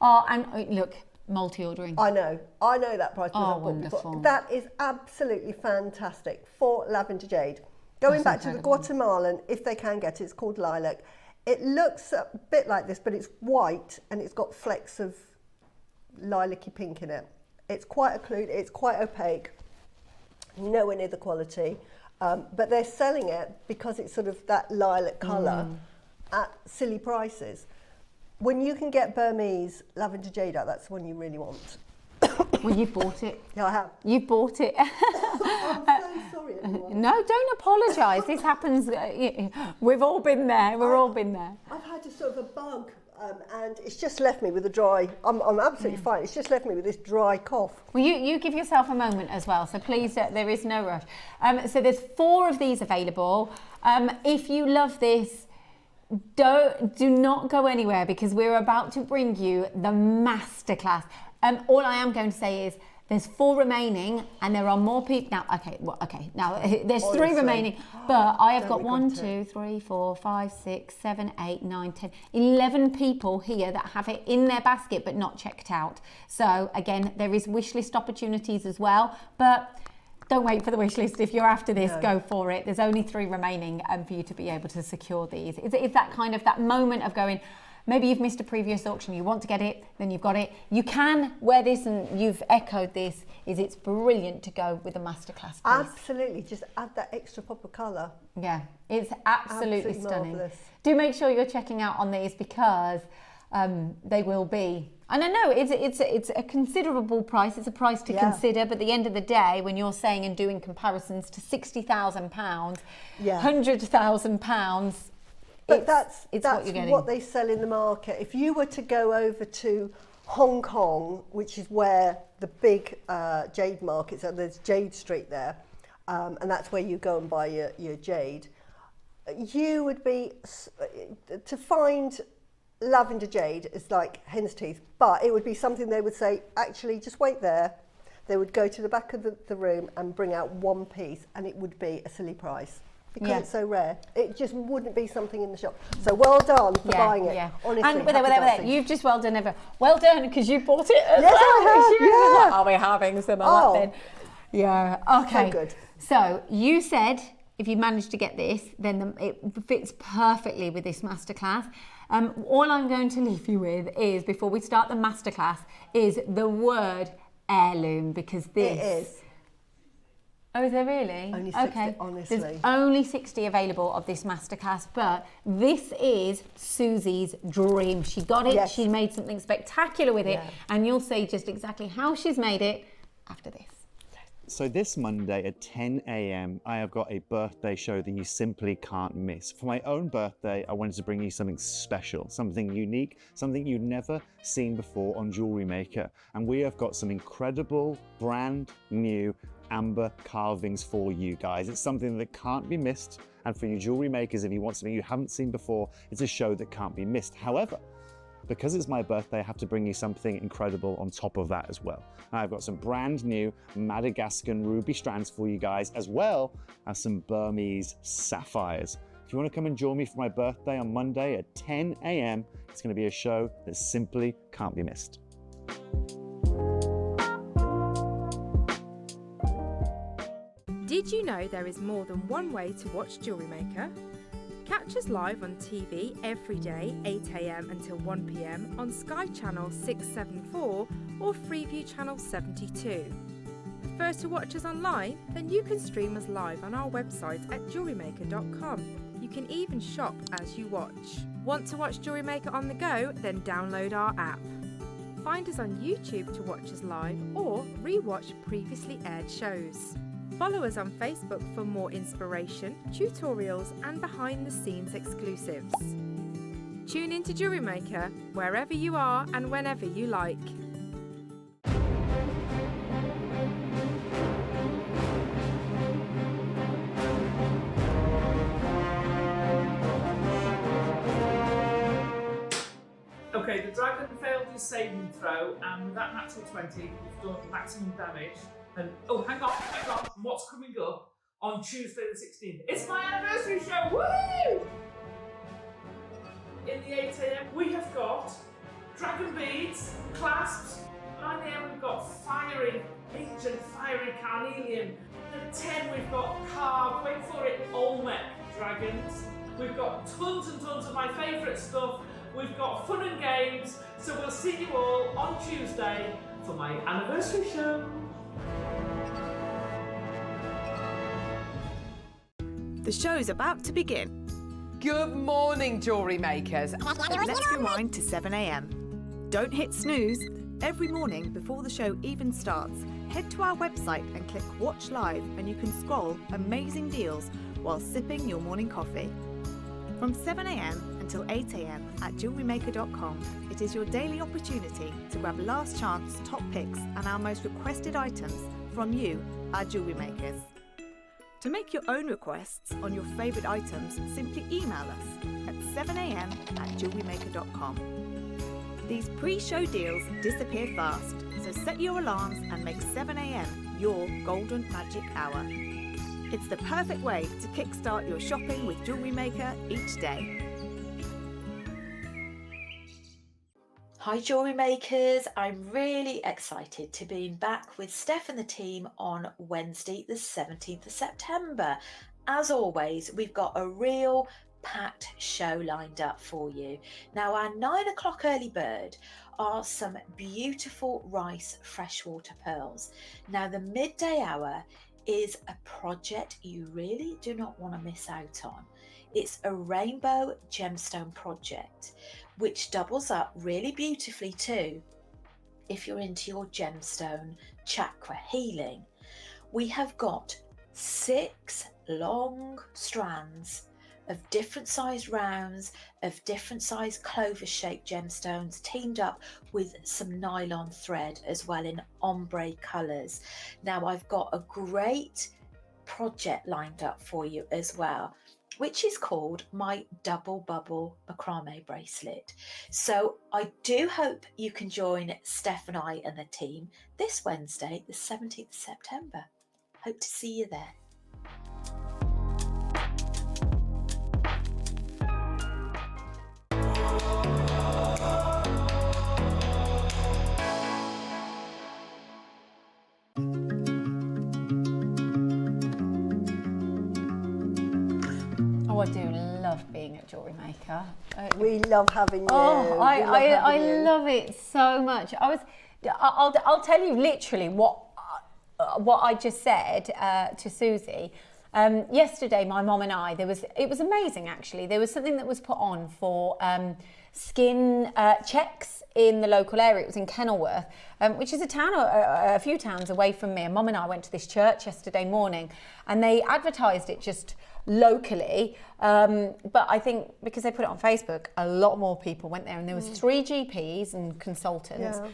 Oh, and look, multi-ordering. I know that price. Oh, wonderful. That is absolutely fantastic for lavender jade. Going back to the Guatemalan, if they can get it, it's called lilac. It looks a bit like this, but it's white and it's got flecks of lilac-y pink in it. It's quite it's quite opaque, nowhere near the quality, but they're selling it because it's sort of that lilac colour at silly prices. When you can get Burmese lavender jade out, that's the one you really want. Well, you've bought it. Yeah, I have. You've bought it. I'm so sorry, everyone. No, don't apologise. This happens. We've all been there. We've all been there. I've had a sort of a bug, and it's just left me with a dry. I'm absolutely fine. It's just left me with this dry cough. Well, you give yourself a moment as well. So please, there is no rush. So there's 4 of these available. If you love this, do not go anywhere because we're about to bring you the Masterclass. All I am going to say is there's 4 remaining and there are more people now. Now there's 3 remaining, but I have got 1, 2, 3, 4, 5, 6, 7, 8, 9, 10, 11 people here that have it in their basket but not checked out. So again, there is wish list opportunities as well, but don't wait for the wish list. If you're after this, go for it. There's only 3 remaining for you to be able to secure these. It's that kind of that moment of going, maybe you've missed a previous auction, you want to get it, then you've got it. You can wear this, and you've echoed this, is it's brilliant to go with a Masterclass piece. Absolutely, just add that extra pop of colour. Yeah, it's absolutely stunning. Marvellous. Do make sure you're checking out on these because they will be. And I know it's a considerable price. It's a price to consider, but at the end of the day, when you're saying and doing comparisons to £60,000, £100,000, but that's what you're getting. What they sell in the market. If you were to go over to Hong Kong, which is where the big jade markets are, there's Jade Street there, and that's where you go and buy your jade. You would be to find lavender jade is like hen's teeth, but it would be something they would say, actually, just wait there. They would go to the back of the room and bring out 1 piece, and it would be a silly price because it's so rare. It just wouldn't be something in the shop. So well done for buying it. Honestly, and wait, you've just well done everything. Well done because you bought it as yes, well. I have, Are we having some of that then? Yeah. Okay. So good. So you said if you manage to get this, then it fits perfectly with this Masterclass. All I'm going to leave you with is, before we start the Masterclass, is the word heirloom, because this... It is. Oh, is there really? Only 60, okay. honestly. There's only 60 available of this Masterclass, but this is Suzie's dream. She got it, she made something spectacular with it, and you'll see just exactly how she's made it after this. So this Monday at 10 a.m, I have got a birthday show that you simply can't miss. For my own birthday, I wanted to bring you something special, something unique, something you've never seen before on JewelleryMaker. And we have got some incredible, brand new amber carvings for you guys. It's something that can't be missed. And for you jewellery makers, if you want something you haven't seen before, it's a show that can't be missed. However, because it's my birthday, I have to bring you something incredible on top of that as well. And I've got some brand new Madagascan ruby strands for you guys, as well as some Burmese sapphires. If you want to come and join me for my birthday on Monday at 10 a.m, it's going to be a show that simply can't be missed. Did you know there is more than one way to watch JewelleryMaker? Catch us live on TV every day, 8 a.m. until 1 p.m. on Sky Channel 674 or Freeview Channel 72. Prefer to watch us online? Then you can stream us live on our website at jewellerymaker.com. You can even shop as you watch. Want to watch JewelleryMaker on the go? Then download our app. Find us on YouTube to watch us live or re-watch previously aired shows. Follow us on Facebook for more inspiration, tutorials and behind-the-scenes exclusives. Tune in to Jewellery Maker wherever you are and whenever you like. Okay, the dragon failed his saving throw, and with that natural 20, we've done maximum damage. And oh, hang on, what's coming up on Tuesday the 16th? It's my anniversary show, woohoo! In the 8 AM, we have got dragon beads, clasps. 9 AM, we've got ancient fiery carnelian. At 10, we've got carved, wait for it, Olmec dragons. We've got tons and tons of my favourite stuff. We've got fun and games, so we'll see you all on Tuesday for my anniversary show. The show's about to begin. Good morning, jewellery makers. Let's rewind to 7 AM. Don't hit snooze. Every morning before the show even starts, head to our website and click Watch Live, and you can scroll amazing deals while sipping your morning coffee. From 7 AM until 8 AM at jewellerymaker.com, it is your daily opportunity to grab last chance top picks and our most requested items from you, our jewellery makers. To make your own requests on your favourite items, simply email us at 7 AM at jewellerymaker.com. These pre-show deals disappear fast, so set your alarms and make 7 AM your golden magic hour. It's the perfect way to kickstart your shopping with Jewellery Maker each day. Hi Jewellery Makers, I'm really excited to be back with Steph and the team on Wednesday the 17th of September. As always, we've got a real packed show lined up for you. Now our 9 o'clock early bird are some beautiful rice freshwater pearls. Now the midday hour is a project you really do not want to miss out on. It's a rainbow gemstone project, which doubles up really beautifully too if you're into your gemstone chakra healing. We have got 6 long strands of different sized rounds of different sized clover shaped gemstones teamed up with some nylon thread as well in ombre colours. Now I've got a great project lined up for you as well, which is called my double bubble macrame bracelet. So I do hope you can join Steph and I and the team this Wednesday, the 17th of September. Hope to see you there. Oh, I do love being at Jewellery Maker. We love having you. Oh, I love it so much. I'll tell you literally what I just said to Suzie. Yesterday, my mum and I, it was amazing actually. There was something that was put on for skin checks in the local area. It was in Kenilworth, which is a town, a few towns away from me. And Mum and I went to this church yesterday morning, and they advertised it just locally. But I think because they put it on Facebook, a lot more people went there, and there was 3 GPs and consultants. Yeah.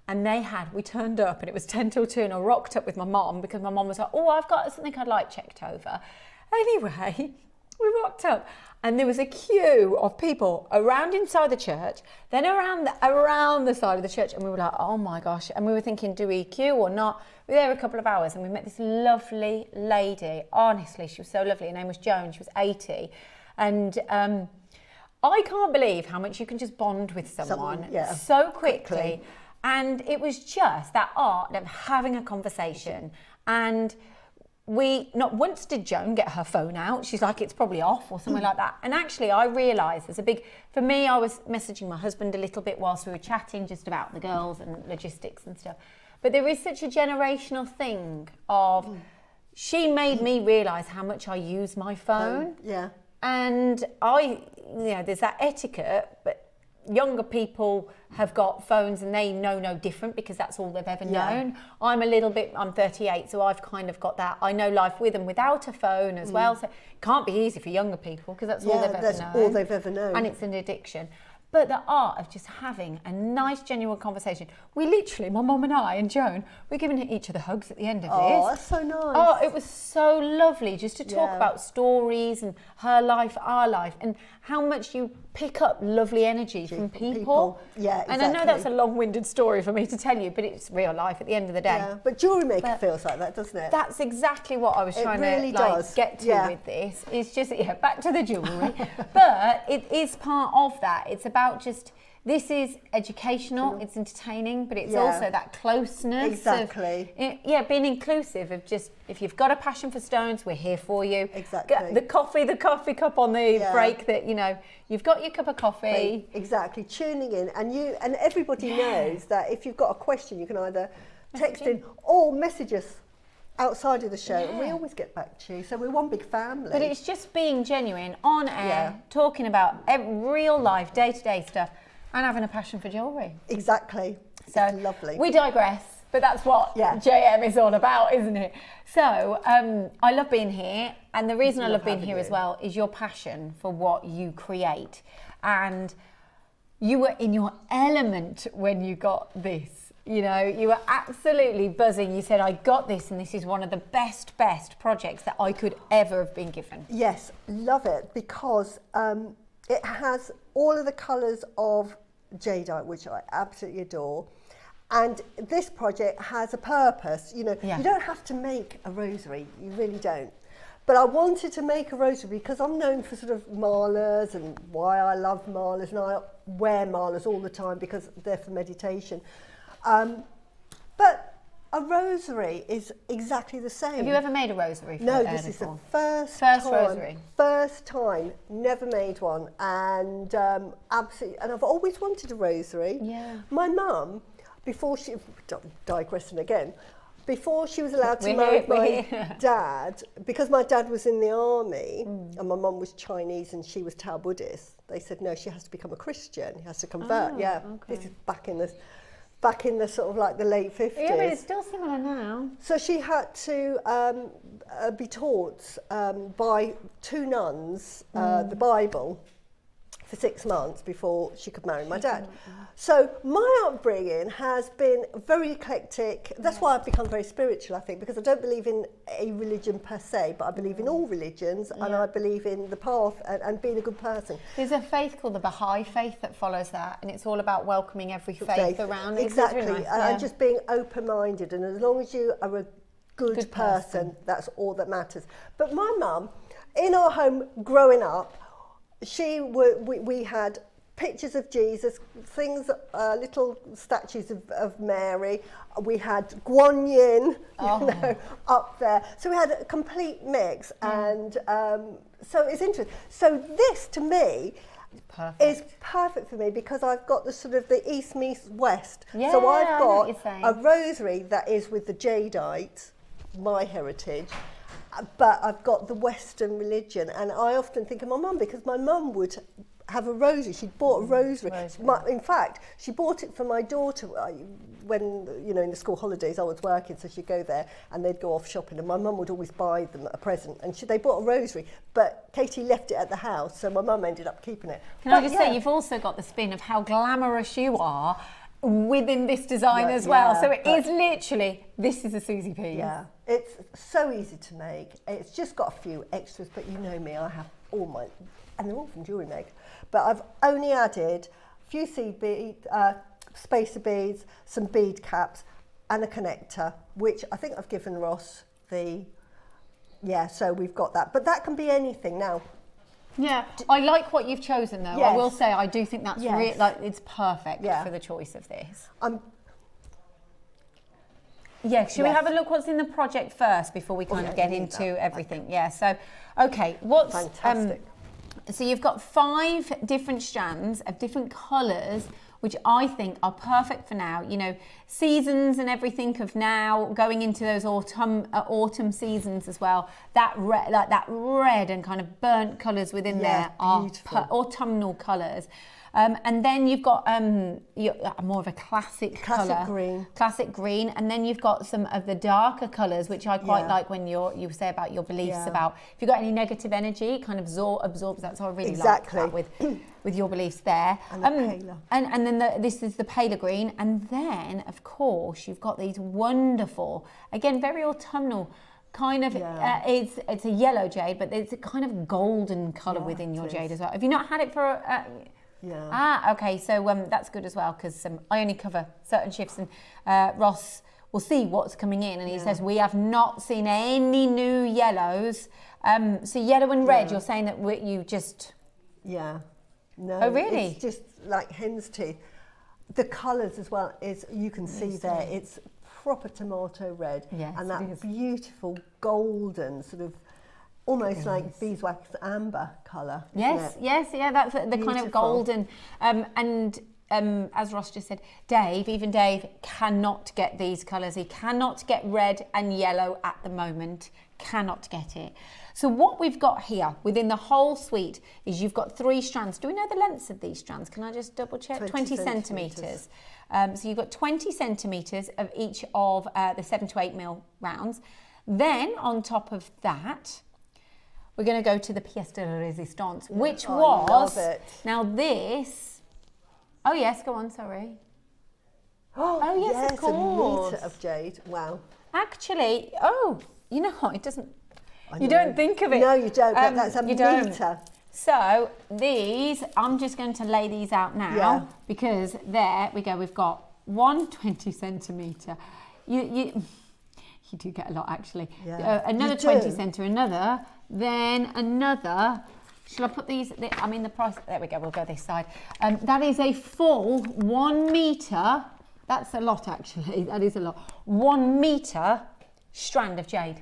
And we turned up and it was 10 till 2 and I rocked up with my mom because my mom was like, oh, I've got something I'd like checked over. Anyway, we rocked up and there was a queue of people around inside the church, then around the side of the church, and we were like, oh my gosh. And we were thinking, do we queue or not? We were there a couple of hours and we met this lovely lady. Honestly, she was so lovely. Her name was Joan. She was 80. And I can't believe how much you can just bond with someone so quickly. And it was just that art of having a conversation. And not once did Joan get her phone out. She's like, it's probably off or something like that. And actually, I realised for me, I was messaging my husband a little bit whilst we were chatting just about the girls and logistics and stuff. But there is such a generational thing of, she made me realise how much I use my phone. Yeah. And there's that etiquette, but younger people have got phones and they know no different because that's all they've ever known. I'm 38, so I've kind of got that. I know life with and without a phone as well. So it can't be easy for younger people because that's all they've ever known. That's all they've ever known. And it's an addiction. But the art of just having a nice, genuine conversation. We literally, my mum and I and Joan, we're giving each other hugs at the end of this. Oh, that's so nice. Oh, it was so lovely just to talk about stories and her life, our life, and how much you pick up lovely energy from people. Yeah, exactly. And I know that's a long-winded story for me to tell you, but it's real life at the end of the day. Yeah, but JewelleryMaker feels like that, doesn't it? That's exactly what I was trying really to get to with this. It's just, back to the jewellery. But it is part of that. It's about just, this is educational, it's entertaining, but it's also that closeness. Exactly. Being inclusive of just, if you've got a passion for stones, we're here for you. Exactly. The coffee cup on the break that, you've got your cup of coffee. Exactly, tuning in. And everybody knows that if you've got a question, you can either text in or message us outside of the show, and we always get back to you. So we're one big family. But it's just being genuine, on air, talking about real life, day-to-day stuff, and having a passion for jewellery. Exactly. So it's lovely. We digress, but that's what JM is all about, isn't it? So I love being here, and the reason I love being here as well is your passion for what you create. And you were in your element when you got this. You were absolutely buzzing. You said, I got this, and this is one of the best projects that I could ever have been given. Yes, love it, because it has all of the colours of jadeite, which I absolutely adore. And this project has a purpose. You don't have to make a rosary, you really don't. But I wanted to make a rosary because I'm known for sort of malas and why I love malas, and I wear malas all the time because they're for meditation. But a rosary is exactly the same. Have you ever made a rosary? No, this is the first rosary. First time, never made one, and absolutely. And I've always wanted a rosary. Yeah. My mum, before she digressing again, before she was allowed to marry my dad, because my dad was in the army and my mum was Chinese and she was Tao Buddhist, they said no, she has to become a Christian. She has to convert. This is back in the sort of like the late 50s. Yeah, but it's still similar now. So she had to be taught by two nuns the Bible for 6 months before she could marry my dad. So my upbringing has been very eclectic. That's why I've become very spiritual, I think, because I don't believe in a religion per se, but I believe in all religions, and I believe in the path and being a good person. There's a faith called the Baha'i faith that follows that, and it's all about welcoming every faith around. Exactly, really nice. and just being open-minded, and as long as you are a good person, that's all that matters. But my mum, in our home growing up, we had pictures of Jesus, things, little statues of Mary. We had Guan Yin, up there. So we had a complete mix, and so it's interesting. So this, to me, is perfect for me because I've got the sort of the East meets West. Yeah, so I've got a rosary that is with the jadeite, my heritage. But I've got the Western religion, and I often think of my mum because my mum would have a rosary. She'd bought a rosary. In fact, she bought it for my daughter when, in the school holidays I was working, so she'd go there and they'd go off shopping, and my mum would always buy them a present, and they bought a rosary, but Katie left it at the house, so my mum ended up keeping it. Can I just say, you've also got the spin of how glamorous you are within this design as well. So it is literally, this is a Suzie piece. Yeah, it's so easy to make. It's just got a few extras, but you know me, I have all my, and they're all from JewelleryMaker. But I've only added a few seed bead, spacer beads, some bead caps, and a connector, which I think I've given Ross so we've got that. But that can be anything now. Yeah, I like what you've chosen though. Yes. I will say I do think that's it's perfect for the choice of this. Should we have a look what's in the project first before we kind of get into everything? Yeah, so, okay, what's... Fantastic. So you've got 5 different strands of different colours, which I think are perfect for now. Seasons and everything of now, going into those autumn seasons as well. That red and kind of burnt colours within there are autumnal colours. And then you've got more of a classic colour. green. Classic green. And then you've got some of the darker colours, which I quite like when you say about your beliefs about, if you've got any negative energy, it kind of absorbs that. So I really like that with your beliefs there. And the paler. And then this is the paler green. And then, of course, you've got these wonderful, again, very autumnal, kind of, it's a yellow jade, but it's a kind of golden colour within your jade as well. Have you not had it for okay, so that's good as well, because I only cover certain shifts, and Ross will see what's coming in, and he says we have not seen any new yellows. So yellow and red, you're saying that you just... No. Oh, really? It's just like hen's teeth. The colours as well, is you can see there, it's proper tomato red, and that beautiful golden sort of almost like beeswax amber colour. Yes, that's the kind of golden. As Ross just said, even Dave cannot get these colours. He cannot get red and yellow at the moment. Cannot get it. So what we've got here within the whole suite is you've got 3 strands. Do we know the lengths of these strands? Can I just double check? 20 centimetres. So you've got 20 centimetres of each of the 7 to 8 mil rounds. Then on top of that, we're going to go to the pièce de résistance, which was, now this, oh yes, go on, sorry. Oh yes, of course. A metre of jade, wow. Actually, you know what, it doesn't, you don't think of it. No, you don't, but that's a metre. So these, I'm just going to lay these out now, because there we go, we've got 20 centimetre. You do get a lot actually. Another 20 centimetre, another, then another. Shall I put these, the price, there we go, we'll go this side. That is a full 1 metre, that's a lot actually, that is a lot. 1 metre strand of jade.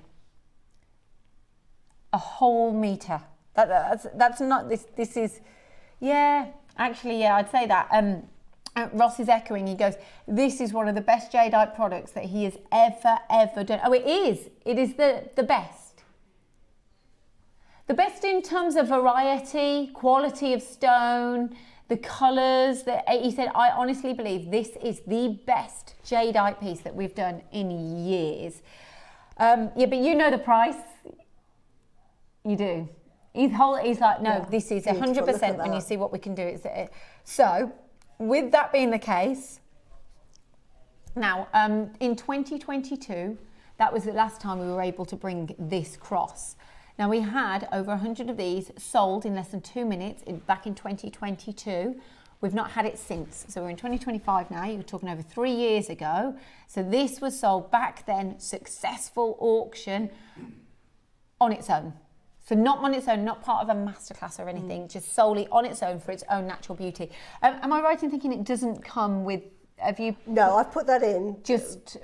A whole metre. That's not, this is, actually, I'd say that. Ross is echoing, he goes, this is one of the best jadeite products that he has ever done. Oh, it is the best. The best in terms of variety, quality of stone, the colours, he said, I honestly believe this is the best jadeite piece that we've done in years. But you know the price. You do. He's like, no, this is 100% when you see what we can do. So, with that being the case, now, in 2022, that was the last time we were able to bring this cross. Now, we had over 100 of these sold in less than 2 minutes back in 2022. We've not had it since. So we're in 2025 now. You were talking over 3 years ago. So this was sold back then, successful auction on its own. So not on its own, not part of a masterclass or anything, just solely on its own for its own natural beauty. Am I right in thinking it doesn't come with, have you? No, I've put that in. Just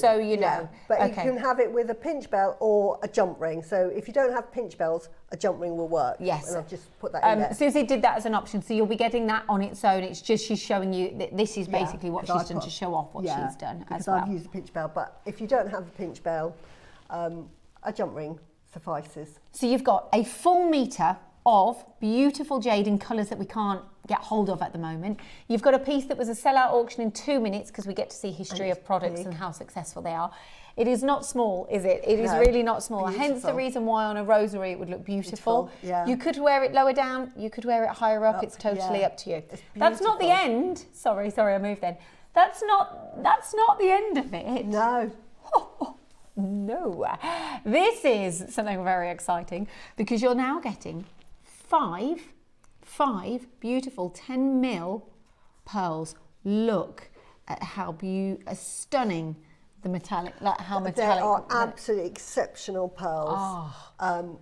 so you know. But you can have it with a pinch bell or a jump ring. So if you don't have pinch bells, a jump ring will work. Yes. And I've just put that in there. Suzie did that as an option. So you'll be getting that on its own. It's just she's showing you that this is basically what she's done to show off what she's done as well. I've used a pinch bell. But if you don't have a pinch bell, a jump ring suffices. So you've got a full metre of beautiful jade in colours that we can't get hold of at the moment. You've got a piece that was a sellout auction in 2 minutes because we get to see history of products and how successful they are. It is not small, is it? It is really not small. Beautiful. Hence the reason why on a rosary it would look beautiful. You could wear it lower down, you could wear it higher up. It's totally up to you. That's not the end. Sorry, I moved then. That's not the end of it. No. No. This is something very exciting because you're now getting five beautiful 10 mil pearls. Look at how stunning the metallic, like how metallic. They are absolutely exceptional pearls.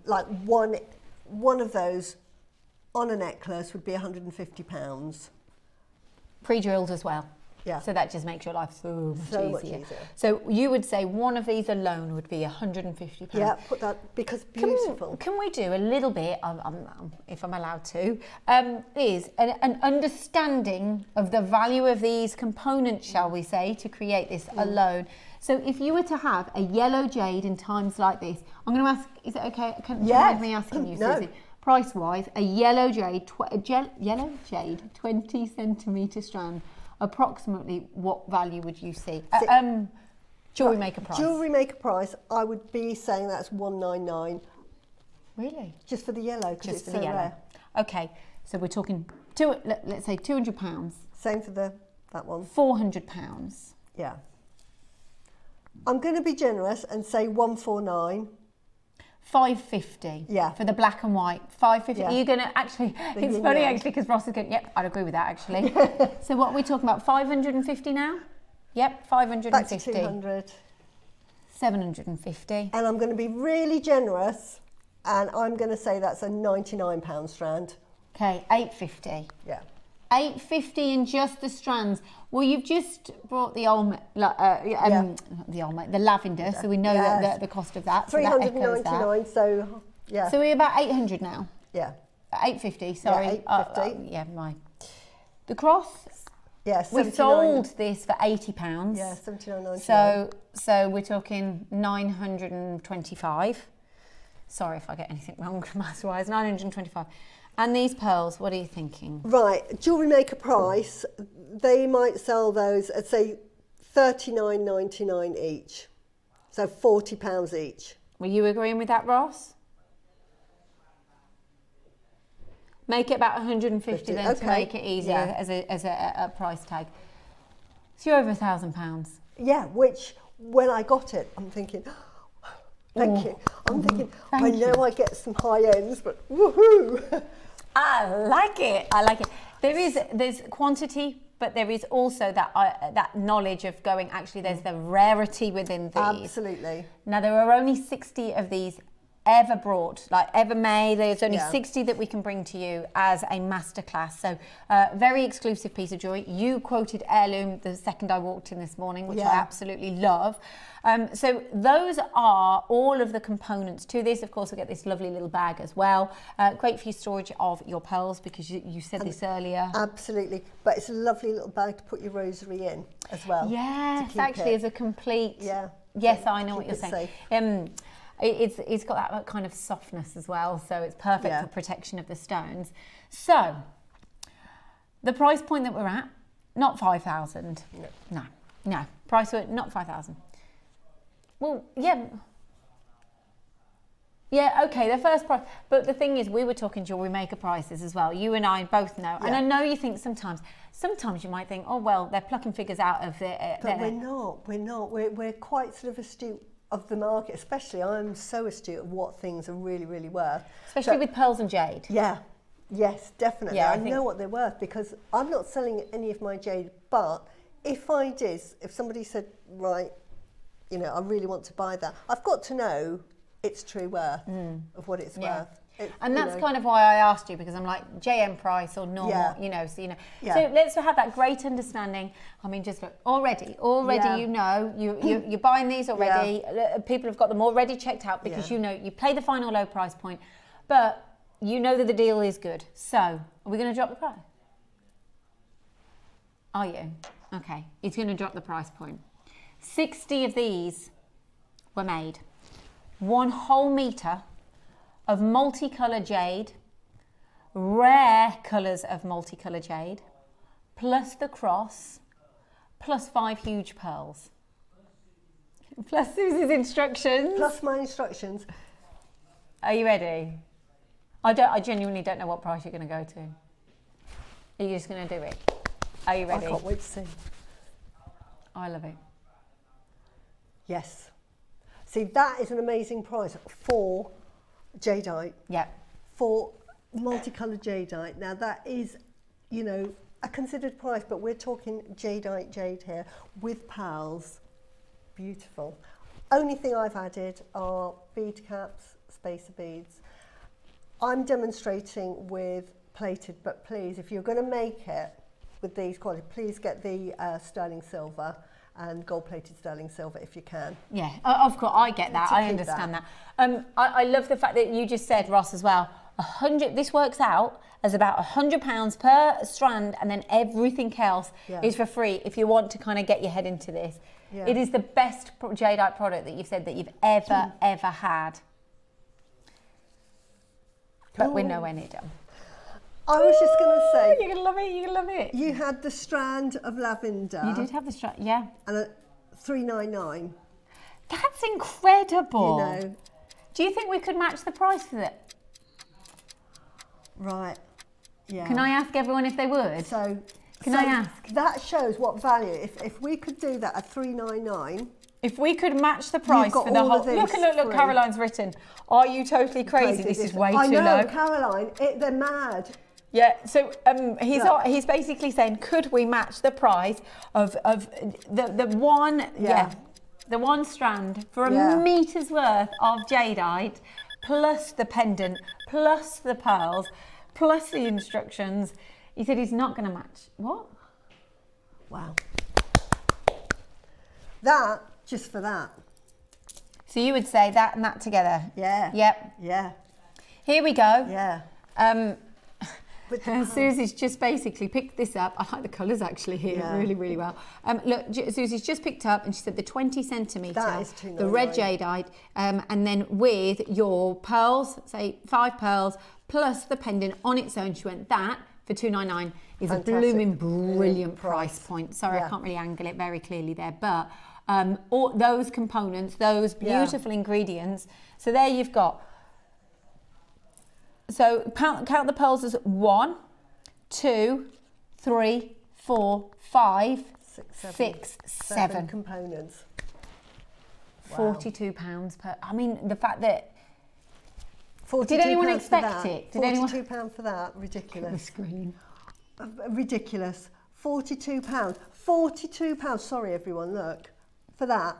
Like one of those on a necklace would be £150. Pre-drilled as well. Yeah. So that just makes your life so much easier. easier. So you would say one of these alone would be £150. Yeah, put that, because beautiful. Can we do a little bit, if I'm allowed to, is an understanding of the value of these components, shall we say, to create this alone. So if you were to have a yellow jade in times like this, I'm going to ask, is it okay? Do you mind me asking you, Suzie? price-wise, a yellow jade, 20 centimetre strand, approximately what value would you see? Jewellery maker price. Jewellery maker price, I would be saying that's 199. Really? Just for the yellow, because it's Just for so the yellow. rare. Okay, so we're talking, let's say £200. Same for that one. £400. Yeah. I'm going to be generous and say 149. £550. Yeah. For the black and white. £550. Yeah. Are you going to actually, it's yin funny yang. actually because Ross is going, yep, I'd agree with that actually. So what are we talking about? 550 now? Yep, 550. Back to 200. 750. And I'm going to be really generous, and I'm going to say that's a £99 strand. Okay, 850. Yeah. 850 in just the strands. Well, you've just brought the the lavender, so we know Yes. the cost of that. So that echoes that. £399, so yeah. So we're about 800 now. Yeah. 850, sorry. Yeah, 850. The cross. Yes. We sold this for £80. Yeah, £79.99. So we're talking 925. Sorry if I get anything wrong maths-wise. 925. And these pearls, what are you thinking? Right, jewellery maker price, they might sell those at say $39.99 each. So £40 each. Were you agreeing with that, Ross? Make it about 150 then to make it easier as a price tag. So you're over £1,000. Yeah, which when I got it, I'm thinking, thank you. I'm thinking, I know I get some high ends, but woohoo! I like it. I like it. There's quantity, but there is also that knowledge of going. Actually, there's the rarity within these. Absolutely. Now there are only 60 of these ever brought, like ever made. There's only 60 that we can bring to you as a masterclass. So very exclusive piece of jewelry. You quoted heirloom the second I walked in this morning, which I absolutely love. So those are all of the components to this. Of course, we get this lovely little bag as well. Great for your storage of your pearls, because you said this earlier. Absolutely. But it's a lovely little bag to put your rosary in as well. Yes, actually as a complete. Yeah. Yes, I know what you're saying. It's got that kind of softness as well, so it's perfect for protection of the stones. So the price point that we're at, not 5,000. No. Price not 5,000. Well, yeah, okay, the first price. But the thing is, we were talking jewellery maker prices as well. You and I both know. And I know you think sometimes you might think, oh, well, they're plucking figures out of their... But we're not. We're quite sort of astute of the market, especially I'm so astute of what things are really, really worth. Especially with pearls and jade. Yeah, yes, definitely. Yeah, I know what they're worth, because I'm not selling any of my jade, but if I did, if somebody said, right, you know, I really want to buy that, I've got to know its true worth of what it's worth. And that's kind of why I asked you, because I'm like, JM price or normal, you know, so you know. So let's have that great understanding. I mean, just look, already, you know, you're buying these already. People have got them already checked out, because you know, you pay the final low price point, but you know that the deal is good. So, are we going to drop the price? Are you? Okay, it's going to drop the price point. 60 of these were made. 1 whole metre of multicolour jade, rare colours of multicolour jade, plus the cross, plus 5 huge pearls. Plus Susie's instructions. Plus my instructions. Are you ready? I genuinely don't know what price you're going to go to. Are you just going to do it? Are you ready? I can't wait to see. I love it. Yes. See, that is an amazing price for jadeite. Yeah. For multicoloured jadeite. Now that is, you know, a considered price, but we're talking jadeite jade here with pearls. Beautiful. Only thing I've added are bead caps, spacer beads. I'm demonstrating with plated, but please, if you're going to make it with these quality, please get the sterling silver and gold-plated sterling silver if you can. Yeah, of course, I get that. I understand that. I love the fact that you just said, Ross, as well, 100. This works out as about £100 per strand, and then everything else is for free if you want to kind of get your head into this. Yeah. It is the best jadeite product that you've said that you've ever had. but we're nowhere near done. I was just going to say, you're gonna love it. You're gonna love it. you had the strand of lavender. You did have the strap, yeah. And a $3.99. That's incredible. You know. Do you think we could match the price for that? Right. Yeah. Can I ask everyone if they would? So, Can I ask? That shows what value. If we could do that at $3.99. If we could match the price for the whole... Look, Caroline's written, are you totally crazy? This is way too low. Caroline, they're mad. Yeah, so he's basically saying, could we match the price of the one... Yeah. The one strand for a meter's worth of jadeite, plus the pendant, plus the pearls, plus the instructions. He said he's not going to match. What? Wow. That, just for that. So you would say that and that together? Yeah. Yep. Yeah. Here we go. Yeah. Susie's just basically picked this up. I like the colours actually here really, really well. Look, Susie's just picked up and she said the 20 centimetre, the red jadeite, and then with your pearls, say 5 pearls, plus the pendant on its own. She went, that for $2.99 is a blooming brilliant price point. Sorry, I can't really angle it very clearly there, but all those components, those beautiful ingredients. So there you've got. So count the pearls as 1, 2, 3, 4, 5, 6, 7 components. Wow. £42 per. I mean, the fact that. Did anyone expect it? Did £42 for that? Ridiculous. The screen. Ridiculous. £42. £42. Sorry, everyone. Look for that.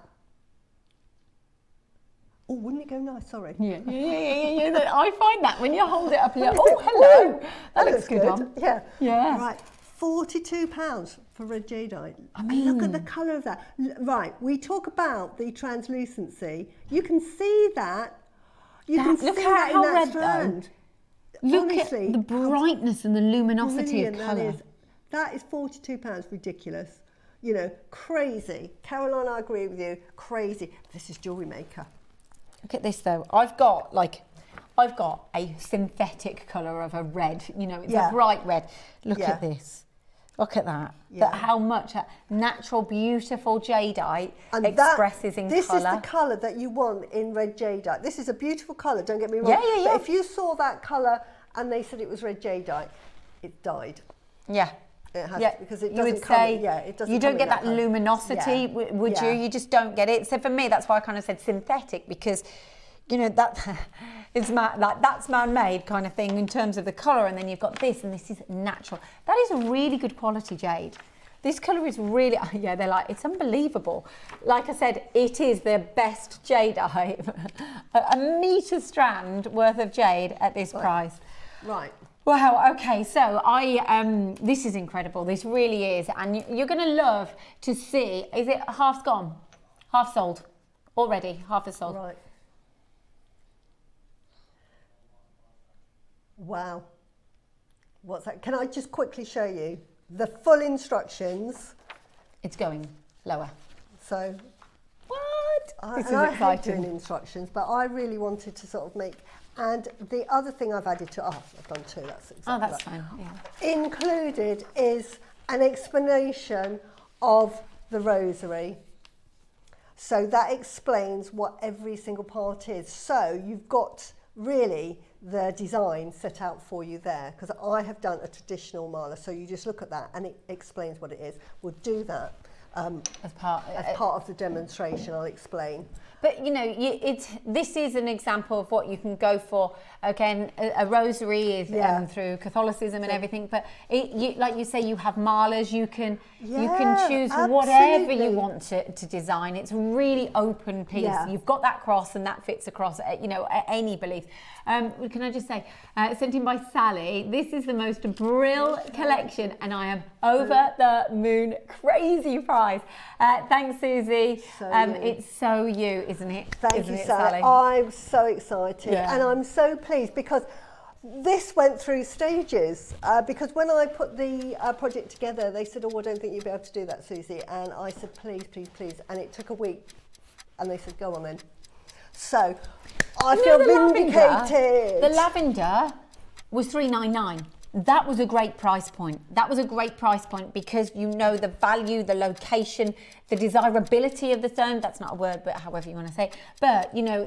Oh, wouldn't it go nice? Sorry. Yeah. I find that when you hold it up, you're like, oh, hello. That looks good on. Yeah. Right. £42 for red jadeite. I mean, look at the colour of that. Right. We talk about the translucency. You can see that. You can see that in that strand. Look at the brightness and the luminosity of colour. That is £42. Ridiculous. You know, crazy. Caroline, I agree with you. Crazy. This is JewelleryMaker. Look at this though. I've got a synthetic colour of a red. You know, it's a bright red. Look at this. Look at that. That how much natural, beautiful jadeite expresses in colour. This is the colour that you want in red jadeite. This is a beautiful colour. Don't get me wrong. Yeah. But if you saw that colour and they said it was red jadeite, it died. Yeah. It has because it doesn't you would say it doesn't you don't get that luminosity, would you? You just don't get it. So for me, that's why I kind of said synthetic, because you know that it's that's man-made kind of thing in terms of the colour, and then you've got this, and this is natural. That is a really good quality jade. This colour is really, they're like, it's unbelievable. Like I said, it is the best jadeite, a metre strand worth of jade at this price. Right. Wow, okay, so this is incredible, this really is, and you're going to love to see, is it half's gone? Half sold already, half is sold. Right. Wow. What's that? Can I just quickly show you the full instructions? It's going lower. So, what? This is exciting. I hate doing instructions, but I really wanted to sort of make. And the other thing I've added to, I've done 2, that's exactly that's fine, Included is an explanation of the rosary. So that explains what every single part is. So you've got really the design set out for you there, because I have done a traditional mala. So you just look at that and it explains what it is. We'll do that as part of the demonstration. I'll explain. But you know, this is an example of what you can go for. Again, a rosary is through Catholicism and everything. But like you say, you have malas. You can choose whatever you want to design. It's a really open piece. Yeah. You've got that cross, and that fits across. Any belief. Can I just say, sent in by Sally. This is the most brill collection, and I am over the moon. Crazy prize. Thanks, Susie. It's so you, isn't it? Thank you, Sally. I'm so excited, and I'm so pleased because this went through stages. Because when I put the project together, they said, "Oh, I don't think you'll be able to do that, Susie." And I said, "Please, please, please." And it took a week, and they said, "Go on then." So I feel vindicated. The lavender was $399. That was a great price point. That was a great price point because you know the value, the location, the desirability of the stone. That's not a word, but however you want to say it. But you know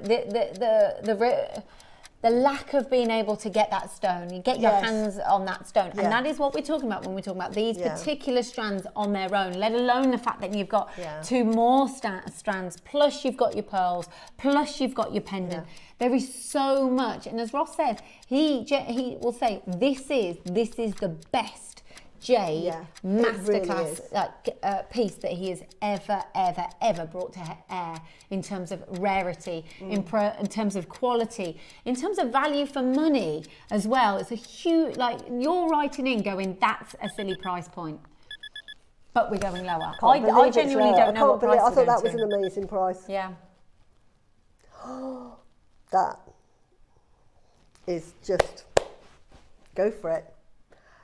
the lack of being able to get that stone, you get your hands on that stone. And that is what we're talking about when we're talking about these particular strands on their own, let alone the fact that you've got two more strands, plus you've got your pearls, plus you've got your pendant. There is so much. And as Ross said, he will say, this is the best Jade Masterclass piece that he has ever brought to air in terms of rarity, in terms of quality, in terms of value for money as well. It's a huge, like, you're writing in going, that's a silly price point. But we're going lower. I genuinely don't know what price I thought that was an amazing price. Yeah. That is just, go for it.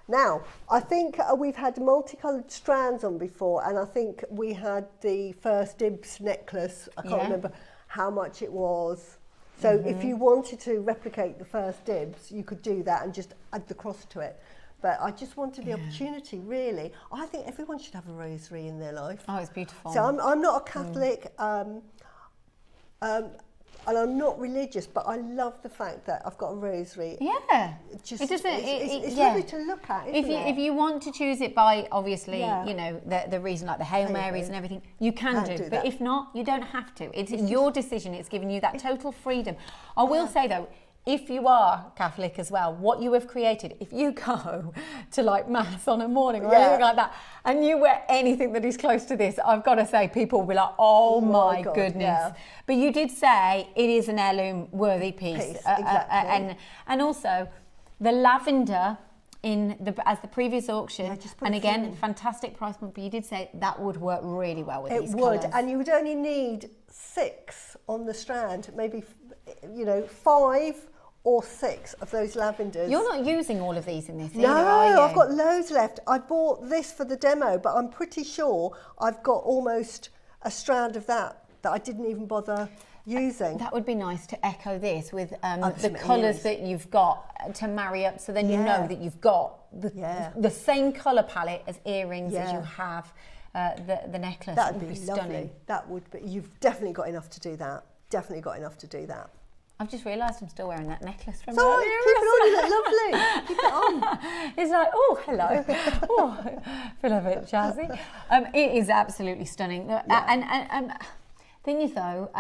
Now, I think we've had multicoloured strands on before, and I think we had the first dibs necklace. I can't remember how much it was. So if you wanted to replicate the first dibs, you could do that and just add the cross to it. But I just wanted the opportunity, really. I think everyone should have a rosary in their life. Oh, it's beautiful. So I'm not a Catholic, and I'm not religious, but I love the fact that I've got a rosary. Yeah. It's lovely to look at, isn't it? If you want to choose it by, obviously, you know, the reason, like the Hail Marys and everything, you can do. But if not, you don't have to. It's your decision. It's giving you that total freedom. I will say, though, if you are Catholic as well, what you have created, if you go to like Mass on a morning or anything like that, and you wear anything that is close to this, I've got to say, people will be like, oh my God, goodness. Yeah. But you did say it is an heirloom worthy piece. Exactly. And also the lavender as the previous auction, and again, fantastic price point, but you did say that would work really well with these colours. It would, and you would only need 6 on the strand, maybe, you know, 5 or 6 of those lavenders. You're not using all of these in this either, are you? No, I've got loads left. I bought this for the demo, but I'm pretty sure I've got almost a strand of that I didn't even bother using. That would be nice to echo this with the colours that you've got to marry up, so then you know that you've got the same colour palette as earrings as you have the necklace. That would be stunning. lovely. That would be. You've definitely got enough to do that. Definitely got enough to do that. I've just realised I'm still wearing that necklace from earlier. Keep it on, you look lovely. Keep it on. It's like, oh, hello. Oh, I feel a bit jazzy. It is absolutely stunning. And thing is though,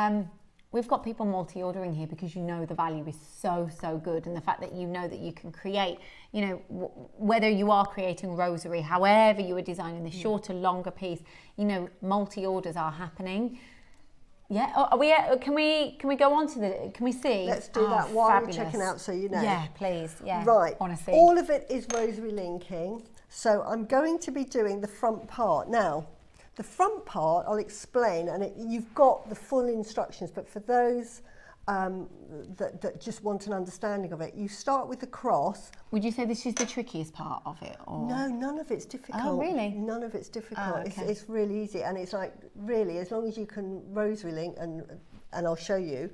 we've got people multi-ordering here because you know the value is so good, and the fact that you know that you can create, you know, whether you are creating rosary, however you are designing the shorter, longer piece, you know, multi-orders are happening. Yeah, can we go on to can we see? Let's do that while we're checking out, so you know. Yeah, please, yeah. Right, honestly. all of it is rosary linking, so I'm going to be doing the front part. Now, the front part, I'll explain, and you've got the full instructions, but for those that just want an understanding of it, you start with the cross. Would you say this is the trickiest part of it? Or? No, none of it's difficult. Oh, really? None of it's difficult. Oh, okay. It's really easy, and it's like, really, as long as you can rosary link, and I'll show you,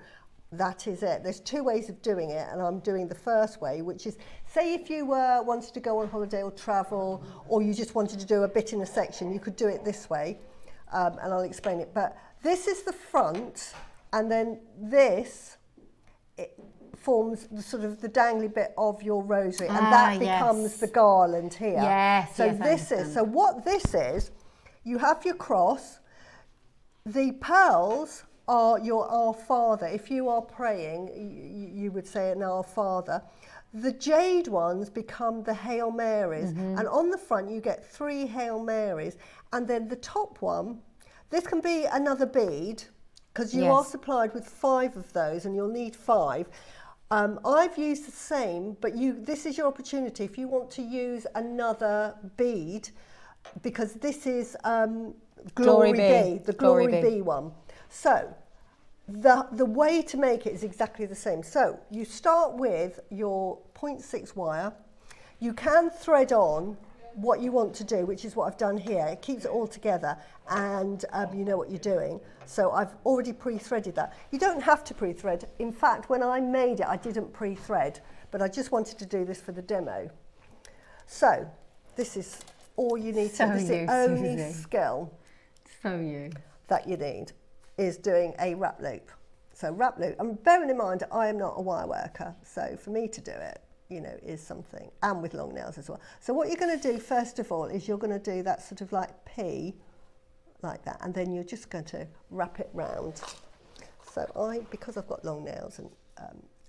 that is it. There's 2 ways of doing it, and I'm doing the first way, which is, say if you wanted to go on holiday or travel, or you just wanted to do a bit in a section, you could do it this way, and I'll explain it. But this is the front, and then this forms the sort of the dangly bit of your rosary, and that becomes the garland here. Yes. So so what this is, you have your cross, the pearls are your Our Father. If you are praying, you would say an Our Father. The jade ones become the Hail Marys, and on the front you get 3 Hail Marys, and then the top one, this can be another bead, because you are supplied with 5 of those, and you'll need 5. I've used the same, but this is your opportunity if you want to use another bead, because this is Glory Be, the Glory Be one. So the way to make it is exactly the same. So you start with your 0.6 wire. You can thread on what you want to do, which is what I've done here. It keeps it all together, and you know what you're doing. So I've already pre-threaded that. You don't have to pre-thread. In fact, when I made it, I didn't pre-thread, but I just wanted to do this for the demo. So this is all you need to do. This is the only skill that you need is doing a wrap loop. So wrap loop, and bearing in mind I am not a wire worker, so for me to do it, you know, is something, and with long nails as well. So what you're going to do first of all is you're going to do that sort of like P, like that, and then you're just going to wrap it round. So because I've got long nails, and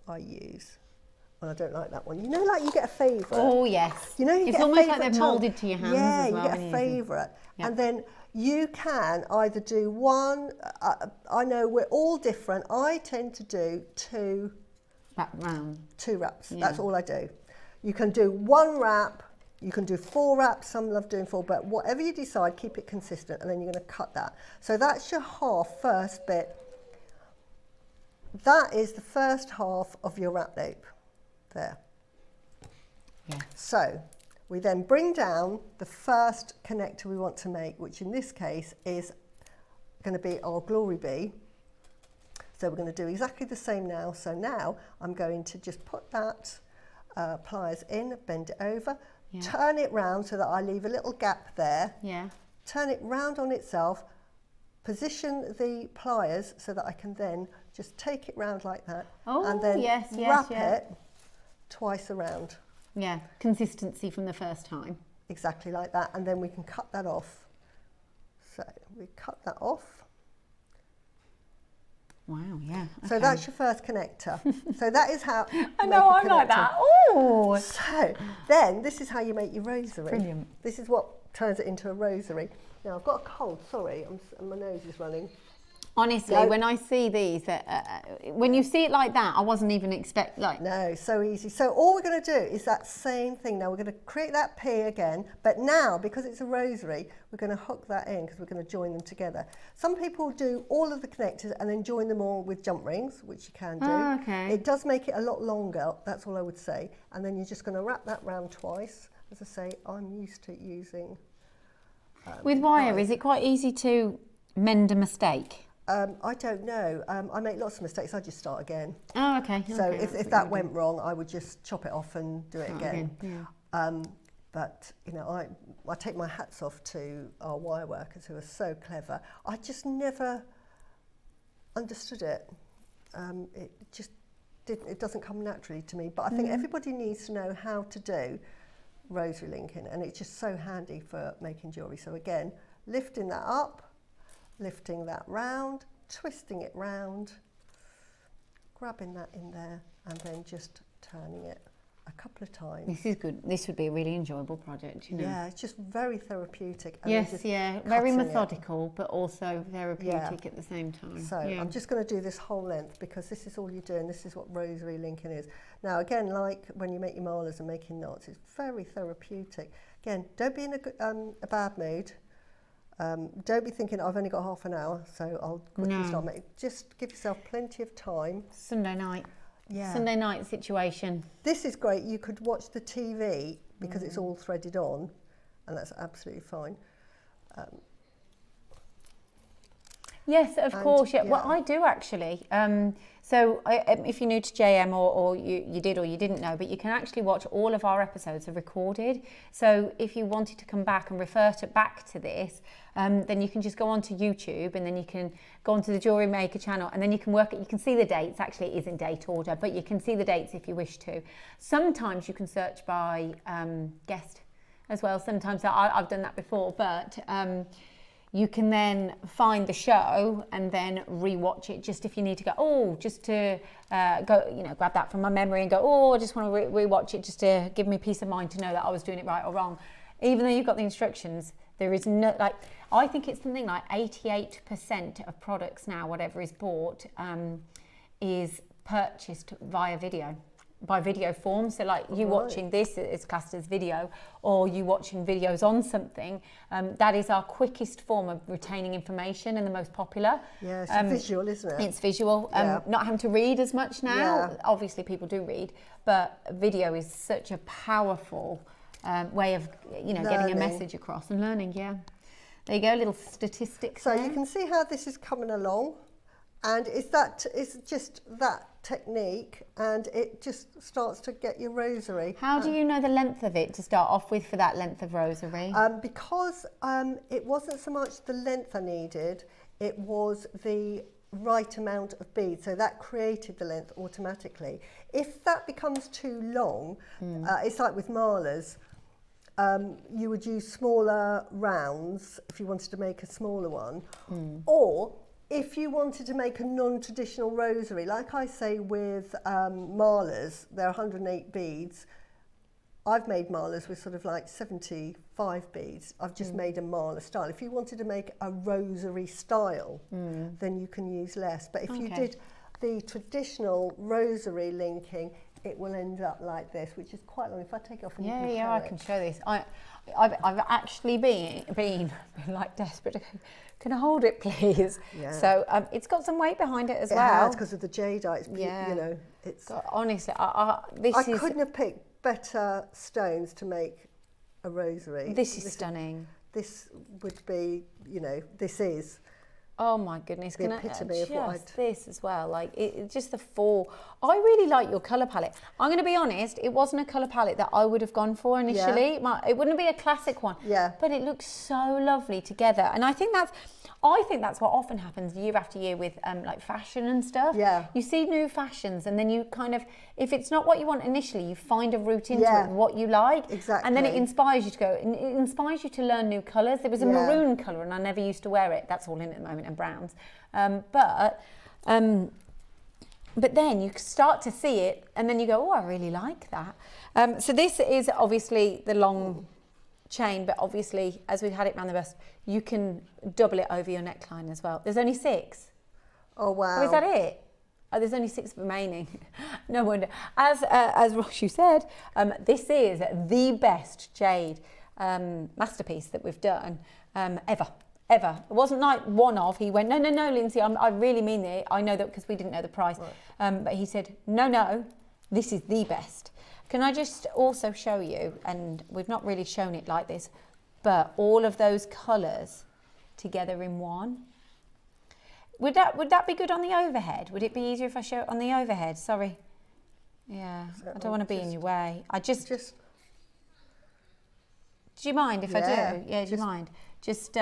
I use, well, I don't like that one. You know, like you get a favourite. Oh yes. You know, it's almost like they're moulded to your hands yeah, as well. Yeah, you get a favourite, and then you can either do one. I know we're all different. I tend to do two wraps. Yeah. That's all I do. You can do one wrap. You can do 4 wraps. Some love doing 4, but whatever you decide, keep it consistent, and then you're going to cut that. So that's your first bit. That is the first half of your wrap loop. There. Yeah. So we then bring down the first connector we want to make, which in this case is going to be our glory bee. So we're going to do exactly the same now. So now I'm going to just put that pliers in, bend it over, turn it round so that I leave a little gap there. Yeah. Turn it round on itself, position the pliers so that I can then just take it round like that, and then wrap it twice around. Yeah, consistency from the first time. Exactly like that, and then we can cut that off. So we cut that off. Wow, yeah. Okay. So that's your first connector. So that is how I know, I'm like that. Oh. So then this is how you make your rosary. Brilliant. This is what turns it into a rosary. Now I've got a cold, sorry, my nose is running. Honestly, when I see these, when you see it like that, I wasn't even No, so easy. So all we're going to do is that same thing. Now we're going to create that P again, but now because it's a rosary, we're going to hook that in because we're going to join them together. Some people do all of the connectors and then join them all with jump rings, which you can do. Oh, okay. It does make it a lot longer, that's all I would say. And then you're just going to wrap that round twice. As I say, I'm used to using... with wire, is it quite easy to mend a mistake? I don't know. I make lots of mistakes. I just start again. Oh, okay. So if that went wrong, I would just chop it off and do it again. Yeah. But you know, I take my hats off to our wire workers who are so clever. I just never understood it. It just didn't. It doesn't come naturally to me. But I think everybody needs to know how to do rosary linking, and it's just so handy for making jewellery. So again, lifting that up. Lifting that round, twisting it round, grabbing that in there, and then just turning it a couple of times. This is good. This would be a really enjoyable project, you know. Yeah, it's just very therapeutic. And yes, very methodical, but also therapeutic at the same time. So I'm just going to do this whole length because this is all you do, and this is what rosary linking is. Now, again, like when you make your malas and making knots, it's very therapeutic. Again, don't be in a bad mood. Don't be thinking I've only got half an hour, so I'll quickly start making. Just give yourself plenty of time. Sunday night. Yeah. Sunday night situation. This is great. You could watch the TV because it's all threaded on, and that's absolutely fine. Yes, of course. Yeah. Well, I do actually. So if you're new to JM or you did or you didn't know, but you can actually watch all of our episodes are recorded. So if you wanted to come back and refer back to this, then you can just go onto YouTube and then you can go onto the JewelleryMaker channel and then you can you can see the dates. Actually, it is in date order, but you can see the dates if you wish to. Sometimes you can search by guest as well. Sometimes I've done that before, but you can then find the show and then re-watch it just if you need to go, just to go, grab that from my memory and go, I just want to re-watch it just to give me peace of mind to know that I was doing it right or wrong. Even though you've got the instructions, there is no, I think it's something like 88% of products now, whatever is bought, is purchased via video. By video form, so you watching this is classed as video, or you watching videos on something, that is our quickest form of retaining information and the most popular. Yeah, it's visual, isn't it? It's visual. Not having to read as much now. Yeah. Obviously people do read, but video is such a powerful way of getting a message across and learning. Yeah, there you go, little statistics. So you can see how this is coming along, and it's just that technique, and it just starts to get your rosary. How do you know the length of it to start off with for that length of rosary? Because it wasn't so much the length I needed, it was the right amount of beads, so that created the length automatically. If that becomes too long, it's like with malers, you would use smaller rounds if you wanted to make a smaller one, or if you wanted to make a non-traditional rosary, like I say with malers, they're 108 beads. I've made malers with sort of like 75 beads. I've just made a maler style. If you wanted to make a rosary style, then you can use less. But if you did the traditional rosary linking, it will end up like this, which is quite long. If I take it off and you can show I it. can show this. I've actually been like desperate to go, can I hold it please? Yeah. So it's got some weight behind it as It well. has, because of the jadeite. You know, it's. God, honestly, I couldn't have picked better stones to make a rosary. This is stunning. This would be, you know, this is. Oh my goodness, The epitome of what I'd... this as well, like just the four. I really like your colour palette. I'm going to be honest, it wasn't a colour palette that I would have gone for initially. It wouldn't be a classic one, but it looks so lovely together. And I think that's what often happens year after year with like fashion and stuff. Yeah. You see new fashions and then you kind of, if it's not what you want initially, you find a route into it, what you like. Exactly. And then it inspires you to go, and it inspires you to learn new colours. There was a maroon colour and I never used to wear it. That's all in at the moment, and browns. But then you start to see it and then you go, oh, I really like that. So this is obviously the long chain, but obviously as we've had it around the bust, you can double it over your neckline as well. There's only 6. Oh, wow. Oh, is that it? Oh, there's only 6 remaining. No wonder. As Rosh said, this is the best jade masterpiece that we've done ever. It wasn't like one of, he went, no, Lyndsey, I really mean it. I know that because we didn't know the price. Right. But he said, no, this is the best. Can I just also show you, and we've not really shown it like this, but all of those colours together in one. Would that be good on the overhead? Would it be easier if I show it on the overhead? Sorry. Yeah, I don't want to be in your way. Do you mind if I do? Yeah, do you mind? Just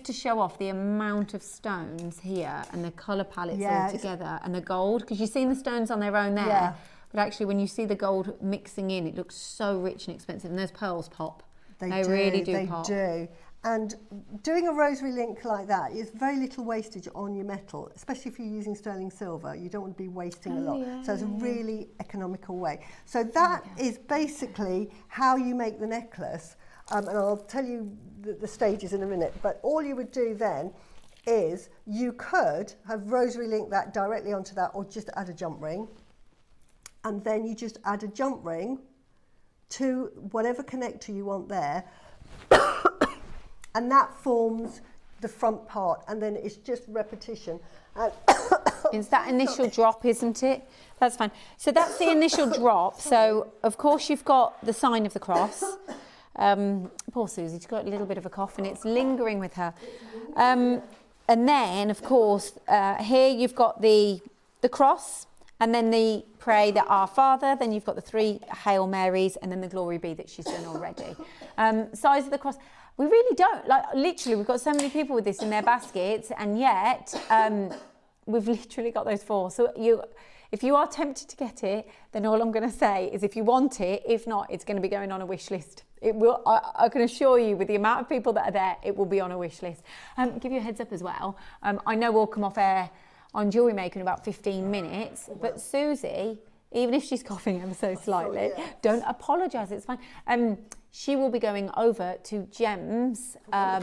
to show off the amount of stones here and the colour palettes all together and the gold, because you've seen the stones on their own there, but actually when you see the gold mixing in, it looks so rich and expensive, and those pearls pop. They really do pop. They do. And doing a rosary link like that is very little wastage on your metal, especially if you're using sterling silver. You don't want to be wasting a lot. So it's a really economical way. So that is basically how you make the necklace. And I'll tell you the stages in a minute, but all you would do then is you could have rosary linked that directly onto that, or just add a jump ring, and then you just add a jump ring to whatever connector you want there, and that forms the front part, and then it's just repetition. It's that initial drop, isn't it? That's fine. So that's the initial drop. So of course you've got the sign of the cross. Poor Susie, she's got a little bit of a cough and it's lingering with her. And then, of course, here you've got the cross, and then the pray the Our Father, then you've got the 3 Hail Marys, and then the Glory Be that she's done already. Size of the cross, we really don't, like literally we've got so many people with this in their baskets, and yet we've literally got those 4. So if you are tempted to get it, then all I'm going to say is if you want it, if not, it's going to be going on a wish list. It will. I can assure you, with the amount of people that are there, it will be on a wish list. Give you a heads up as well. I know we'll come off air on JewelleryMaker in about 15 minutes, but Susie, even if she's coughing ever so slightly, don't apologise, it's fine. She will be going over to Gems at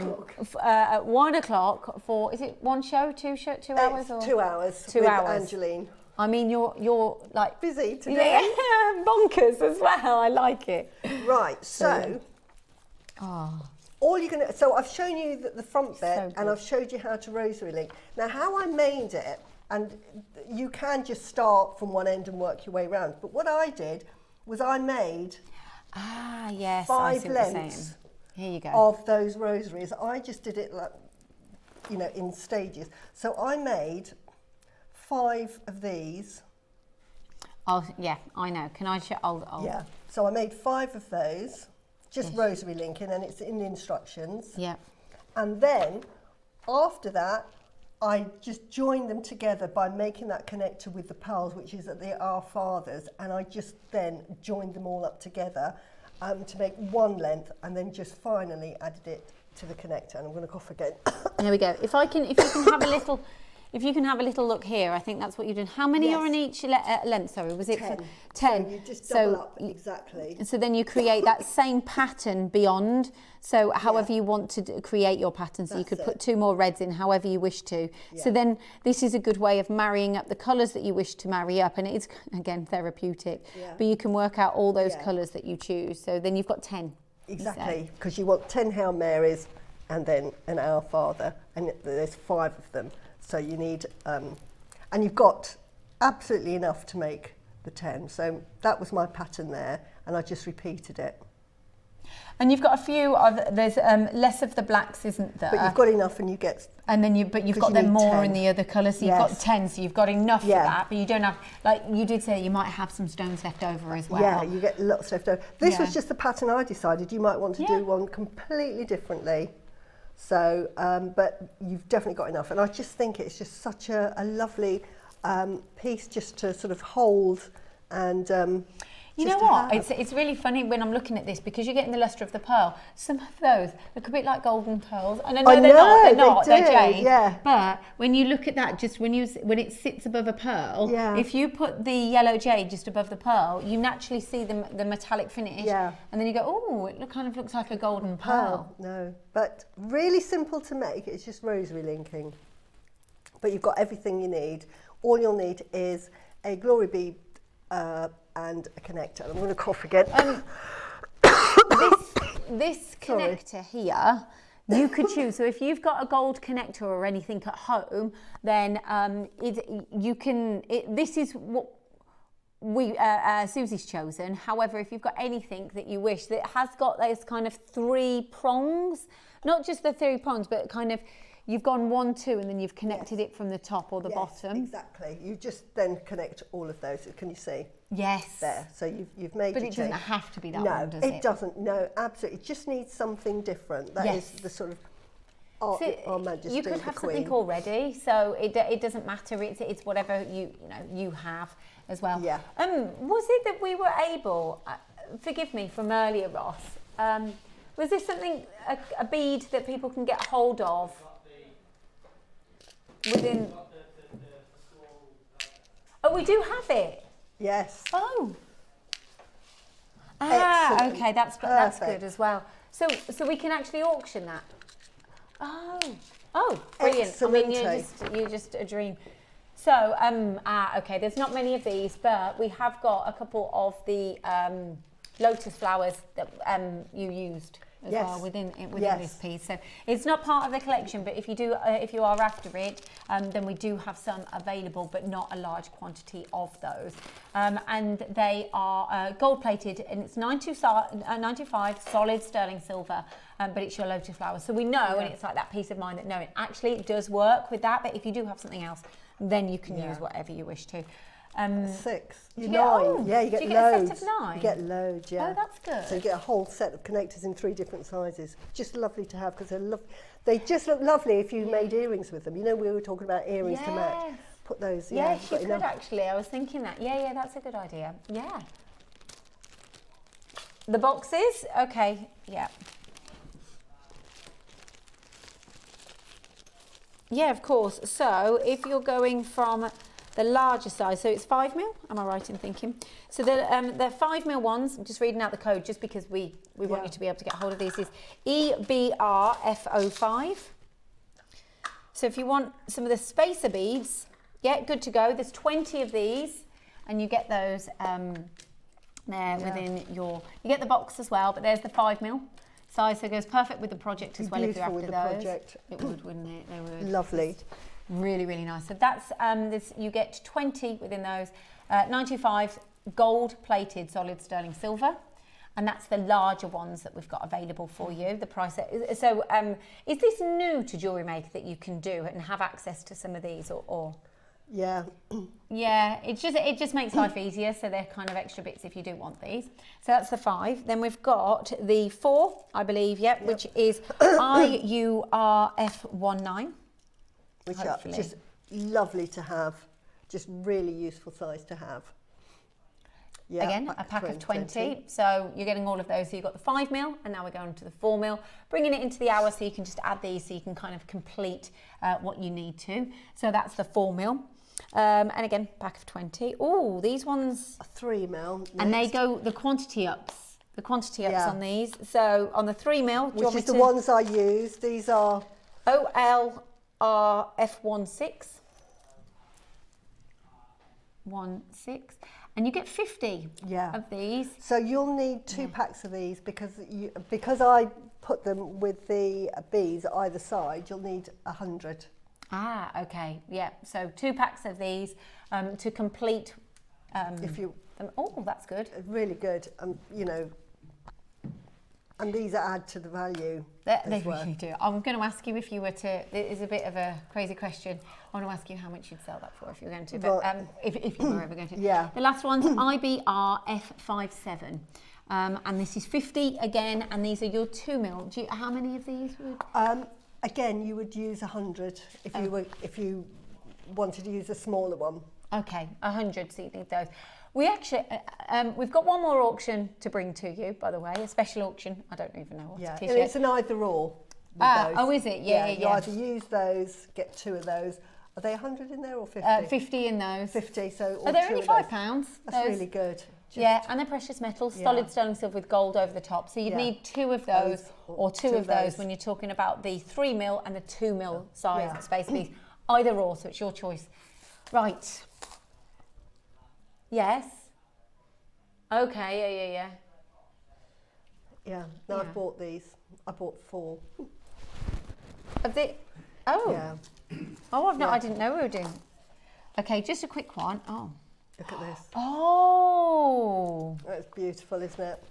1 o'clock for, is it one show, 2 hours? It's 2 hours 2 with hours. Angeline. I mean, you're like busy today. Yeah, bonkers as well. I like it. Right, so all you're gonna. So I've shown you the front bit, and I've showed you how to rosary link. Now, how I made it, and you can just start from one end and work your way around. But what I did was I made 5 lengths Here you go. of those rosaries. I just did it like, in stages. So I made 5 of these Oh, yeah, I know. Can I show? I'll... Yeah. So I made 5 of those, just rosary linking, and it's in the instructions. Yeah. And then after that, I just joined them together by making that connector with the pearls, which is at the Our Fathers, and I just then joined them all up together to make one length, and then just finally added it to the connector. And I'm going to cough again. There we go. If you can have a little. If you can have a little look here, I think that's what you did. How many are in each length? Sorry, was it 10? 10. So you just double up, exactly. So then you create that same pattern beyond. So however you want to create your pattern, so you could put 2 more reds in, however you wish to. Yeah. So then this is a good way of marrying up the colours that you wish to marry up, and it's again therapeutic. Yeah. But you can work out all those colours that you choose. So then you've got 10. Exactly, because you want 10 Hail Marys and then an Our Father, and there's 5 of them. So you need, and you've got absolutely enough to make the 10. So that was my pattern there, and I just repeated it. And you've got a few of, there's less of the blacks, isn't there? But you've got enough, and you get. And then you've got them more 10. In the other colours. So you've got 10, so you've got enough for that. But you don't have, like you did say, you might have some stones left over as well. Yeah, you get lots left over. This was just the pattern I decided. You might want to do one completely differently. So, but you've definitely got enough. And I just think it's just such a lovely piece just to sort of hold and... you know what? It's really funny when I'm looking at this because you're getting the lustre of the pearl. Some of those look a bit like golden pearls. And I know they're not, they're Jade. Yeah. But when you look at that, just when it sits above a pearl, if you put the yellow jade just above the pearl, you naturally see the metallic finish. Yeah. And then you go, oh, it kind of looks like a golden pearl. No, but really simple to make. It's just rosary linking. But you've got everything you need. All you'll need is a glory bead and a connector. I'm going to cough again. This connector here, you could choose. So if you've got a gold connector or anything at home, then this is what Susie's chosen. However, if you've got anything that you wish that has got those kind of 3 prongs, not just the 3 prongs, but kind of you've gone 1, 2, and then you've connected it from the top or the bottom. Exactly. You just then connect all of those. Can you see? Yes. There. So you've made. But it doesn't have to be that one, does it? No, it doesn't. No, absolutely. It just needs something different. That is the sort of our Majesty. You could have something already, so it doesn't matter. It's whatever you have as well. Yeah. Was it that we were able? Forgive me from earlier, Ross. Was this something a bead that people can get hold of? Within. Oh, we do have it. Yes. Oh. Excellent. Okay, that's good as well. So we can actually auction that. Oh, brilliant. Excellent. I mean, you're just a dream. So okay, there's not many of these, but we have got a couple of the lotus flowers that you used as well within this piece. So it's not part of the collection, but if you are after it, then we do have some available, but not a large quantity of those. And they are gold plated, and it's 925 solid sterling silver, but it's your lotus flowers. So we know, and it's like that peace of mind that knowing actually it does work with that. But if you do have something else, then you can use whatever you wish to. 6. You get 9. Yeah, you get loads. Get a set of 9? You get loads, yeah. Oh, that's good. So you get a whole set of connectors in 3 different sizes. Just lovely to have because they just look lovely if you made earrings with them. You know, we were talking about earrings to match. Put those. Yes, you could actually. I was thinking that. Yeah, that's a good idea. Yeah. The boxes, okay. Yeah. Yeah, of course. So if you're going from the larger size, so it's 5mm, am I right in thinking? So the 5mm ones, I'm just reading out the code just because we want you to be able to get hold of these, is EBRF05. So if you want some of the spacer beads, good to go. There's 20 of these, and you get those within you get the box as well, but there's the 5mm size, so it goes perfect with the project as well if you're after those. It would, wouldn't it? They would. Lovely. Really, really nice. So that's you get 20 within those. 925 gold plated solid sterling silver, and that's the larger ones that we've got available for you. The price. So is this new to JewelleryMaker that you can do and have access to some of these, or? Yeah. Yeah, it just makes life easier, so they're kind of extra bits if you do want these. So that's the 5. Then we've got the 4, I believe, which is IURF19. Which are just lovely to have, just really useful size to have. Yeah, Again, a pack of 20. So you're getting all of those. So you've got the 5 mil, and now we're going to the 4 mil. Bringing it into the hour, so you can just add these, so you can kind of complete what you need to. So that's the 4 mil. And again, pack of 20. Oh, these ones. A 3 mil. Next. And they go the quantity ups. The quantity ups on these. So on the 3 mil, which is the ones I use. These are OLRF16. 16. And you get 50 of these. So you'll need 2 packs of these because I put them with the bees either side. You'll need 100. Ah, okay, yeah. So 2 packs of these to complete. If you, oh, that's good. Really good. You know, and these add to the value. They really do. I'm going to ask you if you were to. It is a bit of a crazy question. I want to ask you how much you'd sell that for if you were going to. But if you were ever going to. Yeah. The last one's IBRF57. And this is 50 again, and these are your 2 mil. How many of these would? Again, you would use 100 if you wanted to use a smaller one. Okay, 100. So you need those. We actually, we've got one more auction to bring to you, by the way, a special auction. I don't even know what it is and yet. it's an either or. Oh, is it? Yeah. You either use those, get 2 of those. Are they 100 in there or 50? 50 in those. 50. So are they only £5? That's really good. Yeah, and they're precious metals, solid sterling silver with gold over the top. So you'd need 2 of those or 2 of those when you're talking about the 3 mil and the 2 mil size space piece. Either or, so it's your choice. Right. Yes. Okay, Yeah, no, I've bought these. I bought 4. Of the, oh. Yeah. Oh, I didn't know we were doing. Okay, just a quick one. Oh. Look at this. Oh. That's beautiful, isn't it?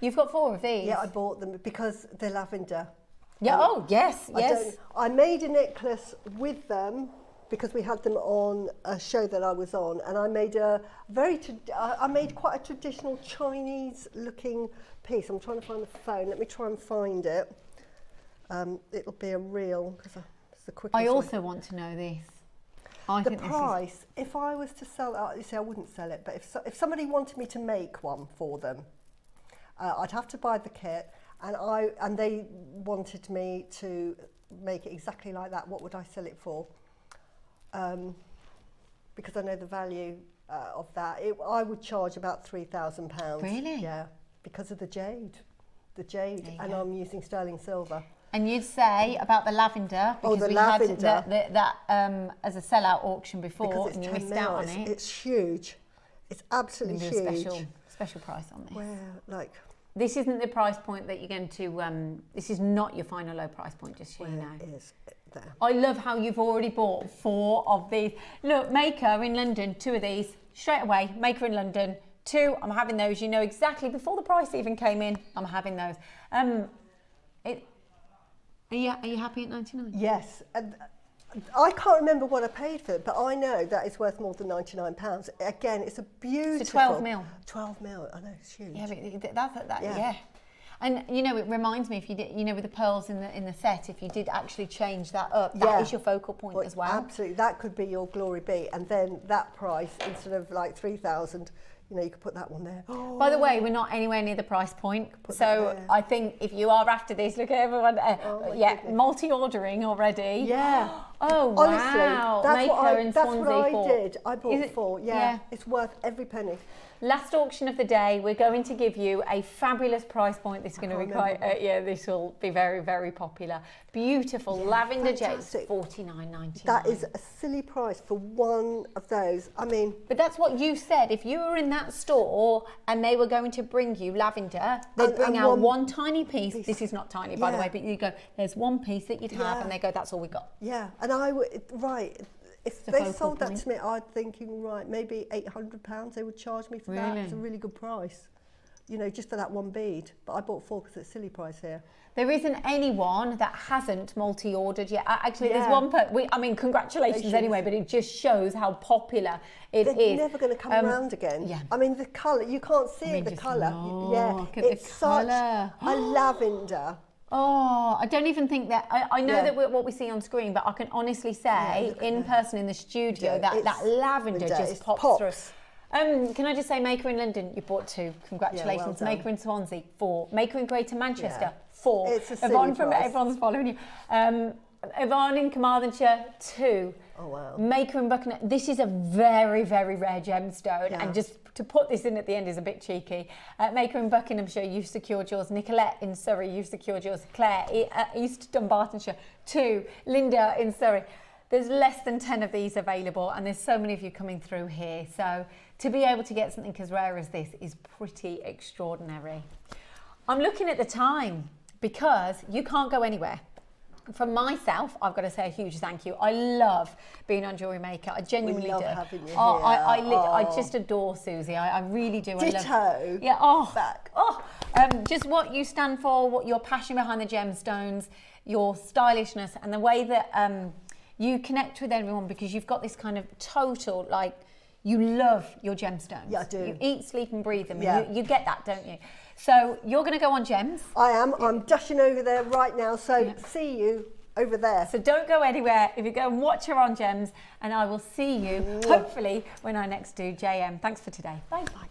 You've got 4 of these? Yeah, I bought them because they're lavender. Yeah, oh, yes. I made a necklace with them because we had them on a show that I was on, and I made I made quite a traditional Chinese-looking piece. I'm trying to find the phone. Let me try and find it. It'll be a reel because it's the quickest. I also want to know this. The price, if I was to sell it, you see, I wouldn't sell it, but if somebody wanted me to make one for them, I'd have to buy the kit, and they wanted me to make it exactly like that. What would I sell it for? Because I know the value of that. I would charge about £3,000. Really? Yeah, because of the jade, and I'm using sterling silver. And you'd say about the lavender, because we lavender. had that as a sellout auction before, because it's and you 10 missed mil. out on it. It's huge. It's absolutely huge. Special price on this. Where, this isn't the price point that you're going to. This is not your final low price point, just so you know. It is there. I love how you've already bought 4 of these. Look, Maker in London, 2 of these straight away. Maker in London, 2. I'm having those. You know exactly before the price even came in. I'm having those. Are you happy at 99? Yes. I can't remember what I paid for it, but I know that it's worth more than £99. Again, it's a beautiful... It's a 12 mil. 12 mil, I know, it's huge. Yeah, but yeah. And, you know, it reminds me, if you did, you know, with the pearls in the set, if you did actually change that up, that is your focal point as well. Absolutely, that could be your glory bee. And then that price, instead of like 3,000, you know, you could put that one there. By the way, we're not anywhere near the price point. So I think if you are after this, look at everyone. Multi-ordering already. Yeah. Oh, wow. Honestly, that's what I did. I bought 4. Yeah. It's worth every penny. Last auction of the day, we're going to give you a fabulous price point. This is going to be quite, this will be very, very popular. Beautiful lavender jade, $49.99. That is a silly price for one of those. I mean, but that's what you said. If you were in that store and they were going to bring you lavender, they'd bring out one tiny piece. This is not tiny, by the way, but you go, there's one piece that you'd have, and they go, that's all we got. Yeah, and I would, if they sold that to me, I'd thinking, maybe £800 they would charge me for that. It's a really good price. you know, just for that one bead. But I bought 4 because it's silly price here. There isn't anyone that hasn't multi-ordered yet. Actually, there's Yeah. one. I mean, congratulations anyway, but it just shows how popular it is. They're never going to come around again. Yeah. I mean, the colour, you can't see the colour. Yeah, look at it's the such colour. a lavender. Oh, I don't even think that, I know that what we see on screen, but I can honestly say in person in the studio that lavender just pops through. Can I just say, Maker in London, you bought 2. Congratulations. well done. Maker in Swansea, 4. Maker in Greater Manchester, 4. It's a silly Yvonne from price. everyone's following you. Yvonne in Carmarthenshire, 2. Oh, wow. Maker in Buckingham. This is a very, very rare gemstone, and just to put this in at the end is a bit cheeky. Maker in Buckinghamshire, you've secured yours. Nicolette in Surrey, you've secured yours. Claire, East Dumbartonshire, 2. Linda in Surrey. There's less than 10 of these available, and there's so many of you coming through here. So to be able to get something as rare as this is pretty extraordinary. I'm looking at the time because you can't go anywhere. From myself, I've got to say a huge thank you. I love being on Jewellery Maker. I genuinely We love do. having you I here. just adore Suzie. I really do. Ditto. Just what you stand for, what your passion behind the gemstones, your stylishness, and the way that you connect with everyone, because you've got this kind of total, like, you love your gemstones. Yeah, I do. You eat, sleep and breathe them. Yeah. And you get that, don't you? So you're going to go on gems. I am. I'm dashing over there right now. So see you over there. So don't go anywhere. If you go and watch her on gems, and I will see you hopefully when I next do JM. Thanks for today. Bye. Bye.